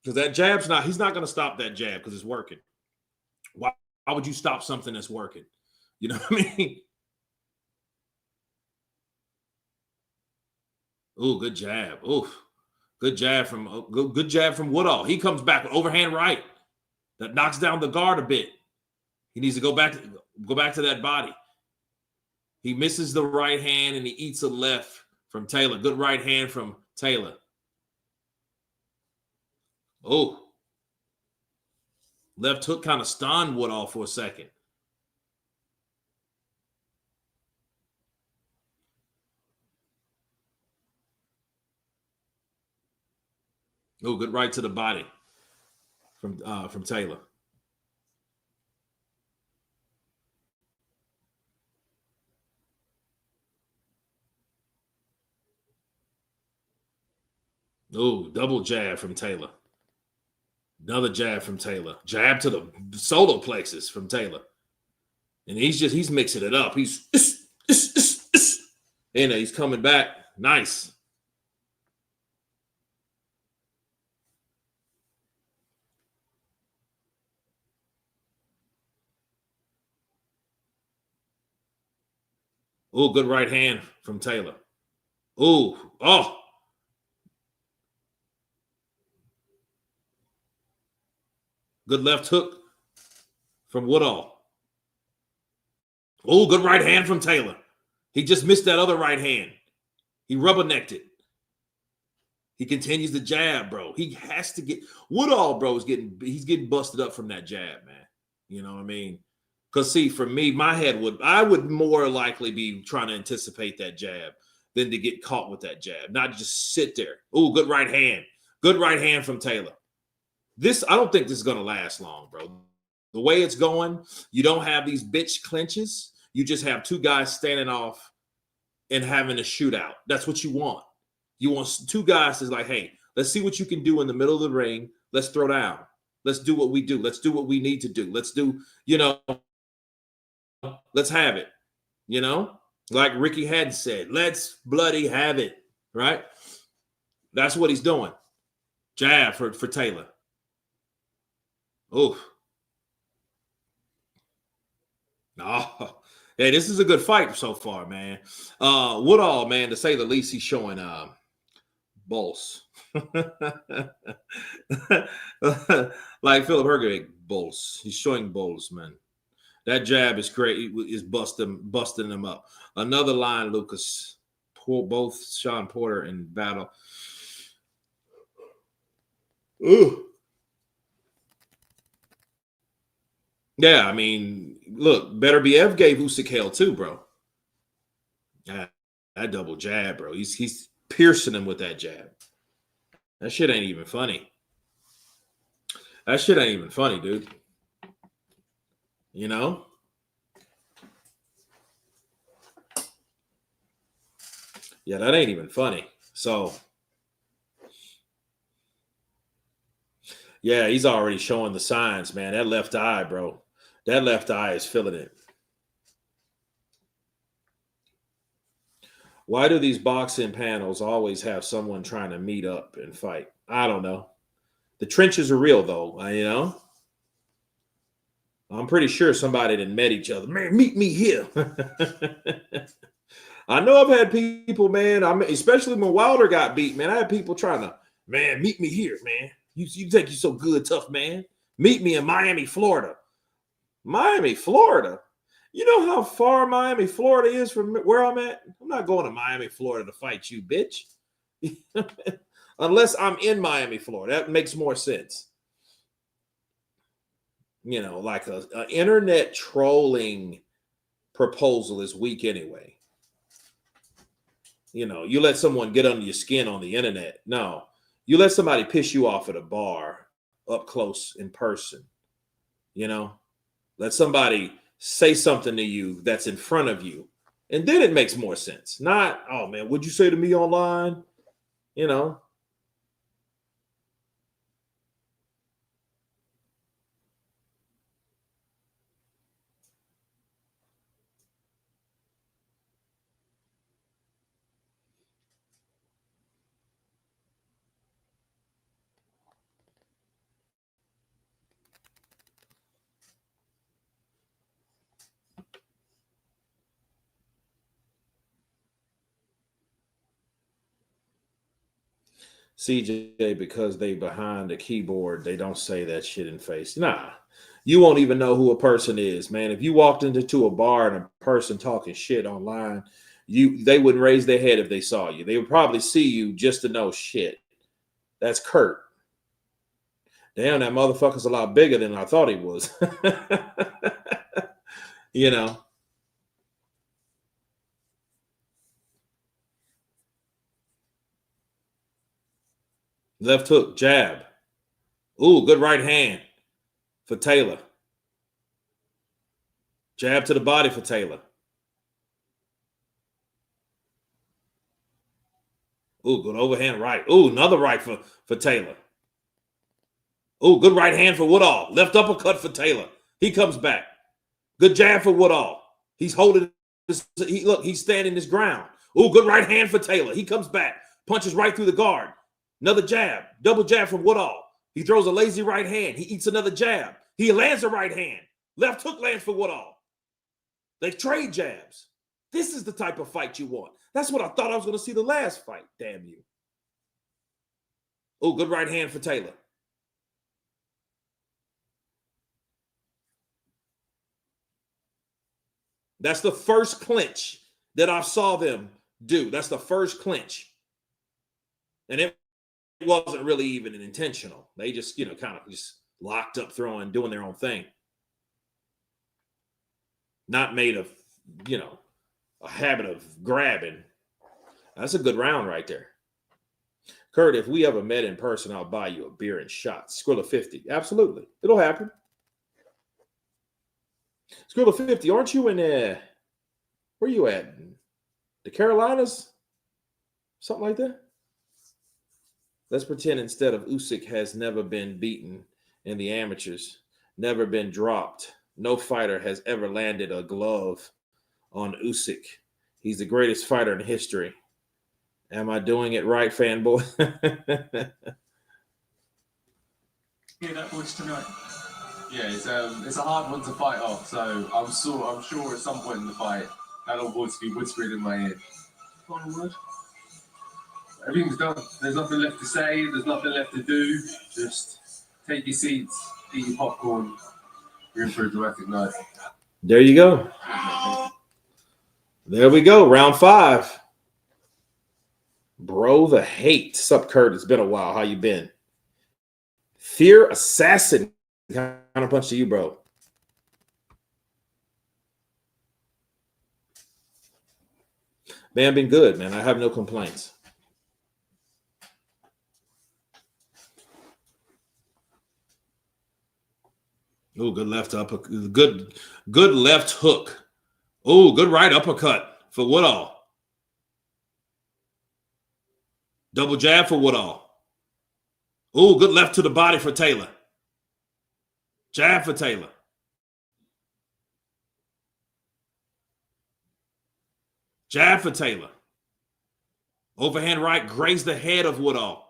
Because that jab's not, he's not going to stop that jab because it's working. Why would you stop something that's working? You know what I mean? Oh, good jab. Oh, good jab from good jab from Woodall. He comes back with overhand right. That knocks down the guard a bit. He needs to go back to that body. He misses the right hand and he eats a left from Taylor. Good right hand from Taylor. Oh. Left hook kind of stunned Woodall for a second. Oh, good right to the body from Taylor. Oh, double jab from Taylor. Another jab from Taylor. Jab to the solar plexus from Taylor. And he's mixing it up. He's and he's coming back. Nice. Oh, good right hand from Taylor. Oh. Good left hook from Woodall. Oh, good right hand from Taylor. He just missed that other right hand. He rubbernecked it. He continues the jab, bro. He has to get Woodall, bro, he's getting busted up from that jab, man. You know what I mean? Because see, for me, I would more likely be trying to anticipate that jab than to get caught with that jab, not just sit there. Oh, good right hand. Good right hand from Taylor. I don't think this is going to last long, bro. The way it's going, you don't have these bitch clinches. You just have 2 guys standing off and having a shootout. That's what you want. You want 2 guys that's like, hey, let's see what you can do in the middle of the ring. Let's throw down. Let's do what we do. Let's do what we need to do. Let's do, let's have it. Like Ricky had said, let's bloody have it, right? That's what he's doing. Jab for Taylor. Oh. Oh. Hey, this is a good fight so far, man. Woodall, man, to say the least, he's showing balls. Like Philip Hergovich, balls. He's showing balls, man. That jab is great. Is busting them up. Another line, Lucas. Both Sean Porter in battle. Ooh. Yeah, I mean, look, Beterbiev gave Usyk hell too, bro. That double jab, bro. He's piercing him with that jab. That shit ain't even funny. That shit ain't even funny, dude. Yeah, that ain't even funny. So, yeah, he's already showing the signs, man. That left eye, bro. That left eye is feeling it. Why do these boxing panels always have someone trying to meet up and fight? I don't know. The trenches are real, though, I'm pretty sure somebody didn't met each other. Man, meet me here. I know I've had people, man. I mean, especially when Wilder got beat, man. I had people trying to, man, meet me here, man. You think you're so good, tough man. Meet me in Miami, Florida. Miami, Florida. You know how far Miami, Florida is from where I'm at? I'm not going to Miami, Florida to fight you, bitch. Unless I'm in Miami, Florida. That makes more sense. You know, like a internet trolling proposal is weak anyway. You know, you let someone get under your skin on the internet. No, you let somebody piss you off at a bar up close in person. You know, let somebody say something to you that's in front of you. And then it makes more sense. Not, oh man, what'd you say to me online? You know. CJ, because they behind the keyboard, they don't say that shit in face. Nah, you won't even know who a person is, man. If you walked into a bar and a person talking shit online, they wouldn't raise their head if they saw you. They would probably see you just to know shit. That's Kurt. Damn, that motherfucker's a lot bigger than I thought he was. You know. Left hook, jab. Ooh, good right hand for Taylor. Jab to the body for Taylor. Ooh, good overhand right. Ooh, another right for Taylor. Ooh, good right hand for Woodall. Left uppercut for Taylor. He comes back. Good jab for Woodall. He's holding he's standing his ground. Ooh, good right hand for Taylor. He comes back. Punches right through the guard. Another jab. Double jab from Woodall. He throws a lazy right hand. He eats another jab. He lands a right hand. Left hook lands for Woodall. They trade jabs. This is the type of fight you want. That's what I thought I was going to see the last fight. Damn you. Oh, good right hand for Taylor. That's the first clinch that I saw them do. That's the first clinch. And it wasn't really even intentional. They just, kind of just locked up throwing, doing their own thing. Not made of, a habit of grabbing. That's a good round right there. Kurt, if we ever met in person, I'll buy you a beer and shots. Skrilla 50. Absolutely. It'll happen. Skrilla 50, aren't you in where you at? The Carolinas? Something like that? Let's pretend instead of Usyk has never been beaten in the amateurs, never been dropped. No fighter has ever landed a glove on Usyk. He's the greatest fighter in history. Am I doing it right, fanboy? Hear that voice tonight. Yeah, it's a hard one to fight off. So I'm sure at some point in the fight that'll voice be whispering in my ear. Final word. Everything's done. There's nothing left to say. There's nothing left to do. Just take your seats, eat your popcorn. You're in for a dramatic night. There you go. There we go. Round 5. Bro, the hate. Sup, Kurt? It's been a while. How you been? Fear Assassin. Kind of punch to you, bro. Man, been good, man. I have no complaints. Oh, good left uppercut. Good left hook. Oh, good right uppercut for Woodall. Double jab for Woodall. Oh, good left to the body for Taylor. Jab for Taylor. Jab for Taylor. Overhand right grazed the head of Woodall.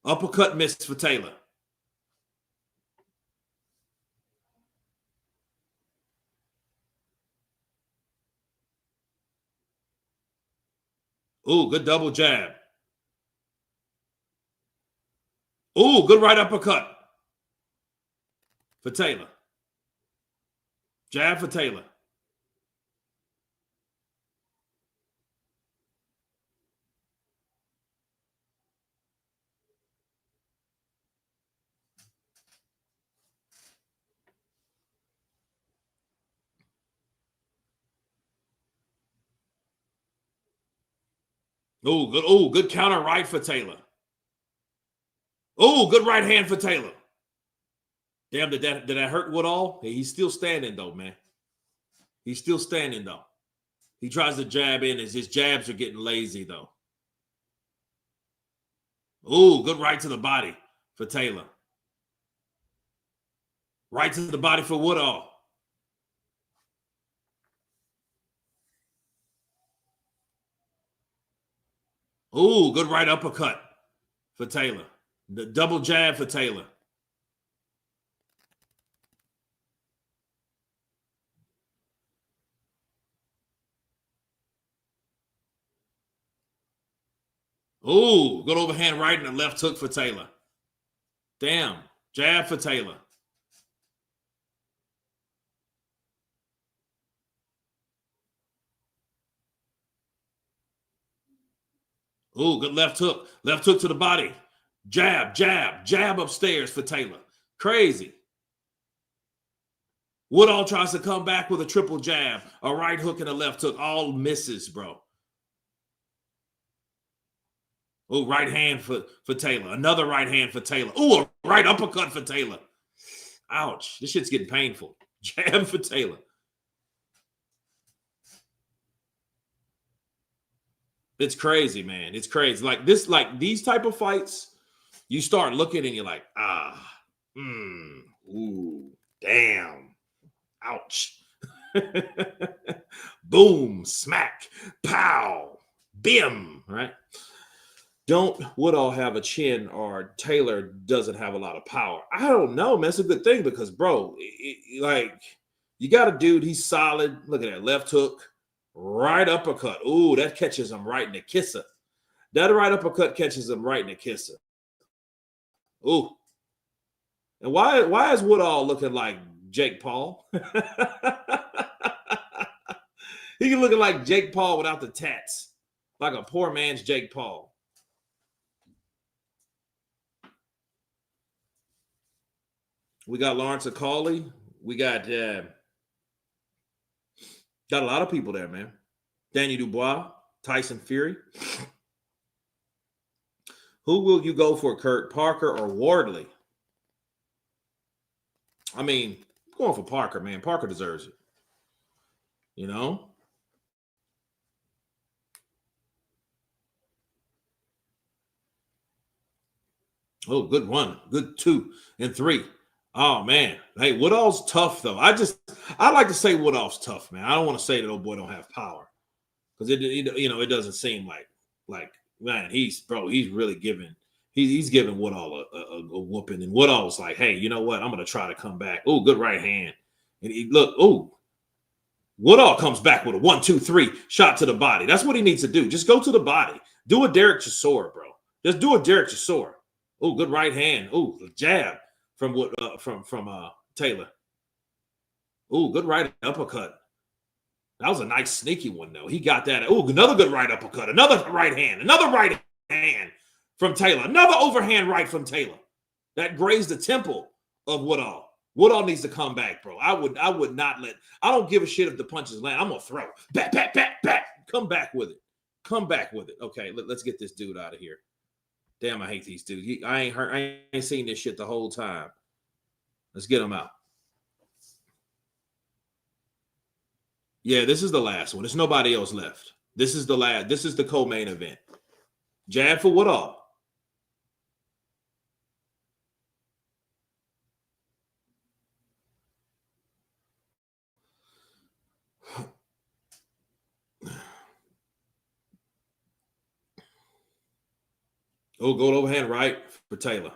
Uppercut missed for Taylor. Ooh, good double jab. Ooh, good right uppercut for Taylor. Jab for Taylor. Ooh, good counter right for Taylor. Ooh, good right hand for Taylor. Damn, did that hurt Woodall? Hey, he's still standing though, man. He's still standing though. He tries to jab in as his jabs are getting lazy though. Ooh, good right to the body for Taylor. Right to the body for Woodall. Ooh, good right uppercut for Taylor. The double jab for Taylor. Ooh, good overhand right and a left hook for Taylor. Damn, jab for Taylor. Ooh, good left hook. Left hook to the body. Jab, jab, jab upstairs for Taylor. Crazy. Woodall tries to come back with a triple jab, a right hook and a left hook. All misses, bro. Ooh, right hand for Taylor. Another right hand for Taylor. Ooh, a right uppercut for Taylor. Ouch. This shit's getting painful. Jab for Taylor. It's crazy, man. It's crazy. Like this, like these type of fights, you start looking and you're like, ooh, damn, ouch. Boom, smack, pow, bim, right? Don't Woodall have a chin or Taylor doesn't have a lot of power? I don't know, man. It's a good thing because, bro, like you got a dude, he's solid. Look at that left hook. Right uppercut. Ooh, that catches him right in the kisser. That right uppercut catches him right in the kisser. Ooh. And why is Woodall looking like Jake Paul? He looking like Jake Paul without the tats. Like a poor man's Jake Paul. We got Lawrence Accauley. We got a lot of people there, man. Daniel Dubois, Tyson Fury. Who will you go for, Kurt? Parker or Wardley? I mean, I'm going for Parker, man. Parker deserves it. You know? Oh, good one. Good 2 and 3. Oh, man. Hey, Woodall's tough, though. I like to say Woodall's tough, man. I don't want to say that old boy don't have power. Because it doesn't seem like man, he's really giving he's giving Woodall a whooping, and Woodall's like, hey, you know what? I'm gonna try to come back. Oh, good right hand, and Woodall comes back with a 1, 2, 3 shot to the body. That's what he needs to do. Just go to the body. Do a Derek Chisora, bro. Just do a Derek Chisora. Oh, good right hand. Oh, the jab from Taylor. Oh, good right uppercut. That was a nice sneaky one, though. He got that. Oh, another good right uppercut. Another right hand from Taylor. Another overhand right from Taylor. That grazed the temple of Woodall. Woodall needs to come back, bro. I would not let. I don't give a shit if the punches land. I'm gonna throw. Back. Come back with it. Okay, let's get this dude out of here. Damn, I hate these dudes. I ain't seen this shit the whole time. Let's get him out. Yeah, this is the last one. There's nobody else left. This is the last. This is the co-main event. Jab for Woodall. Oh, go overhand right for Taylor.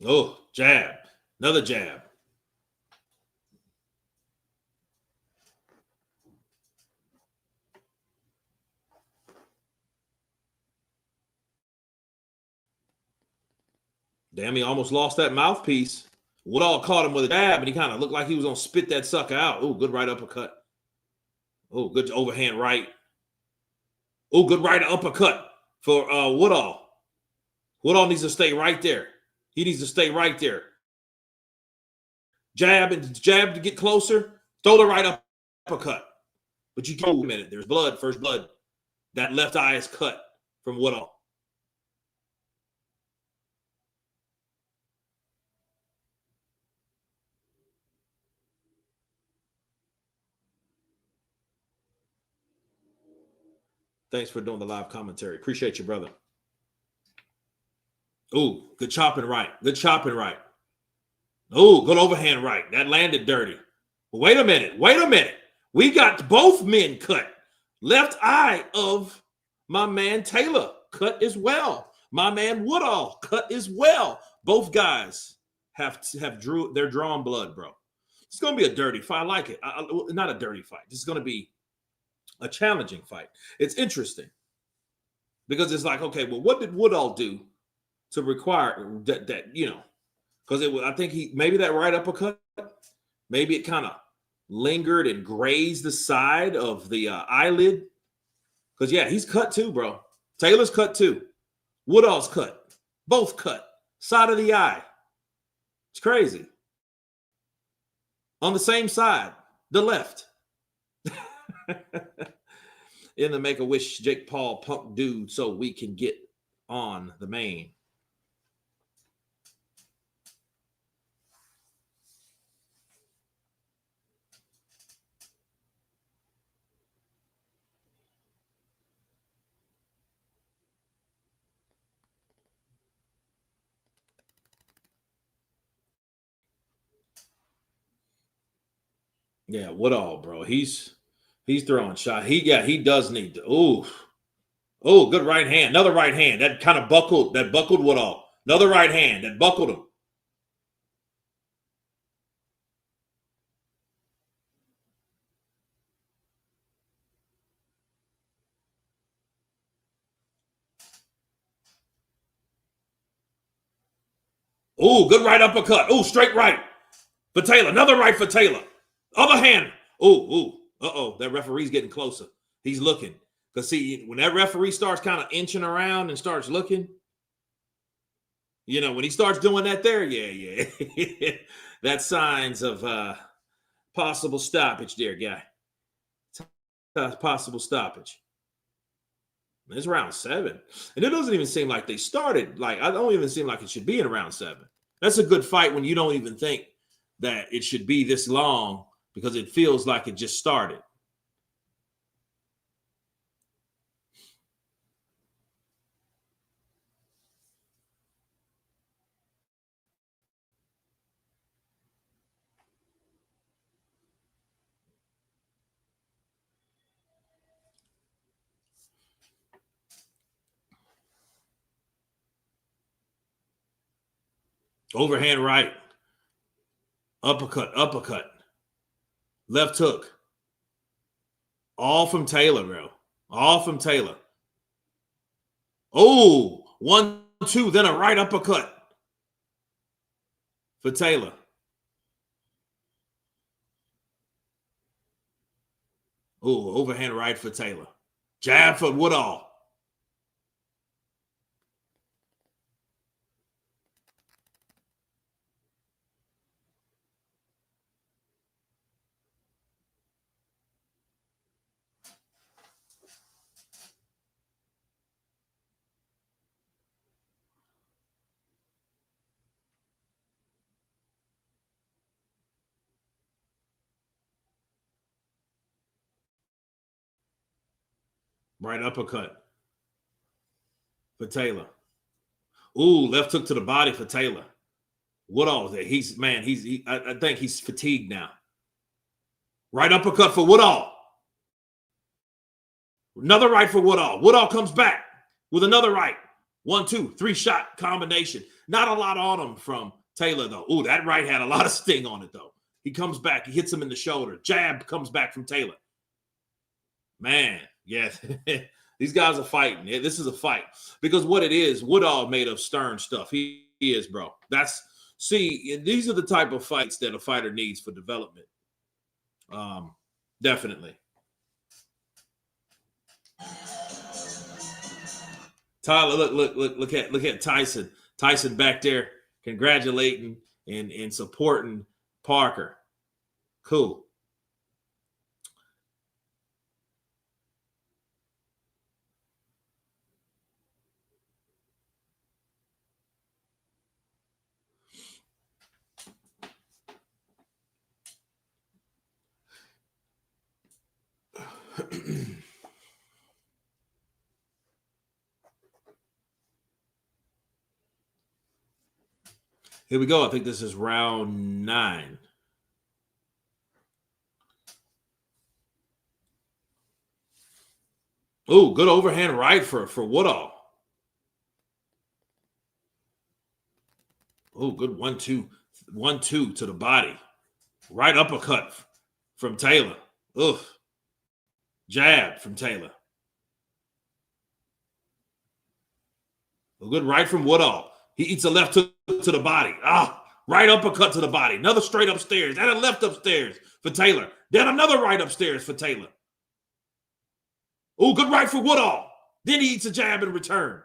Oh, jab. Another jab. Damn, he almost lost that mouthpiece. Woodall caught him with a jab, and he kind of looked like he was going to spit that sucker out. Oh, good right uppercut. Oh, good overhand right. Oh, good right uppercut for Woodall. Woodall needs to stay right there. He needs to stay right there. Jab to get closer. Throw the right uppercut. But you can't. Wait a minute. There's blood. First blood. That left eye is cut from Woodall. Thanks for doing the live commentary. Appreciate you, brother. Ooh, good chopping right. Good chopping right. Ooh, good overhand right. That landed dirty. Wait a minute. Wait a minute. We got both men cut. Left eye of my man Taylor cut as well. My man Woodall cut as well. Both guys they're drawing blood, bro. It's going to be a dirty fight. I like it. Not a dirty fight. It's going to be a challenging fight. It's interesting because it's like, okay, well, what did Woodall do to require that you know, because I think maybe that right uppercut, maybe it kind of lingered and grazed the side of the eyelid. Because, yeah, he's cut too, bro. Taylor's cut too. Woodall's cut. Both cut. Side of the eye. It's crazy. On the same side, the left. In the Make-A-Wish Jake Paul punk dude so we can get on the main. Yeah, Woodall, bro. He's throwing shot. He does need to. Oh, good right hand. Another right hand. That kind of buckled Woodall. Another right hand that buckled him. Oh, good right uppercut. Oh, straight right for Taylor. Another right for Taylor. Other hand. Uh-oh. That referee's getting closer. He's looking. Because, see, when that referee starts kind of inching around and starts looking, you know, when he starts doing that there, yeah. That's signs of possible stoppage there, guy. Possible stoppage. It's round 7. And it doesn't even seem like they started. Like, I don't even seem like it should be in round 7. That's a good fight when you don't even think that it should be this long because it feels like it just started. Overhand right. Uppercut. Left hook. All from Taylor, bro. All from Taylor. Oh, 1-2, then a right uppercut for Taylor. Oh, overhand right for Taylor. Jab for Woodall. Right uppercut for Taylor. Ooh, left hook to the body for Taylor. Woodall there. I think he's fatigued now. Right uppercut for Woodall. Another right for Woodall. Woodall comes back with another right. 1, 2, 3 shot combination. Not a lot on him from Taylor, though. Ooh, that right had a lot of sting on it, though. He comes back. He hits him in the shoulder. Jab comes back from Taylor. Man, yes. These guys are fighting. This is a fight. Because what it is, Woodall made of stern stuff. He is, bro. These are the type of fights that a fighter needs for development. Definitely. Tyler, look at Tyson. Tyson back there congratulating and supporting Parker. Cool. Here we go. I think this is round 9. Oh, good overhand right for Woodall. Oh, good 1-2 to the body. Right uppercut from Taylor. Ugh. Jab from Taylor. A good right from Woodall. He eats a left hook to the body. Right uppercut to the body. Another straight upstairs. Then a left upstairs for Taylor. Then another right upstairs for Taylor. Oh, good right for Woodall. Then he eats a jab in return.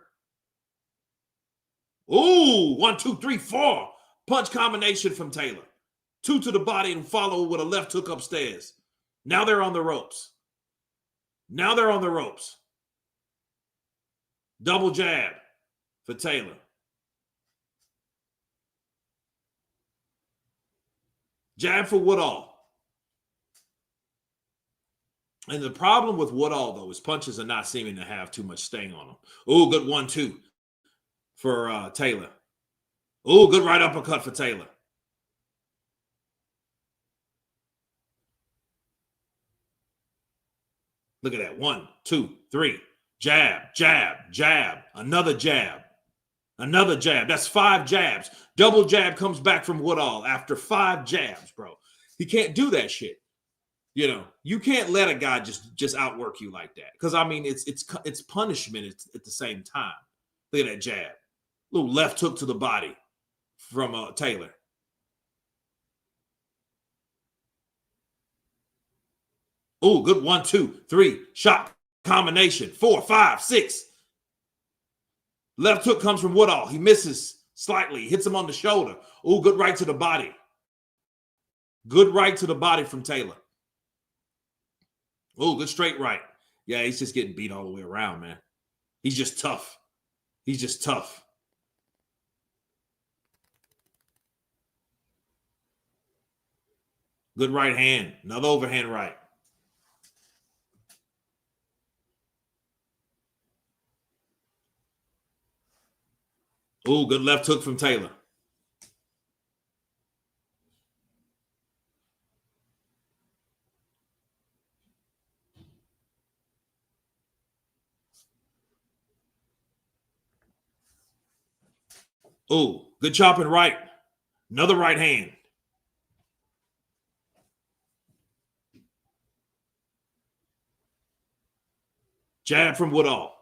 Oh, 1, 2, 3, 4. Punch combination from Taylor. 2 to the body and follow with a left hook upstairs. Now they're on the ropes. Double jab for Taylor. Jab for Woodall. And the problem with Woodall, though, his punches are not seeming to have too much sting on them. Oh, good 1-2 for Taylor. Oh, good right uppercut for Taylor. Look at that. 1, 2, 3. Jab, jab, jab. Another jab. Another jab. That's 5 jabs. Double jab comes back from Woodall after 5 jabs, bro. He can't do that shit. You know, you can't let a guy just outwork you like that. Because, I mean, it's punishment at the same time. Look at that jab. Little left hook to the body from Taylor. Oh, good 1, 2, 3. Shot combination. 4, 5, 6. Left hook comes from Woodall. He misses slightly. Hits him on the shoulder. Oh, good right to the body. Good right to the body from Taylor. Oh, good straight right. Yeah, he's just getting beat all the way around, man. He's just tough. Good right hand. Another overhand right. Oh, good left hook from Taylor. Oh, good chopping right. Another right hand. Jab from Woodall.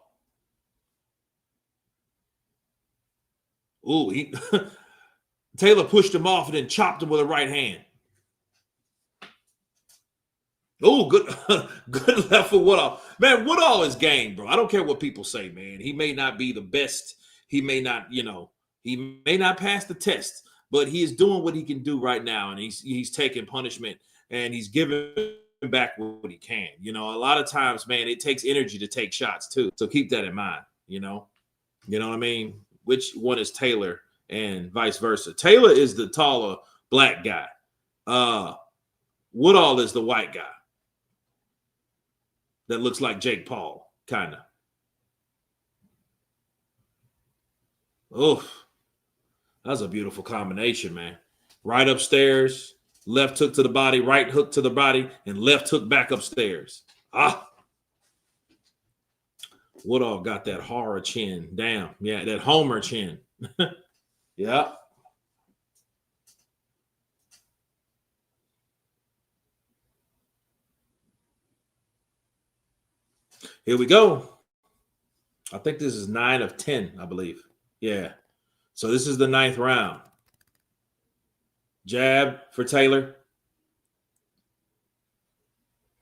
Oh, Taylor pushed him off and then chopped him with a right hand. Oh, good, good left for Woodall. Man, Woodall is game, bro. I don't care what people say, man. He may not be the best. He may not, he may not pass the test, but he is doing what he can do right now, and he's taking punishment, and he's giving back what he can. A lot of times, man, it takes energy to take shots too. So keep that in mind. You know what I mean? Which one is Taylor and vice versa? Taylor is the taller black guy. Woodall is the white guy that looks like Jake Paul, kind of. Oh, that's a beautiful combination, man. Right upstairs, left hook to the body, right hook to the body, and left hook back upstairs. Woodall got that horror chin. Damn. Yeah, that Homer chin. Yeah. Here we go. I think this is 9 of 10, I believe. Yeah. So this is the 9th round. Jab for Taylor.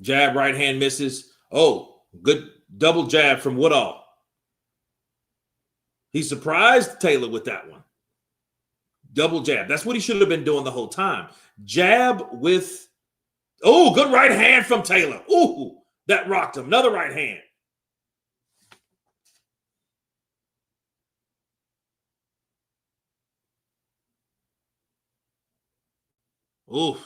Jab, right hand misses. Oh, good double jab from Woodall. He surprised Taylor with that one. Double jab. That's what he should have been doing the whole time. Jab with, oh, good right hand from Taylor. Ooh, that rocked him. Another right hand. Ooh.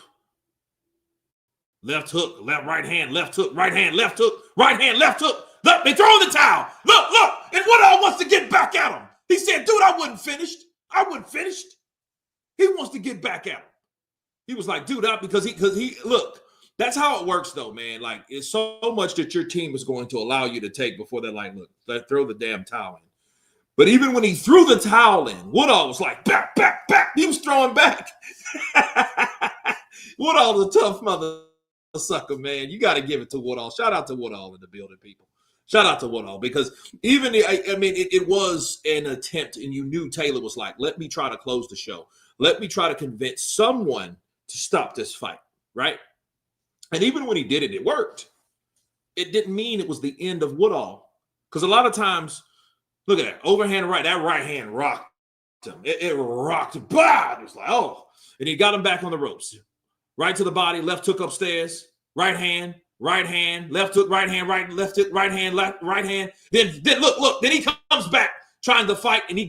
Left hook, left right hand, left hook, right hand, left hook, right hand, left hook. Look, they throw the towel. Look, and Woodall wants to get back at him. He said, dude, I wasn't finished. He wants to get back at him. He was like, dude, because he look, that's how it works though, man. Like, it's so much that your team is going to allow you to take before they're like, look, let's throw the damn towel in. But even when he threw the towel in, Woodall was like, back. He was throwing back. Woodall's a tough mother sucker, man. You got to give it to Woodall. Shout out to Woodall in the building, people. Shout out to Woodall, because even, it was an attempt, and you knew Taylor was like, let me try to close the show. Let me try to convince someone to stop this fight, right? And even when he did it, it worked. It didn't mean it was the end of Woodall, because a lot of times, look at that, overhand right, that right hand rocked him. It rocked him. Bah! It was like, oh, and he got him back on the ropes. Right to the body, left hook upstairs, right hand, left hook, right hand, left hook, right hand, right hand. Then look. Then he comes back trying to fight, and he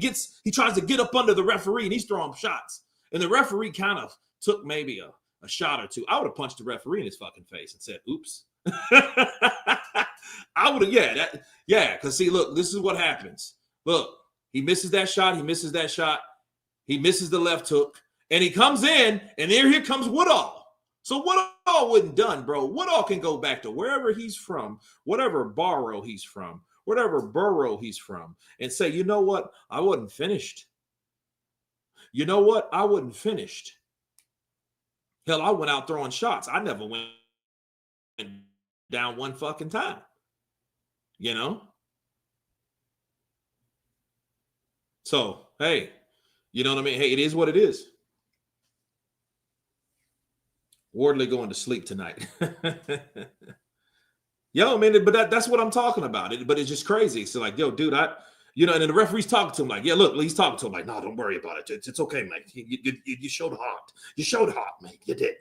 tries to get up under the referee, and he's throwing shots. And the referee kind of took maybe a shot or two. I would have punched the referee in his fucking face and said, oops. I would have, because see, look, this is what happens. Look, he misses that shot, he misses the left hook, and he comes in, and here comes Woodall. So Woodall wasn't done, bro. Woodall can go back to wherever he's from, whatever borough he's from, and say, you know what? I wasn't finished. Hell, I went out throwing shots. I never went down one fucking time. You know? So, hey, you know what I mean? Hey, it is what it is. Wardley going to sleep tonight. Yo, man, but that's what I'm talking about. But it's just crazy. So like, yo, dude, and then the referee's talking to him like, yeah, look, he's talking to him like, no, don't worry about it. It's okay, mate. You showed heart. You showed heart, mate. You did.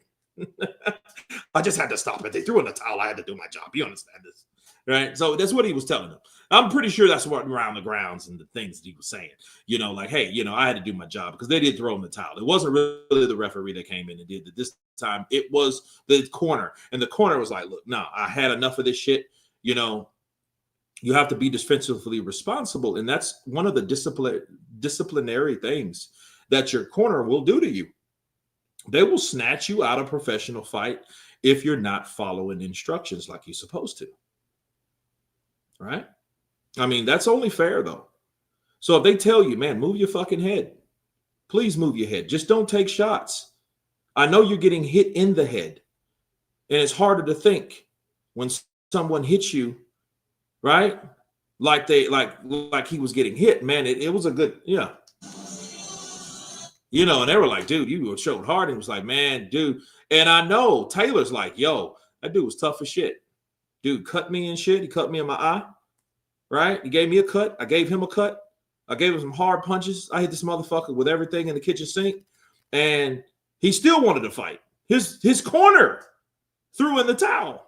I just had to stop it. They threw in the towel. I had to do my job. You understand this? Right? So that's what he was telling them. I'm pretty sure that's what around the grounds and the things that he was saying. Like, hey, I had to do my job, because they did throw in the towel. It wasn't really the referee that came in and did it this time. It was the corner. And the corner was like, look, no, I had enough of this shit. You have to be defensively responsible. And that's one of the disciplinary things that your corner will do to you. They will snatch you out of a professional fight if you're not following instructions like you're supposed to. Right? I mean, that's only fair, though. So if they tell you, man, move your fucking head, please move your head. Just don't take shots. I know you're getting hit in the head, and it's harder to think when someone hits you, right? Like he was getting hit, man. It was a good, yeah. And they were like, dude, you showed hard. And it was like, man, dude. And I know Taylor's like, yo, that dude was tough as shit. Dude cut me and shit. He cut me in my eye, right? He gave me a cut. I gave him a cut. I gave him some hard punches. I hit this motherfucker with everything in the kitchen sink, and he still wanted to fight. His corner threw in the towel.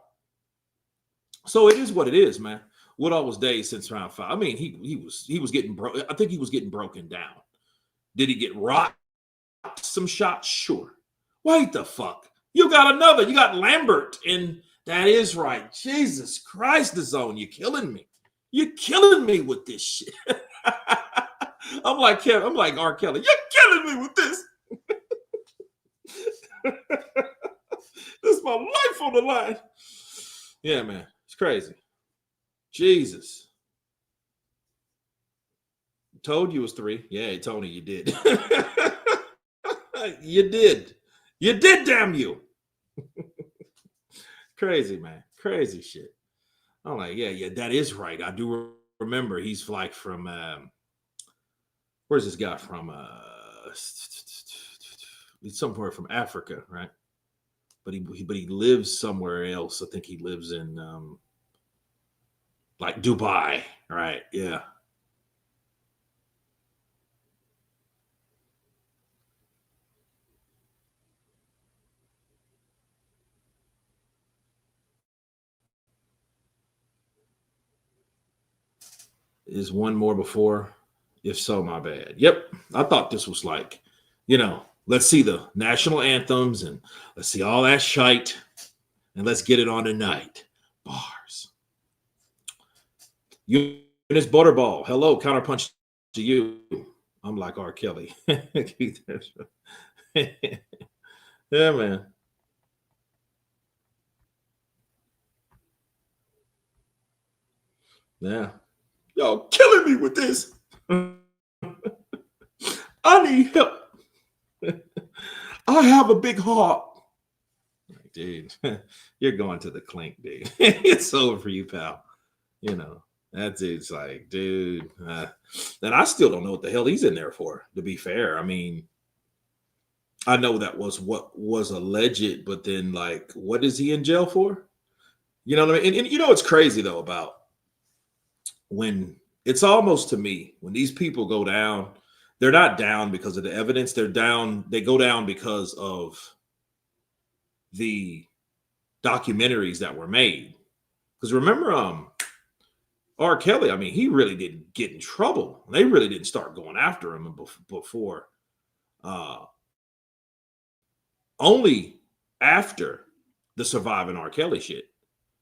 So it is what it is, man. Woodall was dazed since round 5. I mean, he was getting broken. I think he was getting broken down. Did he get rocked some shots? Sure. Wait the fuck. You got another. You got Lambert, and that is right. Jesus Christ, the zone. You're killing me. You're killing me with this shit. I'm like R. Kelly. You're killing me with this. This is my life on the line. Yeah, man. It's crazy. Jesus. Told you it was 3. Yeah, Tony, you did. You did, damn you. Crazy, man. Crazy shit. I'm like, yeah, that is right. I do remember he's like from, where's this guy from? He's somewhere from Africa, right? But he lives somewhere else. I think he lives in like Dubai, right? Yeah. Is one more before? If so, my bad. Yep. I thought this was like, let's see the national anthems and let's see all that shite and let's get it on tonight. Bars. Eunice Butterball. Hello, counterpunch to you. I'm like R. Kelly. Yeah, man. Yeah. Y'all killing me with this. I need help. I have a big heart. Dude, you're going to the clink, dude. It's over for you, pal. That dude's like, dude. And I still don't know what the hell he's in there for, to be fair. I mean, I know that was what was alleged, but then, like, what is he in jail for? You know what I mean? And it's crazy, though, about when it's almost to me, when these people go down, they're not down because of the evidence. They're down. They go down because of the documentaries that were made. Because remember, R. Kelly, I mean, he really didn't get in trouble. They really didn't start going after him before. Only after the Surviving R. Kelly shit.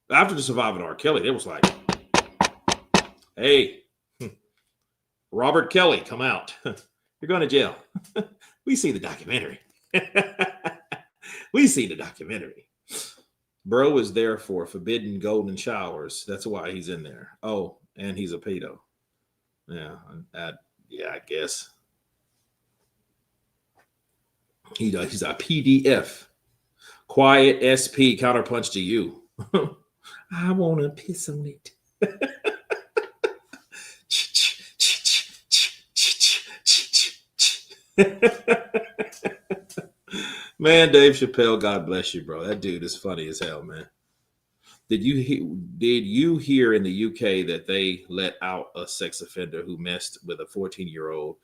After the Surviving R. Kelly, it was like, hey, Robert Kelly, come out. You're going to jail. We see the documentary. We see the documentary. Bro is there for forbidden golden showers. That's why he's in there. Oh, and he's a pedo. Yeah, I guess. He's a PDF. Quiet SP counterpunch to you. I want to piss on it. Man, Dave Chappelle, God bless you, bro. That dude is funny as hell, man. Did you hear in the UK that they let out a sex offender who messed with a 14-year-old,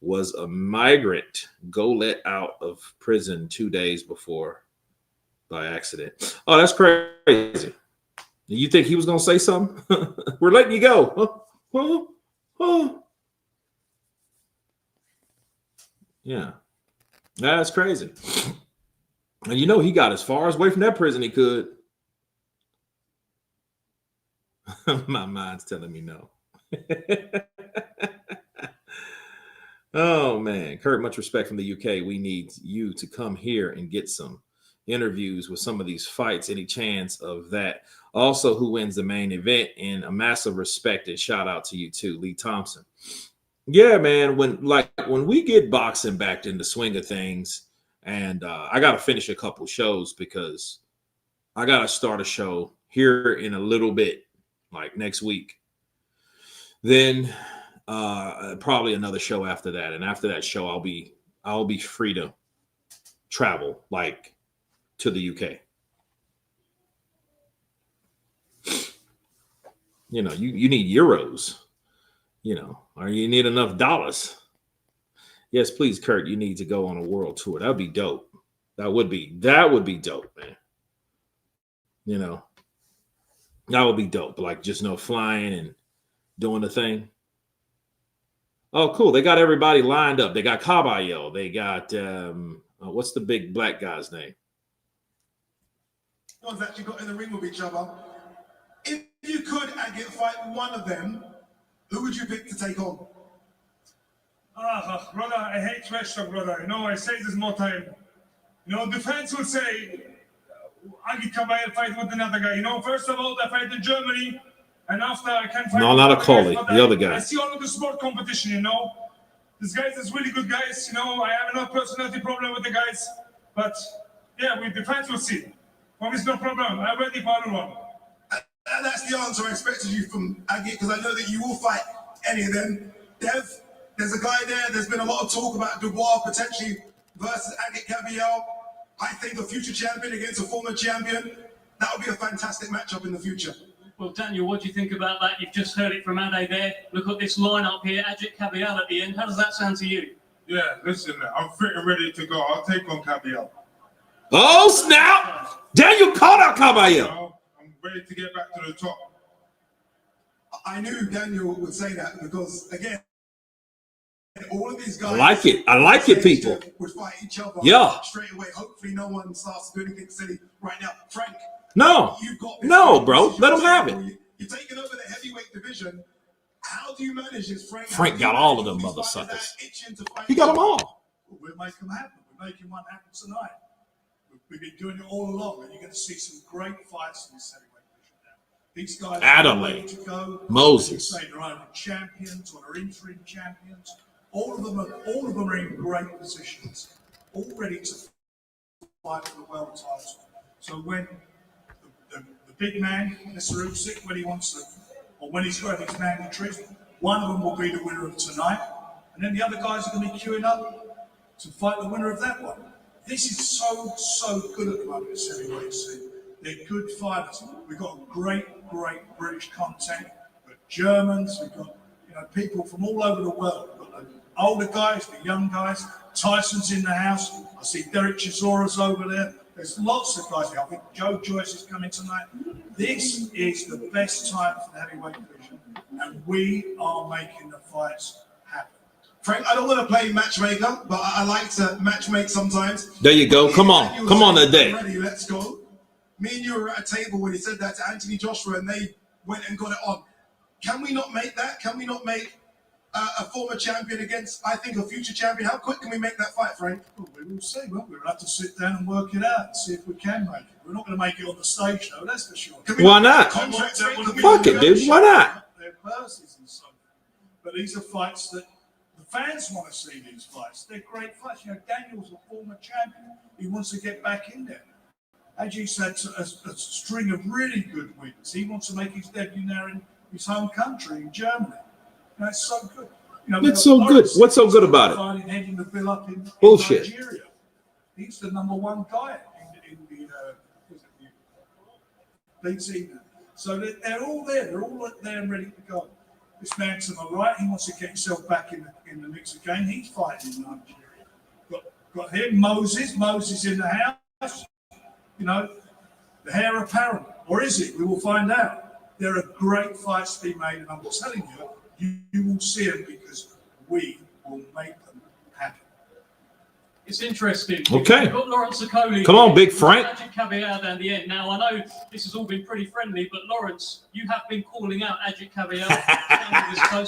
was a migrant, go let out of prison 2 days before by accident? Oh, that's crazy. You think he was going to say something? We're letting you go. Yeah. That's crazy. And he got as far away from that prison he could. My mind's telling me no. Oh, man. Kurt, much respect from the UK. We need you to come here and get some interviews with some of these fights. Any chance of that? Also, who wins the main event? And a massive respect and shout out to you too, Lee Thompson. Yeah, man. When we get boxing back in the swing of things, and I got to finish a couple shows because I got to start a show here in a little bit, like next week. Then probably another show after that, and after that show, I'll be free to travel like to the UK. You need euros, or you need enough dollars. Yes, please, Kurt, you need to go on a world tour. That would be dope. That would be dope, man. That would be dope. Like just flying and doing the thing. Oh, cool. They got everybody lined up. They got Caballo. They got what's the big black guy's name? One's actually got in the ring with each other. If you could, Agate, fight one of them, who would you pick to take on? Brother, I hate trash talk, brother. I say this more time. Defense would say, Agit Kabayel fight with another guy. First of all, I fight in Germany, and after I can fight. No, not a Coley, the other guy. I see all of the sport competition, These guys is really good guys, I have no personality problem with the guys. But, yeah, with defense, we'll see. For me, it's no problem. I'm ready for everyone. And that's the answer I expected you from Agit, because I know that you will fight any of them. Dev? There's a guy there. There's been a lot of talk about Dubois potentially versus Agit Gabriel. I think a future champion against a former champion. That would be a fantastic matchup in the future. Well, Daniel, what do you think about that? You've just heard it from Ade there. Look at this lineup here. Agit Kabayal at the end. How does that sound to you? Yeah, listen, I'm fit and ready to go. I'll take on Fabio. Oh, snap. Daniel caught out Caballero. I'm ready to get back to the top. I knew Daniel would say that because, again, all of these guys. I like it. I like it, people. Would fight each other straight away. Hopefully, no one starts to do anything silly right now. Frank. No. You've got this No, bro. Let him have it. You're taking over the heavyweight division. How do you manage this, Frank? Frank got all of them mother suckers. He got them all. We'll make them happen. We're making one happen tonight. We've been doing it all along, and you're going to see some great fights in this heavyweight division now. These guys Adelaide, are ready to go. Moses. Say they're either champions or they're interim champions. All of them are in great positions, all ready to fight for the world title. So when the big man, Mr. Usyk, when he wants to, or when he's got his mandatories, one of them will be the winner of tonight, and then the other guys are going to be queuing up to fight the winner of that one. This is so good at the moment, this heavyweight scene. They're good fighters. We've got great British content. We've got Germans. We've got people from all over the world. We've got the older guys, the young guys. Tyson's in the house. I see Derek Chisora's over there. There's lots of guys here. I think Joe Joyce is coming tonight. This is the best time for the heavyweight division, and we are making the fights happen. Frank, I don't want to play matchmaker, but I like to matchmake sometimes. There you go. Come on. Come on today. Ready, let's go. Me and you were at a table when he said that to Anthony Joshua, and they went and got it on. Can we not make that? Can we not make a former champion against, I think, a future champion? How quick can we make that fight, Frank? Well, we will see, won't we? We'll have to sit down and work it out and see if we can make it. We're not going to make it on the stage, though, that's for sure. Why not? Contracts, Fuck it, dude. Why not? Their purses and something. But these are fights that the fans want to see. These fights, they're great fights. Daniel's a former champion. He wants to get back in there. Ajit's had a string of really good wins. He wants to make his debut now in his home country, in Germany. That's so good. It's so good. What's so good about it? Heading the bill up in Bullshit. Nigeria. He's the #1 guy in the BT. So they're all there. They're all there and ready to go. This man to my right, he wants to get himself back in the mix again. He's fighting in Nigeria. Got him, Moses. Moses in the house. The heir apparent. Or is it? We will find out. There are great fights to be made, and I'm telling you, you will see them because we will make them happen. It's interesting. Okay. We've got Lawrence Okoli. Come on, Big Frank. Agit Kabayal down the end. Now, I know this has all been pretty friendly, but Lawrence, you have been calling out Agit Kabayal.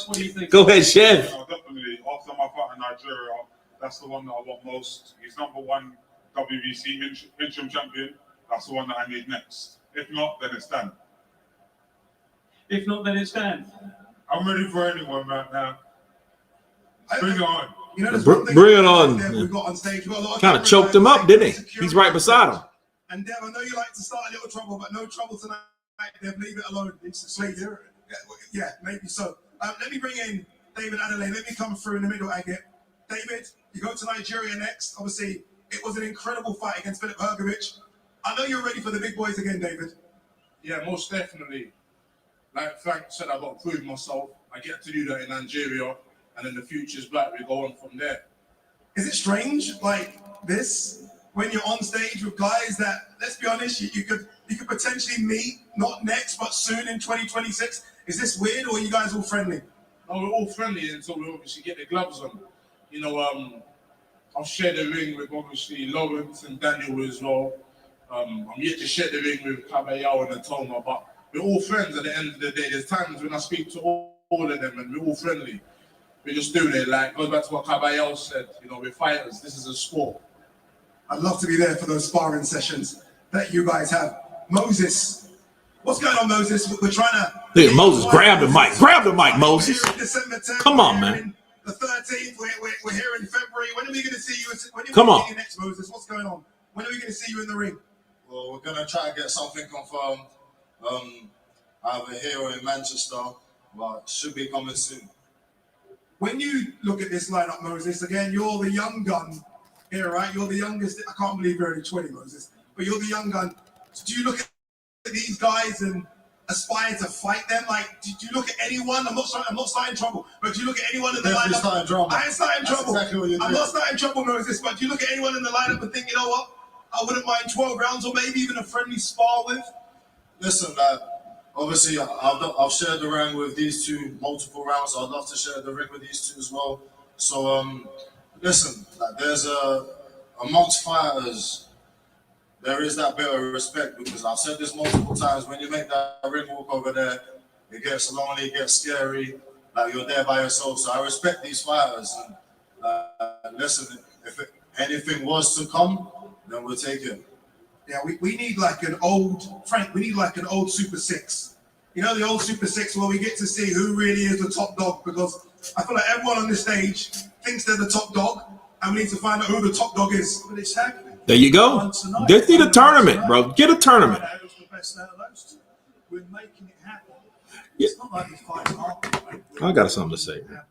What do you think? Go ahead, Chef. Definitely. After my fight in Nigeria, that's the one that I want most. He's #1 WBC interim champion. That's the one that I need next. If not, then it's Dan. If not, then it's Dan. I'm ready for anyone right now. Bring it on. Bring it on. We've got on stage. Kind of choked him up, didn't he? He's right beside him. And Dev, I know you like to start a little trouble, but no trouble tonight. Dev, leave it alone. Please. Yeah, maybe so. Let me bring in David Adelaide. Let me come through in the middle, Agit. David, you go to Nigeria next. Obviously, it was an incredible fight against Filip Hrgović. I know you're ready for the big boys again, David. Yeah, most definitely. Like Frank said, I've got to prove myself. I get to do that in Nigeria, and then the future's black. We go on from there. Is it strange, like this, when you're on stage with guys that, let's be honest, you could potentially meet, not next, but soon in 2026? Is this weird, or are you guys all friendly? No, we're all friendly until we obviously get the gloves on. I'll share the ring with obviously Lawrence and Daniel as well. I'm yet to share the ring with Caballero and Atoma, but we're all friends at the end of the day. There's times when I speak to all of them and we're all friendly. We're just doing it. Like, goes back to what Caballero said, we're fighters. This is a sport. I'd love to be there for those sparring sessions that you guys have. Moses, what's going on, Moses? We're trying to... Look at Moses. Grab the mic. Grab the mic, Moses. December 10th, come on, man. The 13th, we're here in February. When are we going to see you? When are we come on. See you next, Moses? What's going on? When are we going to see you in the ring? Well, we're going to try to get something confirmed either here or in Manchester, but should be coming soon. when you look at this lineup, Moses, again, you're the young gun here, right? You're the youngest. I can't believe you're only 20, Moses, but you're the young gun. So do you look at these guys and aspire to fight them? Like, do you look at anyone? I'm not starting trouble, but do you look at anyone in the Definitely lineup? starting drama. I ain't starting That's trouble. exactly what you're I'm doing. not starting trouble, Moses, but do you look at anyone in the lineup and think, you know what? I wouldn't mind 12 rounds or maybe even a friendly spar with? Listen, obviously, I've shared the ring with these two multiple rounds. I'd love to share the ring with these two as well. So, listen, there's amongst fighters, there is that bit of respect because I've said this multiple times. When you make that ring walk over there, it gets lonely, it gets scary. Like you're there by yourself. So I respect these fighters. And listen, if anything was to come, then we'll take it. Yeah, we need like an old, Frank, we need like an old Super 6. You know, the old Super 6 where we get to see who really is the top dog, because I feel like everyone on this stage thinks they're the top dog, and we need to find out who the top dog is. But it's happening. There you go. They need a tournament, bro. Get a tournament. Who's the best out of those two? We're making it happen. Yeah. It's not like these fights hard. I got something to say, man.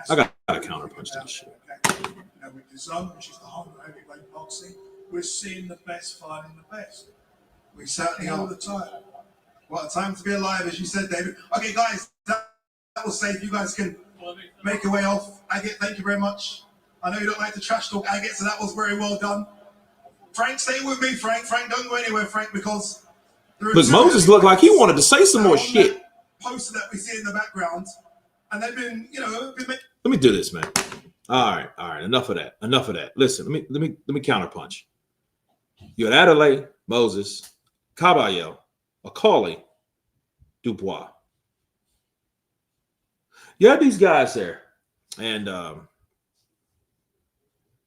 I got a counterpunch to this shit. You know, with the zone, which is the whole heavyweight boxing, we're seeing the best fighting the best. We certainly All are. the time. What a time to be alive, as you said, David. Okay, guys, that was safe. You guys can make your way off. Agate, thank you very much. I know you don't like to trash talk, Agate, so that was very well done. Frank, stay with me, Frank. Frank, don't go anywhere, Frank, because Look, Moses looked like he wanted to say some more shit. Poster that we see in the background, and they've been, Let me do this, man. All right. Enough of that. Listen, let me counterpunch. You had Adelaide, Moses, Caballo, Macaulay, Dubois. You had these guys there, and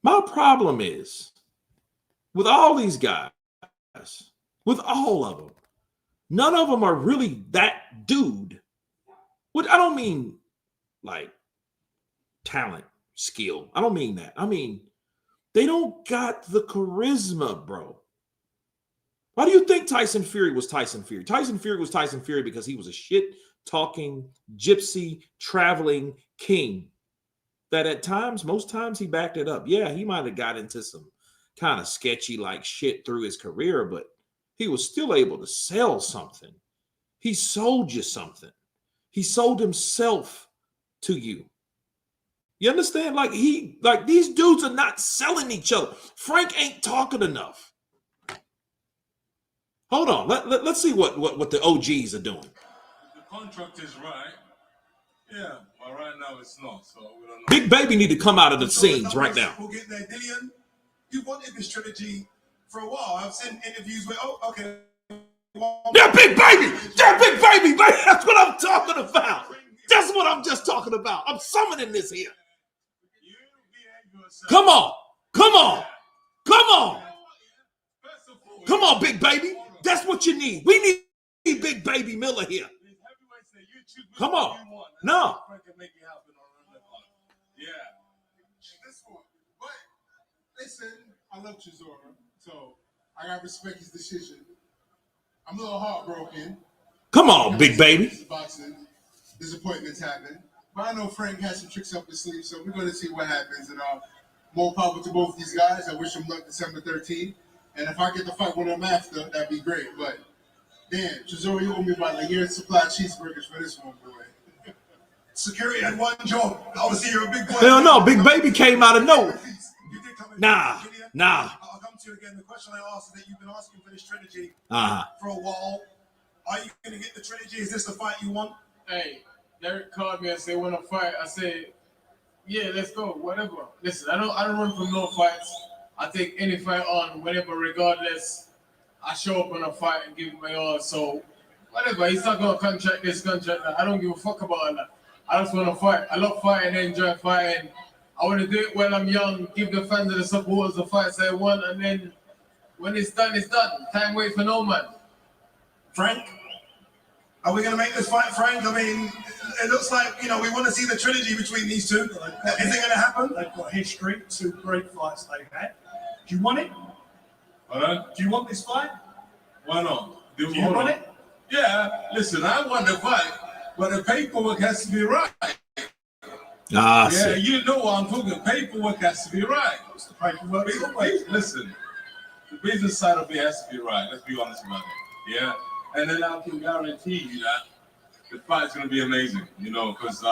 my problem is with all these guys, with all of them, none of them are really that dude. Which I don't mean like talent, skill. I don't mean that. I mean, they don't got the charisma, bro. Why do you think Tyson Fury was Tyson Fury? Tyson Fury was Tyson Fury because he was a shit-talking, gypsy, traveling king that at times, most times he backed it up. Yeah, he might have got into some kind of sketchy like shit through his career, but he was still able to sell something. He sold you something. He sold himself to you. You understand? Like these dudes are not selling each other. Frank ain't talking enough. Hold on. Let's see what the OGs are doing. The contract is right. Yeah, but right now it's not. So we don't know. Big Baby need to come out of the scenes right now. We'll get there. Dillian, you wanted this trilogy for a while. I've seen interviews where, okay. Yeah, Big Baby. Yeah, Big Baby, baby. That's what I'm talking about. That's what I'm just talking about. I'm summoning this here. Come on. Come on, Big Baby. That's what you need. We need Big Baby Miller here. Come on. No. Yeah. This one. But listen, I love Chisora, so I gotta respect his decision. I'm a little heartbroken. Come on, Big Baby. Boxing disappointments happen, but I know Frank has some tricks up his sleeve, so we're gonna see what happens. And more power to both these guys. I wish them luck December 13th. And if I get to fight with them after, that'd be great. But damn, Chisora, you owe me about a year's supply of cheeseburgers for this one, boy. Security had one job. Obviously, you're a big boy. Hell no, Big Baby came out of nowhere. You did come in. Nah. I'll come to you again. The question I asked is that you've been asking for this trilogy for a while. Are you going to get the trilogy? Is this the fight you want? Hey, Derek called me and said, "Want to fight?" I said, "Yeah, let's go. Whatever." Listen, I don't run from no fights. I take any fight on whenever, regardless. I show up on a fight and give it my all. So whatever. He's not gonna contract this, contract that. I don't give a fuck about all that. I just want to fight. I love fighting. I enjoy fighting. I want to do it while I'm young. Give the fans and the supporters the fights I want, and then when it's done, it's done. Time wait for no man. Frank, are we going to make this fight, Frank? I mean, it looks like, we want to see the trilogy between these two. Is it going to happen? They've got history, 2 great fights they've had. Do you want it? Alright? Do you want this fight? Why not? Do you want it? Yeah, listen, I want the fight, but the paperwork has to be right. Ah, Yeah, see. you know what I'm talking. Paperwork has to be right. What's the paperwork? Listen, the business side of it has to be right. Let's be honest about it. Yeah, and then I can guarantee you that the fight's gonna be amazing. You know, because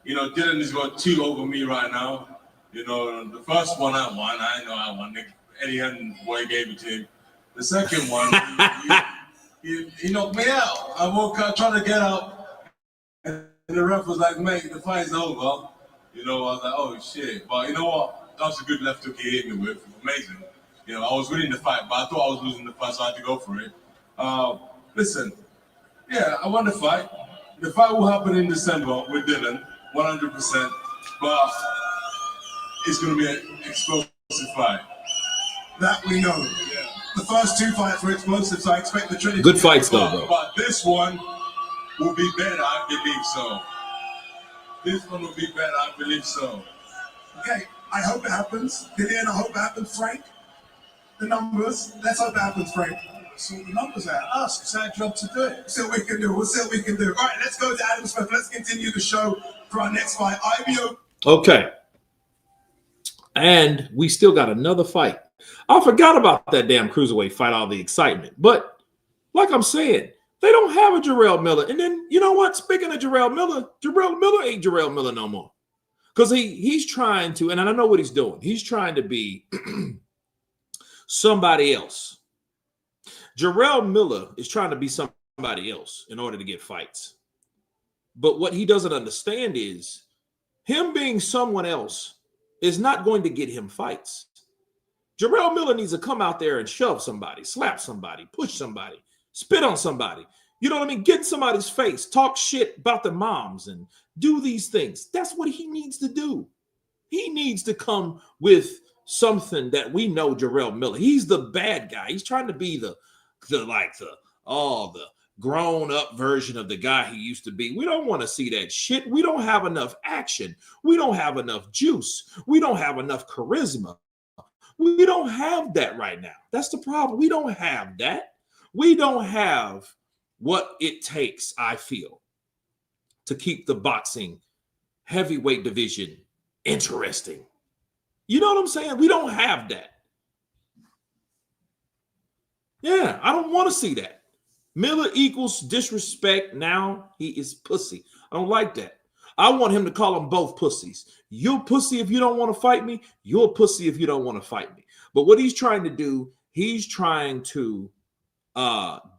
Dylan has got 2 over me right now. You know, the first one I won. I know I won. Eddie Hearn boy gave it to him. The second one, he knocked me out. I woke up trying to get up, and the ref was like, "Mate, the fight's over." You know, I was like, "Oh shit!" But you know what? That was a good left hook he hit me with. Amazing. You know, I was winning the fight, but I thought I was losing the fight, so I had to go for it. Listen, yeah, I won the fight. The fight will happen in December with Dylan, 100%. But it's going to be an explosive fight. That we know. Yeah. The first 2 fights were explosive, so I expect the Trinity. Good fights, though, bro. But this one will be better, I believe so. This one will be better, I believe so. Okay, I hope it happens. Dillian, I hope it happens. Frank, the numbers. Let's hope it happens, Frank. Sort the numbers out. Us. It's our job to do it. We'll see what we can do. We'll see what we can do. All right, let's go to Adam Smith. Let's continue the show for our next fight. IBO. Okay. And we still got another fight. I forgot about that damn cruiserweight fight, all the excitement. But like I'm saying, they don't have a Jarrell Miller. And then, you know what? Speaking of Jarrell Miller ain't Jarrell Miller no more. Because he's trying to, and I know what he's doing. He's trying to be somebody else. Jarrell Miller is trying to be somebody else in order to get fights. But what he doesn't understand is him being someone else is not going to get him fights. Jarrell Miller needs to come out there and shove somebody, slap somebody, push somebody, spit on somebody. You know what I mean? Get in somebody's face, talk shit about their moms and do these things. That's what he needs to do. He needs to come with something that we know Jarrell Miller. He's the bad guy. He's trying to be the grown up version of the guy he used to be. We don't want to see that shit. We don't have enough action. We don't have enough juice. We don't have enough charisma. We don't have that right now. That's the problem. We don't have that. We don't have what it takes, I feel, to keep the boxing heavyweight division interesting. You know what I'm saying? We don't have that. Yeah, I don't want to see that. Miller equals disrespect. Now he is pussy. I don't like that. I want him to call them both pussies. You're a pussy if you don't want to fight me. You're a pussy if you don't want to fight me. But what he's trying to do, he's trying to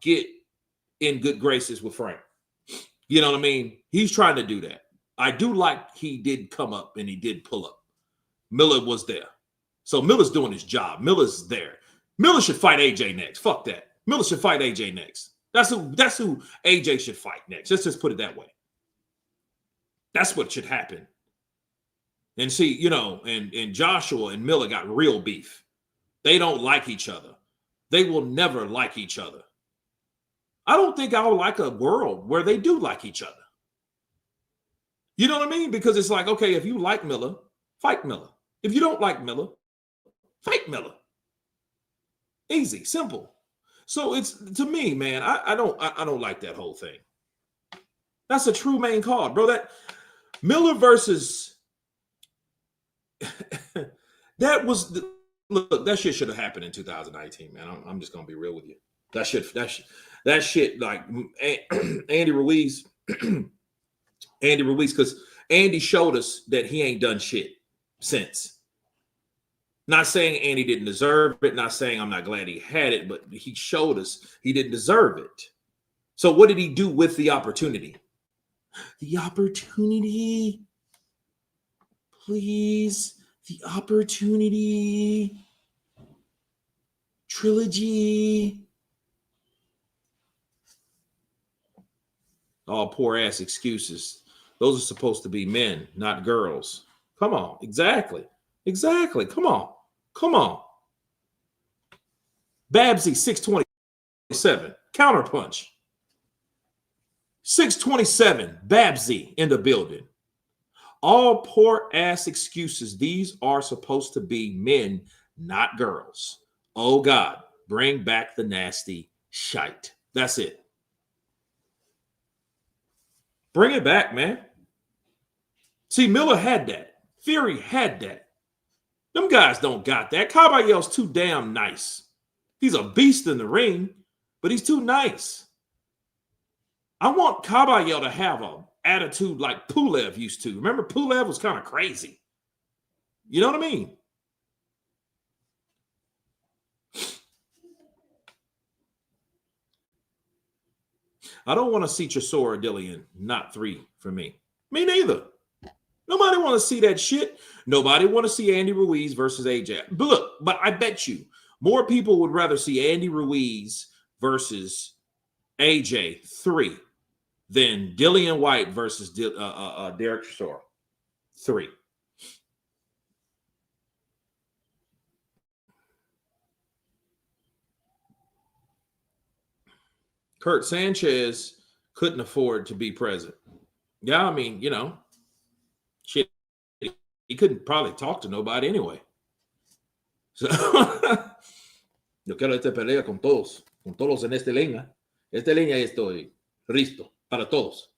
get in good graces with Frank. You know what I mean? He's trying to do that. I do like he did come up and he did pull up. Miller was there. So Miller's doing his job. Miller's there. Miller should fight AJ next. Fuck that. Miller should fight AJ next. That's who AJ should fight next. Let's just put it that way. That's what should happen. And see, you know, and Joshua and Miller got real beef. They don't like each other. They will never like each other. I don't think I would like a world where they do like each other. You know what I mean? Because it's like, okay, if you like Miller, fight Miller. If you don't like Miller, fight Miller. Easy, simple. So it's, to me, man, I don't like that whole thing. That's a true main card, bro. That Miller versus that was the, look, that shit should have happened in 2019, man. I'm just gonna be real with you. That shit like Andy Ruiz, because Andy showed us that he ain't done shit since. Not saying Andy didn't deserve it, not saying I'm not glad he had it, but he showed us he didn't deserve it. So what did he do with the opportunity? The opportunity, please, the opportunity, trilogy. All poor ass excuses. Those are supposed to be men, not girls. Come on, exactly. Come on. Babsy 627, counterpunch. 627, Babsy in the building. All poor ass excuses. These are supposed to be men, not girls. Oh God, bring back the nasty shite. That's it. Bring it back, man. See, Miller had that. Fury had that. Them guys don't got that. Caballero's too damn nice. He's a beast in the ring, but he's too nice. I want Caballero to have an attitude like Pulev used to. Remember, Pulev was kind of crazy. You know what I mean? I don't want to see Chisora Dillian, not 3 for me. Me neither. Nobody want to see that shit. Nobody want to see Andy Ruiz versus AJ. But look, but I bet you more people would rather see Andy Ruiz versus AJ 3 than Dillian White versus Derek Chisora 3. Kurt Sanchez couldn't afford to be present. Yeah, I mean, you know, shit, he couldn't probably talk to nobody anyway. So, yo quiero esta pelea con todos en esta línea. Esta línea estoy listo para todos.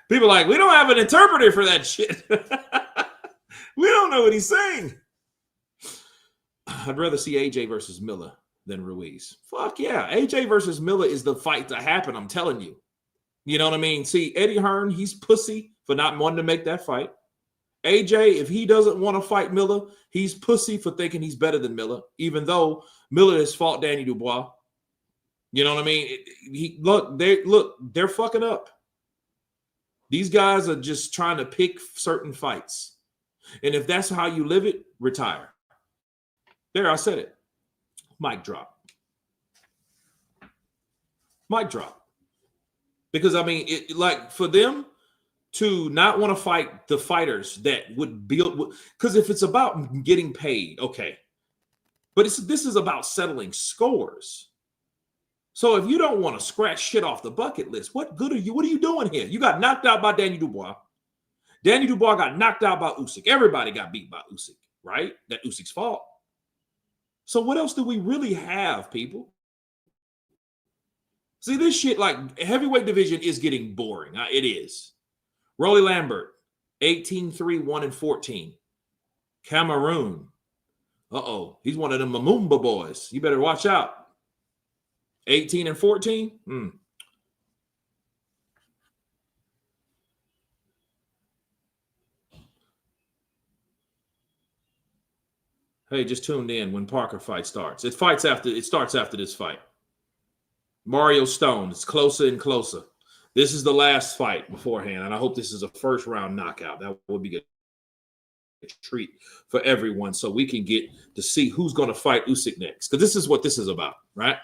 People are like, we don't have an interpreter for that shit. We don't know what he's saying. I'd rather see AJ versus Miller than Ruiz. Fuck yeah. AJ versus Miller is the fight to happen, I'm telling you. You know what I mean? See, Eddie Hearn, he's pussy for not wanting to make that fight. AJ, if he doesn't want to fight Miller, he's pussy for thinking he's better than Miller, even though Miller has fought Danny Dubois. You know what I mean? They're fucking up. These guys are just trying to pick certain fights. And if that's how you live it, retire. There, I said it. Mic drop. Mic drop. Because, I mean, like for them to not want to fight the fighters that would build, because if it's about getting paid, okay. But this is about settling scores. So if you don't want to scratch shit off the bucket list, what good are you? What are you doing here? You got knocked out by Danny Dubois. Danny Dubois got knocked out by Usyk. Everybody got beat by Usyk, right? That Usyk's fault. So what else do we really have, people? See, this shit, like, heavyweight division is getting boring. It is. Rolly Lambert, 18-3, 1-14. Cameroon. Uh-oh. He's one of them Mamumba boys. You better watch out. 18-14? Hey, just tuned in when Parker fight starts. It starts after this fight. Mario Stone, it's closer and closer. This is the last fight beforehand, and I hope this is a first round knockout. That would be a treat for everyone, so we can get to see who's going to fight Usyk next. Because this is what this is about, right?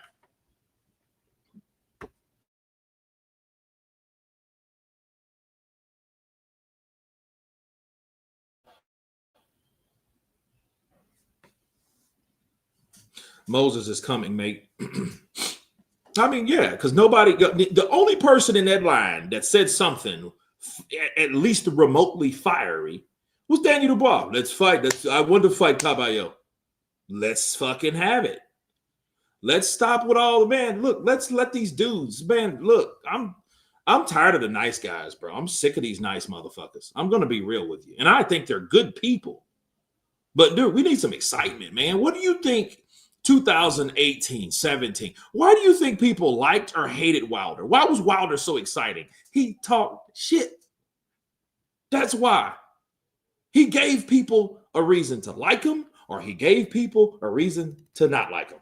Moses is coming, mate. I mean, yeah, because the only person in that line that said something at least remotely fiery was Danny Dubois. Let's fight. I want to fight Caballero. Let's fucking have it. Let's stop with all the man. Look, let's let these dudes, man. Look, I'm tired of the nice guys, bro. I'm sick of these nice motherfuckers. I'm gonna be real with you, and I think they're good people. But dude, we need some excitement, man. What do you think? 2018, 17. Why do you think people liked or hated Wilder? Why was Wilder so exciting? He talked shit. That's why. He gave people a reason to like him, or he gave people a reason to not like him.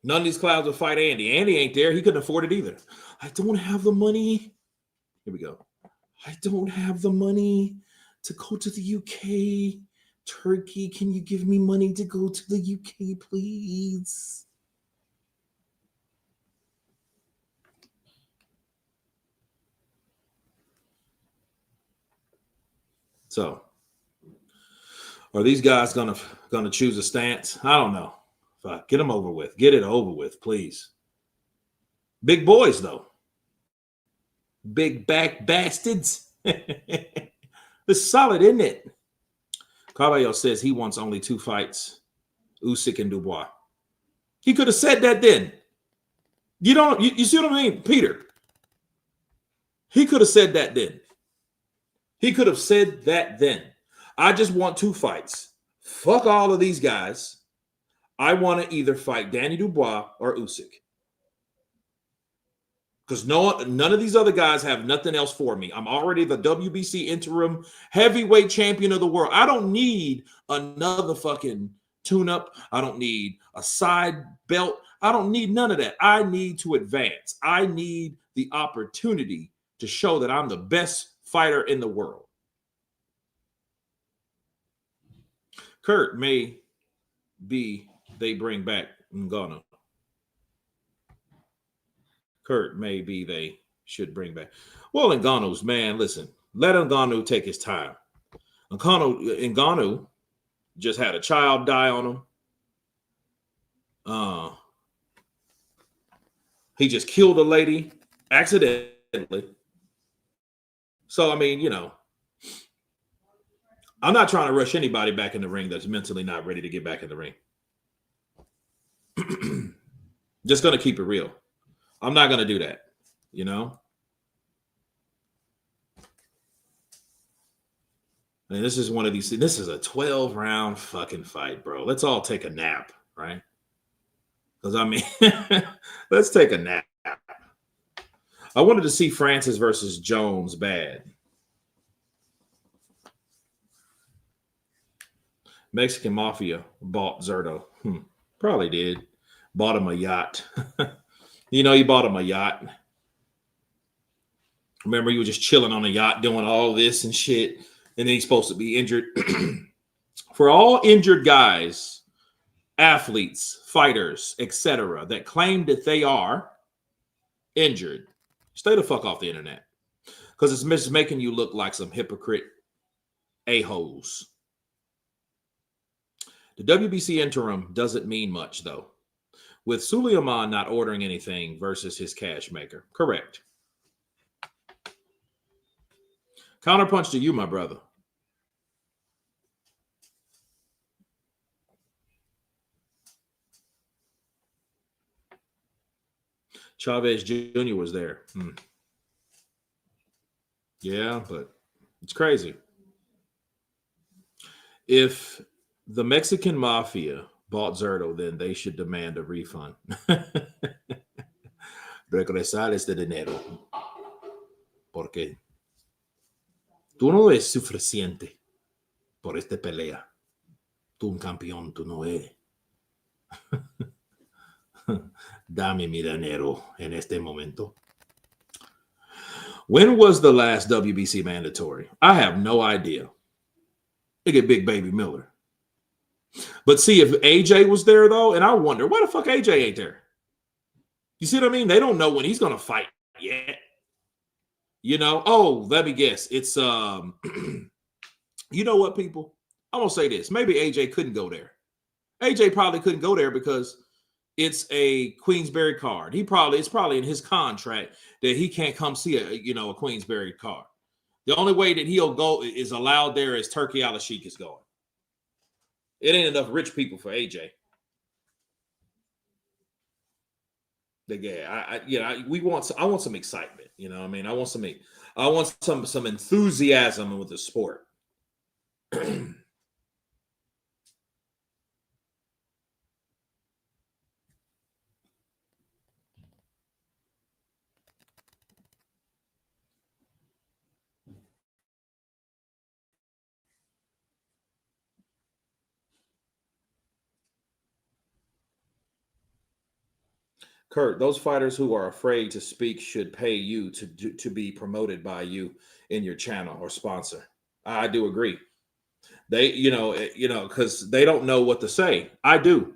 None of these clouds will fight Andy. Andy ain't there. He couldn't afford it either. I don't have the money. Here we go. I don't have the money to go to the UK. Turkey, can you give me money to go to the UK, please? So, are these guys gonna choose a stance? I don't know. Get them over with. Get it over with, please. Big boys, though. Big back bastards. It's solid, isn't it? Cabello says he wants only 2 fights, Usyk and Dubois. He could have said that then. You see what I mean, Peter? He could have said that then. He could have said that then. I just want 2 fights. Fuck all of these guys. I want to either fight Danny Dubois or Usyk. Because none of these other guys have nothing else for me. I'm already the WBC interim heavyweight champion of the world. I don't need another fucking tune-up. I don't need a side belt. I don't need none of that. I need to advance. I need the opportunity to show that I'm the best fighter in the world. Kurt may be they bring back Ngannou. Kurt, maybe they should bring back. Well, Ngannou's, man, listen, let Ngannou take his time. Ngannou just had a child die on him. He just killed a lady accidentally. So, I mean, you know, I'm not trying to rush anybody back in the ring that's mentally not ready to get back in the ring. Just going to keep it real. I'm not going to do that, you know? And this is one of these, this is a 12-round fucking fight, bro. Let's all take a nap, right? Because, I mean, let's take a nap. I wanted to see Francis versus Jones bad. Mexican Mafia bought Zerto. Probably did. Bought him a yacht. You know, he bought him a yacht. Remember, he was just chilling on a yacht doing all this and shit. And then he's supposed to be injured. For all injured guys, athletes, fighters, etc., that claim that they are injured, stay the fuck off the internet. Because it's just making you look like some hypocrite a-holes. The WBC interim doesn't mean much, though. With Suleiman not ordering anything versus his cash maker. Correct. Counterpunch to you, my brother. Chavez Jr. was there. Yeah, but it's crazy. If the Mexican Mafia bought Zerto, then they should demand a refund. Regresar este dinero. Porque tú no eres suficiente por esta pelea. Tú un campeón, tú no eres. Dame mi dinero en este momento. When was the last WBC mandatory? I have no idea. Look at Big Baby Miller. But see, if AJ was there, though, and I wonder, why the fuck AJ ain't there? You see what I mean? They don't know when he's going to fight yet. You know? Oh, let me guess. It's, you know what, people? I'm going to say this. Maybe AJ couldn't go there. AJ probably couldn't go there because it's a Queensberry card. It's probably in his contract that he can't come see a Queensberry card. The only way that he'll go is allowed there is Turkey Al-Sheikh is going. It ain't enough rich people for AJ. I want some excitement. You know what I mean? I want some enthusiasm with the sport. Kurt, those fighters who are afraid to speak should pay you to be promoted by you in your channel or sponsor. I do agree. They, because they don't know what to say. I do.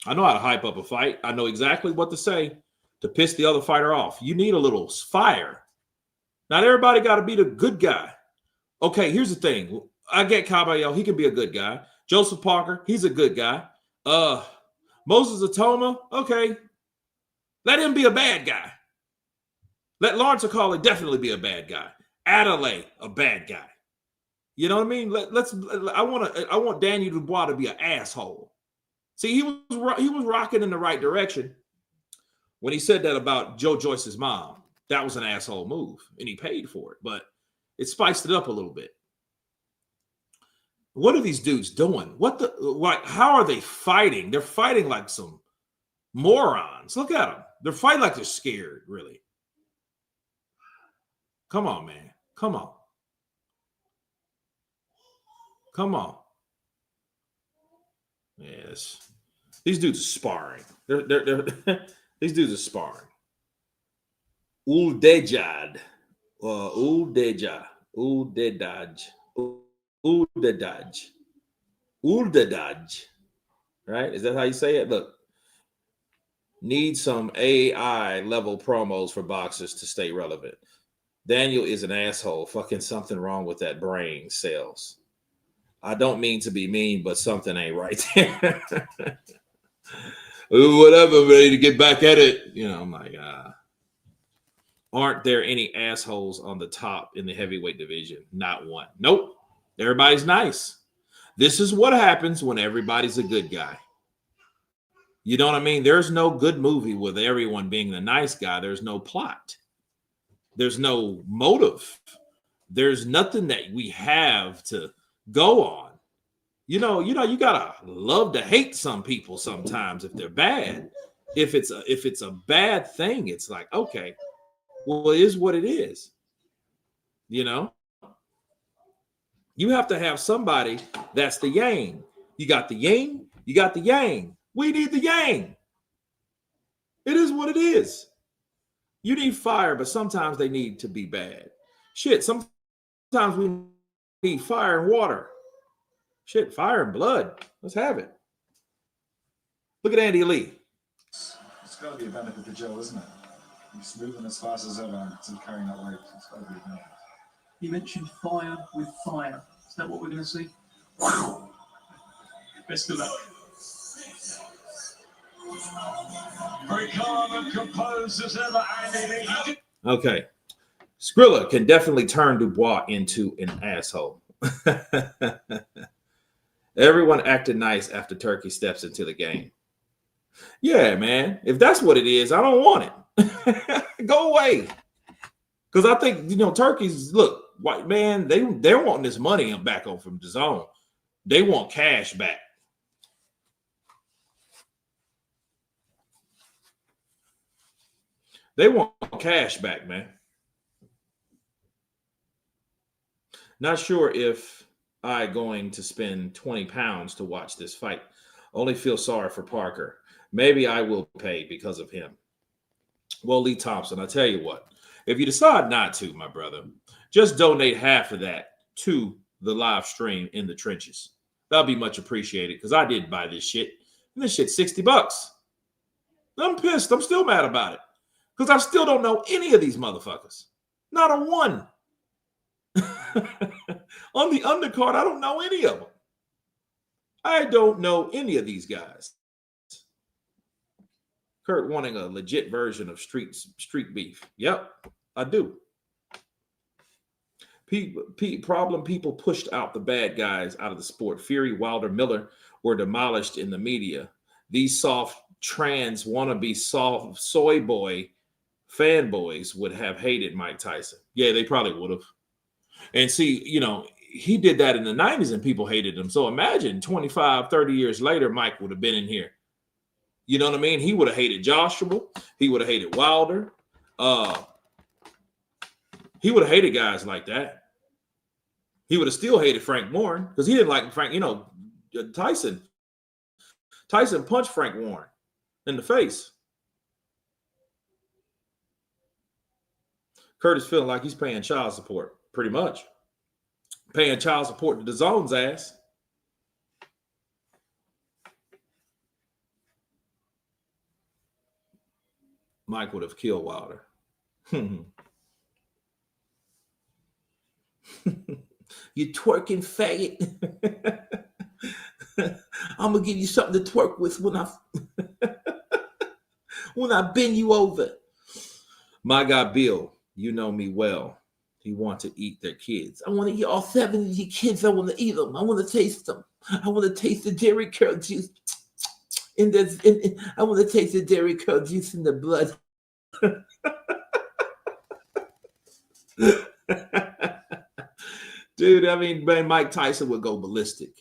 I know how to hype up a fight. I know exactly what to say to piss the other fighter off. You need a little fire. Not everybody got to be the good guy. Okay, here's the thing. I get Cabello. He can be a good guy. Joseph Parker, he's a good guy. Moses Atoma, okay. Let him be a bad guy. Let Lawrence Akali definitely be a bad guy. Adelaide, a bad guy. You know what I mean? I want Daniel Dubois to be an asshole. See, he was rocking in the right direction when he said that about Joe Joyce's mom. That was an asshole move, and he paid for it, but it spiced it up a little bit. What are these dudes doing? How are they fighting? They're fighting like some morons. Look at them. They're fighting like they're scared, really. Come on, man. Come on. Come on. Yes. These dudes are sparring. They're these dudes are sparring. Uldejad. Uldejaj. Uldedaj. Right? Is that how you say it? Look. Need some AI level promos for boxers to stay relevant. Daniel is an asshole. Fucking something wrong with that brain cells. I don't mean to be mean, but something ain't right there. Whatever, ready to get back at it. You know, I'm like, aren't there any assholes on the top in the heavyweight division? Not one. Nope. Everybody's nice. This is what happens when everybody's a good guy. You know what I mean? There's no good movie with everyone being the nice guy. There's no plot. There's no motive. There's nothing that we have to go on. You you gotta love to hate some people sometimes if they're bad. If it's a bad thing, it's like, okay, well, it is what it is. You know? You have to have somebody that's the yang. You got the yin, you got the yang. We need the yang. It is what it is. You need fire, but sometimes they need to be bad. Shit, sometimes we need fire and water. Shit, fire and blood. Let's have it. Look at Andy Lee. It's got to be a benefit to Joe, isn't it? He's moving as fast as ever and carrying that weight. It's got to be a benefit. You mentioned fire with fire. Is that what we're going to see? Best of luck. Very calm and composed as ever, Andy Lee. Okay. Skrilla can definitely turn Dubois into an asshole. Everyone acted nice after Turkey steps into the game. Yeah, man. If that's what it is, I don't want it. Go away. Because I think, Turkey's, look, white man, they're wanting this money back on from the zone. They want cash back. They want cash back, man. Not sure if I'm going to spend 20 pounds to watch this fight. Only feel sorry for Parker. Maybe I will pay because of him. Well, Lee Thompson, I tell you what, if you decide not to, my brother, just donate half of that to the live stream in the trenches. That'll be much appreciated because I did buy this shit. And this shit's $60. I'm pissed. I'm still mad about it. Because I still don't know any of these motherfuckers. Not a one. On the undercard, I don't know any of them. I don't know any of these guys. Kurt wanting a legit version of street beef. Yep, I do. Problem people pushed out the bad guys out of the sport. Fury, Wilder, Miller were demolished in the media. These soft trans wannabe soft soy boy fanboys would have hated Mike Tyson. Yeah, they probably would have. And see, he did that in the 90s and people hated him. So imagine 25, 30 years later, Mike would have been in here. You know what I mean? He would have hated Joshua. He would have hated Wilder. He would have hated guys like that. He would have still hated Frank Warren because he didn't like Frank, Tyson. Tyson punched Frank Warren in the face. Curtis feeling like he's paying child support, pretty much. Paying child support to the zone's ass. Mike would have killed Wilder. You twerking faggot. I'm gonna give you something to twerk with when I bend you over. My guy Bill, you know me well. He wants to eat their kids. I want to eat all 7 of your kids. I want to eat them. I want to taste them. I want to taste the dairy curd juice. I want to taste the dairy curd juice in the blood. Dude, I mean, man, Mike Tyson would go ballistic.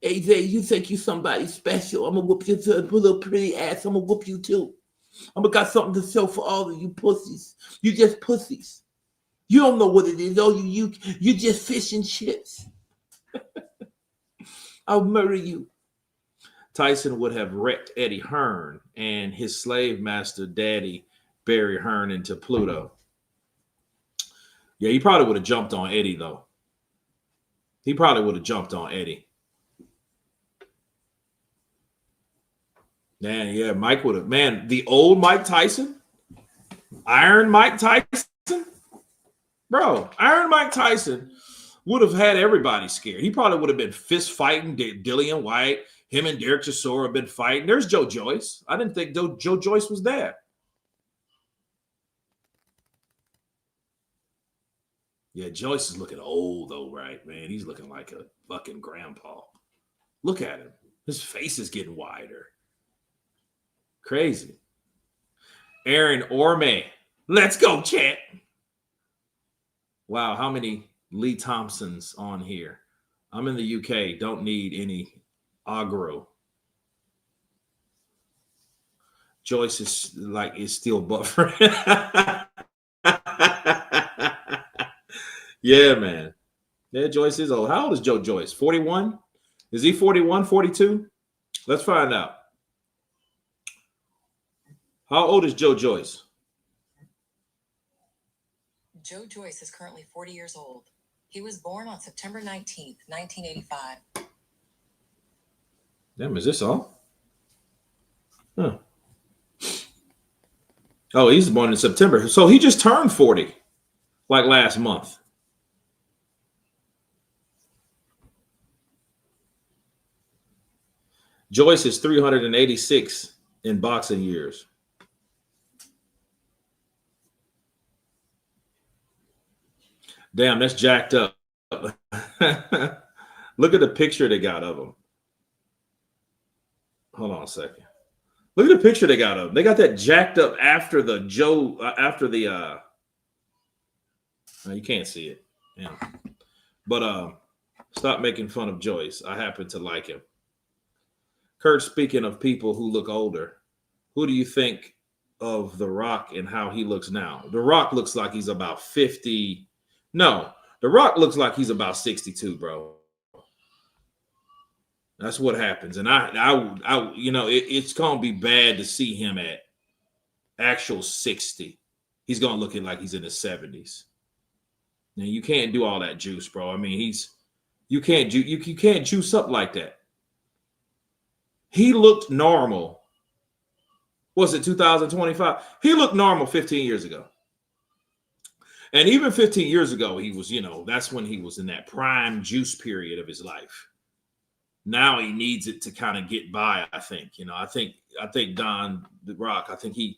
AJ, you think you somebody special. I'm going to whoop you to a little pretty ass. I'm going to whoop you too. I'm going to got something to show for all of you pussies. You just pussies. You don't know what it is. Oh, you just fish and chips. I'll murder you. Tyson would have wrecked Eddie Hearn and his slave master daddy, Barry Hearn, into Pluto. Yeah, he probably would have jumped on Eddie, though. He probably would have jumped on Eddie. Man, yeah, Mike would have. Man, the old Mike Tyson, Iron Mike Tyson. Bro, Iron Mike Tyson would have had everybody scared. He probably would have been fist fighting Dillian White. Him and Derek Chisora have been fighting. There's Joe Joyce. I didn't think Joe Joyce was there. Yeah, Joyce is looking old though, right, man? He's looking like a fucking grandpa. Look at him. His face is getting wider. Crazy. Aaron Orme. Let's go, chat. Wow, how many Lee Thompsons on here? I'm in the UK. Don't need any aggro. Joyce is still buffering. Yeah, man. Yeah, Joyce is old. How old is Joe Joyce? 41? Is he 41, 42? Let's find out. How old is Joe Joyce? Joe Joyce is currently 40 years old. He was born on September 19th, 1985. Damn, is this all? Huh. Oh, he's born in September. So he just turned 40, like last month. Joyce is 386 in boxing years. Damn, that's jacked up. Look at the picture they got of him. Hold on a second. Look at the picture they got of him. They got that jacked up after the you can't see it. Yeah. But stop making fun of Joyce. I happen to like him. Kurt, speaking of people who look older, who do you think of The Rock and how he looks now? The Rock looks like he's about 50. No, The Rock looks like he's about 62, bro. That's what happens. And I you know, it's going to be bad to see him at actual 60. He's going to look like he's in his 70s. Now, you can't do all that juice, bro. I mean, you can't juice up like that. He looked normal. Was it 2025? He looked normal 15 years ago. And even 15 years ago, he was, you know, that's when he was in that prime juice period of his life. Now he needs it to kind of get by, I think. You know, I think Don The Rock, I think he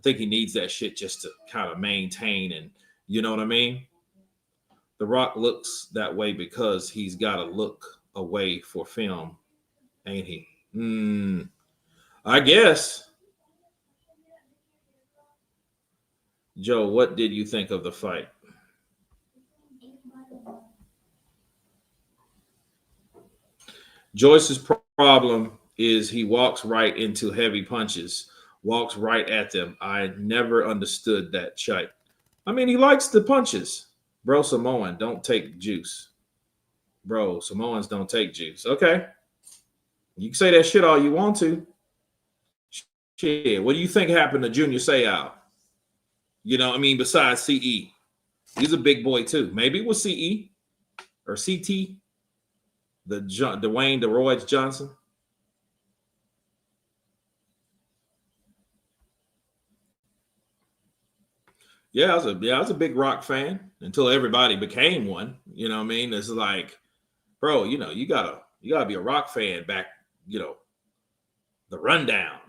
needs that shit just to kind of maintain, and you know what I mean? The Rock looks that way because he's got to look away for film, ain't he? I guess. Joe, what did you think of the fight? Joyce's problem is he walks right into heavy punches, walks right at them. I never understood that shite. I mean, he likes the punches. Bro, Samoan, don't take juice. Bro, Samoans don't take juice. Okay. You can say that shit all you want to. Shit, what do you think happened to Junior Seau? You know, I mean, besides CE. He's a big boy too. Maybe it was CE or CT. Dwayne DeRoy Johnson. Yeah, I was a big Rock fan until everybody became one. You know what I mean? It's like, bro, you know, you gotta be a Rock fan back, you know, the Rundown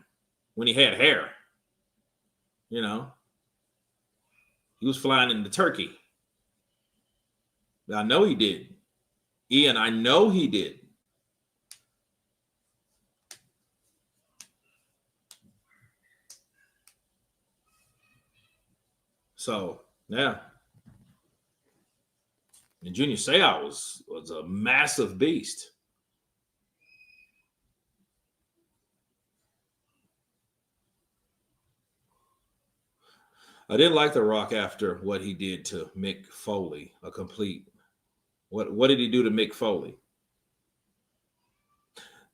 when he had hair. You know, he was flying into Turkey. I know he did. Ian, I know he did. So, yeah. And Junior Seau was a massive beast. I didn't like The Rock after what he did to Mick Foley. A complete. What did he do to Mick Foley?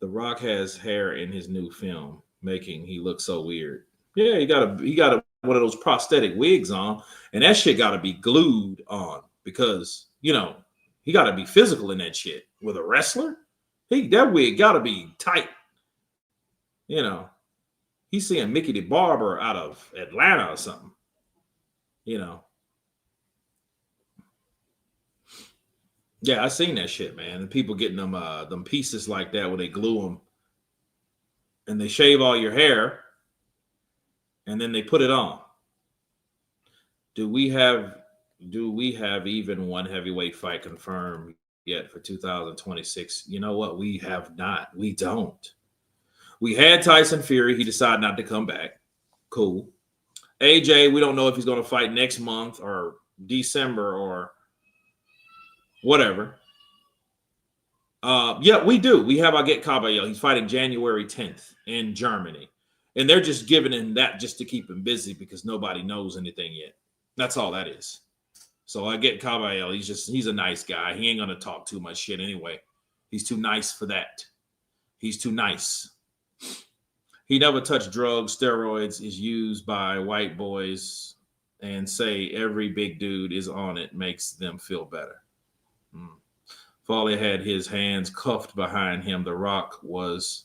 The Rock has hair in his new film, making he look so weird. Yeah, he got one of those prosthetic wigs on, and that shit got to be glued on because he got to be physical in that shit. With a wrestler, that wig got to be tight. He's seeing Mickey the Barber out of Atlanta or something. Yeah, I seen that shit, man. And people getting them pieces like that where they glue them and they shave all your hair and then they put it on. Do we have even one heavyweight fight confirmed yet for 2026? You know what? We have not. We don't. We had Tyson Fury. He decided not to come back. Cool. AJ, we don't know if he's going to fight next month or December or whatever. Yeah, we do. We have Aget Cabello. He's fighting January 10th in Germany. And they're just giving him that just to keep him busy because nobody knows anything yet. That's all that is. So Aget Cabello, he's a nice guy. He ain't going to talk too much shit anyway. He's too nice for that. He's too nice. He never touched drugs. Steroids is used by white boys and say every big dude is on it makes them feel better. Foley had his hands cuffed behind him. The Rock was,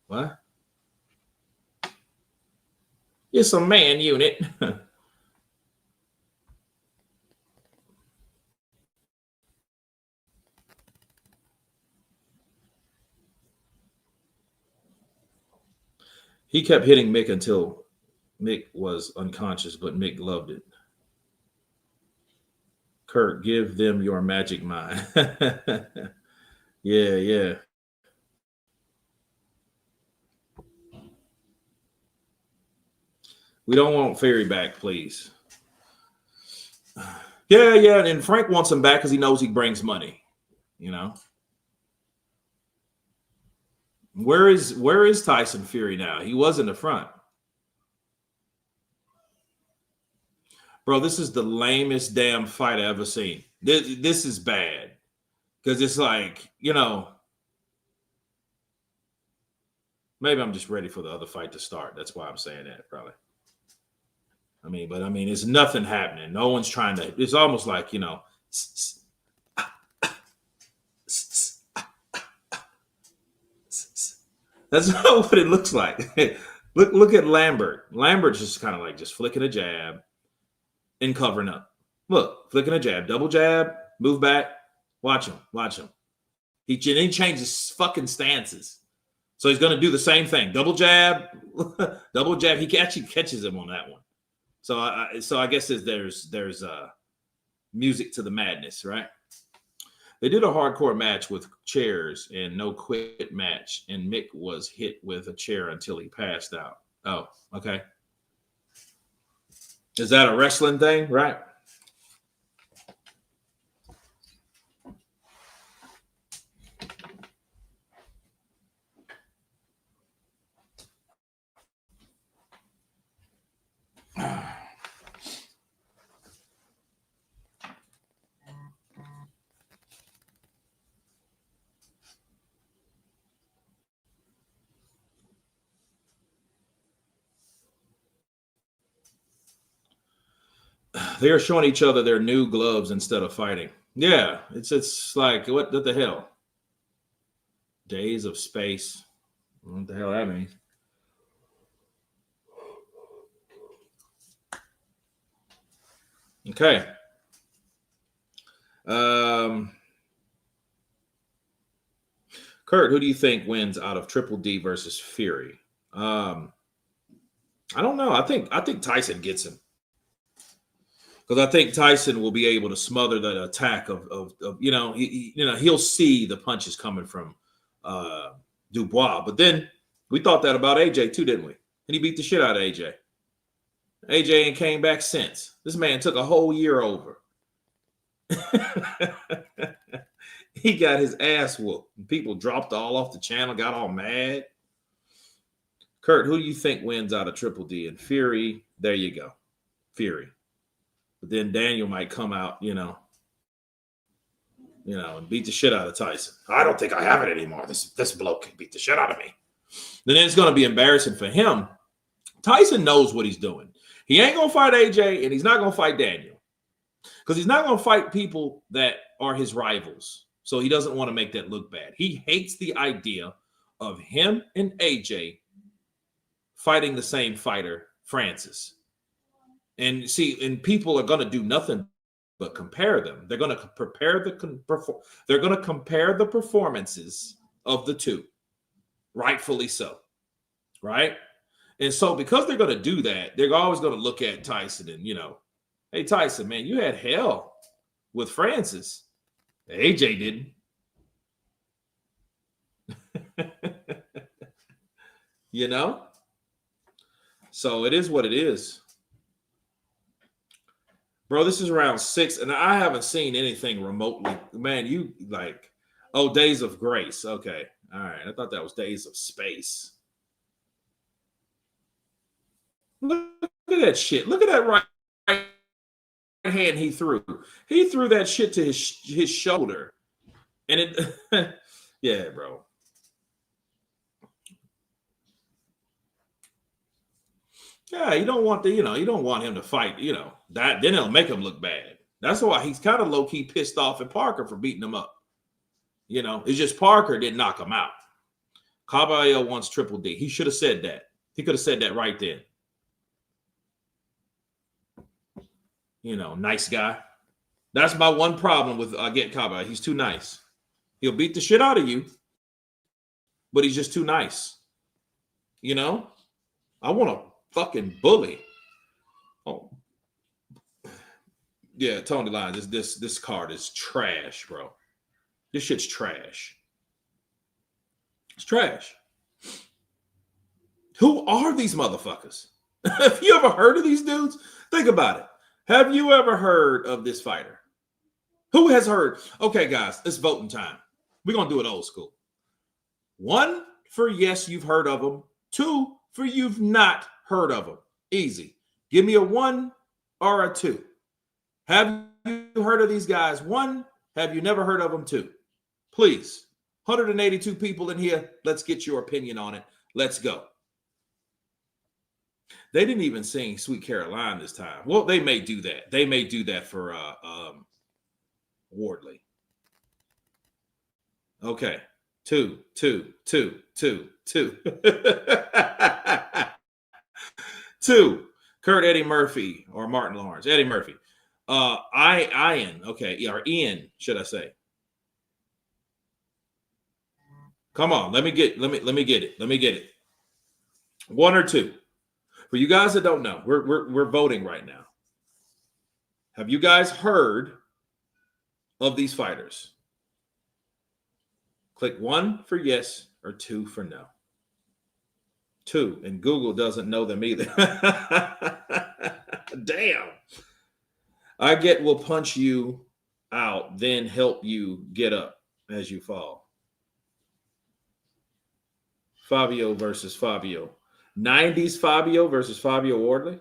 what? It's a man unit. He kept hitting Mick until Mick was unconscious, but Mick loved it. Kurt, give them your magic mind. Yeah. We don't want Fury back, please. Yeah. And Frank wants him back because he knows he brings money. Where is Tyson Fury now? He was in the front. Bro, this is the lamest damn fight I ever seen. This is bad. Because it's like, maybe I'm just ready for the other fight to start. That's why I'm saying that, probably. But it's nothing happening. No one's trying to. It's almost like, that's not what it looks like. Look at Lambert. Lambert's just kind of like just flicking a jab and covering up. Look, flicking a jab, double jab, move back. Watch him. He changes fucking stances. So he's going to do the same thing. Double jab, double jab. He actually catches him on that one. So I guess there's music to the madness, right? They did a hardcore match with chairs and no quit match, and Mick was hit with a chair until he passed out. Oh, okay. Is that a wrestling thing, right? They are showing each other their new gloves instead of fighting. Yeah, it's like what the hell? Days of space. What the hell that means? Okay. Kurt, who do you think wins out of Triple D versus Fury? I don't know. I think Tyson gets him. Because I think Tyson will be able to smother the attack of he'll see the punches coming from Dubois. But then we thought that about AJ too, didn't we? And he beat the shit out of AJ. AJ ain't came back since. This man took a whole year over. He got his ass whooped. People dropped all off the channel, got all mad. Kurt, who do you think wins out of Triple D? And Fury, there you go. Fury. But then Daniel might come out, and beat the shit out of Tyson. I don't think I have it anymore. This bloke can beat the shit out of me. Then it's going to be embarrassing for him. Tyson knows what he's doing. He ain't going to fight AJ, and he's not going to fight Daniel. Because he's not going to fight people that are his rivals. So he doesn't want to make that look bad. He hates the idea of him and AJ fighting the same fighter, Francis. And people are going to do nothing but compare them. They're going to compare the performances of the two, rightfully so, right? And so because they're going to do that, they're always going to look at Tyson and hey Tyson, man, you had hell with Francis. AJ didn't. So it is what it is. Bro, this is round 6, and I haven't seen anything remotely. Man, you Days of Grace. Okay. All right. I thought that was Days of Space. Look at that shit. Look at that right hand he threw. He threw that shit to his shoulder. And it yeah, bro. Yeah, you don't want you don't want him to fight, that then it'll make him look bad. That's why he's kind of low-key pissed off at Parker for beating him up. It's just Parker didn't knock him out. Caballero wants Triple D. He should have said that. He could have said that right then. Nice guy. That's my one problem with Get Caballero. He's too nice. He'll beat the shit out of you, but he's just too nice. I want to fucking bully. Oh, yeah, Tony Lyons. This card is trash, bro. This shit's trash. It's trash. Who are these motherfuckers? Have you ever heard of these dudes? Think about it. Have you ever heard of this fighter? Who has heard? Okay, guys, it's voting time. We're gonna do it old school. 1 for yes, you've heard of them. 2 for you've not heard of them. Easy. Give me a 1 or a 2. Have you heard of these guys? 1. Have you never heard of them? 2. Please. 182 people in here. Let's get your opinion on it. Let's go. They didn't even sing Sweet Caroline this time. Well, they may do that. They may do that for Wardley. Okay. 2. 2. Kurt Eddie Murphy or Martin Lawrence. Eddie Murphy. Ian. Okay. Or Ian, should I say? Come on. Let me get it. 1 or 2. For you guys that don't know, we're voting right now. Have you guys heard of these fighters? Click 1 for yes or 2 for no. 2, and Google doesn't know them either. Damn. I get will punch you out, then help you get up as you fall. Fabio versus Fabio. 90s Fabio versus Fabio Wardley.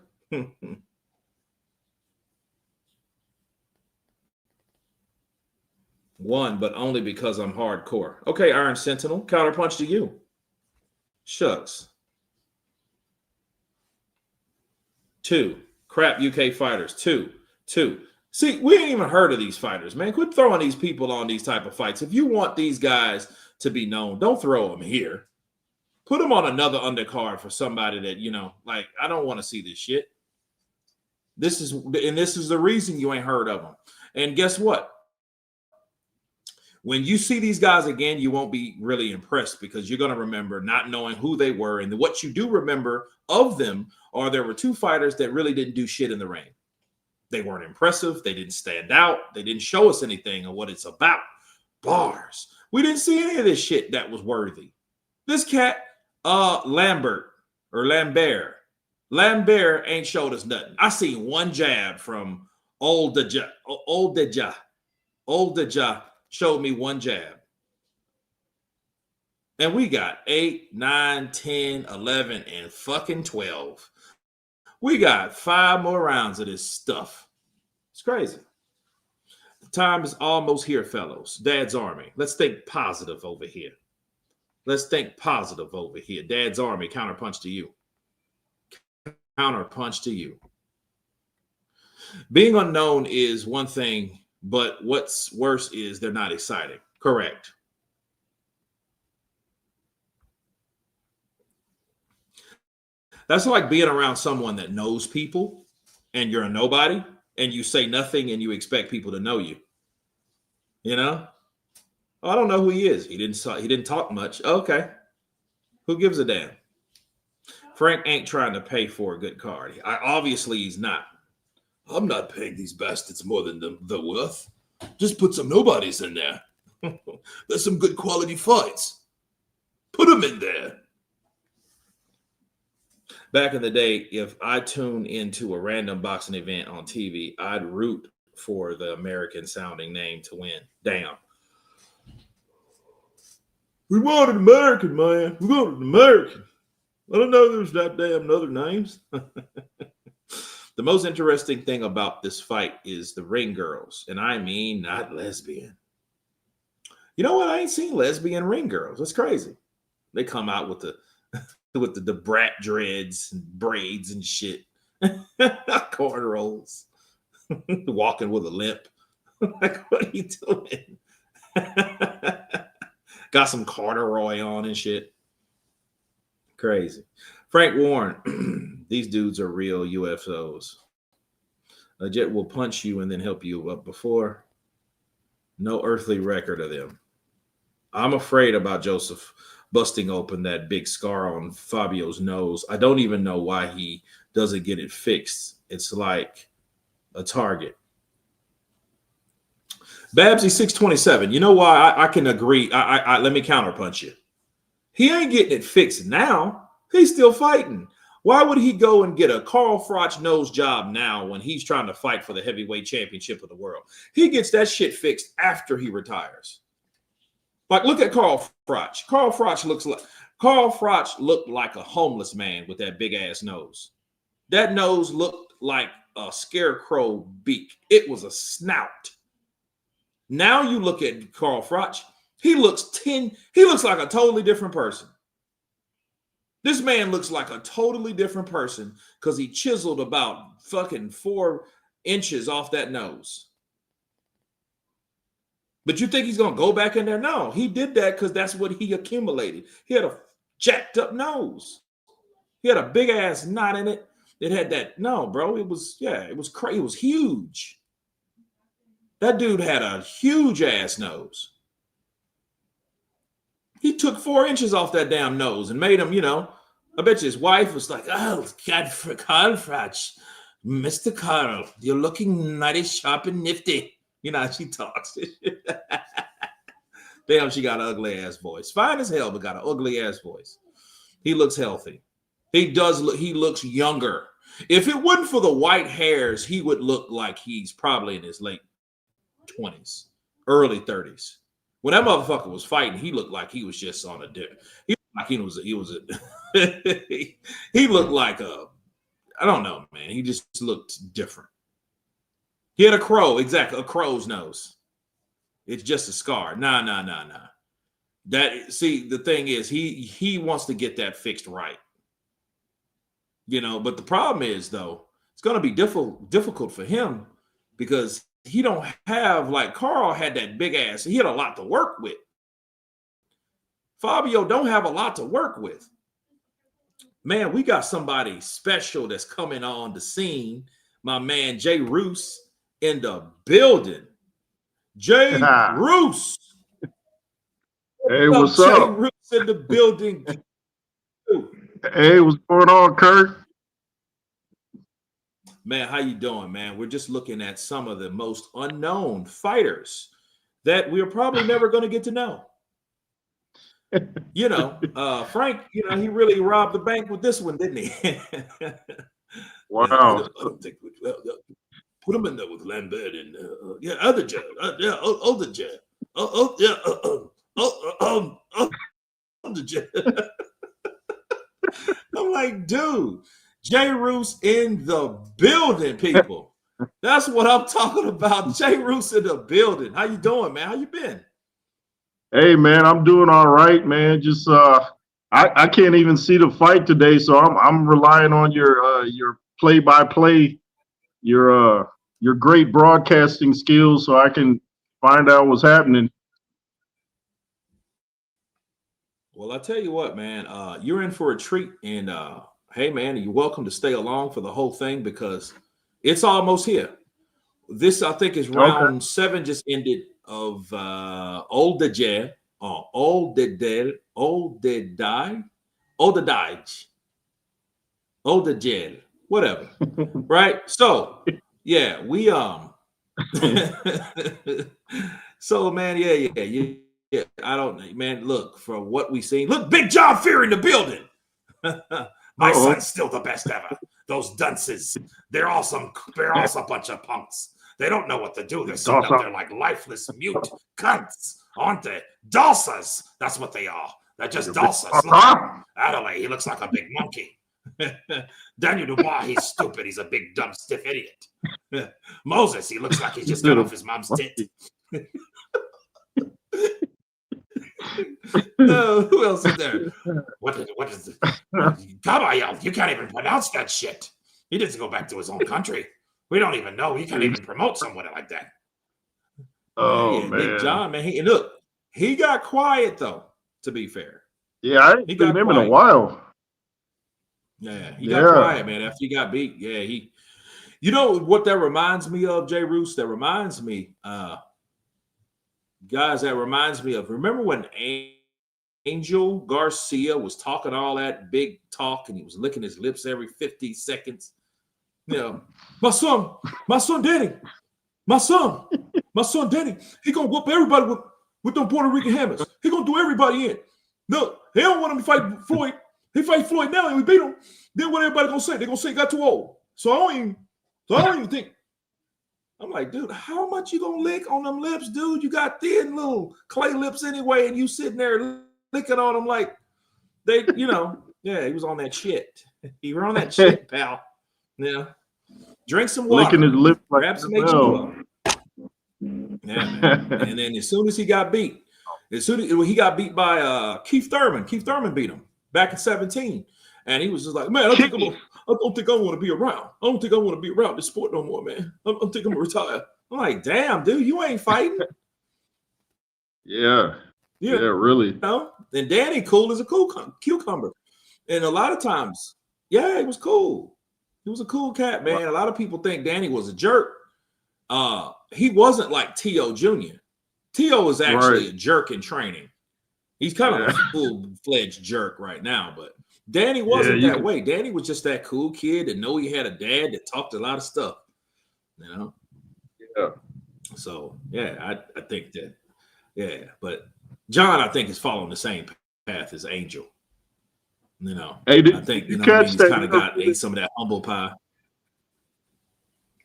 1, but only because I'm hardcore. Okay, Iron Sentinel. Counterpunch to you. Shucks. 2. Crap UK fighters. 2. See, we ain't even heard of these fighters, man. Quit throwing these people on these type of fights. If you want these guys to be known, don't throw them here. Put them on another undercard for somebody that, I don't want to see this shit. This is the reason you ain't heard of them. And guess what? When you see these guys again, you won't be really impressed because you're going to remember not knowing who they were. And what you do remember of them are there were 2 fighters that really didn't do shit in the ring. They weren't impressive. They didn't stand out. They didn't show us anything of what it's about. Bars. We didn't see any of this shit that was worthy. This cat, Lambert ain't showed us nothing. I seen one jab from Old Deja showed me one jab. And we got 8, 9, 10, 11, and fucking 12. We got 5 more rounds of this stuff. It's crazy. The time is almost here, fellows. Dad's Army. Let's think positive over here. Let's think positive over here. Dad's Army, counterpunch to you. Counterpunch to you. Being unknown is one thing, but what's worse is they're not exciting. Correct. That's like being around someone that knows people and you're a nobody and you say nothing and you expect people to know you. You know? Oh, I don't know who he is. He didn't talk much. Okay. Who gives a damn? Frank ain't trying to pay for a good card. Obviously, he's not. I'm not paying these bastards more than they're worth. Just put some nobodies in there. There's some good quality fights. Put them in there. Back in the day, if I tune into a random boxing event on TV, I'd root for the American sounding name to win. Damn. We want an American, man. We want an American. I don't know there's that damn other names. The most interesting thing about this fight is the ring girls. And I mean not lesbian. You know what? I ain't seen lesbian ring girls. That's crazy. They come out with the brat dreads and braids and shit. Cornrows. Walking with a limp. Like, what are you doing? Got some corduroy on and shit. Crazy. Frank Warren. These dudes are real UFOs. A jet will punch you and then help you up before. No earthly record of them. I'm afraid about Joseph busting open that big scar on Fabio's nose. I don't even know why he doesn't get it fixed. It's like a target. Babsy 627. You know why I can agree? Let me counterpunch you. He ain't getting it fixed now. He's still fighting. Why would he go and get a Carl Froch nose job now when he's trying to fight for the heavyweight championship of the world? He gets that shit fixed after he retires. Like, look at Carl Froch. Carl Froch looked like a homeless man with that big ass nose. That nose looked like a scarecrow beak. It was a snout. Now you look at Carl Froch. He looks like a totally different person. This man looks like a totally different person because he chiseled about fucking 4 inches off that nose. But you think he's going to go back in there? No, he did that because that's what he accumulated. He had a jacked up nose. He had a big ass knot in it. It had that. No, bro, it was crazy. It was huge. That dude had a huge ass nose. He took 4 inches off that damn nose and made him, I bet you his wife was like, oh, God, for Carl Froch, Mr. Carl, you're looking nice, sharp, and nifty. You know how she talks. Damn, she got an ugly ass voice. Fine as hell, but got an ugly ass voice. He looks healthy. He looks younger. If it wasn't for the white hairs, he would look like he's probably in his late 20s, early 30s. When that motherfucker was fighting, he looked like he was just on a dip. He looked like I don't know, man. He just looked different. He had a crow's nose. It's just a scar. Nah. The thing is, he wants to get that fixed right. But the problem is, though, it's going to be difficult for him because he don't have, like Carl had that big ass. He had a lot to work with. Fabio don't have a lot to work with. Man, we got somebody special that's coming on the scene. My man, Jay Roos in the building. Jay Roos. Hey, what's up? Jay Roos in the building. Hey, what's going on, Kurt? Man, how you doing, man? We're just looking at some of the most unknown fighters that we're probably never going to get to know. You know, Frank, you know, he really robbed the bank with this one, didn't he? Wow. I don't think put him in there with Lambert and other judge, older judge, older judge. I'm like, dude, Jay Roos in the building, people. That's what I'm talking about. Jay Roos in the building. How you doing, man? How you been? Hey, man, I'm doing all right, man. Just I can't even see the fight today, so I'm relying on your play-by-play, your great broadcasting skills, so I can find out what's happening. Well, I tell you what, man, you're in for a treat, and hey, man, you're welcome to stay along for the whole thing because it's almost here. This, I think, is round 7 just ended of Older Jed, whatever. Right? So, yeah, we so man, yeah, I don't, man. Look, for what we seen, look, Big John Fear in the building. My son's still the best ever. Those dunces, they're all a bunch of punks. They don't know what to do. They're sitting up there like lifeless mute cunts, aren't they? Dulcers. That's what they are. They're just dulcers. Adelaide, he looks like a big monkey. Daniel Dubois, he's stupid. He's a big, dumb, stiff idiot. Moses, he looks like he's just got off his mom's tit. Who else is there? What is it? Gabayel, you can't even pronounce that shit. He doesn't go back to his own country. We don't even know. He can't even promote someone like that. Oh, man. Big John, man. He got quiet, though, to be fair. Yeah, I ain't seen him in a while. Yeah, he got quiet, man, after he got beat. Yeah, you know what that reminds me of, Jay Roos? That reminds me, guys, that reminds me of, remember when Angel Garcia was talking all that big talk and he was licking his lips every 50 seconds? You know, my son Danny, he gonna whoop everybody with them Puerto Rican hammers. He gonna do everybody in. No, they don't want him to fight Floyd. He fight Floyd now and we beat him. Then what everybody gonna say? They're gonna say he got too old. So I don't even think. I'm like, dude, how much you gonna lick on them lips, dude? You got thin little clay lips anyway, and you sitting there licking on them like they, you know, yeah, he was on that shit. He was on that shit, pal. Yeah. Drink some water. Licking his lips like grab some H2O. Yeah, man. And then as soon as he got beat, he got beat by Keith Thurman. Keith Thurman beat him back in 17. And he was just like, man, I don't think I want to be around. I don't think I want to be around this sport no more, man. I think I'm gonna retire. I'm like, damn, dude, you ain't fighting. Yeah, really. You know? And Danny cool as a cucumber. And a lot of times, yeah, he was cool. He was a cool cat, man. A lot of people think Danny was a jerk. He wasn't like T.O. Jr. T.O. is actually a jerk in training. He's kind of a full-fledged jerk right now, but Danny wasn't that way. Danny was just that cool kid that know he had a dad that talked a lot of stuff, you know? Yeah. So, yeah, I think that, yeah. But John, I think, is following the same path as Angel. You know, hey, I think he's kind of ate some of that humble pie.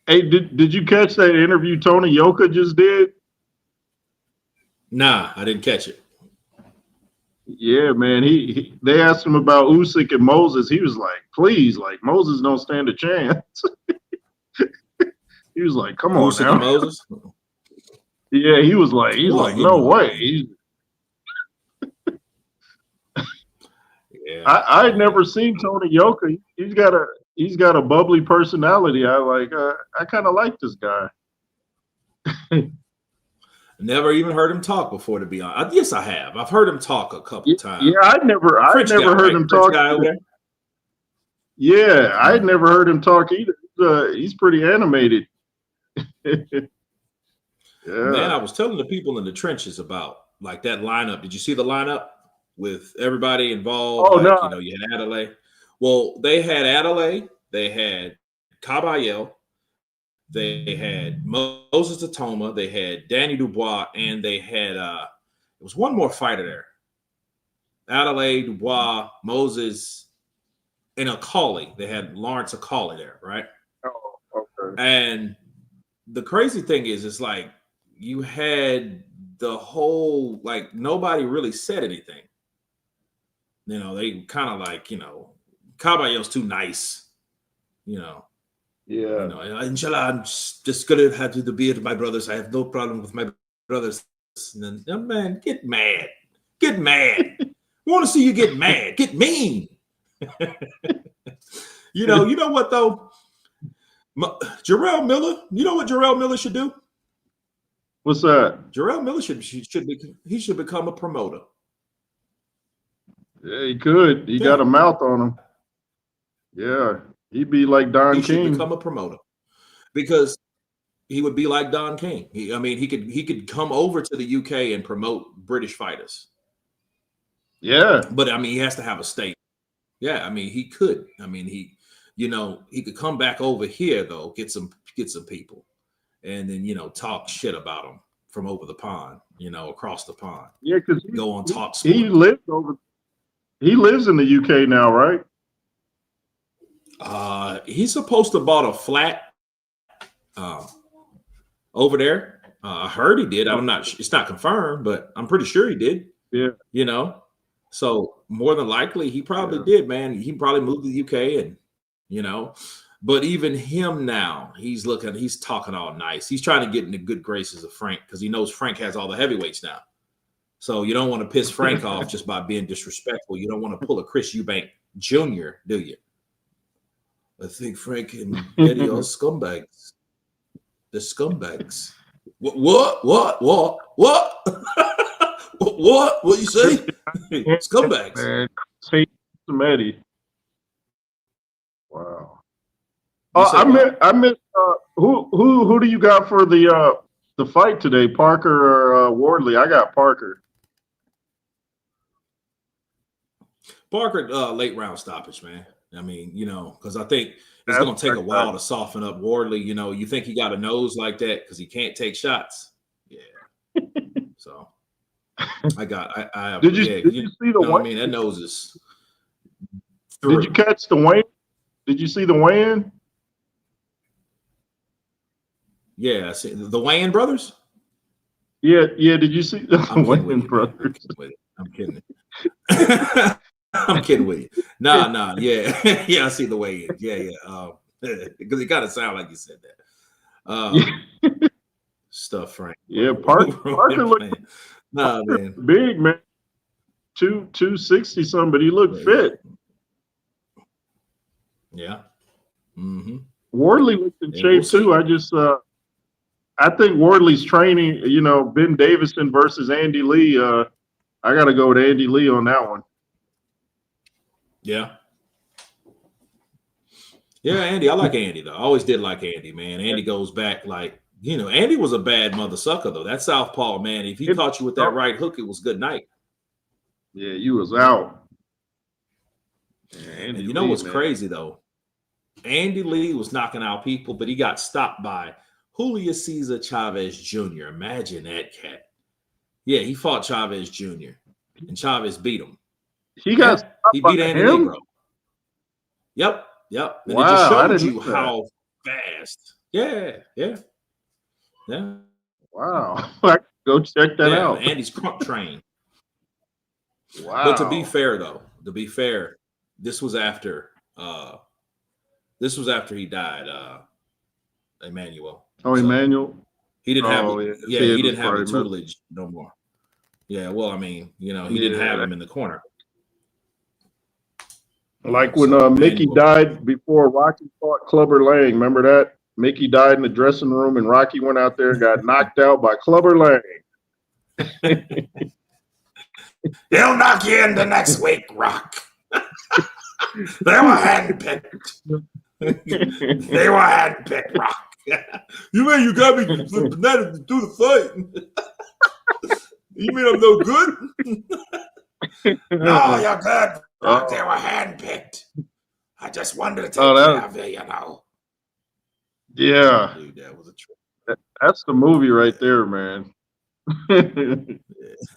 Hey, did you catch that interview Tony Yoka just did? Nah, I didn't catch it. Yeah, man. They asked him about Usyk and Moses. He was like, "Please, like Moses don't stand a chance." He was like, "Come on, Usyk now." and Moses. Yeah, he's like, "No way." Yeah, I'd never seen Tony Yoka. He's got a bubbly personality. I kind of like this guy. Never even heard him talk before, to be honest. Yes, I have. I've heard him talk a couple times. Yeah, I'd never heard him talk. Yeah, I'd never heard him talk either. He's pretty animated. Yeah. Man, I was telling the people in the trenches about like that lineup. Did you see the lineup with everybody involved? Oh, like, no. You know, you had Adelaide. Well, they had Adelaide. They had Caballero, they had Moses Atoma, they had Danny Dubois, and they had it was one more fighter there. Adelaide, Dubois, Moses, and Akali. They had Lawrence Akali there, right? Oh, okay. And the crazy thing is, it's like you had the whole, like, nobody really said anything. You know, they kind of like, you know, Caballero's too nice, you know. Yeah. You know, inshallah, I'm just gonna have to be with my brothers. I have no problem with my brothers. And then, oh, man, get mad. Get mad. We want to see you get mad. Get mean. You know what though? Jarrell Miller, you know what Jarrell Miller should do? What's that? Jarrell Miller should become a promoter. Yeah, he could. He got a mouth on him. Yeah, he'd be like Don He King. should become a promoter because he would be like Don King. He could come over to the UK and promote British fighters. Yeah, but I mean, he has to have a stake. Yeah, I mean, he could. I mean, he could come back over here though, get some people, and then talk shit about them from over the pond, across the pond. Yeah, because go on talk. He lives in the UK now, right? He's supposed to have bought a flat over there. I heard he did. I'm not. It's not confirmed, but I'm pretty sure he did. Yeah. So more than likely, he probably did, man. He probably moved to the UK, and but even him now, he's talking all nice. He's trying to get in the good graces of Frank because he knows Frank has all the heavyweights now. So you don't want to piss Frank off just by being disrespectful. You don't want to pull a Chris Eubank Jr., do you? I think Frank and Eddie are scumbags. They're scumbags. What? What you say? Scumbags. Man, say some Eddie. Wow. I missed. Who do you got for the fight today? Parker or Wardley? I got Parker. Parker, late round stoppage, man. I mean, because I think it's going to take a while to soften up Wardley. You think he got a nose like that because he can't take shots. Yeah. So I did you see the weigh-in? I mean, that nose is. Did you catch the weigh-in? Did you see the weigh-in? Yeah, I see the Wayne brothers. Yeah. Did you see the Wayne brothers? I'm kidding. I'm kidding with you. Nah. Yeah, yeah. I see the weigh-in. Yeah. Because it kind of sound like you said that. Stuff, Frank. Yeah, Parker looked man. Big, man. 260 something, but he looked fit. Yeah. Mm-hmm. Wardley looked in shape too. I think Wardley's training, Ben Davison versus Andy Lee. I got to go with Andy Lee on that one. Yeah. Yeah, Andy. I like Andy, though. I always did like Andy, man. Andy goes back like, Andy was a bad mother sucker, though. That southpaw, man, if he caught you with that right hook, it was good night. Yeah, you was out. And you know what's crazy, though? Andy Lee was knocking out people, but he got stopped by Julio Cesar Chavez Jr. Imagine that cat. Yeah, he fought Chavez Jr. and Chavez beat him. He beat Andy Lee, bro. Yep. And it just showed you how fast. Yeah. Wow. Go check that out. Andy's crunk trained. Wow. But to be fair, this was after he died, Emmanuel. Oh, Emmanuel. He didn't have he didn't have the tutelage no more. Yeah, well, I mean, he didn't have him in the corner. Like when Mickey died before Rocky fought Clubber Lang. Remember that? Mickey died in the dressing room and Rocky went out there and got knocked out by Clubber Lang. He'll knock you in the next week, Rock. They were handpicked. They were handpicked, Rock. You mean you got me fanatic to do the fight? You mean I'm no good? No, you're good. Rock. They were handpicked. I just wanted to take care of you, Yeah, Dude, that was a trick. that's the movie right there, man.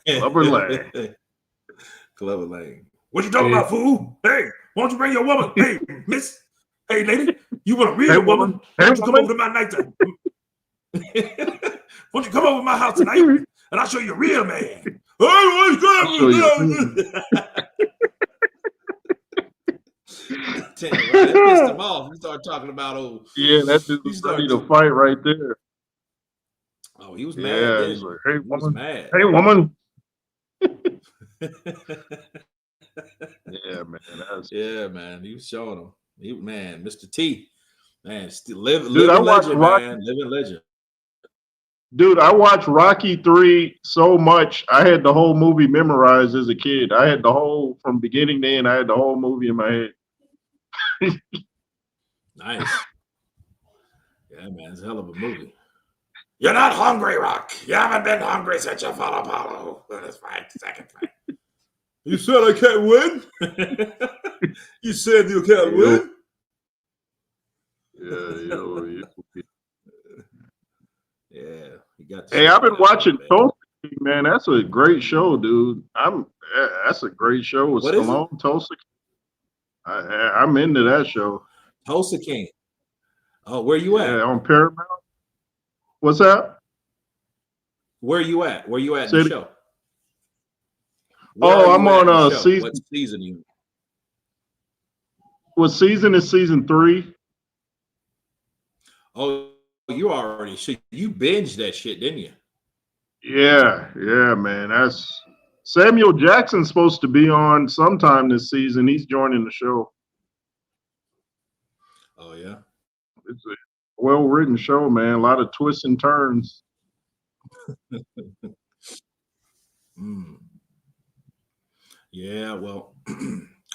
Clubber Lang. Clever Lane. What you talking about, fool? Hey, why don't you bring your woman? Hey, miss. Hey, lady, you want a real woman? Why don't you come over to my nighttime? Why don't you come over to my house tonight and I'll show you a real man? Tell you, right? That pissed him off. You start talking about Yeah, that dude was ready to fight right there. Oh, he was mad. Yeah, he's like, hey, He was woman. mad. Hey, woman. Yeah, man. Yeah, man. He was showing him. Man, Mr. T. Man, still living watched legend, Rocky. man. Living legend. Dude, I watched Rocky 3 so much. I had the whole movie memorized as a kid. I had the whole, from beginning to end, I had the whole movie in my head. Nice. Yeah, man. It's a hell of a movie. You're not hungry, Rock. You haven't been hungry since you fought Apollo. Let's fight. Second fight. You said I can't win? You said you can't win? Yeah, you got. Hey, I've been watching Tulsa King, man. That's a great show, dude. That's a great show with What is Stallone. Tulsa King. I'm into that show. Tulsa King. Oh, where you at? Yeah, on Paramount. What's that? Where you at? Where you at in Say the it- show? Where are I'm you at in the on show? season. What season you? What season is season 3? Oh, you already. You binged that shit, didn't you? Yeah, man. That's Samuel Jackson's supposed to be on sometime this season. He's joining the show. Oh yeah. It's a well-written show, man. A lot of twists and turns. Yeah, well,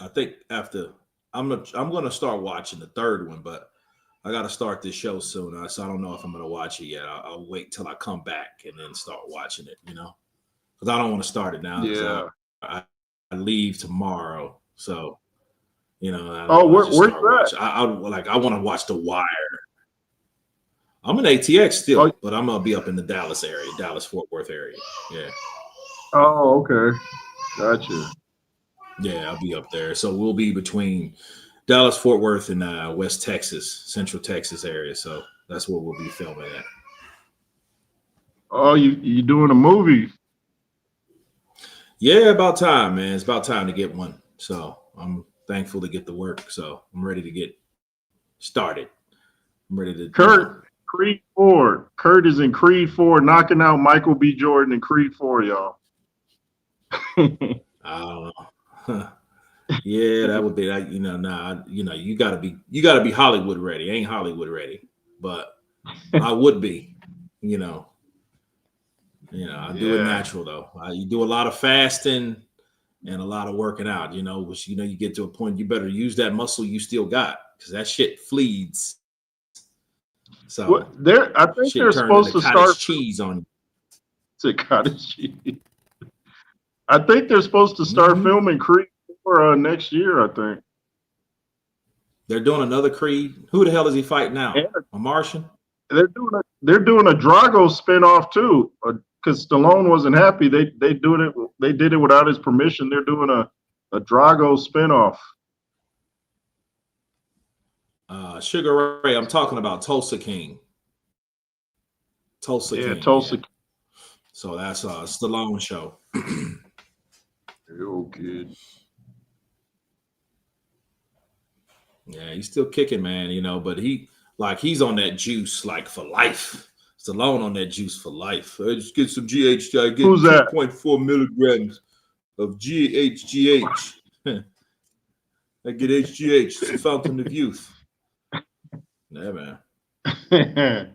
I think after I'm gonna start watching the third one, but I got to start this show soon, so I don't know if I'm gonna watch it yet. I'll wait till I come back and then start watching it. Because I don't want to start it now. Yeah. I leave tomorrow, so where you at? I want to watch The Wire. I'm in ATX still, but I'm gonna be up in the Dallas area, Dallas-Fort Worth area. Yeah. Oh, okay. Gotcha. Yeah, I'll be up there. So we'll be between Dallas, Fort Worth, and West Texas, Central Texas area. So that's where we'll be filming at. Oh, you doing a movie? Yeah, about time, man. It's about time to get one. So I'm thankful to get the work. So I'm ready to get started. I'm ready to. Creed 4. Kurt is in Creed 4, knocking out Michael B. Jordan in Creed 4, y'all. I don't know. Yeah, that would be that. You gotta be Hollywood ready. I ain't Hollywood ready, but I would be. I do it natural though. You do a lot of fasting and a lot of working out. Which you get to a point you better use that muscle you still got because that shit flees. So I think they're supposed to start cheese on. To cottage cheese. I think they're supposed to start filming Creed 4 next year. I think they're doing another Creed. Who the hell is he fighting now? A Martian? They're doing a Drago spinoff too. Because Stallone wasn't happy. They did it without his permission. They're doing a Drago spinoff. Sugar Ray, I'm talking about Tulsa King. Tulsa King. Tulsa. Yeah. So that's a Stallone show. Oh, kid. Yeah, he's still kicking, man. But he's on that juice like for life. Stallone on that juice for life. I just get some GHG. I get 2.4 milligrams of GHGH. I get HGH. It's the fountain of youth. Yeah, man. Stallone, man.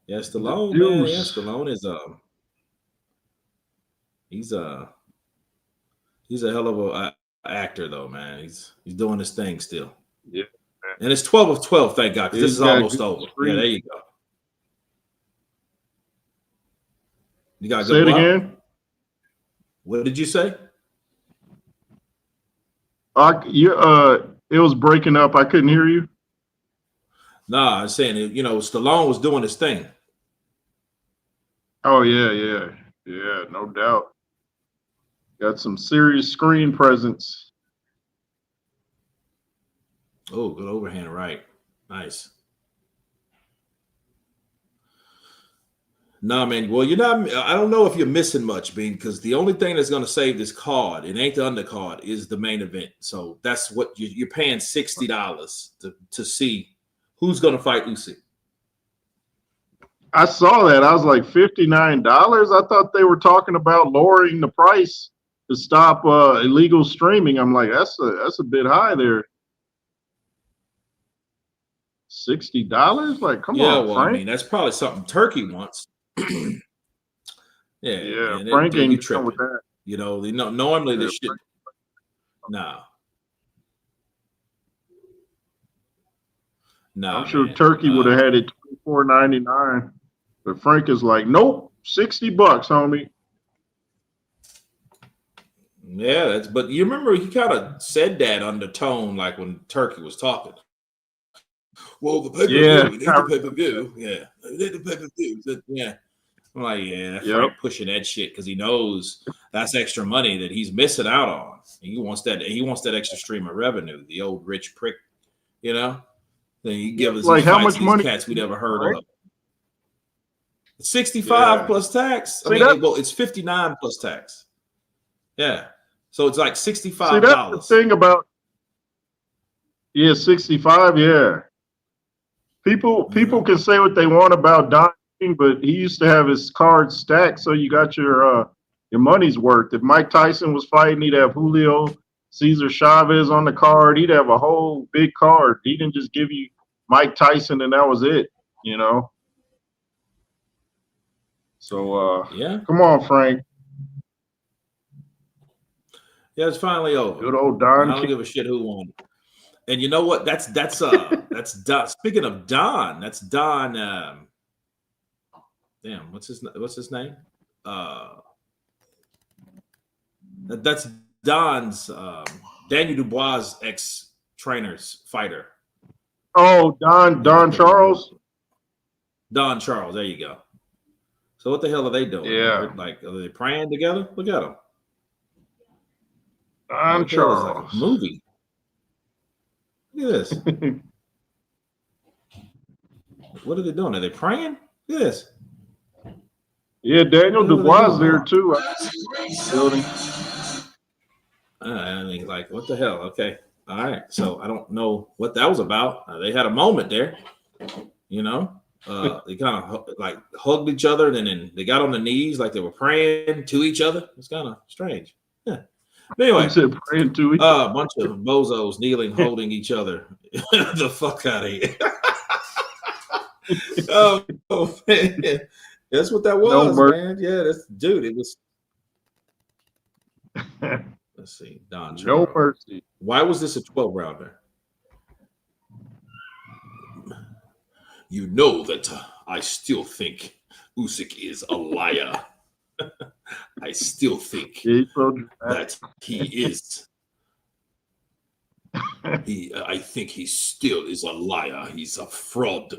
Yeah, Stallone is he's a hell of a actor though, man. He's doing his thing still. Yeah. And it's 12 of 12, thank God, because this is almost over. Yeah, there you go. You got say it again. What did you say? It was breaking up. I couldn't hear you. Nah, I'm saying it, Stallone was doing his thing. Oh yeah, no doubt. Got some serious screen presence. Oh, good overhand right. Nice. Nah, man. Well, you're not. I don't know if you're missing much, Bean, because the only thing that's going to save this card, it ain't the undercard, is the main event. So that's what you're paying $60 to see who's going to fight Usyk. I saw that. I was like, $59. I thought they were talking about lowering the price to stop illegal streaming. I'm like, that's a bit high there. $60? Like, come on, well, Frank. I mean, that's probably something Turkey wants. Yeah, man, Frank you ain't tripping with that. Normally this shit. Nah. I'm sure man. Turkey would have had it $24.99, but Frank is like, nope, $60, homie. Yeah, but you remember he kind of said that undertone, like when Turkey was talking. Well, the pay-per-view, we need the pay-per-view. Yeah, we need the pay-per-view. Yeah. I'm like, Frank pushing that shit because he knows that's extra money that he's missing out on. He wants that extra stream of revenue, the old rich prick, Then you give us like how much these money cats we never heard of. 65 Yeah. plus tax. It's 59 plus tax. Yeah. So it's like $65. See, that's the thing about 65, yeah. People can say what they want about Don King, but he used to have his cards stacked, so you got your money's worth. If Mike Tyson was fighting, he'd have Julio Cesar Chavez on the card. He'd have a whole big card. He didn't just give you Mike Tyson and that was it, So come on, Frank. Yeah, it's finally over. Good old Don. I don't give a shit who won. And you know what? That's Don. Speaking of Don, that's Don. Damn, what's his name? That's Don's Daniel Dubois' ex-trainer's fighter. Oh, Don Charles. Don Charles. There you go. So what the hell are they doing? Yeah. Like, are they praying together? Look at them. Don Charles. Like a movie. Look at this. What are they doing? Are they praying? Look at this. Yeah, Daniel Dubois there too. Building. I mean, like, what the hell? Okay. All right. So I don't know what that was about. They had a moment there, They kind of like hugged each other, and then they got on their knees like they were praying to each other. It's kind of strange. Yeah. But anyway, praying to each other. A bunch of bozos kneeling, holding each other. The fuck out of here. Oh man. That's what that was, man. Yeah, it was. Let's see. Don Charles. No mercy. Why was this a 12-rounder? You know that I still think Usyk is a liar. I still think that he is. I think he still is a liar. He's a fraud.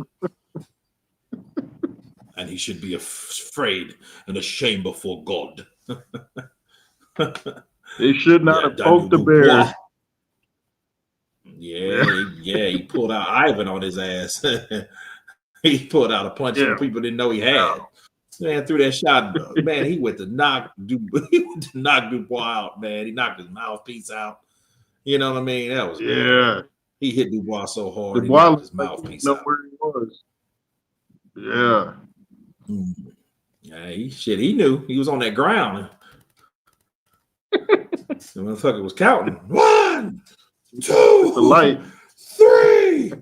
And he should be afraid and ashamed before God. They should not have poked the bear. Yeah, he pulled out Ivan on his ass. He pulled out a punch that people didn't know he had. Man, threw that shot. Man, he went to knock Dubois out, man. He knocked his mouthpiece out. You know what I mean? That was bad. He hit Dubois so hard, Dubois he knocked his mouthpiece out. Where he was. Yeah. Yeah, he knew. He was on that ground. The motherfucker was counting. 1, 2, the light. 3.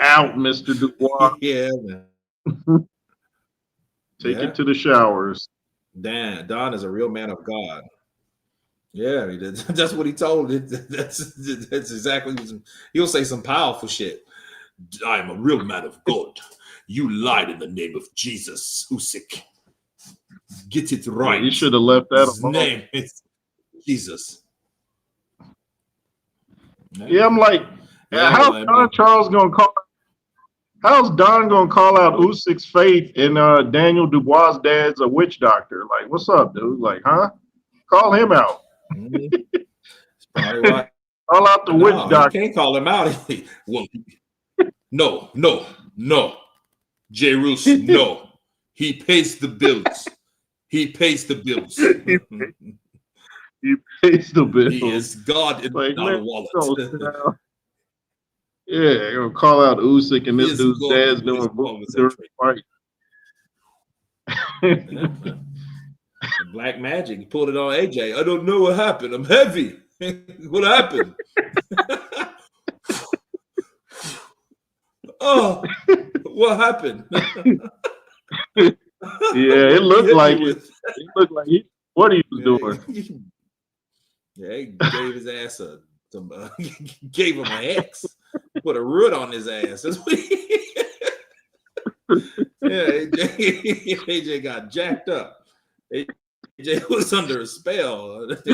Out, Mr. Dubois. Yeah, man. Take it to the showers. Don is a real man of God. Yeah, that's what he told it. That's exactly. He'll say some powerful shit. I'm a real man of God. You lied in the name of Jesus, Usyk. Get it right. You should have left that alone. His name is Jesus. Yeah, I'm like, Yeah, how's well, I Don mean, Charles gonna call? How's Don gonna call out Usyk's faith and Daniel Dubois' dad's a witch doctor? Like, what's up, dude? Like, huh? Call him out. that's probably why. Call out the witch No, you doctor. can't call him out. Well, no. J. Roos, no. He pays the bills. He pays the bills. He pays the bills. He is God in Like, dollar man, wallet. yeah, gonna call out Usyk and He this is dude's God dad's with doing his voodoo moments during at the fight. trade. Black Magic, he pulled it on AJ. I don't know what happened. I'm heavy. What happened? Oh, what happened? Yeah, it looked like it. It looked like what he was doing. Yeah, he gave his ass gave him an X. Put a root on his ass. That's what AJ got jacked up. AJ was under a spell. Yeah,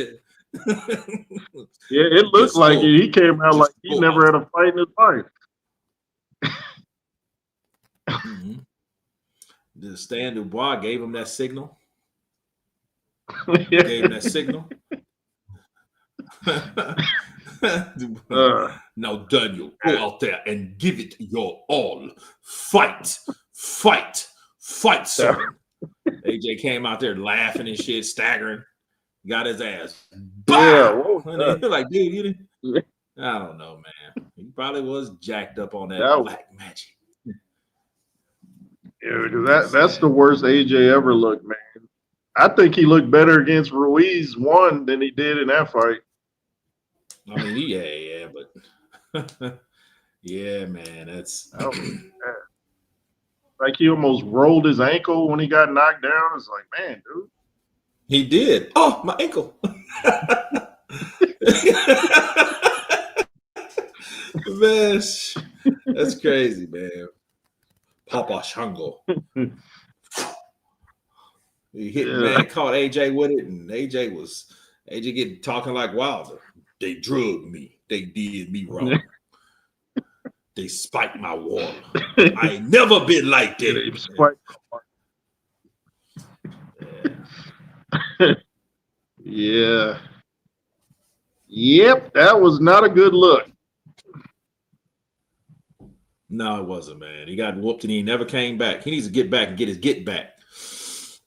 it looked like it. He came out like he never had a fight in his life. Mm-hmm. The Stan Dubois gave him that signal. Gave him that signal. Now, Daniel, go out there and give it your all. Fight, son. AJ came out there laughing and shit, staggering, got his ass. Bow! Yeah, like, dude, you didn't. I don't know, man. He probably was jacked up on that Black Magic. Yeah, that's the worst AJ ever looked, man. I think he looked better against Ruiz one than he did in that fight. I mean, yeah, but yeah, man, that's like he almost rolled his ankle when he got knocked down. It's like, man, dude. He did. Oh, my ankle. Man, that's crazy, man. Papa Shango. He hit man, caught AJ with it, and AJ get talking like Wilder. They drugged me. They did me wrong. They spiked my wall. I ain't never been like that. Yeah. Yep, that was not a good look. No, it wasn't, man. He got whooped and he never came back. He needs to get back and get his get back.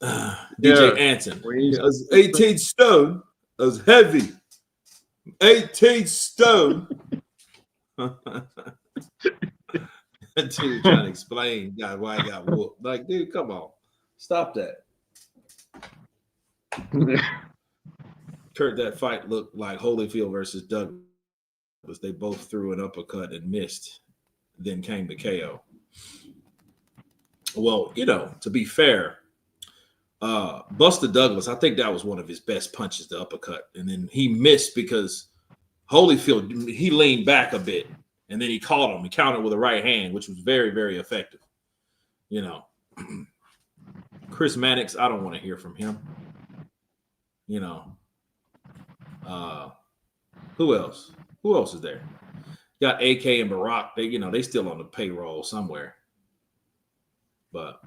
DJ Anson. I was 18 stone. I was heavy. 18 stone. Dude trying to explain why he got whooped. Like, dude, come on. Stop that. Kurt, that fight looked like Holyfield versus Douglas. They both threw an uppercut and missed. Then came the KO. Well, to be fair, Buster Douglas, I think that was one of his best punches, the uppercut. And then he missed because Holyfield, he leaned back a bit. And then he caught him. He countered with a right hand, which was very, very effective. Chris Mannix, I don't want to hear from him. Who else? Who else is there? Got AK and Barack. They still on the payroll somewhere. But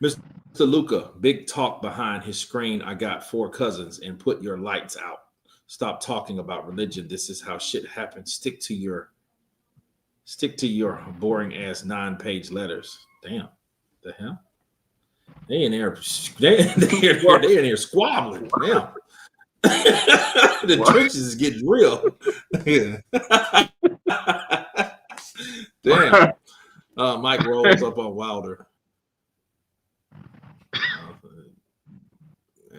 Mr. Luca, big talk behind his screen. I got 4 cousins and put your lights out. Stop talking about religion. This is how shit happens. Stick to your boring ass 9-page letters. Damn. The hell? They in there squabbling. Damn. The trenches is getting real. Damn. Mike rolls up on Wilder.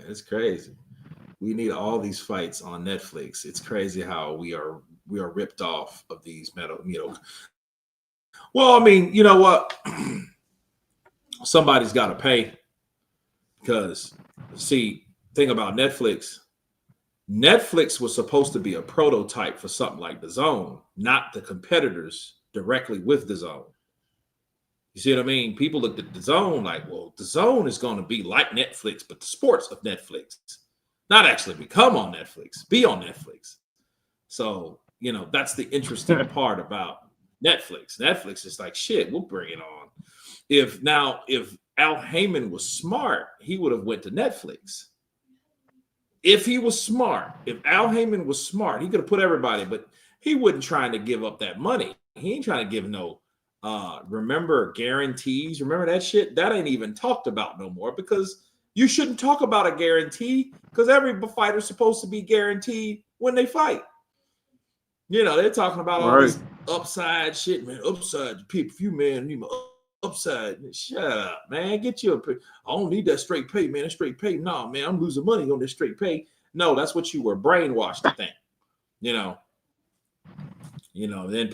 It's crazy. We need all these fights on Netflix. It's crazy how we are ripped off of these metal. Well, I mean, you know what? Somebody's got to pay. Because, see, thing about Netflix was supposed to be a prototype for something like DAZN, not the competitors directly with DAZN. You see what I mean? People looked at DAZN like, well, DAZN is going to be like Netflix, but the sports of Netflix. Not actually become on Netflix, be on Netflix. So, you know, that's the interesting part about Netflix. Netflix is like, shit, we'll bring it on. If Al Heyman was smart, he would have went to Netflix. If he was smart, if Al Heyman was smart, he could have put everybody, but he wasn't trying to give up that money. He ain't trying to give no remember guarantees. Remember that shit? That ain't even talked about no more, because you shouldn't talk about a guarantee, because every fighter's supposed to be guaranteed when they fight. You know, they're talking about all this upside shit, man. Upside, pay-per-view, man. Need my upside. Shut up, man. Get you I don't need that straight pay, man. That straight pay. No, man, I'm losing money on this straight pay. No, that's what you were brainwashed to think. You know, then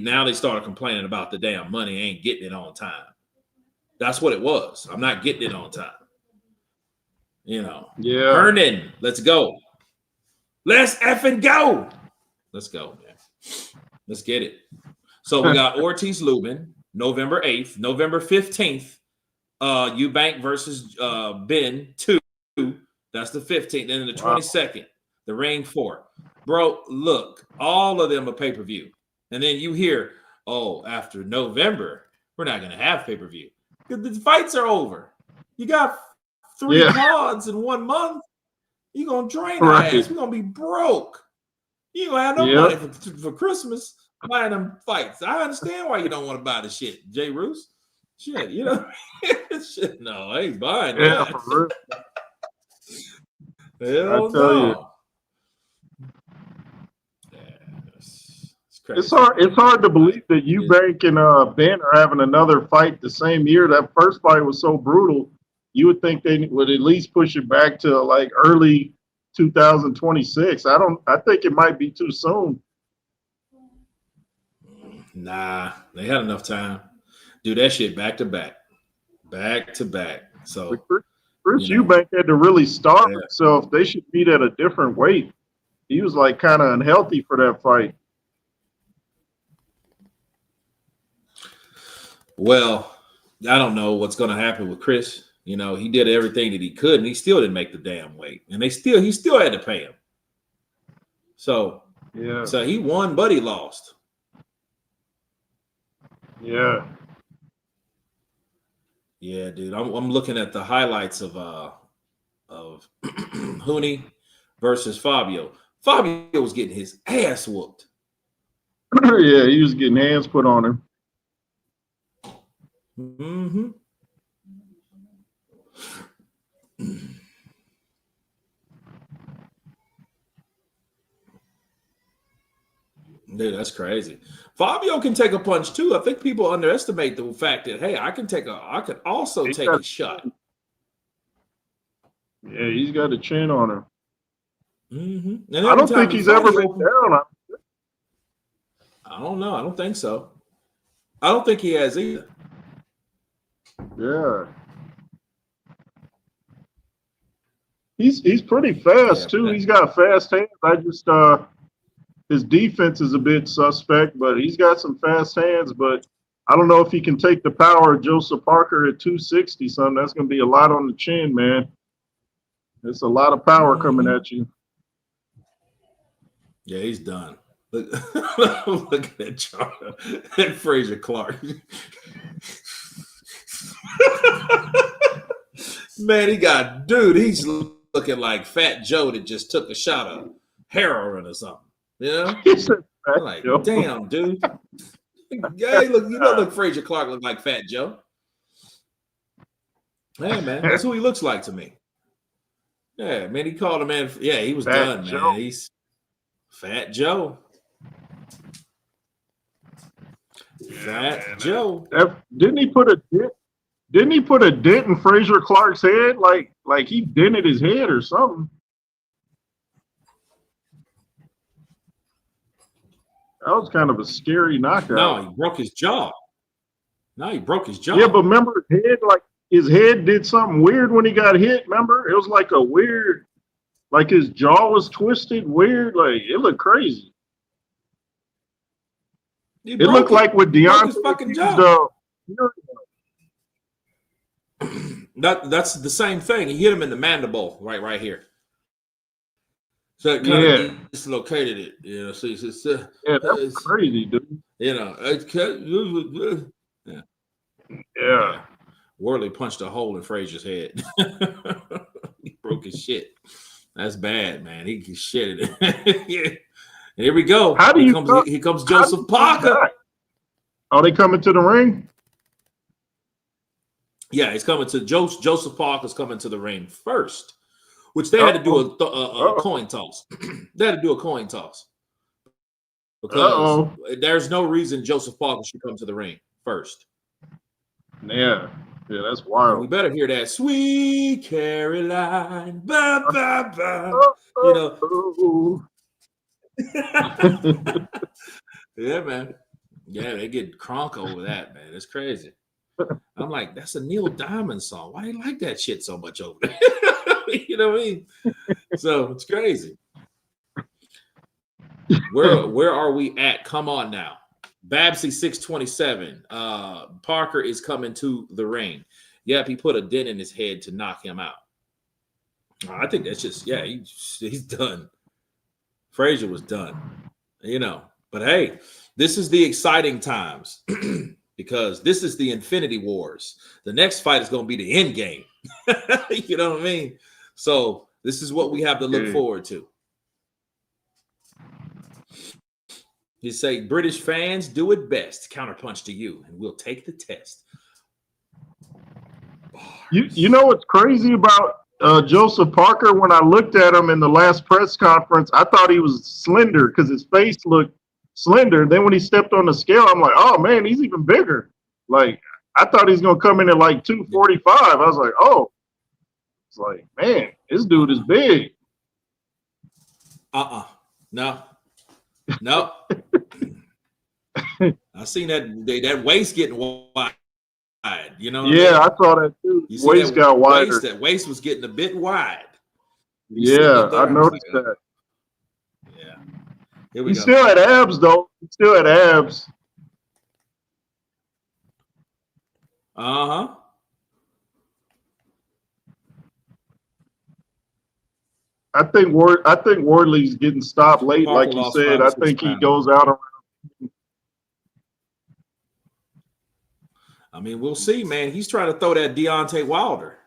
now they started complaining about the damn money, ain't getting it on time. That's what it was. I'm not getting it on time. You know. Yeah. Hernan, let's go. Let's effing go. Let's go, man. Let's get it. So we got Ortiz Lubin, November 8th, November 15th, Eubank versus Ben 2. That's the 15th. Then the 22nd, the Ring 4. Bro, look, all of them are pay-per-view. And then you hear, oh, after November, we're not going to have pay-per-view. The fights are over. You got 3 cards in 1 month. You're going to drain our ass. We're going to be broke. You don't have no money for Christmas buying them fights. I understand why you don't want to buy the shit, Jay Roos. Shit, you know. Shit, no, I ain't buying that. Hell no. It's hard to believe that Eubank and Ben are having another fight the same year. That first fight was so brutal. You would think they would at least push it back to like early 2026. I think it might be too soon. Nah, they had enough time. Do that shit back to back. So Chris Eubank had to really starve himself. They should meet at a different weight. He was like kind of unhealthy for that fight. Well, I don't know what's going to happen with Chris. You know, he did everything that he could, and he still didn't make the damn weight. And he still had to pay him. So he won, but he lost. Yeah. Yeah, dude. I'm looking at the highlights of Huni versus Fabio. Fabio was getting his ass whooped. Yeah, he was getting hands put on him. Mm-hmm. Dude, that's crazy. Fabio can take a punch too. I think people underestimate the fact that, hey, I can also take a shot. Yeah, he's got a chin on him. Mm-hmm. I don't think he's ever been down. I don't know. I don't think so. I don't think he has either. Yeah. He's pretty fast too. He's got fast hands. I just his defense is a bit suspect, but he's got some fast hands. But I don't know if he can take the power of Joseph Parker at 260. Something that's going to be a lot on the chin, man. It's a lot of power coming at you. Yeah, he's done. Look at that chart. That Fraser Clark. Man, he's looking like Fat Joe that just took a shot of heroin or something. You know? I'm like, damn, dude. Yeah, look, Fraser Clark look like Fat Joe. Hey, man, that's who he looks like to me. Yeah, man, he called him, man. Yeah, he was done, man. He's Fat Joe. Fat Joe. Didn't he put a dent in Fraser Clark's head? Like he dented his head or something. That was kind of a scary knockout. No, he broke his jaw. Yeah, but remember his head did something weird when he got hit. Remember? It was like a weird, like his jaw was twisted weird. Like it looked crazy. It looked like with Deontay fucking jaw. That's the same thing. He hit him in the mandible right here. So it kind of dislocated it. You know, so it's yeah, that's crazy, dude. You know, Yeah. Wardley punched a hole in Frazier's head. He broke his shit. That's bad, man. He shitted it. Yeah. Here we go. How do Here comes Joseph Parker. Are they coming to the ring? Yeah, he's coming to Joseph Parker's coming to the ring first, which they had to do a coin toss. They had to do a coin toss because there's no reason Joseph Parker should come to the ring first. Yeah, that's wild. We better hear that "Sweet Caroline." Ba, ba, ba. You know. Yeah, man. Yeah, they get crunk over that, man. It's crazy. I'm like, that's a Neil Diamond song. Why do you like that shit so much over there? You know what I mean? So it's crazy. Where are we at? Come on now. Babsy 627. Parker is coming to the ring. Yep, he put a dent in his head to knock him out. I think that's just, he's done. Frazier was done, you know. But hey, this is the exciting times because this is the Infinity Wars. The next fight is going to be the end game. You know what I mean? So this is what we have to look forward to. You say, British fans, do it best. Counterpunch to you, and we'll take the test. You know what's crazy about Joseph Parker? When I looked at him in the last press conference, I thought he was slender because his face looked slender. Then when he stepped on the scale, I'm like, oh, man, he's even bigger. Like, I thought he's going to come in at like 245. I was like, oh. It's like, man, this dude is big. No. I seen that waist getting wide. You know? Yeah, I saw that too. You waist got wider. That waist was getting a bit wide. Yeah, I noticed that. Yeah. Here we He go. still had abs, though. He still had abs. Uh-huh. I think Wardley's getting stopped late, Parker like you lost said. 5 or I 6 think he pounds. goes out around. I mean, we'll see, man. He's trying to throw that Deontay Wilder.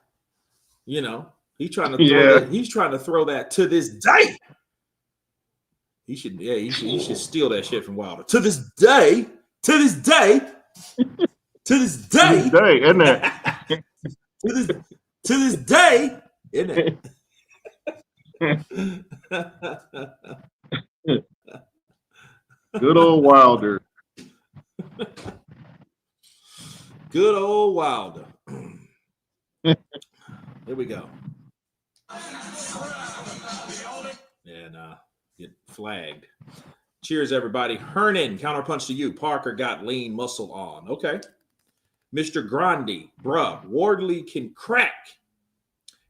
You know, he's trying to throw that. He's trying to throw that to this day. He should steal that shit from Wilder. To this day. Isn't it? to this day, isn't it? Good old Wilder. Good old Wilder. Here we go. Yeah, nah. Get flagged. Cheers, everybody. Hernan, counterpunch to you. Parker got lean muscle on. Okay. Mr. Grandi, bruh, Wardley can crack.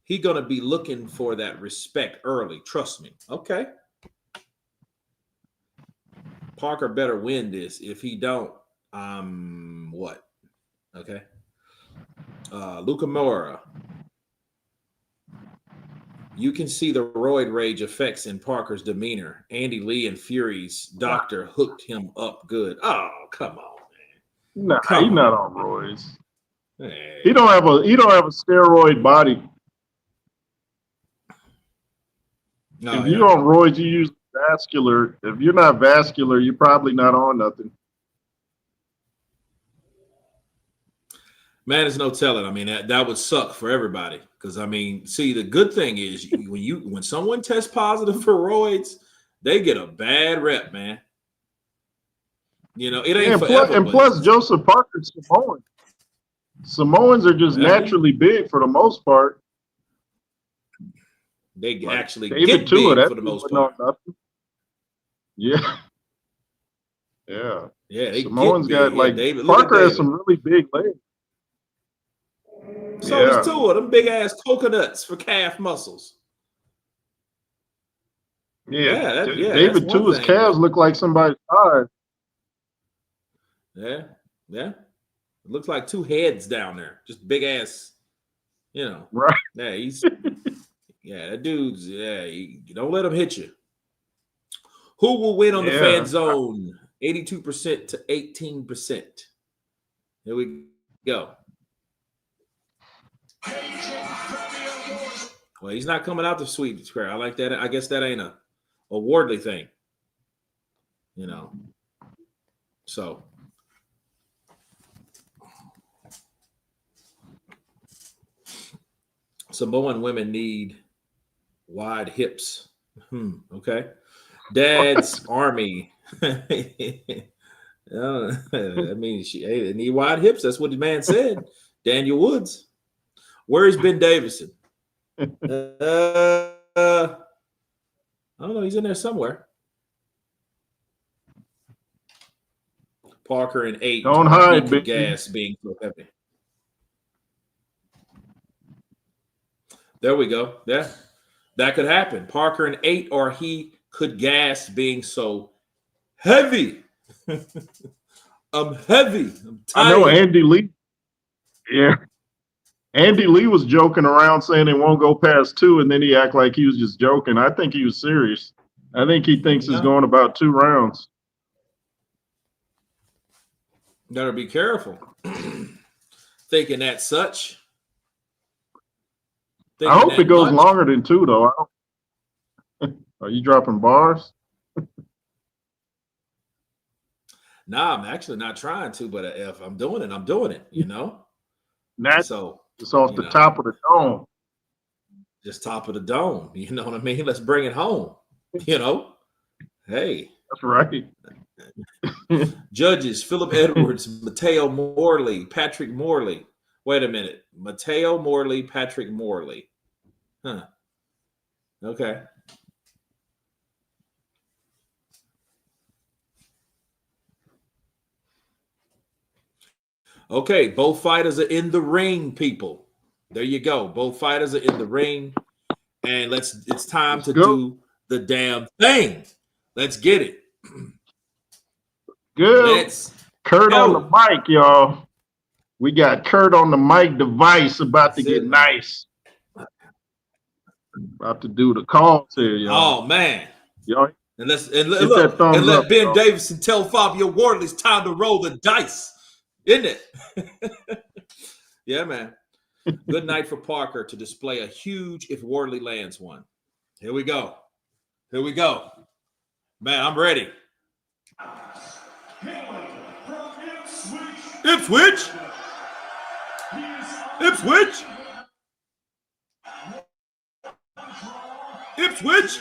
He gonna be looking for that respect early. Trust me. Okay. Parker better win this. If he don't, what? Okay. Luca Mora. You can see the roid rage effects in Parker's demeanor. Andy Lee and Fury's doctor hooked him up good. Oh, come on, man. Nah, he's not on roids. Hey. He don't have a steroid body. No, if you're on roids, you use vascular. If you're not vascular, you're probably not on nothing. Man, there's no telling. I mean, that would suck for everybody. Because I mean, see, the good thing is when someone tests positive for roids, they get a bad rep, man. You know, it ain't forever. Plus, Joseph Parker's Samoan. Samoans are just naturally big for the most part. They actually David get big for the most part. Yeah. Yeah. Yeah, they Samoans get got big. Parker has some really big legs. So does Tua, them big ass coconuts for calf muscles. Yeah, David Tua's calves look like somebody's eyes. Yeah. It looks like 2 heads down there, just big ass. You know, right? Yeah, Yeah, that dude's, you don't let him hit you. Who will win on the fan zone? 82% to 18%. Here we go. Well, he's not coming out the sweep square. I like that. I guess that ain't a Wardley thing. You know. So. Samoan women need wide hips. Okay. Dad's Army. I mean, they need wide hips. That's what the man said. Daniel Woods. Where is Ben Davison? I don't know. He's in there somewhere. Parker and 8. Don't hide, big gas being so heavy. There we go. Yeah, that could happen. Parker and 8, or he could gas being so heavy. I'm heavy. I'm tired. I know Andy Lee. Yeah. Andy Lee was joking around saying it won't go past 2, and then he act like he was just joking. I think he was serious. I think he thinks it's going about 2 rounds. Gotta be careful. Thinking that such. I hope it goes longer than 2, though. Are you dropping bars? Nah, I'm actually not trying to, but if I'm doing it, I'm doing it, you know? So it's off the top of the dome. Just top of the dome. You know what I mean? Let's bring it home. You know? Hey. That's right. Judges, Philip Edwards, Mateo Morley, Patrick Morley. Wait a minute. Mateo Morley, Patrick Morley. Huh. Okay. Okay, both fighters are in the ring, people. There you go. Both fighters are in the ring. And it's time to do the damn thing. Let's get it. Good. Kurt on the mic, y'all. We got Kurt on the mic device about to get nice. About to do the calls here, y'all. Oh man. Y'all. And let Ben Davison tell Fabio Wardley it's time to roll the dice. Isn't it? Yeah, man. Good night for Parker to display a huge if Wardley lands one. Here we go. Here we go. Man, I'm ready. Ipswich. Ipswich. Ipswich.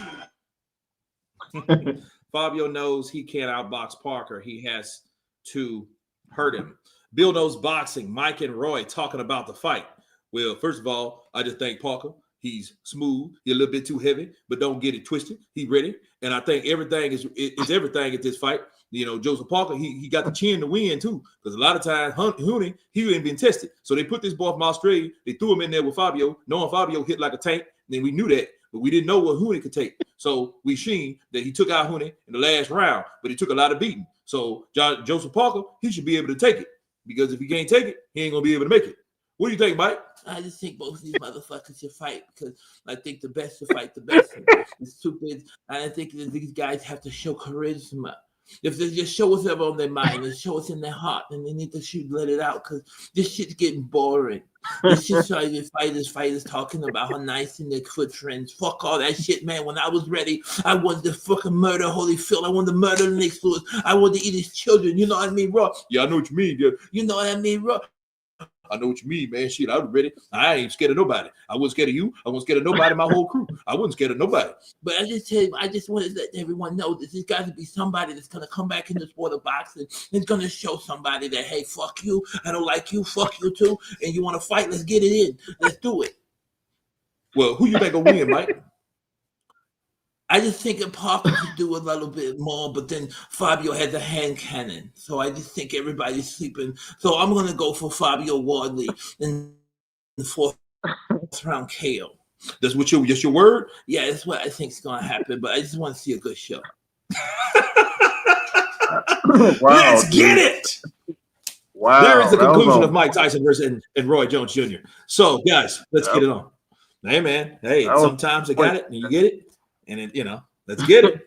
Fabio knows he can't outbox Parker. He has to hurt him. Bill knows boxing. Mike and Roy talking about the fight. Well, first of all, I just thank Parker. He's smooth. He's a little bit too heavy, but don't get it twisted. He's ready. And I think everything is everything at this fight. You know, Joseph Parker, he got the chin to win, too. Because a lot of times, Hooney, he ain't been tested. So they put this boy from Australia. They threw him in there with Fabio, knowing Fabio hit like a tank. Then we knew that, but we didn't know what Hooney could take. So we seen that he took out Hooney in the last round, but he took a lot of beating. So Joseph Parker, he should be able to take it. Because if he can't take it, he ain't going to be able to make it. What do you think, Mike? I just think both of these motherfuckers should fight because I think the best should fight the best. It's stupid. I think that these guys have to show charisma. If they just show whatever on their mind and show what's in their heart, then they need to let it out because this shit's getting boring. This shit's like the fighters talking about how nice and their good friends. Fuck all that shit, man. When I was ready, I wanted to fucking murder Holyfield. I wanted to murder Nick Lewis. I wanted to eat his children. You know what I mean, bro? Yeah, I know what you mean, dude. You know what I mean, bro? I know what you mean, man. Shit, I was ready. I ain't scared of nobody. I wasn't scared of you. I wasn't scared of nobody, my whole crew. I wasn't scared of nobody. But I just want to let everyone know that there's got to be somebody that's going to come back in the sport of boxing. It's going to show somebody that, hey, fuck you. I don't like you. Fuck you too. And you want to fight? Let's get it in. Let's do it. Well, who you think will win, Mike? I just think that Parker could do a little bit more, but then Fabio has a hand cannon. So I just think everybody's sleeping. So I'm going to go for Fabio Wardley in the 4th round KO. That's what just your word? Yeah, that's what I think is going to happen, but I just want to see a good show. Wow, let's get it. Wow. There is the conclusion of Mike Tyson versus and Roy Jones Jr. So, guys, let's get it on. Hey, man. Hey, That was sometimes you got it and you get it. And it, you know, let's get it.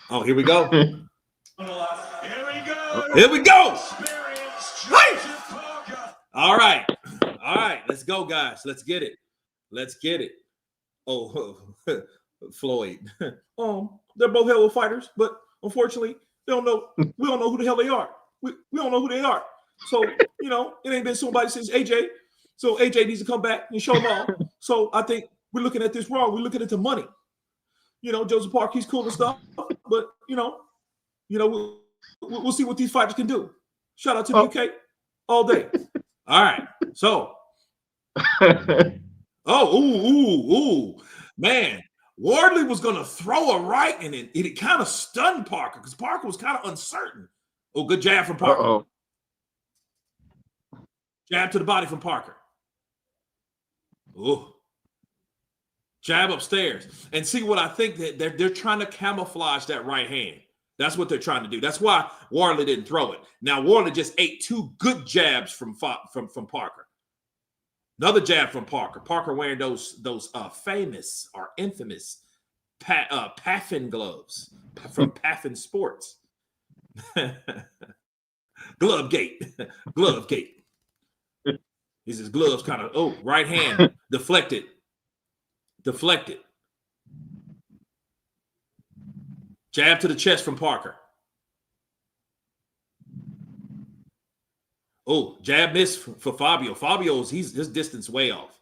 Oh, here we go. Here we go. Here we go. Experience Hey! Joseph Parker. All right. All right. Let's go, guys. Let's get it. Let's get it. Oh, Floyd. They're both hell of fighters, but unfortunately, they don't know. We don't know who the hell they are. We don't know who they are. So, you know, it ain't been somebody since AJ. So AJ needs to come back and show them all. So I think we're looking at this wrong. We're looking at the money. You know, Joseph Park, he's cool and stuff, but you know, we'll see what these fighters can do. Shout out to the UK all day. All right. So, ooh, man. Wardley was gonna throw a right, and it kind of stunned Parker because Parker was kind of uncertain. Oh, good jab from Parker. Uh-oh. Jab to the body from Parker. Ooh. Jab upstairs. And see what I think that they're trying to camouflage that right hand. That's what they're trying to do. That's why Wardley didn't throw it. Now Wardley just ate two good jabs from Parker. Another jab from Parker. Parker wearing those famous or infamous Paffin gloves from Paffin Sports. Glove gate. He says gloves kind of, right hand deflected. Jab to the chest from Parker. Oh, jab miss for Fabio. Fabio's his distance way off.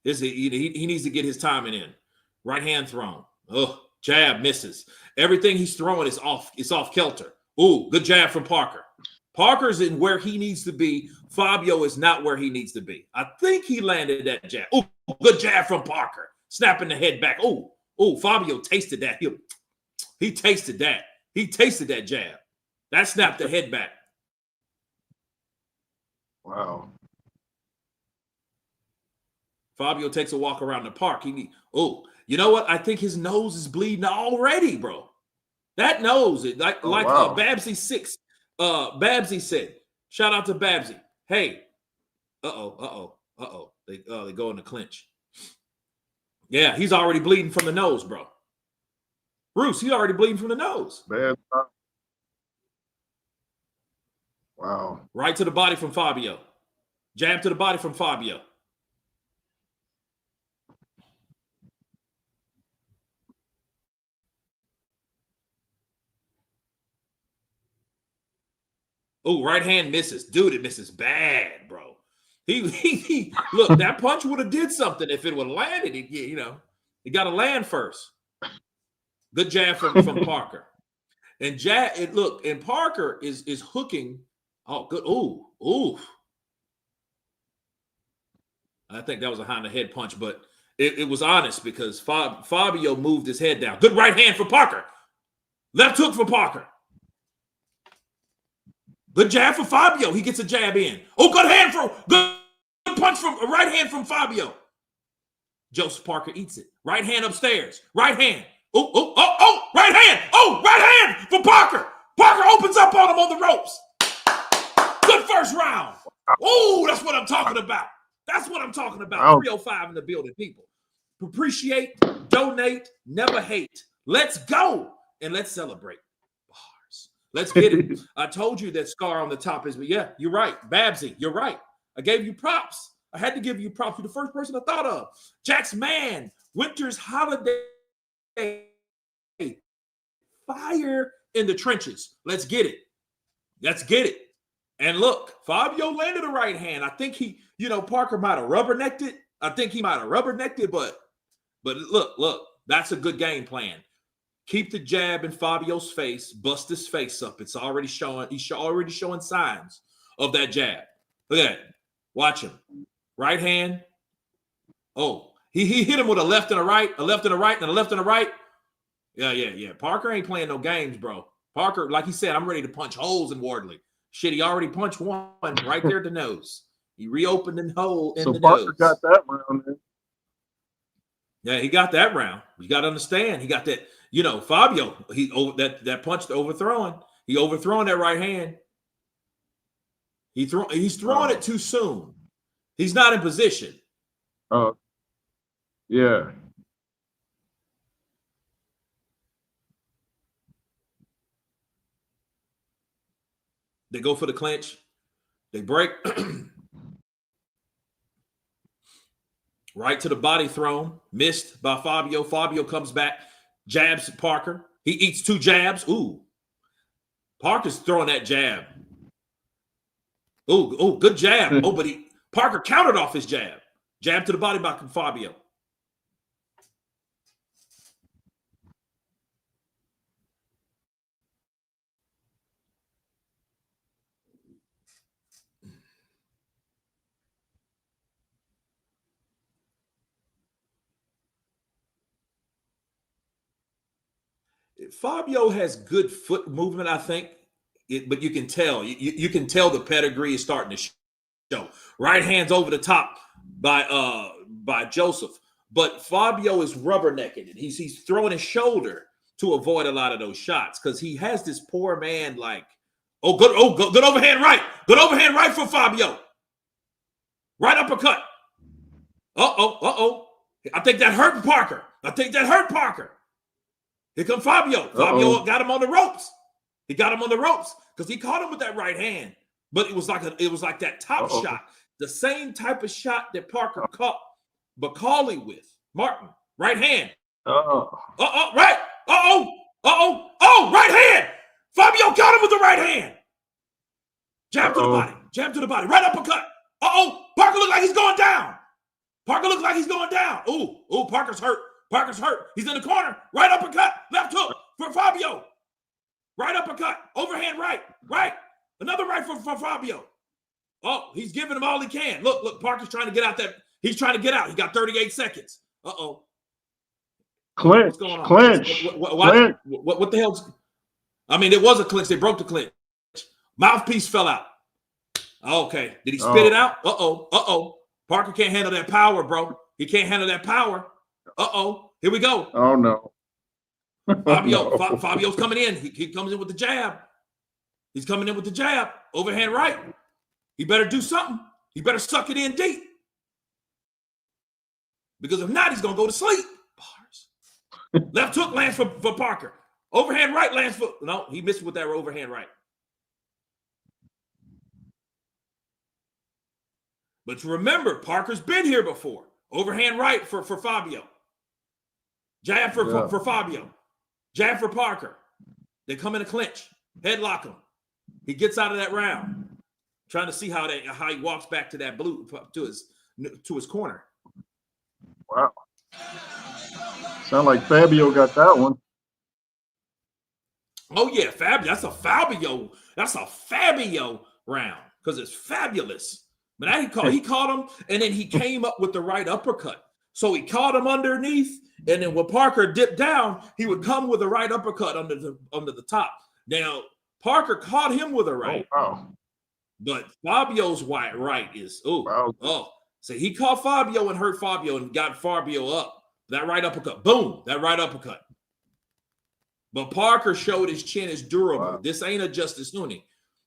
He needs to get his timing in. Right hand thrown. Oh, jab misses. Everything he's throwing is off. It's off kilter. Oh, good jab from Parker. Parker's in where he needs to be. Fabio is not where he needs to be. I think he landed that jab. Oh, good jab from Parker. Snapping the head back. Oh, Fabio tasted that. He tasted that. He tasted that jab. That snapped the head back. Wow. Fabio takes a walk around the park. You know what? I think his nose is bleeding already, bro. That nose, wow. Babsy 6. Babsy said, shout out to Babsy. Hey, They go in the clinch. Yeah, he's already bleeding from the nose, bro. Bruce, he's already bleeding from the nose. Bad. Wow. Right to the body from Fabio. Jab to the body from Fabio. Oh, right hand misses. Dude, it misses bad, bro. He look, that punch would have did something if it would have landed. He got to land first. Good jab from Parker. And Parker is hooking. Oh, good. Ooh. I think that was a behind the head punch, but it was honest because Fabio moved his head down. Good right hand for Parker. Left hook for Parker. Good jab for Fabio. He gets a jab in. Oh, good punch from a right hand from Fabio. Joseph Parker eats it. Right hand upstairs. Right hand. Oh, right hand. Oh, right hand for Parker. Parker opens up on him on the ropes. Good first round. Oh, that's what I'm talking about. That's what I'm talking about. Wow. 305 in the building, people. Appreciate, donate, never hate. Let's go and let's celebrate. Bars. Let's get it. I told you that scar on the top is, but yeah, you're right. Babsy, you're right. I gave you props. I had to give you props. You're the first person I thought of. Jack's man, Winter's Holiday. Fire in the trenches. Let's get it. Let's get it. And look, Fabio landed a right hand. I think Parker might have rubbernecked it. I think he might have rubbernecked it, but look, that's a good game plan. Keep the jab in Fabio's face, bust his face up. It's already showing. He's already showing signs of that jab. Look at that. Watch him. Right hand. Oh, he hit him with a left and a right, and a left and a right. Yeah. Parker ain't playing no games, bro. Parker, like he said, I'm ready to punch holes in Wardley. Shit, he already punched one right there at the nose. He reopened the hole in the Parker nose. got that round, man. Yeah, he got that round. You got to understand. He got that, Fabio, that punch overthrowing. He overthrown that right hand. He's throwing it too soon. He's not in position. Yeah. They go for the clinch. They break. Right to the body thrown. Missed by Fabio. Fabio comes back. Jabs Parker. He eats 2 jabs. Ooh. Parker's throwing that jab. Ooh, good jab. Oh, but Parker countered off his jab. Jab to the body by Fabio. Fabio has good foot movement, I think, but you can tell. You can tell the pedigree is starting to show. Right hand's over the top by Joseph, but Fabio is rubbernecking it. He's throwing his shoulder to avoid a lot of those shots because he has this poor man like, good overhand right. Good overhand right for Fabio. Right uppercut. I think that hurt Parker. Here comes Fabio. Fabio got him on the ropes. He got him on the ropes because he caught him with that right hand. But it was like that top shot, the same type of shot that Parker caught Bacali with. Martin, right hand. Right. Right hand. Fabio got him with the right hand. Jab to the body. Jab to the body. Right uppercut. Parker looked like he's going down. Ooh, Parker's hurt. He's in the corner. Right uppercut. Left hook for Fabio. Right uppercut. Overhand right. Another right for Fabio. Oh, he's giving him all he can. Look, Parker's trying to get out that. He's trying to get out. He got 38 seconds. Clinch. What's going on? Clinch. What the hell's... I mean, it was a clinch. They broke the clinch. Mouthpiece fell out. Okay. Did he spit it out? Parker can't handle that power, bro. He can't handle that power. Here we go. Oh, no. Fabio's coming in. He comes in with the jab. He's coming in with the jab. Overhand right. He better do something. He better suck it in deep. Because if not, he's going to go to sleep. Bars. Left hook lands for Parker. Overhand right lands for... No, he missed with that overhand right. But remember, Parker's been here before. Overhand right for Fabio. Jab for Fabio. Jab for Parker. They come in a clinch. Headlock him. He gets out of that round. Trying to see how he walks back to that blue to his corner. Wow. Sound like Fabio got that one. Oh yeah, Fabio. That's a Fabio round because it's fabulous. But now he caught him, and then he came up with the right uppercut. So he caught him underneath, and then when Parker dipped down, he would come with a right uppercut under the top. Now Parker caught him with a right. But Fabio's right is so he caught Fabio and hurt Fabio and got Fabio up. That right uppercut, boom, that right uppercut. But Parker showed his chin is durable. Wow. This ain't a Justice Huni.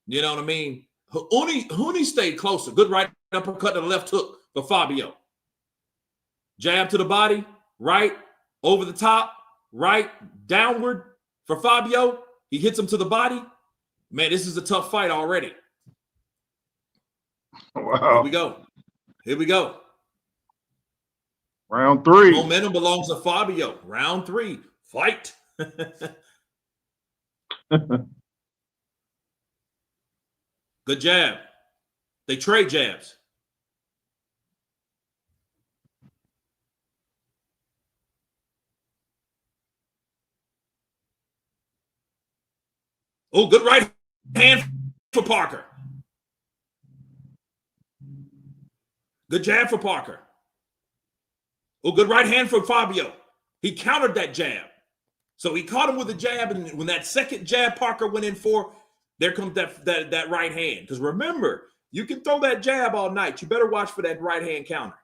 You know what I mean? Huni stayed closer. Good right uppercut to the left hook for Fabio. Jab to the body, right, over the top, right, downward for Fabio. He hits him to the body. Man, this is a tough fight already. Wow. Here we go. Round 3. Momentum belongs to Fabio. Round 3. Fight. Good jab. They trade jabs. Oh, good right hand for Parker. Good jab for Parker. Oh, good right hand for Fabio. He countered that jab. So he caught him with a jab, and when that second jab Parker went in for, there comes that right hand. Because remember, you can throw that jab all night. You better watch for that right hand counter,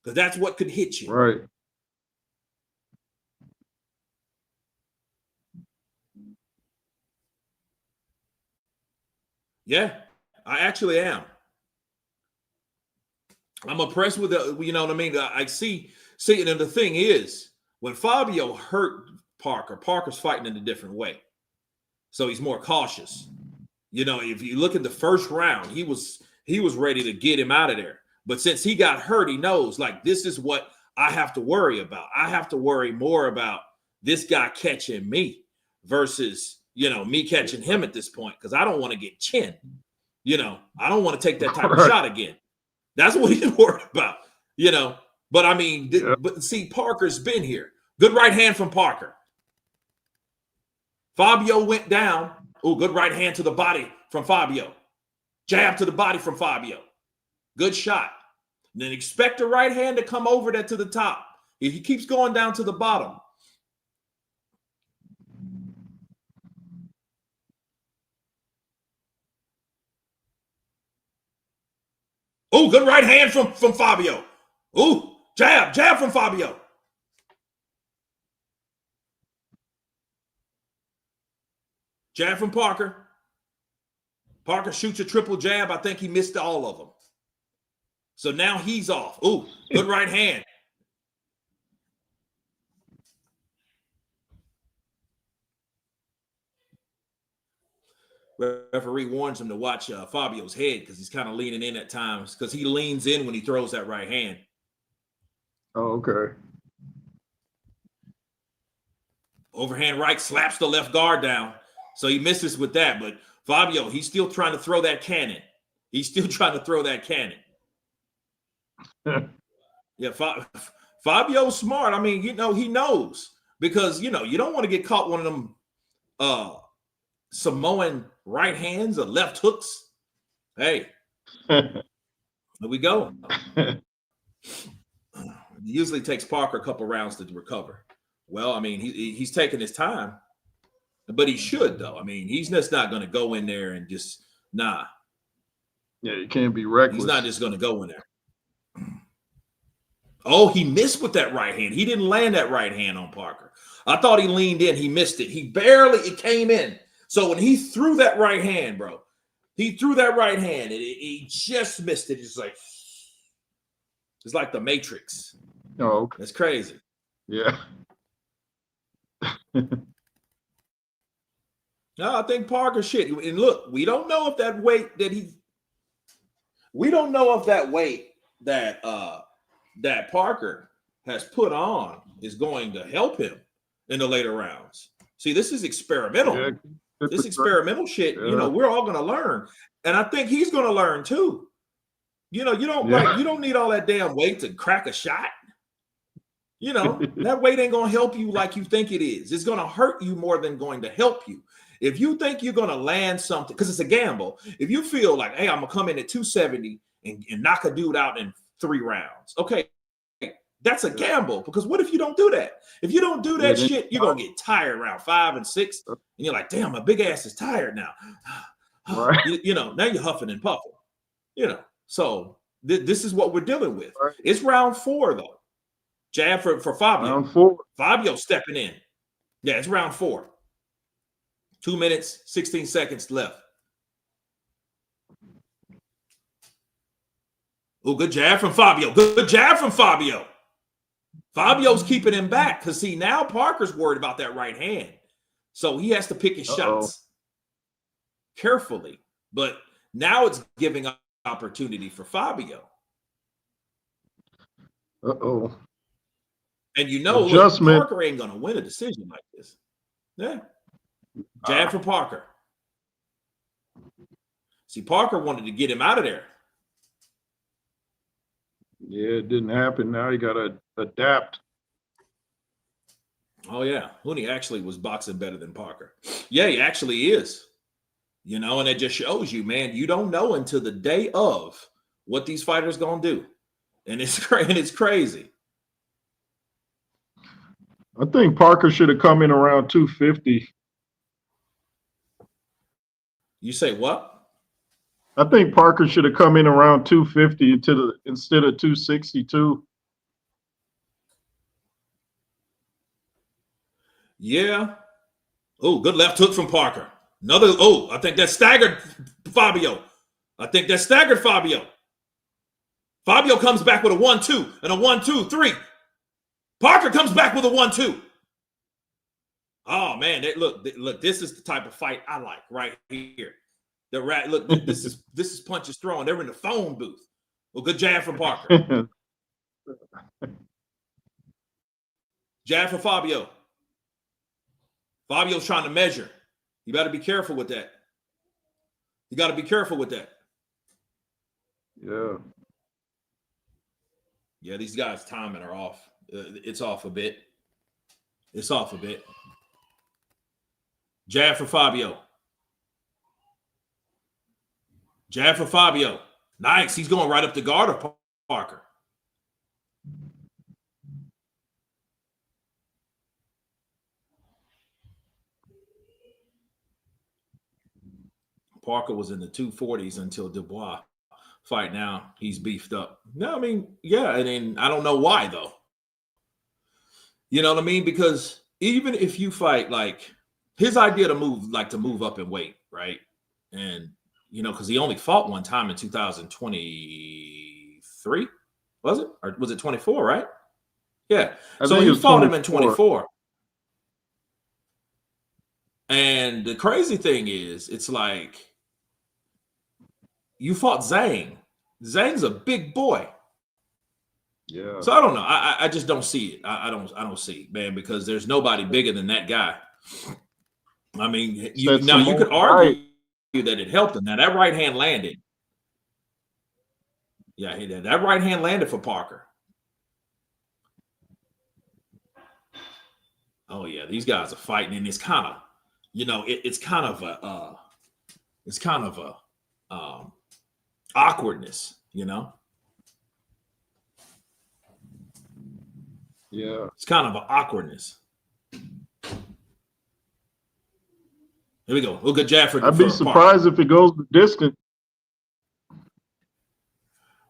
because that's what could hit you. Right. Yeah, I actually am. I'm impressed with the, you know what I mean? I see, and the thing is, when Fabio hurt Parker, Parker's fighting in a different way. So he's more cautious. You know, if you look at the first round, he was ready to get him out of there. But since he got hurt, he knows, like, this is what I have to worry about. I have to worry more about this guy catching me versus, you know, me catching him at this point, because I don't want to get chinned. You know, I don't want to take that type of shot again. That's what he's worried about, you know. But I mean, but see, Parker's been here. Good right hand from Parker. Fabio went down. Oh, good right hand to the body from Fabio. Jab to the body from Fabio. Good shot. And then expect the right hand to come over that to the top. If he keeps going down to the bottom. Oh, good right hand from Fabio. Oh, jab from Fabio. Jab from Parker. Parker shoots a triple jab. I think he missed all of them. So now he's off. Oh, good right hand. Referee warns him to watch Fabio's head because he's kind of leaning in at times, because he leans in when he throws that right hand. Oh, okay. Overhand right slaps the left guard down. So he misses with that. But Fabio, he's still trying to throw that cannon. He's still trying to throw that cannon. Yeah, Fabio's smart. I mean, you know, he knows, because, you know, you don't want to get caught one of them Samoan right hands or left hooks. Hey, there we go. It usually takes Parker a couple rounds to recover. Well, I mean, he's taking his time, but he should, though. I mean, he's just not going to go in there and just, nah. Yeah, you can't be reckless. He's not just going to go in there. Oh, he missed with that right hand. He didn't land that right hand on Parker. I thought he leaned in. He missed it. It came in. So when he threw that right hand, bro, he threw that right hand and he just missed it. It's like the Matrix. Oh, okay. That's crazy. Yeah. No, I think Parker shit. And look, we don't know if that weight that Parker has put on is going to help him in the later rounds. See, this is experimental. Yeah. This experimental shit, you know, we're all going to learn. And I think he's going to learn too. You know, you don't need all that damn weight to crack a shot. You know, that weight ain't going to help you like you think it is. It's going to hurt you more than going to help you. If you think you're going to land something, because it's a gamble. If you feel like, hey, I'm going to come in at 270 and knock a dude out in 3 rounds. Okay, that's a gamble, because what if you don't do that? If you don't do that shit, you're going to get tired around 5 and 6. And you're like, damn, my big ass is tired now. Right. You know, now you're huffing and puffing. You know, so this is what we're dealing with. Right. It's round 4, though. Jab for Fabio. Round 4. Fabio stepping in. Yeah, it's round 4. 2 minutes, 16 seconds left. Oh, good jab from Fabio. Good jab from Fabio. Fabio's keeping him back because, see, now Parker's worried about that right hand. So he has to pick his shots carefully. But now it's giving opportunity for Fabio. Uh-oh. And you know, look, Parker ain't going to win a decision like this. Yeah. Jab for Parker. See, Parker wanted to get him out of there. Yeah, it didn't happen. Now you got to adapt. Oh, yeah. Huni actually was boxing better than Parker. Yeah, he actually is. You know, and it just shows you, man, you don't know until the day of what these fighters going to do. And it's crazy. I think Parker should have come in around 250. You say what? I think Parker should have come in around 250 instead of 262. Yeah. Oh, good left hook from Parker. I think that staggered Fabio. Fabio comes back with a 1-2 and a 1-2-3. Parker comes back with a 1-2. Oh man, look, this is the type of fight I like right here. Look, this is punches thrown. They're in the phone booth. Well, good jab from Parker. Jab for Fabio. Fabio's trying to measure. You got to be careful with that. You got to be careful with that. Yeah. Yeah, these guys' timing are off. It's off a bit. It's off a bit. Jab for Fabio. Jab for Fabio. Nice. He's going right up the guard of Parker. Parker was in the 240s until Dubois fight. Now he's beefed up. No, I mean, yeah, and I don't know why though. You know what I mean? Because even if you fight, like his idea to move up in weight, right? And you know, because he only fought one time in 2023, was it? Or was it 24, right? Yeah. So he fought him in 24. And the crazy thing is, it's like you fought Zhang. Zhang's a big boy. Yeah. So I don't know. I just don't see it. I don't see it, man, because there's nobody bigger than that guy. I mean, you could argue that it helped him. Now that right hand landed. Yeah, that right hand landed for Parker. Oh yeah, these guys are fighting, and it's kind of, you know, it's kind of a awkwardness, you know. Yeah, it's kind of an awkwardness. Here we go. Look at Jafford. I'd be surprised if it goes the distance.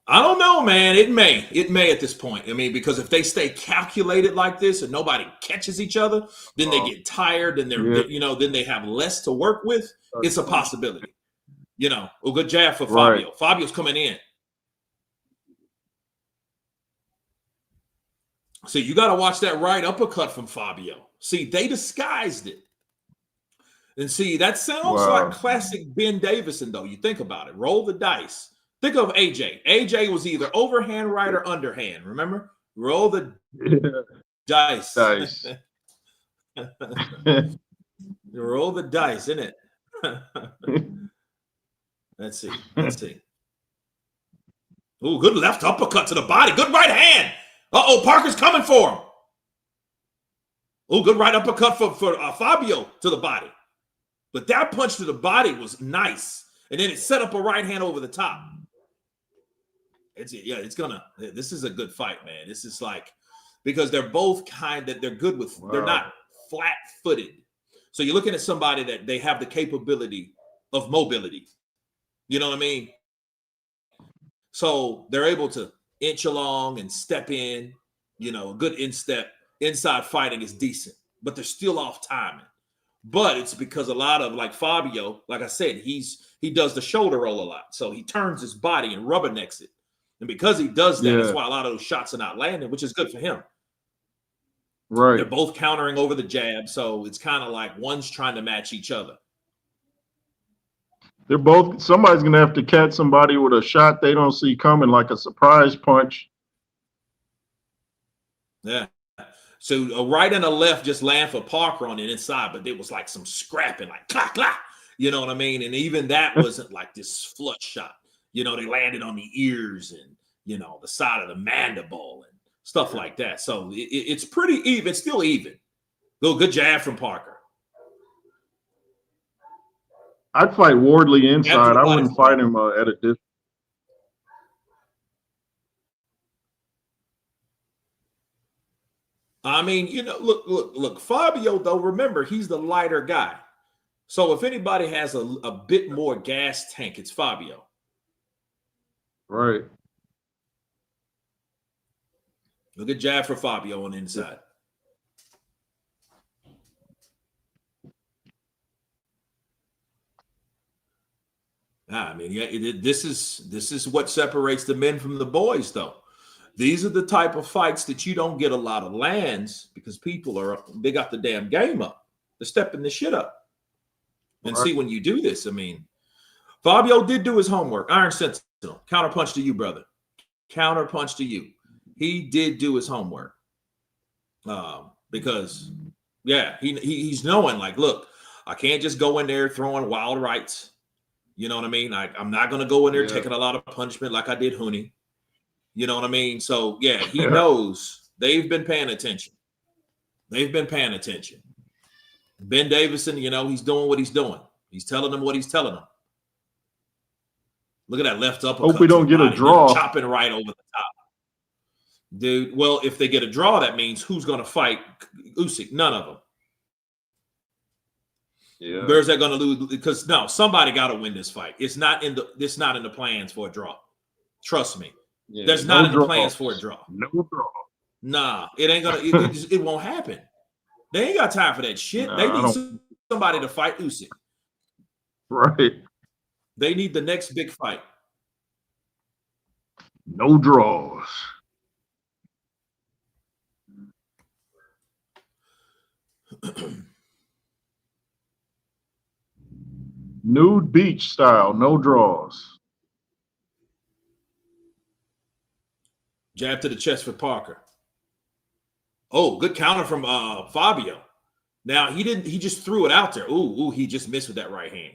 I don't know, man. It may at this point. I mean, because if they stay calculated like this and nobody catches each other, then they get tired and then they have less to work with. It's a possibility. You know, a good jab for Fabio. Right. Fabio's coming in. See, you got to watch that right uppercut from Fabio. See, they disguised it. And see, that sounds like classic Ben Davison, though. You think about it. Roll the dice. Think of AJ. AJ was either overhand right or underhand. Remember? Roll the dice. Roll the dice, isn't it? Let's see. Ooh, good left uppercut to the body. Good right hand. Uh-oh, Parker's coming for him. Ooh, good right uppercut for Fabio to the body. But that punch to the body was nice. And then it set up a right hand over the top. This is a good fight, man. This is like, because they're both they're good with, they're not flat-footed. So you're looking at somebody that they have the capability of mobility. You know what I mean? So they're able to inch along and step in, you know, a good instep. Inside fighting is decent, but they're still off timing. But it's because a lot of, like Fabio, like I said, he does the shoulder roll a lot. So he turns his body and rubbernecks it. And because he does that, that's why a lot of those shots are not landing, which is good for him. Right. They're both countering over the jab. So it's kind of like one's trying to match each other. They're both, somebody's going to have to catch somebody with a shot they don't see coming, like a surprise punch. Yeah. So a right and a left just land for Parker on the inside, but it was like some scrapping, like clack, clack. You know what I mean? And even that wasn't like this flush shot. You know, they landed on the ears and, you know, the side of the mandible and stuff like that. So it's pretty even. It's still even. Good jab from Parker. I'd fight Wardley inside. I wouldn't fight him at a distance. I mean, you know, look. Fabio, though, remember, he's the lighter guy. So if anybody has a bit more gas tank, it's Fabio. Right. Look at jab for Fabio on the inside. I mean, yeah, this is what separates the men from the boys, though. These are the type of fights that you don't get a lot of lands because they got the damn game up. They're stepping this shit up. And see, when you do this, I mean, Fabio did do his homework. Iron Sentinel, counterpunch to you, brother. Counterpunch to you. He did do his homework. Because, yeah, he's knowing, like, look, I can't just go in there throwing wild rights. You know what I mean? I'm not going to go in there taking a lot of punishment like I did Hooney. You know what I mean? So, yeah, he knows they've been paying attention. They've been paying attention. Ben Davison, you know, he's doing what he's doing. He's telling them what he's telling them. Look at that left uppercut. Hope we don't get a draw. Chopping right over the top. Dude, well, if they get a draw, that means who's going to fight Usyk? None of them. Yeah. Where's that going to lose? Because, no, somebody got to win this fight. It's not in the plans for a draw. Trust me. Yeah, There's not in the plans for a draw. No draw. Nah, it ain't gonna. It won't happen. They ain't got time for that shit. Nah, they need somebody to fight Usyk. Right. They need the next big fight. No draws. Nude beach style, no draws. Jab to the chest for Parker. Oh, good counter from Fabio. Now he just threw it out there. Ooh, he just missed with that right hand.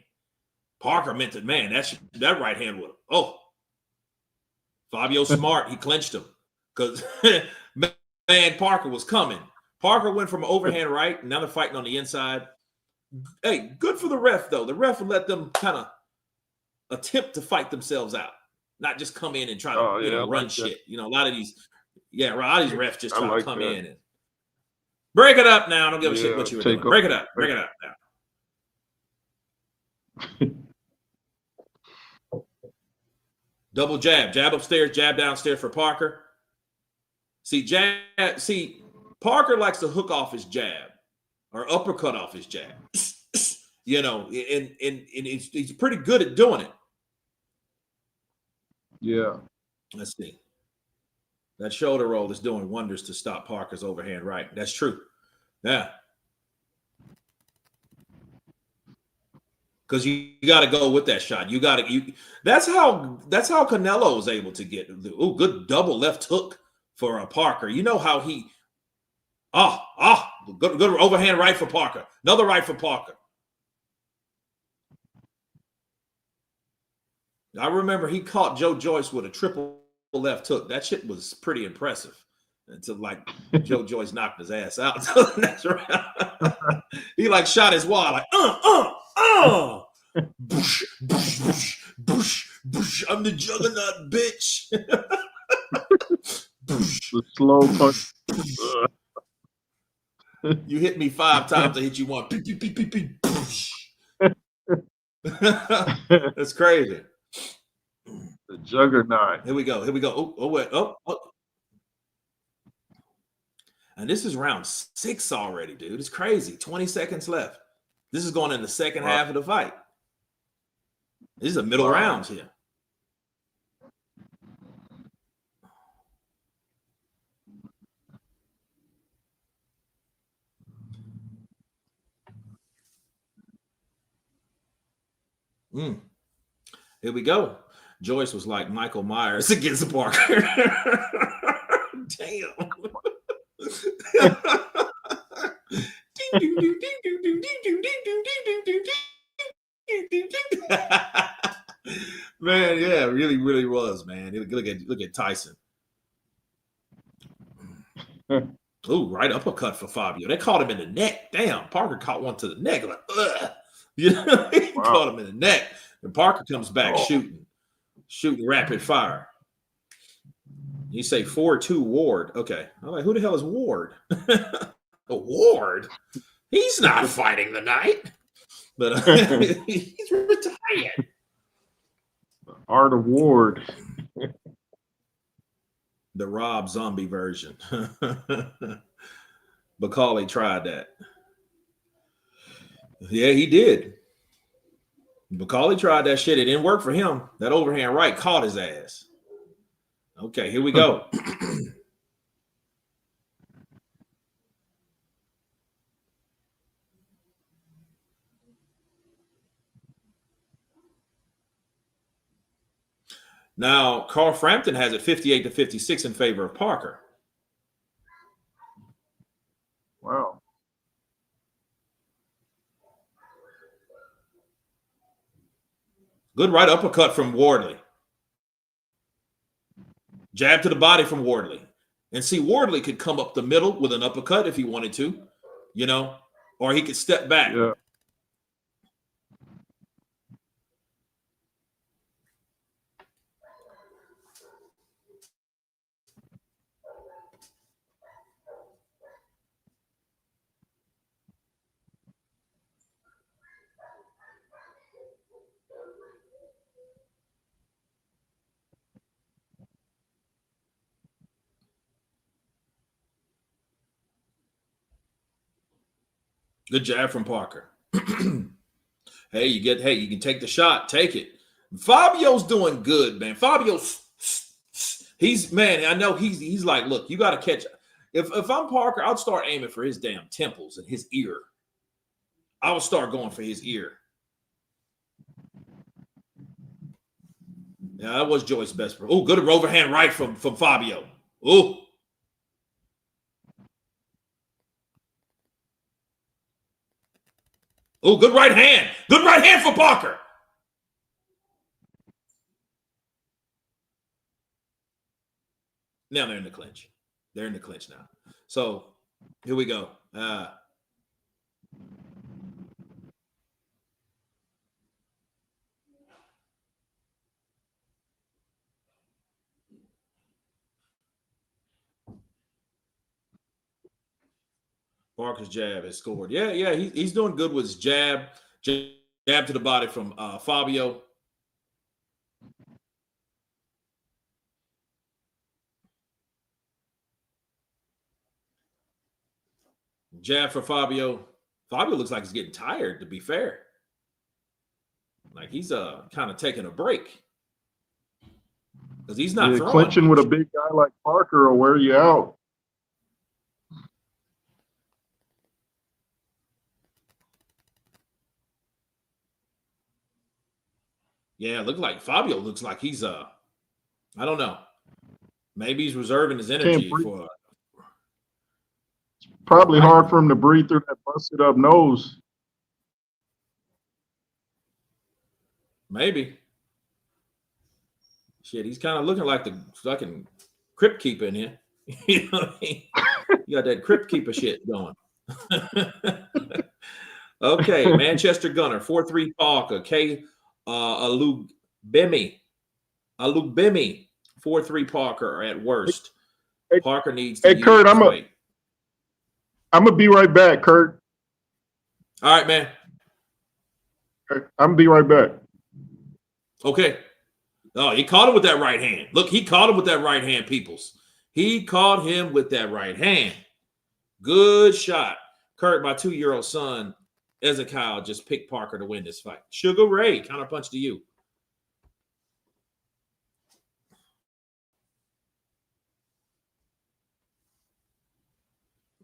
Parker meant it, man. That right hand would. Oh, Fabio smart. He clinched him because man, Parker was coming. Parker went from overhand right. Now they're fighting on the inside. Hey, good for the ref though. The ref would let them kind of attempt to fight themselves out, not just come in and try to run shit. You know, a lot of these refs just try to come in and break it up now. I don't give a shit what you were doing. Break it up. Break it up now. Double jab. Jab upstairs, jab downstairs for Parker. See, Parker likes to hook off his jab or uppercut off his jab. You know, and he's pretty good at doing it. Yeah. Let's see. That shoulder roll is doing wonders to stop Parker's overhand right. That's true. Yeah. Because you got to go with that shot. That's how Canelo is able to get. Oh, good double left hook for Parker. You know how he. Good overhand right for Parker. Another right for Parker. I remember he caught Joe Joyce with a triple left hook. That shit was pretty impressive until like Joe Joyce knocked his ass out. That's right. He like shot his wall like Boosh, boosh, boosh, boosh, boosh. I'm the juggernaut, bitch. The slow punch. You hit me 5 times, I hit you 1. That's crazy. The juggernaut. Here we go. Oh, wait. Oh. And this is round 6 already, dude. It's crazy. 20 seconds left. This is going in the second half of the fight. These are middle rounds here. Here we go. Joyce was like Michael Myers against Parker. Damn. Man, yeah, really, really was, man. Look at Tyson. Ooh, right uppercut for Fabio. They caught him in the neck. Damn, Parker caught one to the neck. Like, ugh. You know, he caught him in the neck. And Parker comes back shooting rapid fire. You say 4-2 Ward. Okay. I'm like, who the hell is Ward? Ward? He's not fighting tonight. But he's retired. Art of Ward. The Rob Zombie version. Macaulay tried that. Yeah, he did. McCauley tried that shit. It didn't work for him. That overhand right caught his ass. Okay, here we go. Now, Carl Frampton has it 58-56 in favor of Parker. Wow. Good right uppercut from Wardley. Jab to the body from Wardley. And see, Wardley could come up the middle with an uppercut if he wanted to, you know, or he could step back. Yeah. Good jab from Parker. Hey, you can take the shot, take it. Fabio's doing good, man. Fabio's I know he's like, look, you got to catch. If I'm Parker, I'd start aiming for his damn temples and his ear. I would start going for his ear. Yeah, that was Joyce's best. Oh, good overhand right from Fabio. Oh. Oh, good right hand. Good right hand for Parker. Now they're in the clinch. They're in the clinch now. So here we go. Parker's jab has scored. Yeah, he's doing good with his jab. Jab to the body from Fabio. Jab for Fabio. Fabio looks like he's getting tired, to be fair. Like he's kind of taking a break. Because he's not throwing clinching much. with a big guy like Parker will wear you out. Yeah, Fabio looks like he's I don't know. Maybe he's reserving his energy for probably hard for him to breathe through that busted up nose. Maybe. Shit, he's kind of looking like the fucking crypt keeper in here. You know what I mean? You got that crypt keeper shit going. Okay, Manchester Gunner, 4-3 Parker. Alugbemi, 4-3 Parker at worst. Parker needs to use Kurt, his weight. I'm gonna be right back, Kurt. All right, man. I'm gonna be right back. Okay. Oh, he caught him with that right hand. Look, he caught him with that right hand, peoples. He caught him with that right hand. Good shot. Kurt, my 2-year-old son, Ezekiel, just picked Parker to win this fight. Sugar Ray, counterpunch to you.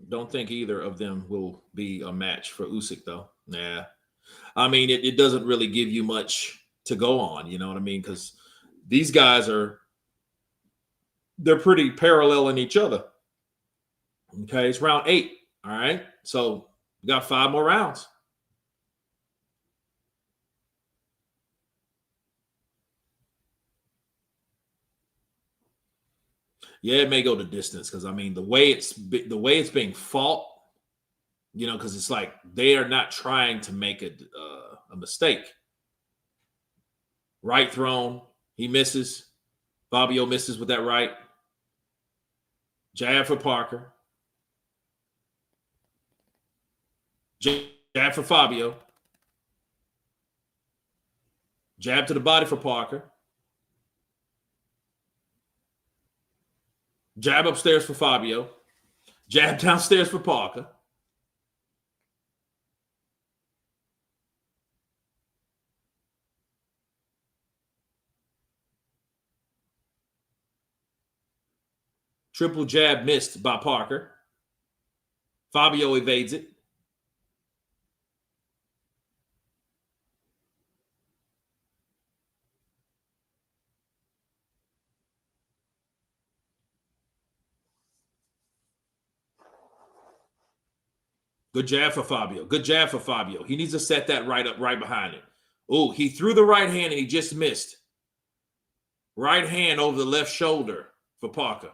Don't think either of them will be a match for Usyk, though. Nah. I mean, it doesn't really give you much to go on, you know what I mean? Because these guys they're pretty parallel in each other. Okay, it's round 8. All right. So we got 5 more rounds. Yeah, it may go the distance because I mean the way it's being fought, you know, because it's like they are not trying to make a mistake. Right thrown, he misses. Fabio misses with that right. Jab for Parker. Jab for Fabio. Jab to the body for Parker. Jab upstairs for Fabio. Jab downstairs for Parker. Triple jab missed by Parker. Fabio evades it. Good jab for Fabio. Good jab for Fabio. He needs to set that right up, right behind it. Oh, he threw the right hand and he just missed. Right hand over the left shoulder for Parker.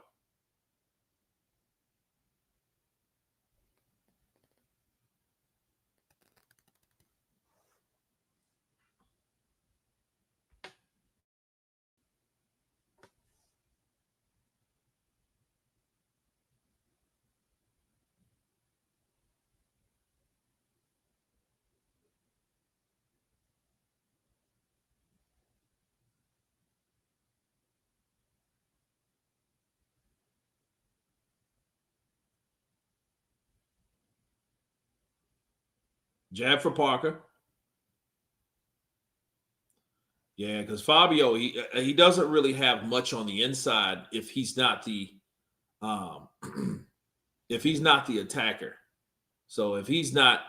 Jab for Parker. Yeah, because Fabio, he doesn't really have much on the inside if he's not the if he's not the attacker. So if he's not,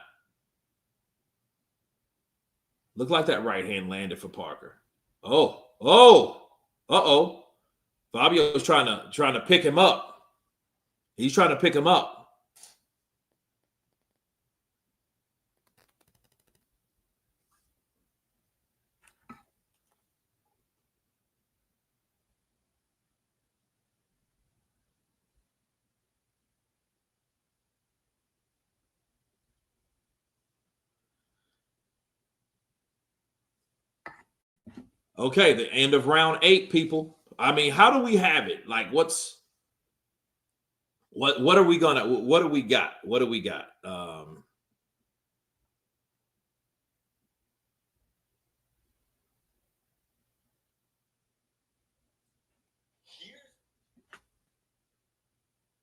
look like that right hand landed for Parker. Uh-oh. Fabio's trying to pick him up. He's trying to pick him up. Okay, the end of round 8, people. I mean, how do we have it? Like, what are we gonna, what do we got? What do we got?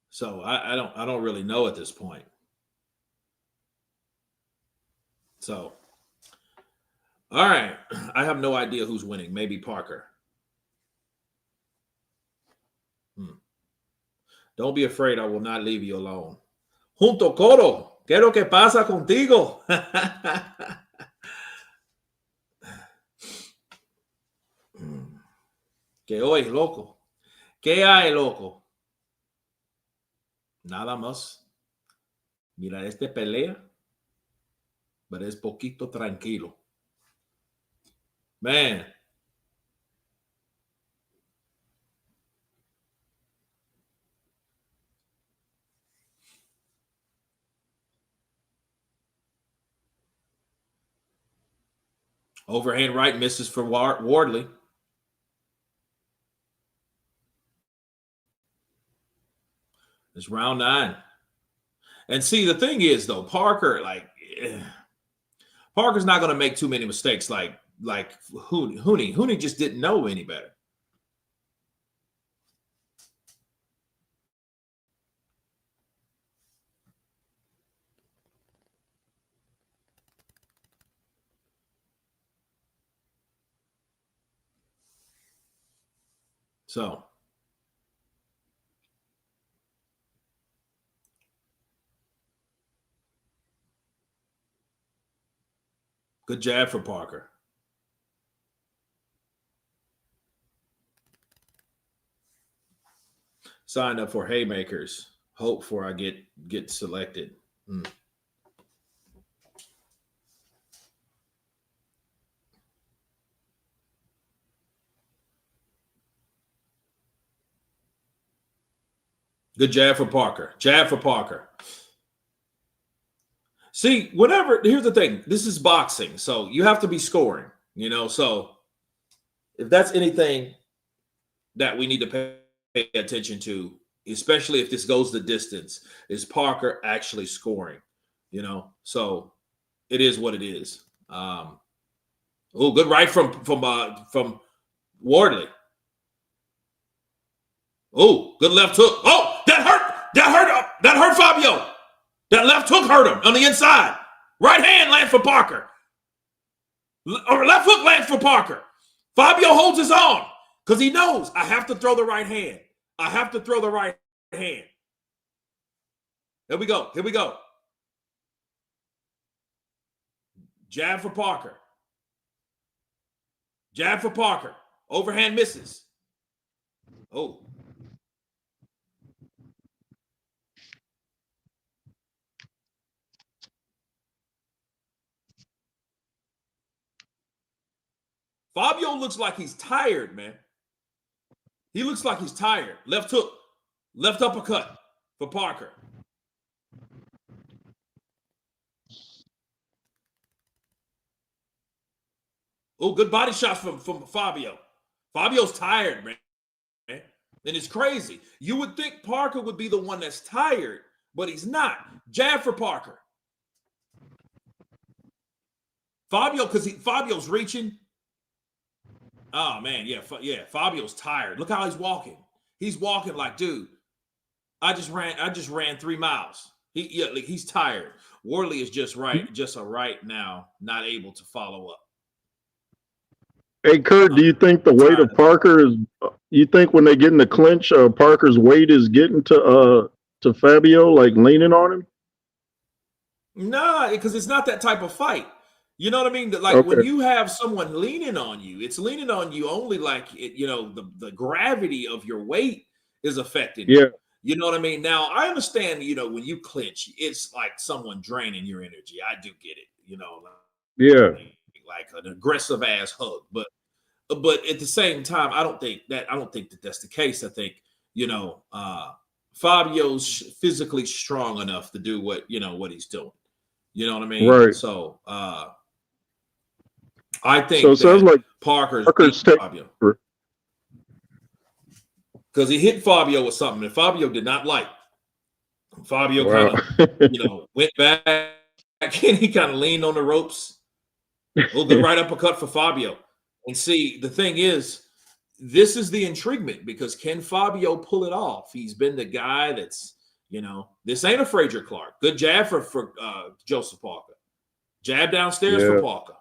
So I don't really know at this point. So, all right. I have no idea who's winning. Maybe Parker. Don't be afraid. I will not leave you alone. Junto Coro, ¿qué es lo que pasa contigo? ¿Qué hoy, loco? ¿Qué hay, loco? Nada más. Mira, este pelea, pero es poquito tranquilo. Man. Overhand right misses for Wardley. It's round 9. And see, the thing is, though, Parker, Parker's not going to make too many mistakes like Hooney. Hooney just didn't know any better. So, good jab for Parker. Sign up for haymakers. Hope for I get selected. Good jab for Parker. Jab for Parker. See, here's the thing. This is boxing, so you have to be scoring, So if that's anything that we need to pay attention to, especially if this goes the distance, is Parker actually scoring, So it is what it is. Good right from Wardley. Oh, good left hook. Oh, that hurt Fabio. That left hook hurt him on the inside. Right hand lands for Parker. Or left hook lands for Parker. Fabio holds his arm because he knows I have to throw the right hand. I have to throw the right hand. Here we go. Here we go. Jab for Parker. Jab for Parker. Overhand misses. Oh. Fabio looks like he's tired, man. He looks like he's tired. Left hook. Left uppercut for Parker. Oh, good body shots from Fabio. Fabio's tired, man. And it's crazy. You would think Parker would be the one that's tired, but he's not. Jab for Parker. Fabio, because Fabio's reaching. Oh, man, yeah, Fabio's tired. Look how he's walking. He's walking like, dude, I just ran 3 miles. He's tired. Wardley is just right now, not able to follow up. Hey, Kurt, do you think the weight of Parker is? You think when they get in the clinch, Parker's weight is getting to Fabio, like leaning on him? Nah, because it's not that type of fight. You know what I mean? Like when you have someone leaning on you, it's leaning on you only like the gravity of your weight is affecting you. You know what I mean? Now I understand. When you clinch, it's like someone draining your energy. I do get it. Like an aggressive ass hug, but at the same time, I don't think that that's the case. I think Fabio's physically strong enough to do what he's doing. You know what I mean? Right. So I think so. It sounds like Parker's Fabio because he hit Fabio with something that Fabio did not like. Fabio kind of went back and he kind of leaned on the ropes. A little good right uppercut for Fabio. And see, the thing is, this is the intriguement because can Fabio pull it off? He's been the guy that's, this ain't a Frazier Clark. Good jab for Joseph Parker. Jab downstairs for Parker.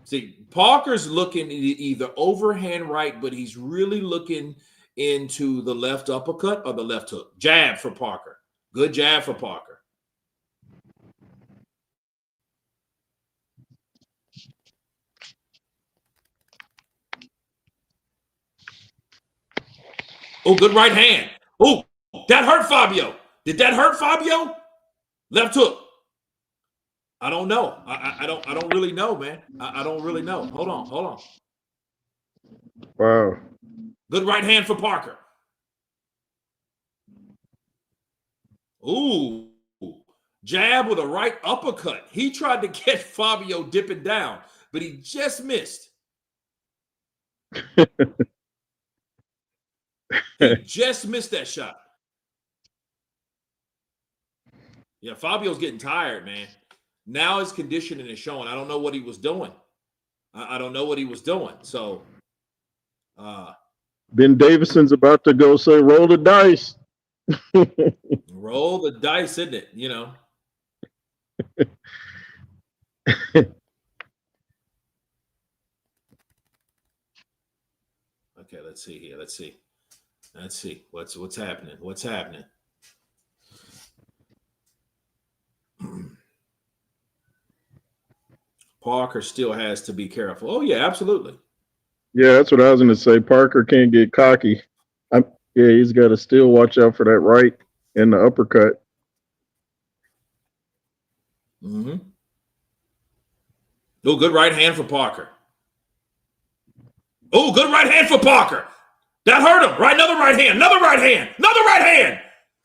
See, Parker's looking either overhand right, but he's really looking into the left uppercut or the left hook. Jab for Parker. Good jab for Parker. Oh, good right hand. Oh, that hurt Fabio. Did that hurt Fabio? Left hook. I don't know. I don't really know, man. I don't really know. Hold on. Wow. Good right hand for Parker. Ooh. Jab with a right uppercut. He tried to get Fabio dipping down, but he just missed. He just missed that shot. Yeah, Fabio's getting tired, man. Now his conditioning is showing. I don't know what he was doing. I don't know what he was doing. So, Ben Davison's about to go say, roll the dice. Roll the dice, isn't it? Okay, let's see here. Let's see what's happening. What's happening? Parker still has to be careful. Oh yeah, absolutely. Yeah, that's what I was going to say. Parker can't get cocky. He's got to still watch out for that right and the uppercut. Mm-hmm. Oh, good right hand for Parker. Oh, good right hand for Parker. That hurt him. Right, another right hand. Another right hand. Another right hand.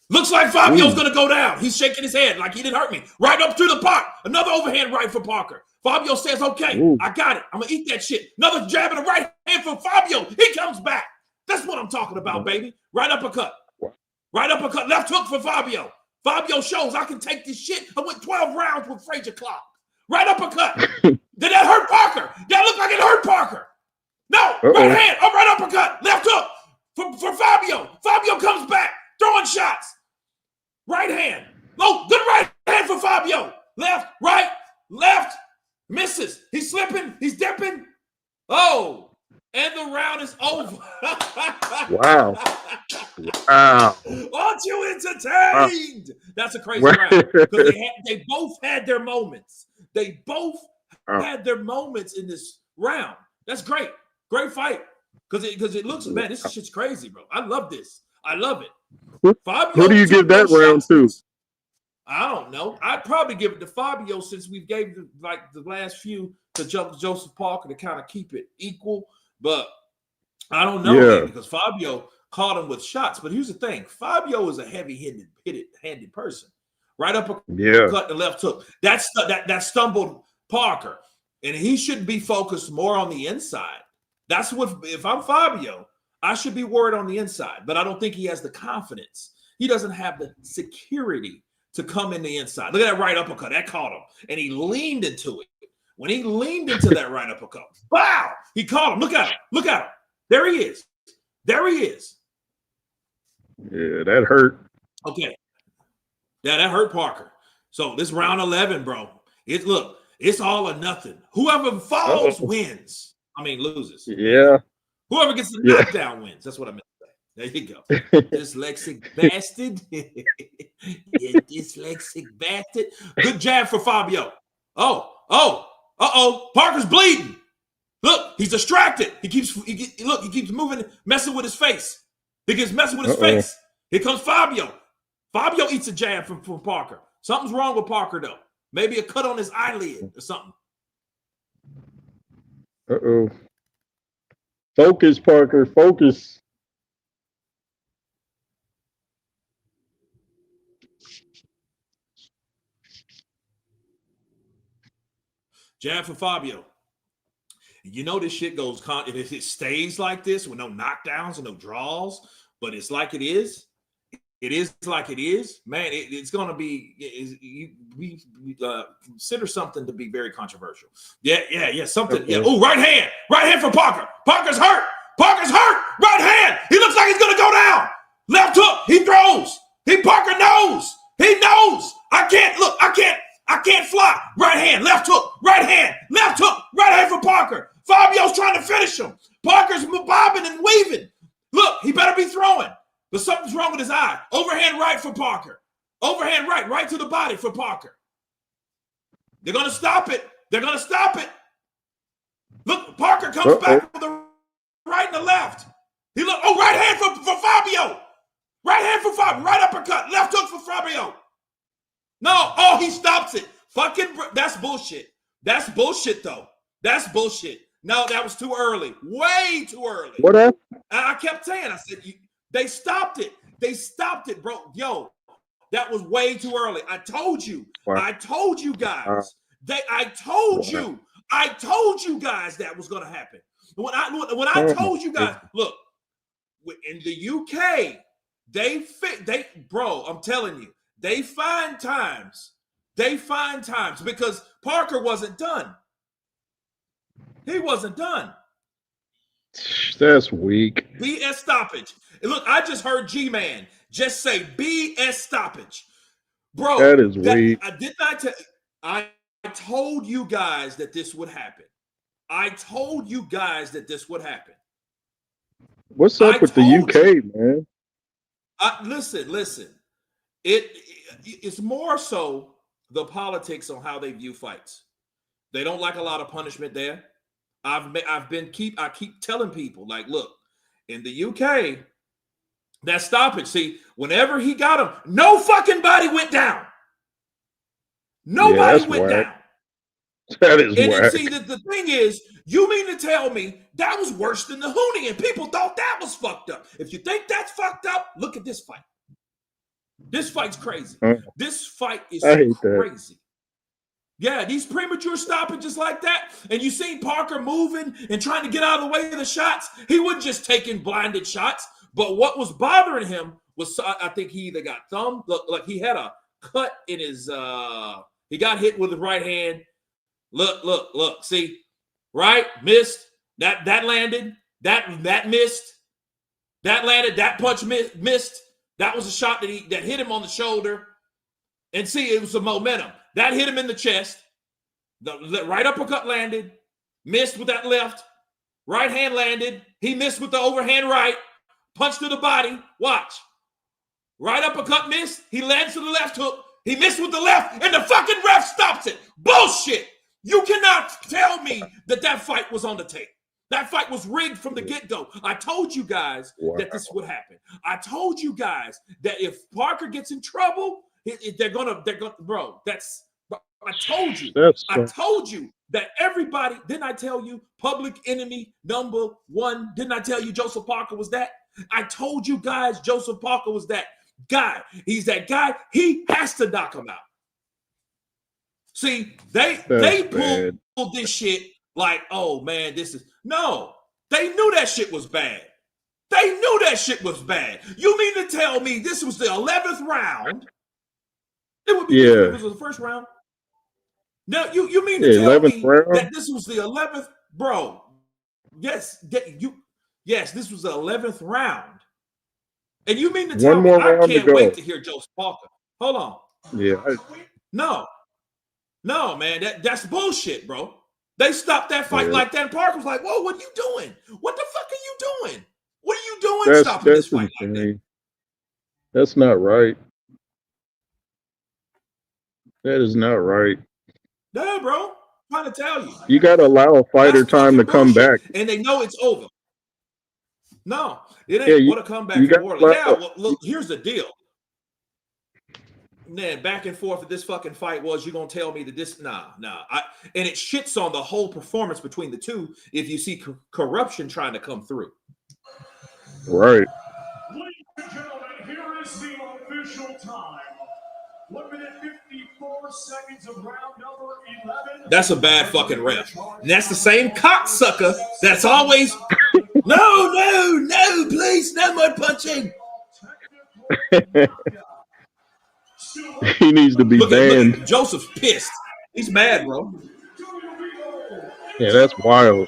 Looks like Fabio's going to go down. He's shaking his head like he didn't hurt me. Right up to the pot. Another overhand right for Parker. Fabio says, okay, I got it. I'm going to eat that shit. Another jab in the right hand for Fabio. He comes back. That's what I'm talking about, baby. Right uppercut. Right uppercut. Left hook for Fabio. Fabio shows I can take this shit. I went 12 rounds with Frazier Clark. Right uppercut. Did that hurt Parker? That looked like it hurt Parker. No, right hand. Oh, right uppercut. Left hook for Fabio. Fabio comes back. Throwing shots. Right hand. Oh, good right hand for Fabio. Left, right, left. Misses. He's slipping. He's dipping. Oh, And the round is over. Wow. Wow. Aren't you entertained? That's a crazy round. Because they both had their moments. They both had their moments in this round. That's great. Great fight. Because it looks, man, this shit's crazy, bro. I love this. I love it. Fabio, who do you give that round to? I don't know. I'd probably give it to Fabio since we gave the last few to Joseph Parker to kind of keep it equal. But I don't know, man, because Fabio caught him with shots. But here's the thing. Fabio is a heavy-handed person. Right up a cut the left hook. That stumbled Parker. And he should be focused more on the inside. That's what, if I'm Fabio, I should be worried on the inside. But I don't think he has the confidence. He doesn't have the security to come in the inside. Look at that right uppercut. That caught him. And he leaned into it. When he leaned into that right uppercut, wow, he caught him. Look at him. Look at him. There he is. There he is. Yeah, that hurt. Okay. Yeah, that hurt Parker. So this round 11, bro. It's all or nothing. Whoever falls wins. I mean, loses. Yeah. Whoever gets the knockdown wins. That's what I meant to say. There you go. Dyslexic bastard. You dyslexic bastard. Good jab for Fabio. Parker's bleeding. Look, he's distracted. He keeps moving, messing with his face. He keeps messing with his face. Here comes Fabio. Fabio eats a jab from Parker. Something's wrong with Parker, though. Maybe a cut on his eyelid or something. Focus, Parker. Focus. Jab for Fabio. You know this shit goes, if it stays like this with no knockdowns and no draws, but it's like it is like it is, man, it's going to be, we consider something to be very controversial. Yeah, something. Okay. Yeah. Oh, right hand for Parker. Parker's hurt. Right hand. He looks like he's going to go down. Left hook. He throws. Parker knows. He knows. I can't fly. Right hand, left hook, right hand, left hook, right hand for Parker. Fabio's trying to finish him. Parker's bobbing and weaving. Look, he better be throwing. But something's wrong with his eye. Overhand right for Parker. Overhand right to the body for Parker. They're going to stop it. Look, Parker comes back with the right and the left. Right hand for Fabio. Right hand for Fabio. Right uppercut. Left hook for Fabio. No, he stops it. That's bullshit. That's bullshit, though. That's bullshit. No, that was too early. Way too early. What happened? I kept saying, I said, they stopped it. They stopped it, bro. Yo, that was way too early. I told you. What? I told you guys. I told you guys that was going to happen. When I told you guys, look, in the UK, bro, I'm telling you, they find times because Parker wasn't done. He wasn't done. That's weak. BS stoppage. And look, I just heard G-Man just say BS stoppage. Bro, that is weak. I told you guys that this would happen. What's up with the UK, man? Listen. It's more so the politics on how they view fights. They don't like a lot of punishment there. I keep telling people, like, look, in the UK, that stoppage. See, whenever he got him, no fucking body went down. Nobody went down. That is whack. And see, the thing is, you mean to tell me that was worse than the Hoonie, and people thought that was fucked up. If you think that's fucked up, look at this fight. This fight's crazy. This fight is crazy. Yeah, these premature stoppages like that, and you seen Parker moving and trying to get out of the way of the shots. He wasn't just taking blinded shots, but what was bothering him was, I think he either got thumbed, like he had a cut in his, he got hit with his right hand. Look, see, right, missed, that landed, that missed, that landed, that punch missed. That was a shot that hit him on the shoulder. And see, it was some momentum. That hit him in the chest. The right uppercut landed. Missed with that left. Right hand landed. He missed with the overhand right. Punch to the body. Watch. Right uppercut missed. He lands to the left hook. He missed with the left, and the fucking ref stops it. Bullshit. You cannot tell me that that fight was on the tape. That fight was rigged from the get-go. I told you guys that this would happen. I told you guys that if Parker gets in trouble, they're gonna, bro. I told you. I told you that everybody. Didn't I tell you? Public enemy number one. Didn't I tell you Joseph Parker was that? I told you guys Joseph Parker was that guy. He's that guy. He has to knock him out. See, they pulled this shit like, oh man, this is no. They knew that shit was bad. They knew that shit was bad. You mean to tell me this was the 11th round? It would be if it was the first round. No, you mean to tell me that this was the 11th, bro? Yes, yes, this was the 11th round. And you mean to tell me I can't wait to hear Joseph Parker? Hold on. Yeah. No, man, that's bullshit, bro. They stopped that fight like that. And Parker was like, whoa, what are you doing? What the fuck are you doing? What are you doing stopping this fight like that? That's not right. That is not right. No, bro. I'm trying to tell you. You got to allow a fighter time to come back. And they know it's over. No, it ain't what a comeback for Wardley. Yeah, well, look, here's the deal. Man, back and forth that this fucking fight was, you gonna tell me that this, nah. And it shits on the whole performance between the two if you see corruption trying to come through. Right. Ladies and gentlemen, here is the official time. 1 minute 54 seconds of round number 11. That's a bad fucking ref. And that's the same cocksucker that's always, no, please, no more punching. He needs to be banned. Look, Joseph's pissed. He's mad, bro. Yeah, that's wild.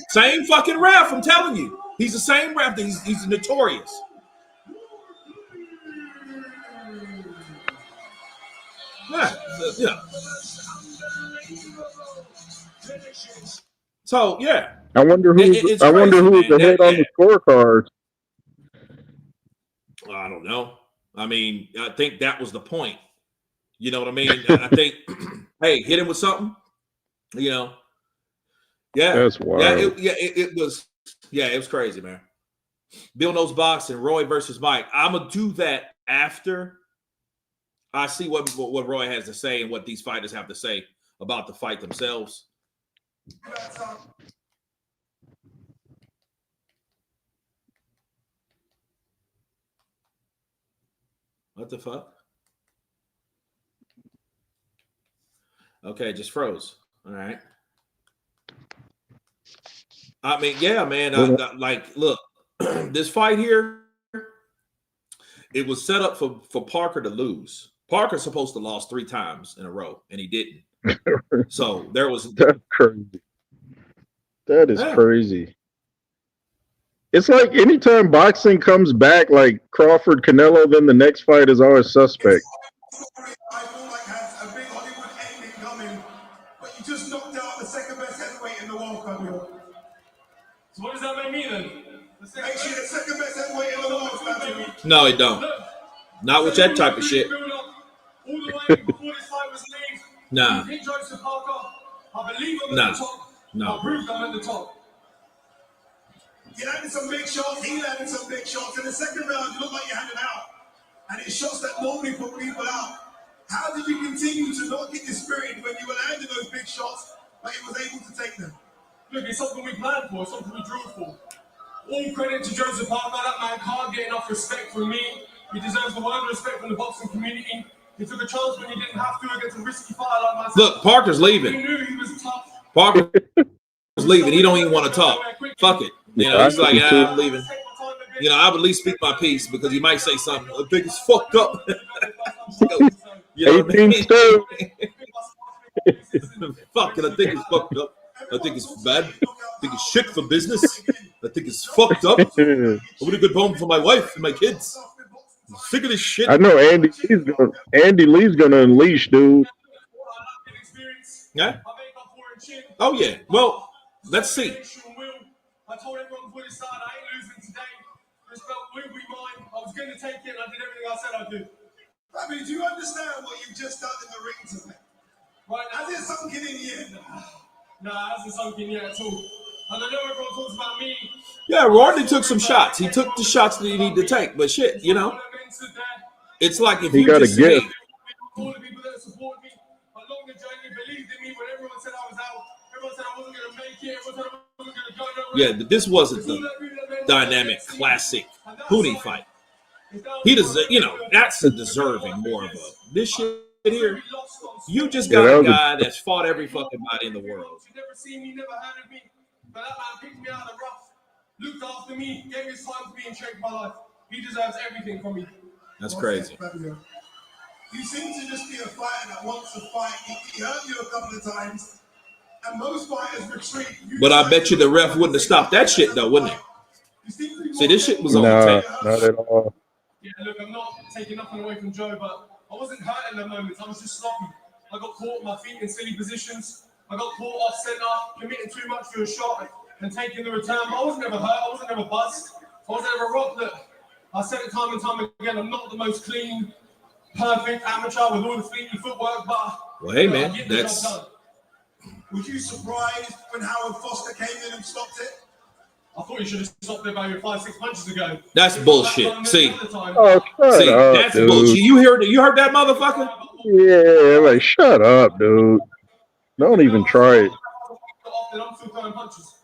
Same fucking ref, I'm telling you. He's the same ref. He's notorious. Yeah. So yeah. I wonder who's the head on the scorecard. I don't know. I mean, I think that was the point. You know what I mean? I think, hey, hit him with something. You know. Yeah. That's wild. It was crazy, man. Bill Knows Boxing, Roy versus Mike. I'm gonna do that after I see what Roy has to say and what these fighters have to say about the fight themselves. What the fuck? Okay, just froze. All right. I mean, yeah, man. Look, this fight here, it was set up for Parker to lose. Parker's supposed to lose 3 times in a row, and he didn't. So there was. That's crazy. That is crazy. It's like anytime boxing comes back, like Crawford, Canelo, then the next fight is always suspect. I feel like has a big Hollywood ending coming, but you just knocked out the second best heavyweight in the world, Fabio. So what does that make me then? Make sure the second best heavyweight in the world, Fabio. No, it don't. Not with that type of shit. All the way before this fight was made. Nah. I believe I'm at the top. No. I proved I'm at the top. You landed some big shots, he landed some big shots. In the second round, you look like you handed out. And it's shots that normally put people out. How did you continue to not get dispirited when you were landing those big shots, but you was able to take them? Look, it's something we planned for, it's something we drove for. All credit to Joseph Parker. That man can't get enough respect from me. He deserves the world of respect from the boxing community. He took a chance when he didn't have to against a risky fighter like myself. Look, Parker's leaving. He knew he was tough. Parker's leaving. He don't even want to talk. Fuck it. You know, he's like, yeah, I'm leaving. You know, I would at least speak my piece because he might say something. I think it's fucked up. You know what I mean? Fuck it. I think it's fucked up. I think it's bad. I think it's shit for business. I think it's fucked up. I would have good home for my wife and my kids. I'm sick of this shit. I know Andy Lee's gonna unleash, dude. Yeah. Oh yeah. Well, Let's see. I told everyone before this started, I ain't losing today. This belt will be mine. I was going to take it, and I did everything I said I'd do. Fabio, do you understand what you've just done in the ring today? Right now, Has it sunk in yet? Nah, it hasn't sunk in yet at all. And I know everyone talks about me. Yeah, Wardley took some shots. He took the shots that he needed to take. But shit, you know, it's like if He you got a just gift. say, All the people that support me along the journey believed in me when everyone said I was out. Everyone said I wasn't going to make it. Everyone said I wasn't going to go nowhere. yeah, but this wasn't the dynamic classic Hootie fight. He does, you know, that's a deserving more of a this shit here. You just got that a was guy that's fought every fucking body in the world. You never seen me, never heard of me. But that man picked me out of the rough, looked after me, gave his time to me and changed my life. He deserves everything from me. That's crazy. Fabio, you seem to just be a fighter that wants to fight. He hurt you a couple of times, and most fighters retreat. But I bet you the ref wouldn't have stopped that shit though, wouldn't he? See, this shit was on Nah, tape. not at all. Yeah, look, I'm not taking nothing away from Joe, but I wasn't hurt in the moments. I was just sloppy. I got caught with my feet in silly positions. I got caught off center, committing too much to a shot and taking the return. But I wasn't ever hurt. I wasn't ever buzzed. I wasn't ever robbed. Look, I said it time and time again. I'm not the most clean, perfect amateur with all the fleety footwork, but Well, hey I man, get the job that's done. Was you surprised when Howard Foster came in and stopped it? I thought you should have stopped there about 5-6 punches ago. that's bullshit. See, Oh, shut see, up, that's dude. bullshit. You heard that motherfucker? Yeah, like shut up, dude. Don't even try it. I'm still throwing punches.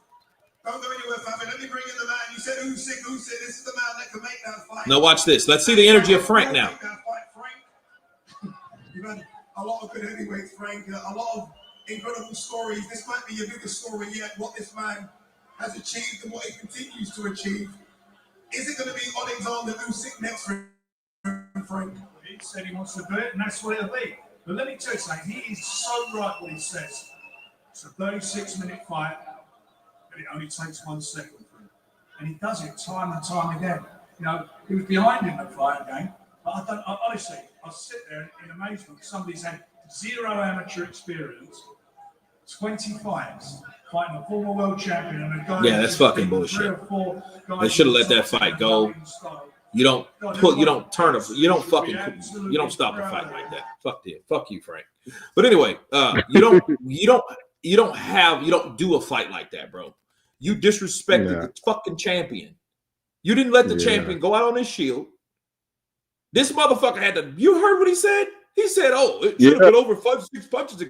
Don't go anywhere, Fabio. Let me bring in the man. You said Usyk. This is the man that can make that fight. Now watch this. Let's see the energy of Frank now. You've had a lot of good heavyweights, Frank. A lot of incredible stories. This might be your biggest story yet. What this man has achieved and what he continues to achieve. Is it going to be Alexander Usyk next for him, Frank? He said he wants to do it, and that's what it'll be. But let me tell you something. He is so right what he says. It's a 36-minute fight, and it only takes 1 second for him. And he does it time and time again. You know, he was behind in the fight game, but honestly, I sit there in amazement. Somebody's had 0 amateur experience, 20 fights, fighting a former world champion, and a guy. Yeah, that's fucking bullshit. They should have let that fight go. You don't stop a fight like that. Fuck you, Frank. But anyway, you don't do a fight like that, bro. You disrespected the fucking champion. You didn't let the champion go out on his shield. This motherfucker had to. You heard what he said? He said, "Oh, it should have been over 5-6 punches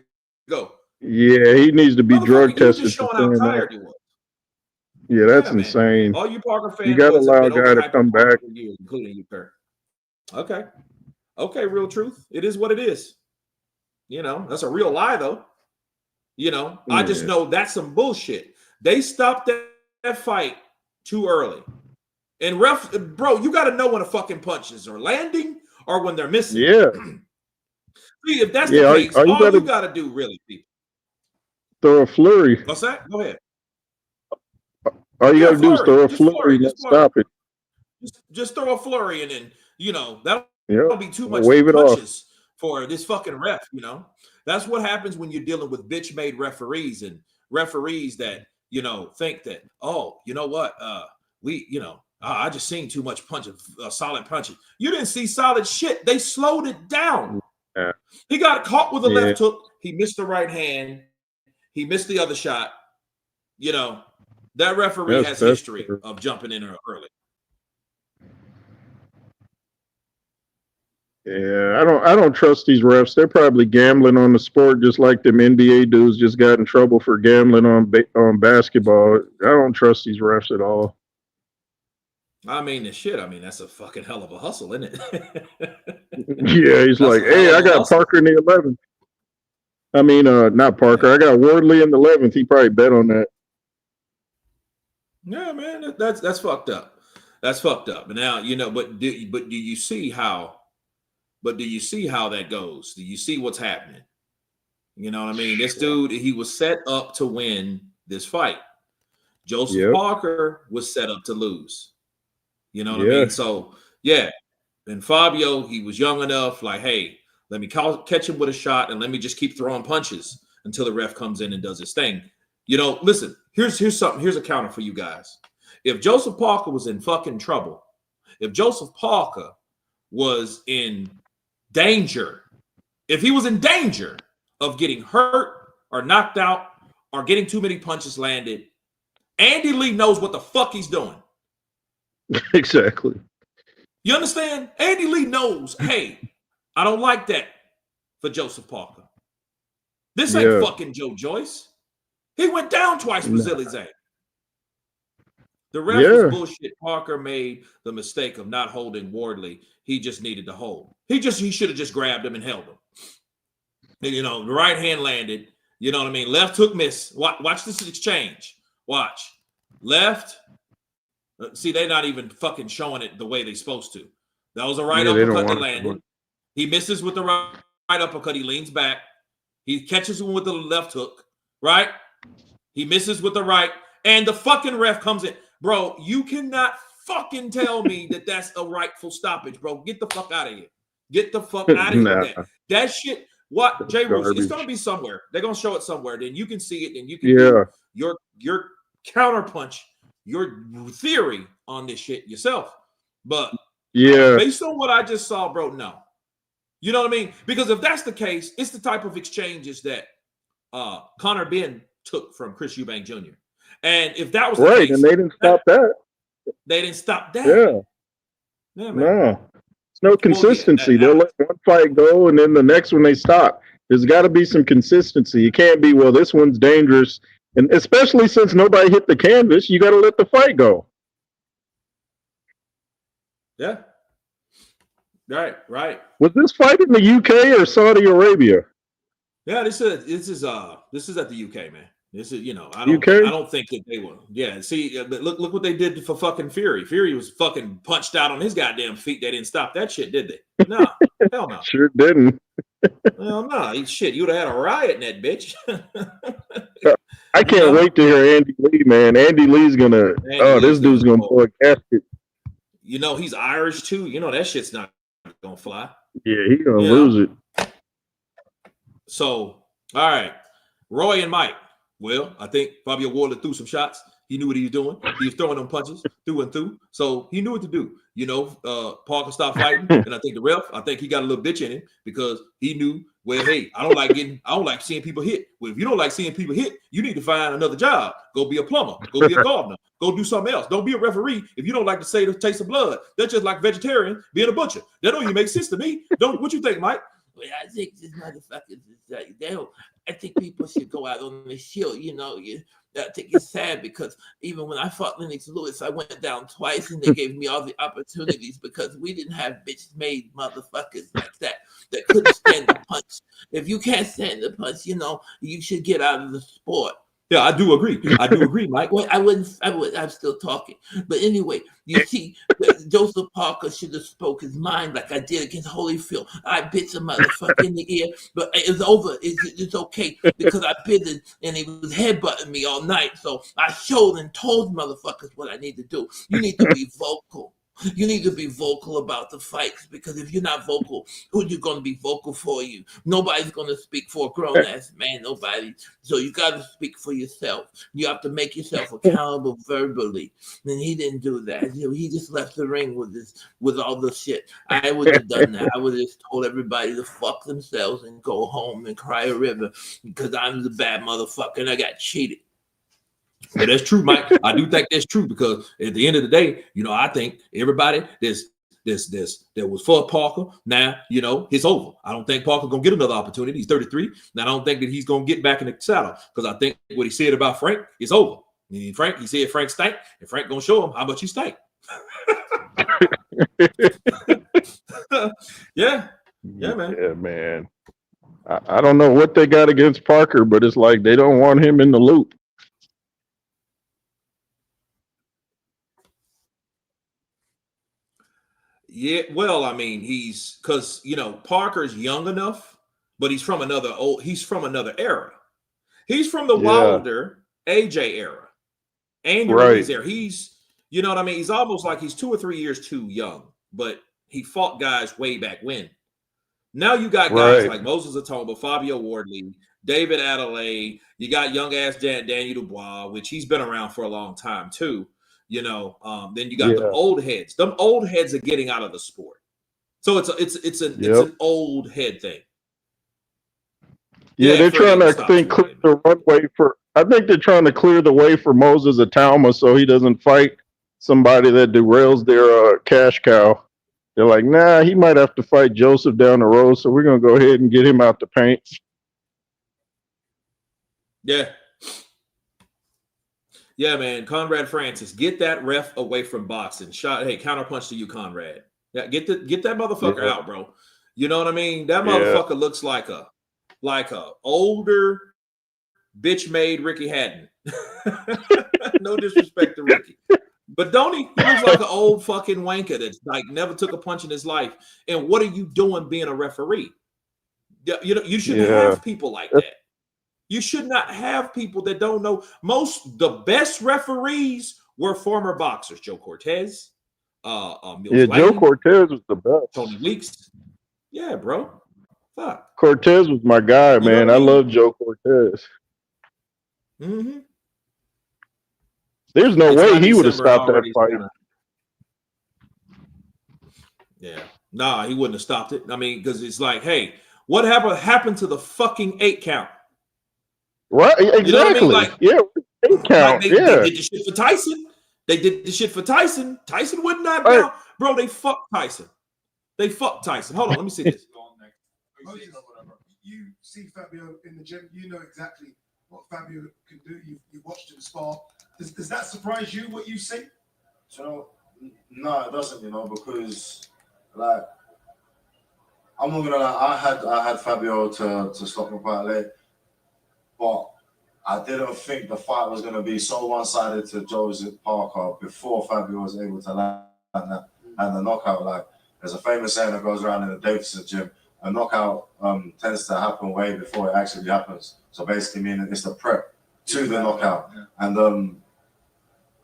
ago." Yeah, he needs to be drug tested. Just showing how tired he was. Yeah, that's insane. All you Parker fans, you got to allow a guy to come back. Including you, Kurt. Okay, real truth. It is what it is. You know, that's a real lie, though. You know, I just know that's some bullshit. They stopped that fight too early. And bro, you got to know when the fucking punches are landing or when they're missing. Yeah. See, if that's the case, all you got to do, really, people. Throw a flurry. What's that? Go ahead. All you got to do is throw a flurry and stop it. Just throw a flurry and then, you know, that'll be too much Wave it punches off for this fucking ref, you know. That's what happens when you're dealing with bitch-made referees and referees that, you know, think that, oh, you know what, I just seen too much solid punches. You didn't see solid shit. They slowed it down. Yeah. He got caught with a left hook. He missed the right hand. He missed the other shot. You know, that referee has history of jumping in early. Yeah, I don't trust these refs. They're probably gambling on the sport, just like them NBA dudes just got in trouble for gambling on basketball. I don't trust these refs at all. I mean, that's a fucking hell of a hustle, isn't it? Yeah, he's like, hey, I got Parker in the 11th. I mean, not Parker. I got Wardley in the 11th. He probably bet on that. Yeah, man, that's fucked up. That's fucked up. And now, you know, but do you see how? But do you see how that goes? Do you see what's happening? You know what I mean? This dude, he was set up to win this fight. Joseph Parker was set up to lose. You know what I mean? So, yeah. And Fabio, he was young enough, like, hey, let me catch him with a shot and let me just keep throwing punches until the ref comes in and does his thing. You know, listen, Here's something. Here's a counter for you guys. If Joseph Parker was in fucking trouble, if Joseph Parker was in danger, if he was in danger of getting hurt or knocked out or getting too many punches landed, Andy Lee knows what the fuck he's doing. Exactly. You understand? Andy Lee knows, hey, I don't like that for Joseph Parker. This ain't fucking Joe Joyce. He went down twice for Zilly Zane. The ref was bullshit. Parker made the mistake of not holding Wardley. He just needed to hold. He should have just grabbed him and held him. And, you know, the right hand landed. You know what I mean? Left hook miss. Watch this exchange. Watch. Left. See, they're not even fucking showing it the way they're supposed to. That was a right uppercut that landed. He misses with the right uppercut. He leans back. He catches him with the left hook. Right? He misses with the right. And the fucking ref comes in. Bro, you cannot fucking tell me that that's a rightful stoppage, bro. Get the fuck out of here. Get the fuck out of here. That shit. What, Jay Roos? It's gonna be somewhere. They're gonna show it somewhere. Then you can see it. Then you can do your counterpunch, your theory on this shit yourself. But based on what I just saw, bro, no. You know what I mean? Because if that's the case, it's the type of exchanges that Conor Benn took from Chris Eubank Jr. And if that was the case, and they didn't stop that. They didn't stop that. Yeah, no. It's no consistency. They'll let one fight go, and then the next one they stop. There's got to be some consistency. You can't be, well, this one's dangerous. And especially since nobody hit the canvas, you got to let the fight go. Yeah. Right. Was this fight in the UK or Saudi Arabia? Yeah, this is at the UK, man. This is, you know, I don't think that they will. Yeah, see, but look what they did for fucking Fury. Fury was fucking punched out on his goddamn feet. They didn't stop that shit, did they? No, hell no. Sure didn't. Hell no. Shit, you would have had a riot in that bitch. I can't wait to hear Andy Lee, man. Andy Lee's gonna. This dude's gonna blow a gasket. You know, he's Irish too. You know that shit's not gonna fly. Yeah, he's gonna lose it. So, all right, Roy and Mike. Well, I think Fabio Wardley threw some shots. He knew what he was doing. He was throwing them punches through and through. So he knew what to do. You know, Parker stopped fighting. And I think the ref, he got a little bitch in him because he knew, well, hey, I don't like seeing people hit. Well, if you don't like seeing people hit, you need to find another job. Go be a plumber. Go be a gardener. Go do something else. Don't be a referee if you don't like to say the taste of blood. That's just like vegetarian being a butcher. That don't even make sense to me. What you think, Mike? Well, I think this motherfuckers I think people should go out on the shield. You know, I think it's sad because even when I fought Lennox Lewis, I went down twice and they gave me all the opportunities because we didn't have bitch-made motherfuckers like that couldn't stand the punch. If you can't stand the punch, you know, you should get out of the sport. Yeah, I do agree. Mike. Well, I'm still talking. But anyway, you see, Joseph Parker should have spoke his mind like I did against Holyfield. I bit the motherfucker in the ear, but it's over. It's okay because I bit it and he was headbutting me all night. So I showed and told motherfuckers what I need to do. You need to be vocal. You need to be vocal about the fights because if you're not vocal, who's you going to be vocal for you? Nobody's going to speak for a grown-ass man, nobody. So you got to speak for yourself. You have to make yourself accountable verbally. And he didn't do that. He just left the ring with all the shit. I would have done that. I would have just told everybody to fuck themselves and go home and cry a river because I'm the bad motherfucker and I got cheated. Yeah, that's true, Mike. I do think that's true because at the end of the day, you know, I think everybody that was for Parker, now, you know, it's over. I don't think Parker's going to get another opportunity. He's 33. Now, I don't think that he's going to get back in the saddle because I think what he said about Frank is over. He said Frank stank, and Frank going to show him how much he stank. Yeah, man. Yeah, man. I don't know what they got against Parker, but it's like they don't want him in the loop. Yeah, well, I mean, he's because you know Parker's young enough, but he's from another era. He's from the Wilder AJ era, Andy Ruiz era. He's, you know what I mean. He's almost like he's 2 or 3 years too young, but he fought guys way back when. Now you got guys like Moses Atoba, Fabio Wardley, David Adelaide. You got young ass Daniel Dubois, which he's been around for a long time too. You know, then you got the old heads. Them old heads are getting out of the sport. So it's an old head thing. Yeah, they're trying to clear the runway for. I think they're trying to clear the way for Moses Atalma so he doesn't fight somebody that derails their cash cow. They're like, nah, he might have to fight Joseph down the road, so we're gonna go ahead and get him out the paint. Yeah. Yeah, man. Conrad Francis, get that ref away from boxing. Hey, counterpunch to you, Conrad. Yeah, get that motherfucker out, bro. You know what I mean? That motherfucker looks like a older bitch-made Ricky Hatton. No disrespect to Ricky. But don't he looks like an old fucking wanker that's like never took a punch in his life. And what are you doing being a referee? You know, you shouldn't have people like that. You should not have people that don't know. The best referees were former boxers. Joe Cortez. Joe Cortez was the best. Tony Weeks. Yeah, bro. Fuck. Cortez was my guy, man. I love Joe Cortez. Mm-hmm. There's no way he would have stopped that fight. Yeah. Nah, he wouldn't have stopped it. I mean, because it's like, hey, what happened to the fucking 8 count? Right, exactly. You know what I mean? Like, 8 count. They did the shit for Tyson. They did the shit for Tyson. Tyson wouldn't knock down. Bro, they fucked Tyson. Hold on, let me see this. You see Fabio in the gym, you know exactly what Fabio can do. You watched him spar. Does that surprise you, what you see? So, no, it doesn't, because, like, I'm not gonna lie, I had Fabio to stop me quite late, but I didn't think the fight was gonna be so one-sided to Joseph Parker before Fabio was able to land the knockout. Like, there's a famous saying that goes around in the Davidson gym: a knockout tends to happen way before it actually happens. So basically, meaning it's the prep to the knockout, and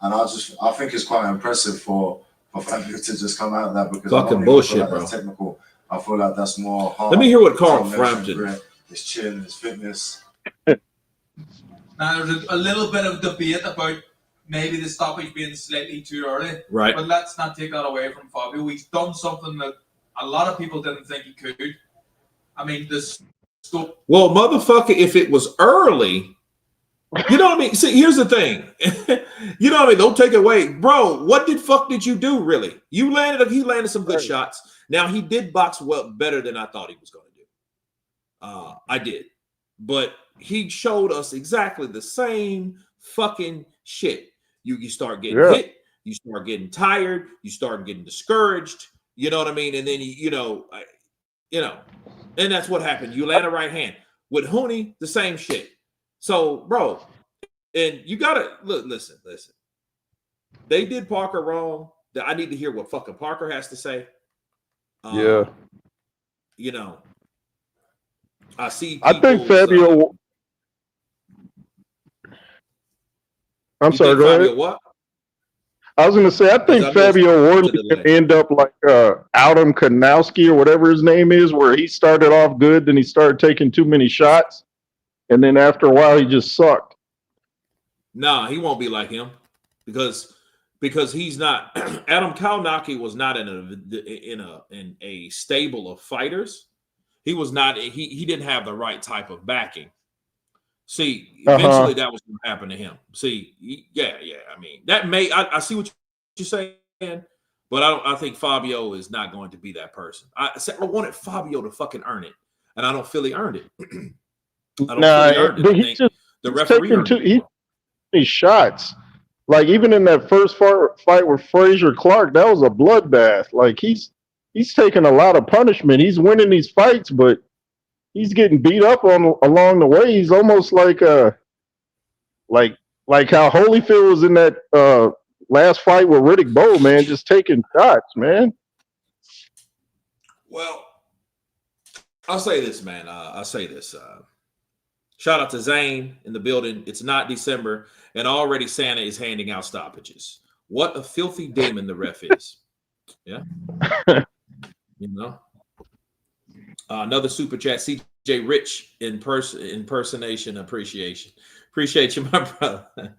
I think it's quite impressive for Fabio to just come out of that, because fucking bullshit, like bro. That's technical. I feel like that's more hard. Let me hear what Carl Frampton. His chin, his fitness. Now, there's a little bit of debate about maybe the stoppage being slightly too early. Right. But let's not take that away from Fabio. He's done something that a lot of people didn't think he could. I mean, well, motherfucker, if it was early, you know what I mean? See, here's the thing. You know what I mean? Don't take it away. Bro, what did you do, really? He landed some good shots. Now, he did box better than I thought he was going to do. I did. But he showed us exactly the same fucking shit. You start getting hit, you start getting tired, you start getting discouraged. You know what I mean? And then and that's what happened. You land a right hand with Hooney, the same shit. So, bro, and you gotta listen. They did Parker wrong. I need to hear what fucking Parker has to say. I see. I think Fabio. I'm sorry. Go ahead. What? I was going to say, I think Fabio Wardley can end up like Adam Kanowski or whatever his name is, where he started off good, then he started taking too many shots, and then after a while he just sucked. Nah, he won't be like him because he's not. Adam Kanowski was not in a stable of fighters. He was not. He didn't have the right type of backing. See, eventually that was going to happen to him. See, yeah. I mean, that may. I see what you're saying, but I think Fabio is not going to be that person. I wanted Fabio to fucking earn it, and I don't feel he earned it. But he's just the referee. He shots. Like even in that first fight with Frazier Clark, that was a bloodbath. Like he's taking a lot of punishment. He's winning these fights, but he's getting beat up along the way. He's almost like how Holyfield was in that last fight with Riddick Bowe, man, just taking shots, man. Well, I'll say this, man. Shout out to Zane in the building. It's not December, and already Santa is handing out stoppages. What a filthy demon the ref is. Yeah. Another super chat. CJ Rich impersonation appreciation. Appreciate you, my brother.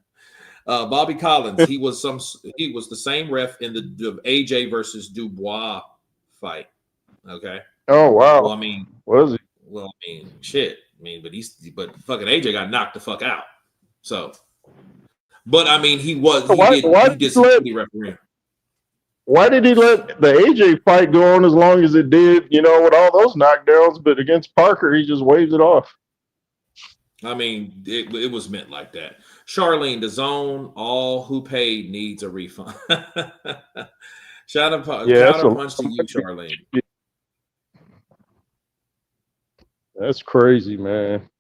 Bobby Collins, he was the same ref in the AJ versus Dubois fight. Okay. Oh wow. Well, I mean, was he? Well, I mean, shit. I mean, but fucking AJ got knocked the fuck out. So, but I mean, he did some shitty refereeing. Why did he let the AJ fight go on as long as it did? You know, with all those knockdowns, but against Parker, he just waves it off. I mean, it was meant like that. Charlene, the zone, all who paid needs a refund. Counterpunch to you, Charlene. That's crazy, man.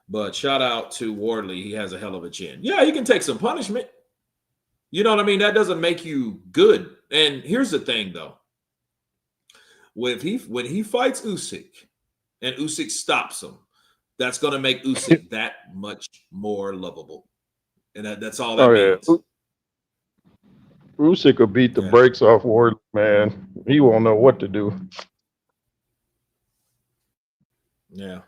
But shout out to Wardley. He has a hell of a chin. Yeah, he can take some punishment. You know what I mean? That doesn't make you good. And here's the thing, though. When he fights Usyk and Usyk stops him, that's going to make Usyk that much more lovable. And that's all that means. Usyk will beat the brakes off Wardley, man. He won't know what to do. Yeah.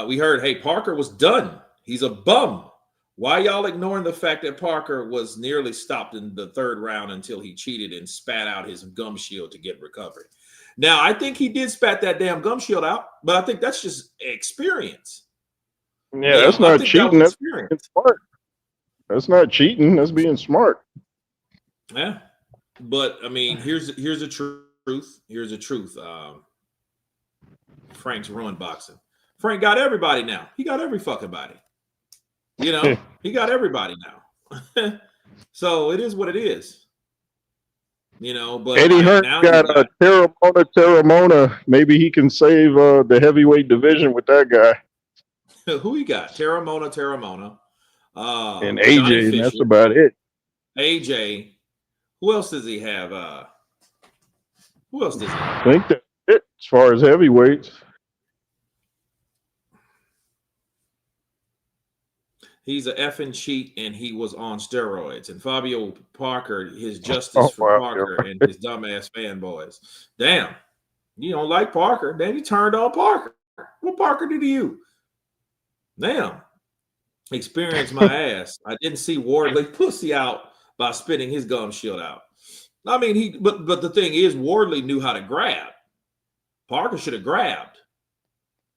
We heard, hey, Parker was done. He's a bum. Why y'all ignoring the fact that Parker was nearly stopped in the third round until he cheated and spat out his gum shield to get recovery? Now, I think he did spat that damn gum shield out, but I think that's just experience. Yeah, that's not cheating. That's being smart. That's not cheating. That's being smart. Yeah. But, I mean, here's the truth. Here's the truth. Frank's ruined boxing. Frank got everybody now. He got every fucking body. You know, he got everybody now. So it is what it is. You know, but Eddie Hearn got a Terramona. Maybe he can save the heavyweight division with that guy. Who he got? Terramona. And AJ, and that's about it. AJ. Who else does he have? Who else does he have? I think that's it as far as heavyweights. He's a effing cheat, and he was on steroids. And Fabio Parker, his justice for Parker and his dumbass fanboys. Damn, you don't like Parker? Then you turned on Parker. What Parker did to you? Damn, experience my ass. I didn't see Wardley pussy out by spitting his gum shield out. I mean, but the thing is, Wardley knew how to grab. Parker should have grabbed.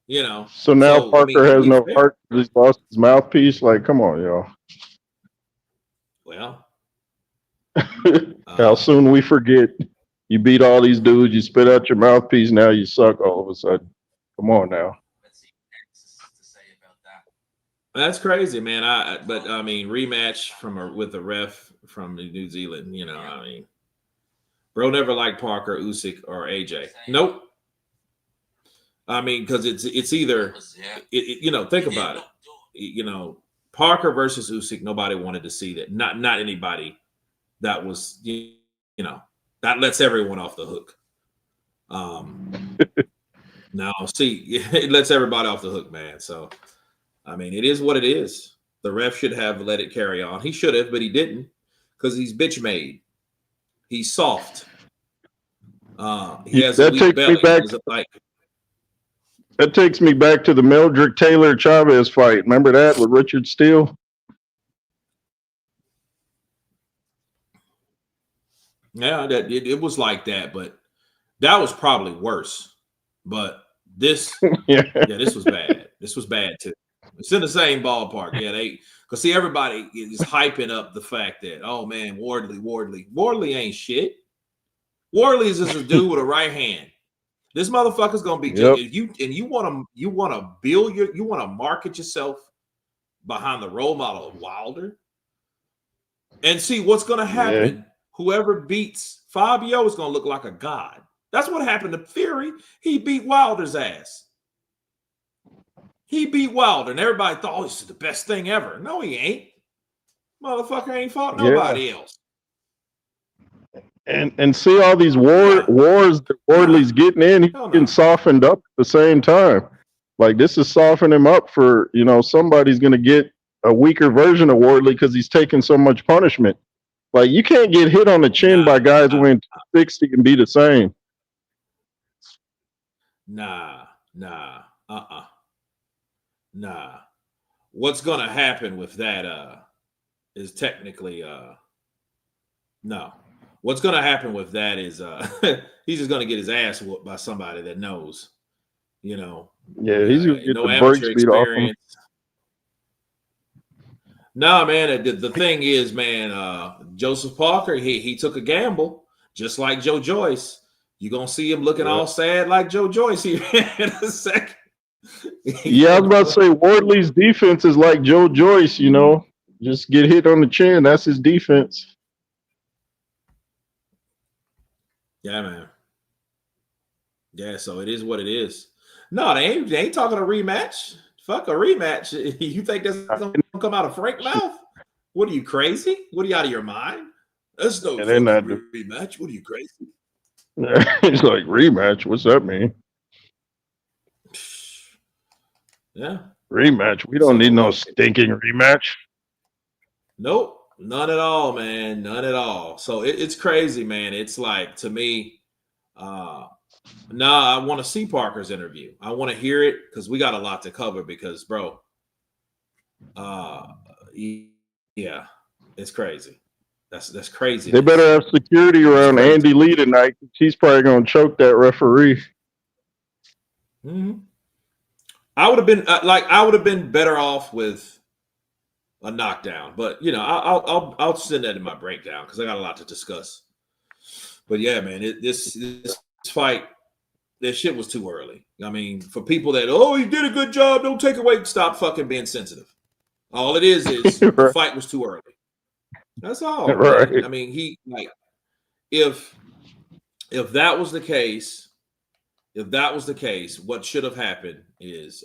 You know. So now Parker has no heart. He's lost his mouthpiece. Like, come on, y'all. Well, how soon we forget you beat all these dudes, you spit out your mouthpiece, now you suck all of a sudden. Come on now. That's crazy, man. But I mean, rematch with a ref from New Zealand. You know, I mean, bro never liked Parker, Usyk, or AJ. Nope. I mean, because it's either, you know, think about it. You know, Parker versus Usyk, nobody wanted to see that. Not anybody that was, you know, that lets everyone off the hook. Now, see, it lets everybody off the hook, man. So, I mean, it is what it is. The ref should have let it carry on. He should have, but he didn't because he's bitch made. He's soft. He has a weak belly. That takes me back to the Mildred Taylor Chavez fight. Remember that with Richard Steele? Yeah, it was like that, but that was probably worse. But this, this was bad. This was bad too. It's in the same ballpark. Yeah, because see, everybody is hyping up the fact that, oh man, Wardley ain't shit. Wardley is just a dude with a right hand. This motherfucker's gonna be you want to market yourself behind the role model of Wilder, and see what's gonna happen. Yeah. Whoever beats Fabio is gonna look like a god. That's what happened to Fury. He beat Wilder's ass. He beat Wilder, and everybody thought this is the best thing ever. No, he ain't. Motherfucker ain't fought nobody else. And see all these wars that Wardley's getting in, he's getting softened up at the same time. Like, this is softening him up for, you know, somebody's going to get a weaker version of Wardley because he's taking so much punishment. Like you can't get hit on the chin by guys weighing 260 and be the same. Nah. What's gonna happen with that is technically no. What's gonna happen with that is he's just gonna get his ass whooped by somebody that knows, you know. Yeah, he's gonna get no the break amateur speed off him. experience. No, man, the thing is, man, Joseph Parker, he took a gamble, just like Joe Joyce. You're gonna see him looking all sad like Joe Joyce here in a second. Yeah, I was about to say Wardley's defense is like Joe Joyce, you know. Just get hit on the chin. That's his defense. Yeah, man. Yeah, so it is what it is. No, they ain't talking a rematch. Fuck a rematch. You think that's gonna come out of Frank's mouth? What are you, crazy? What are you, out of your mind? That's no rematch. What are you, crazy? It's like rematch. What's that mean? Yeah. Rematch. We don't need no stinking rematch. Nope. None at all, man. None at all. So it's crazy, man. It's like, to me, I want to see Parker's interview. I want to hear it because we got a lot to cover because, bro, yeah, it's crazy. That's crazy. They better have security around Andy Lee tonight. He's probably going to choke that referee. Mm-hmm. I would have been better off with a knockdown, but you know, I'll send that in my breakdown because I got a lot to discuss. But yeah, man, this fight, this shit was too early. I mean, for people that he did a good job, don't take away, stop fucking being sensitive. All it is the fight was too early. That's all. Right. Man. I mean, if that was the case. If that was the case, what should have happened is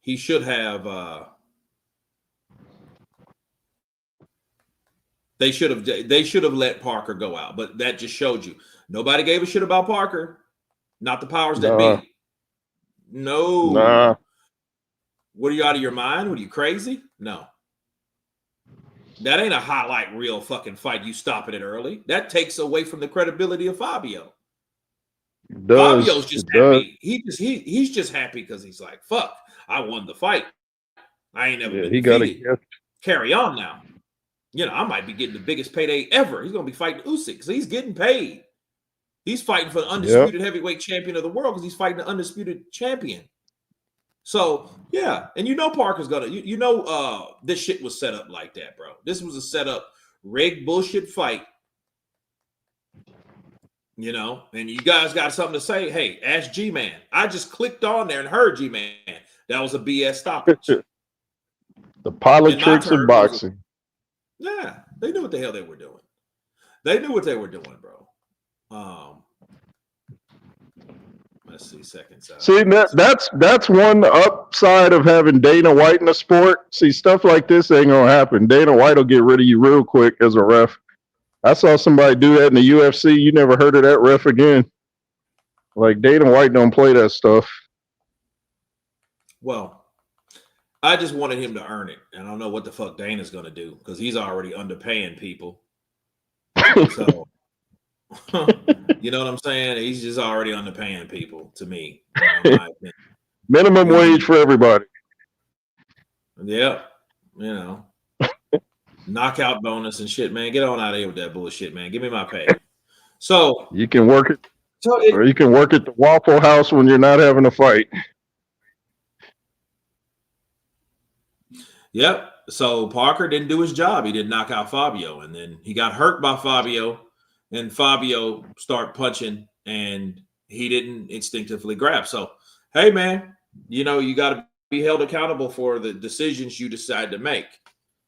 he should have they should have let Parker go out. But that just showed you nobody gave a shit about Parker. Not the powers that be. No. Nah. What, are you out of your mind? What, are you crazy? No. That ain't a highlight reel fucking fight. You stopping it early. That takes away from the credibility of Fabio. Fabio's just happy. He's just happy because he's like, fuck, I won the fight. I ain't never been defeated. Carry on now. You know, I might be getting the biggest payday ever. He's gonna be fighting Usyk because he's getting paid. He's fighting for the undisputed heavyweight champion of the world because he's fighting the undisputed champion. So yeah, and you know Parker's gonna. You know this shit was set up like that, bro. This was a set up, rigged bullshit fight. You know, and you guys got something to say? Hey, ask G-Man. I just clicked on there and heard G-Man. That was a BS stoppage. The politics of boxing. Yeah, they knew what the hell they were doing. They knew what they were doing, bro. Let's see, seconds out. See, that's one upside of having Dana White in the sport. See, stuff like this ain't gonna happen. Dana White will get rid of you real quick as a ref. I saw somebody do that in the UFC. You never heard of that ref again. Like, Dana White don't play that stuff. Well, I just wanted him to earn it. And I don't know what the fuck Dana's going to do because he's already underpaying people. So, you know what I'm saying? He's just already underpaying people to me. Minimum wage for everybody. Yep. You know. Knockout bonus and shit, man. Get on out of here with that bullshit, man. Give me my pay. So you can work it, or you can work at the Waffle House when you're not having a fight. Yep. So Parker didn't do his job. He didn't knock out Fabio, and then he got hurt by Fabio, and Fabio started punching, and he didn't instinctively grab. So, hey, man, you know, you got to be held accountable for the decisions you decide to make.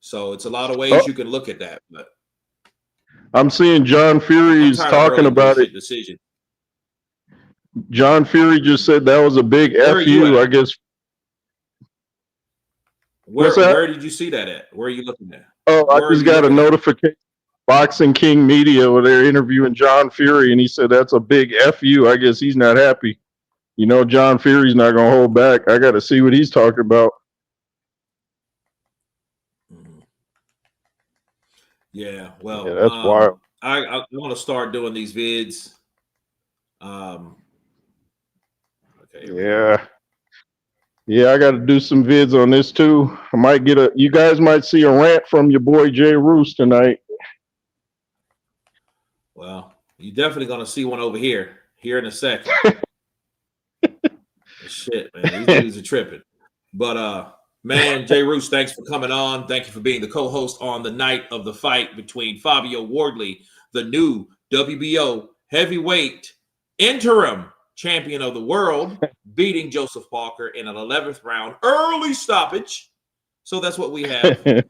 So it's a lot of ways you can look at that. But I'm seeing John Fury's talking about it. Decision. John Fury just said that was a big FU, I guess. Where did you see that at? Where are you looking at? Oh, I just got a notification. Boxing King Media, where they're interviewing John Fury, and he said that's a big FU. I guess he's not happy. You know, John Fury's not going to hold back. I got to see what he's talking about. Yeah, well, Yeah, that's wild. I want to start doing these vids. Okay. Yeah. Yeah, I got to do some vids on this too. I might get you guys might see a rant from your boy Jay Roos tonight. Well, you're definitely going to see one over here in a second. Shit, man, these dudes are tripping. But man, Jay Roos, thanks for coming on. Thank you for being the co-host on the night of the fight between Fabio Wardley, the new WBO heavyweight interim champion of the world, beating Joseph Parker in an 11th round early stoppage. So that's what we have.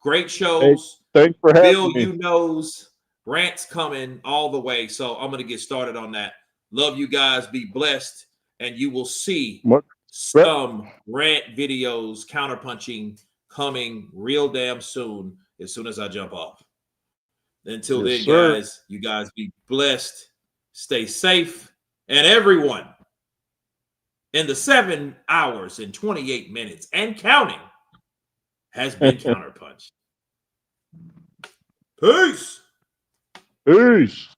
Great shows. Hey, thanks for having Bill, me. you knows rants coming all the way. So I'm going to get started on that. Love you guys. Be blessed. And you will see some rant videos, counterpunching coming real damn soon as I jump off. Until Yes, then, sir. guys, you guys be blessed. Stay safe. And everyone in the 7 hours and 28 minutes and counting has been counterpunched. Peace. Peace.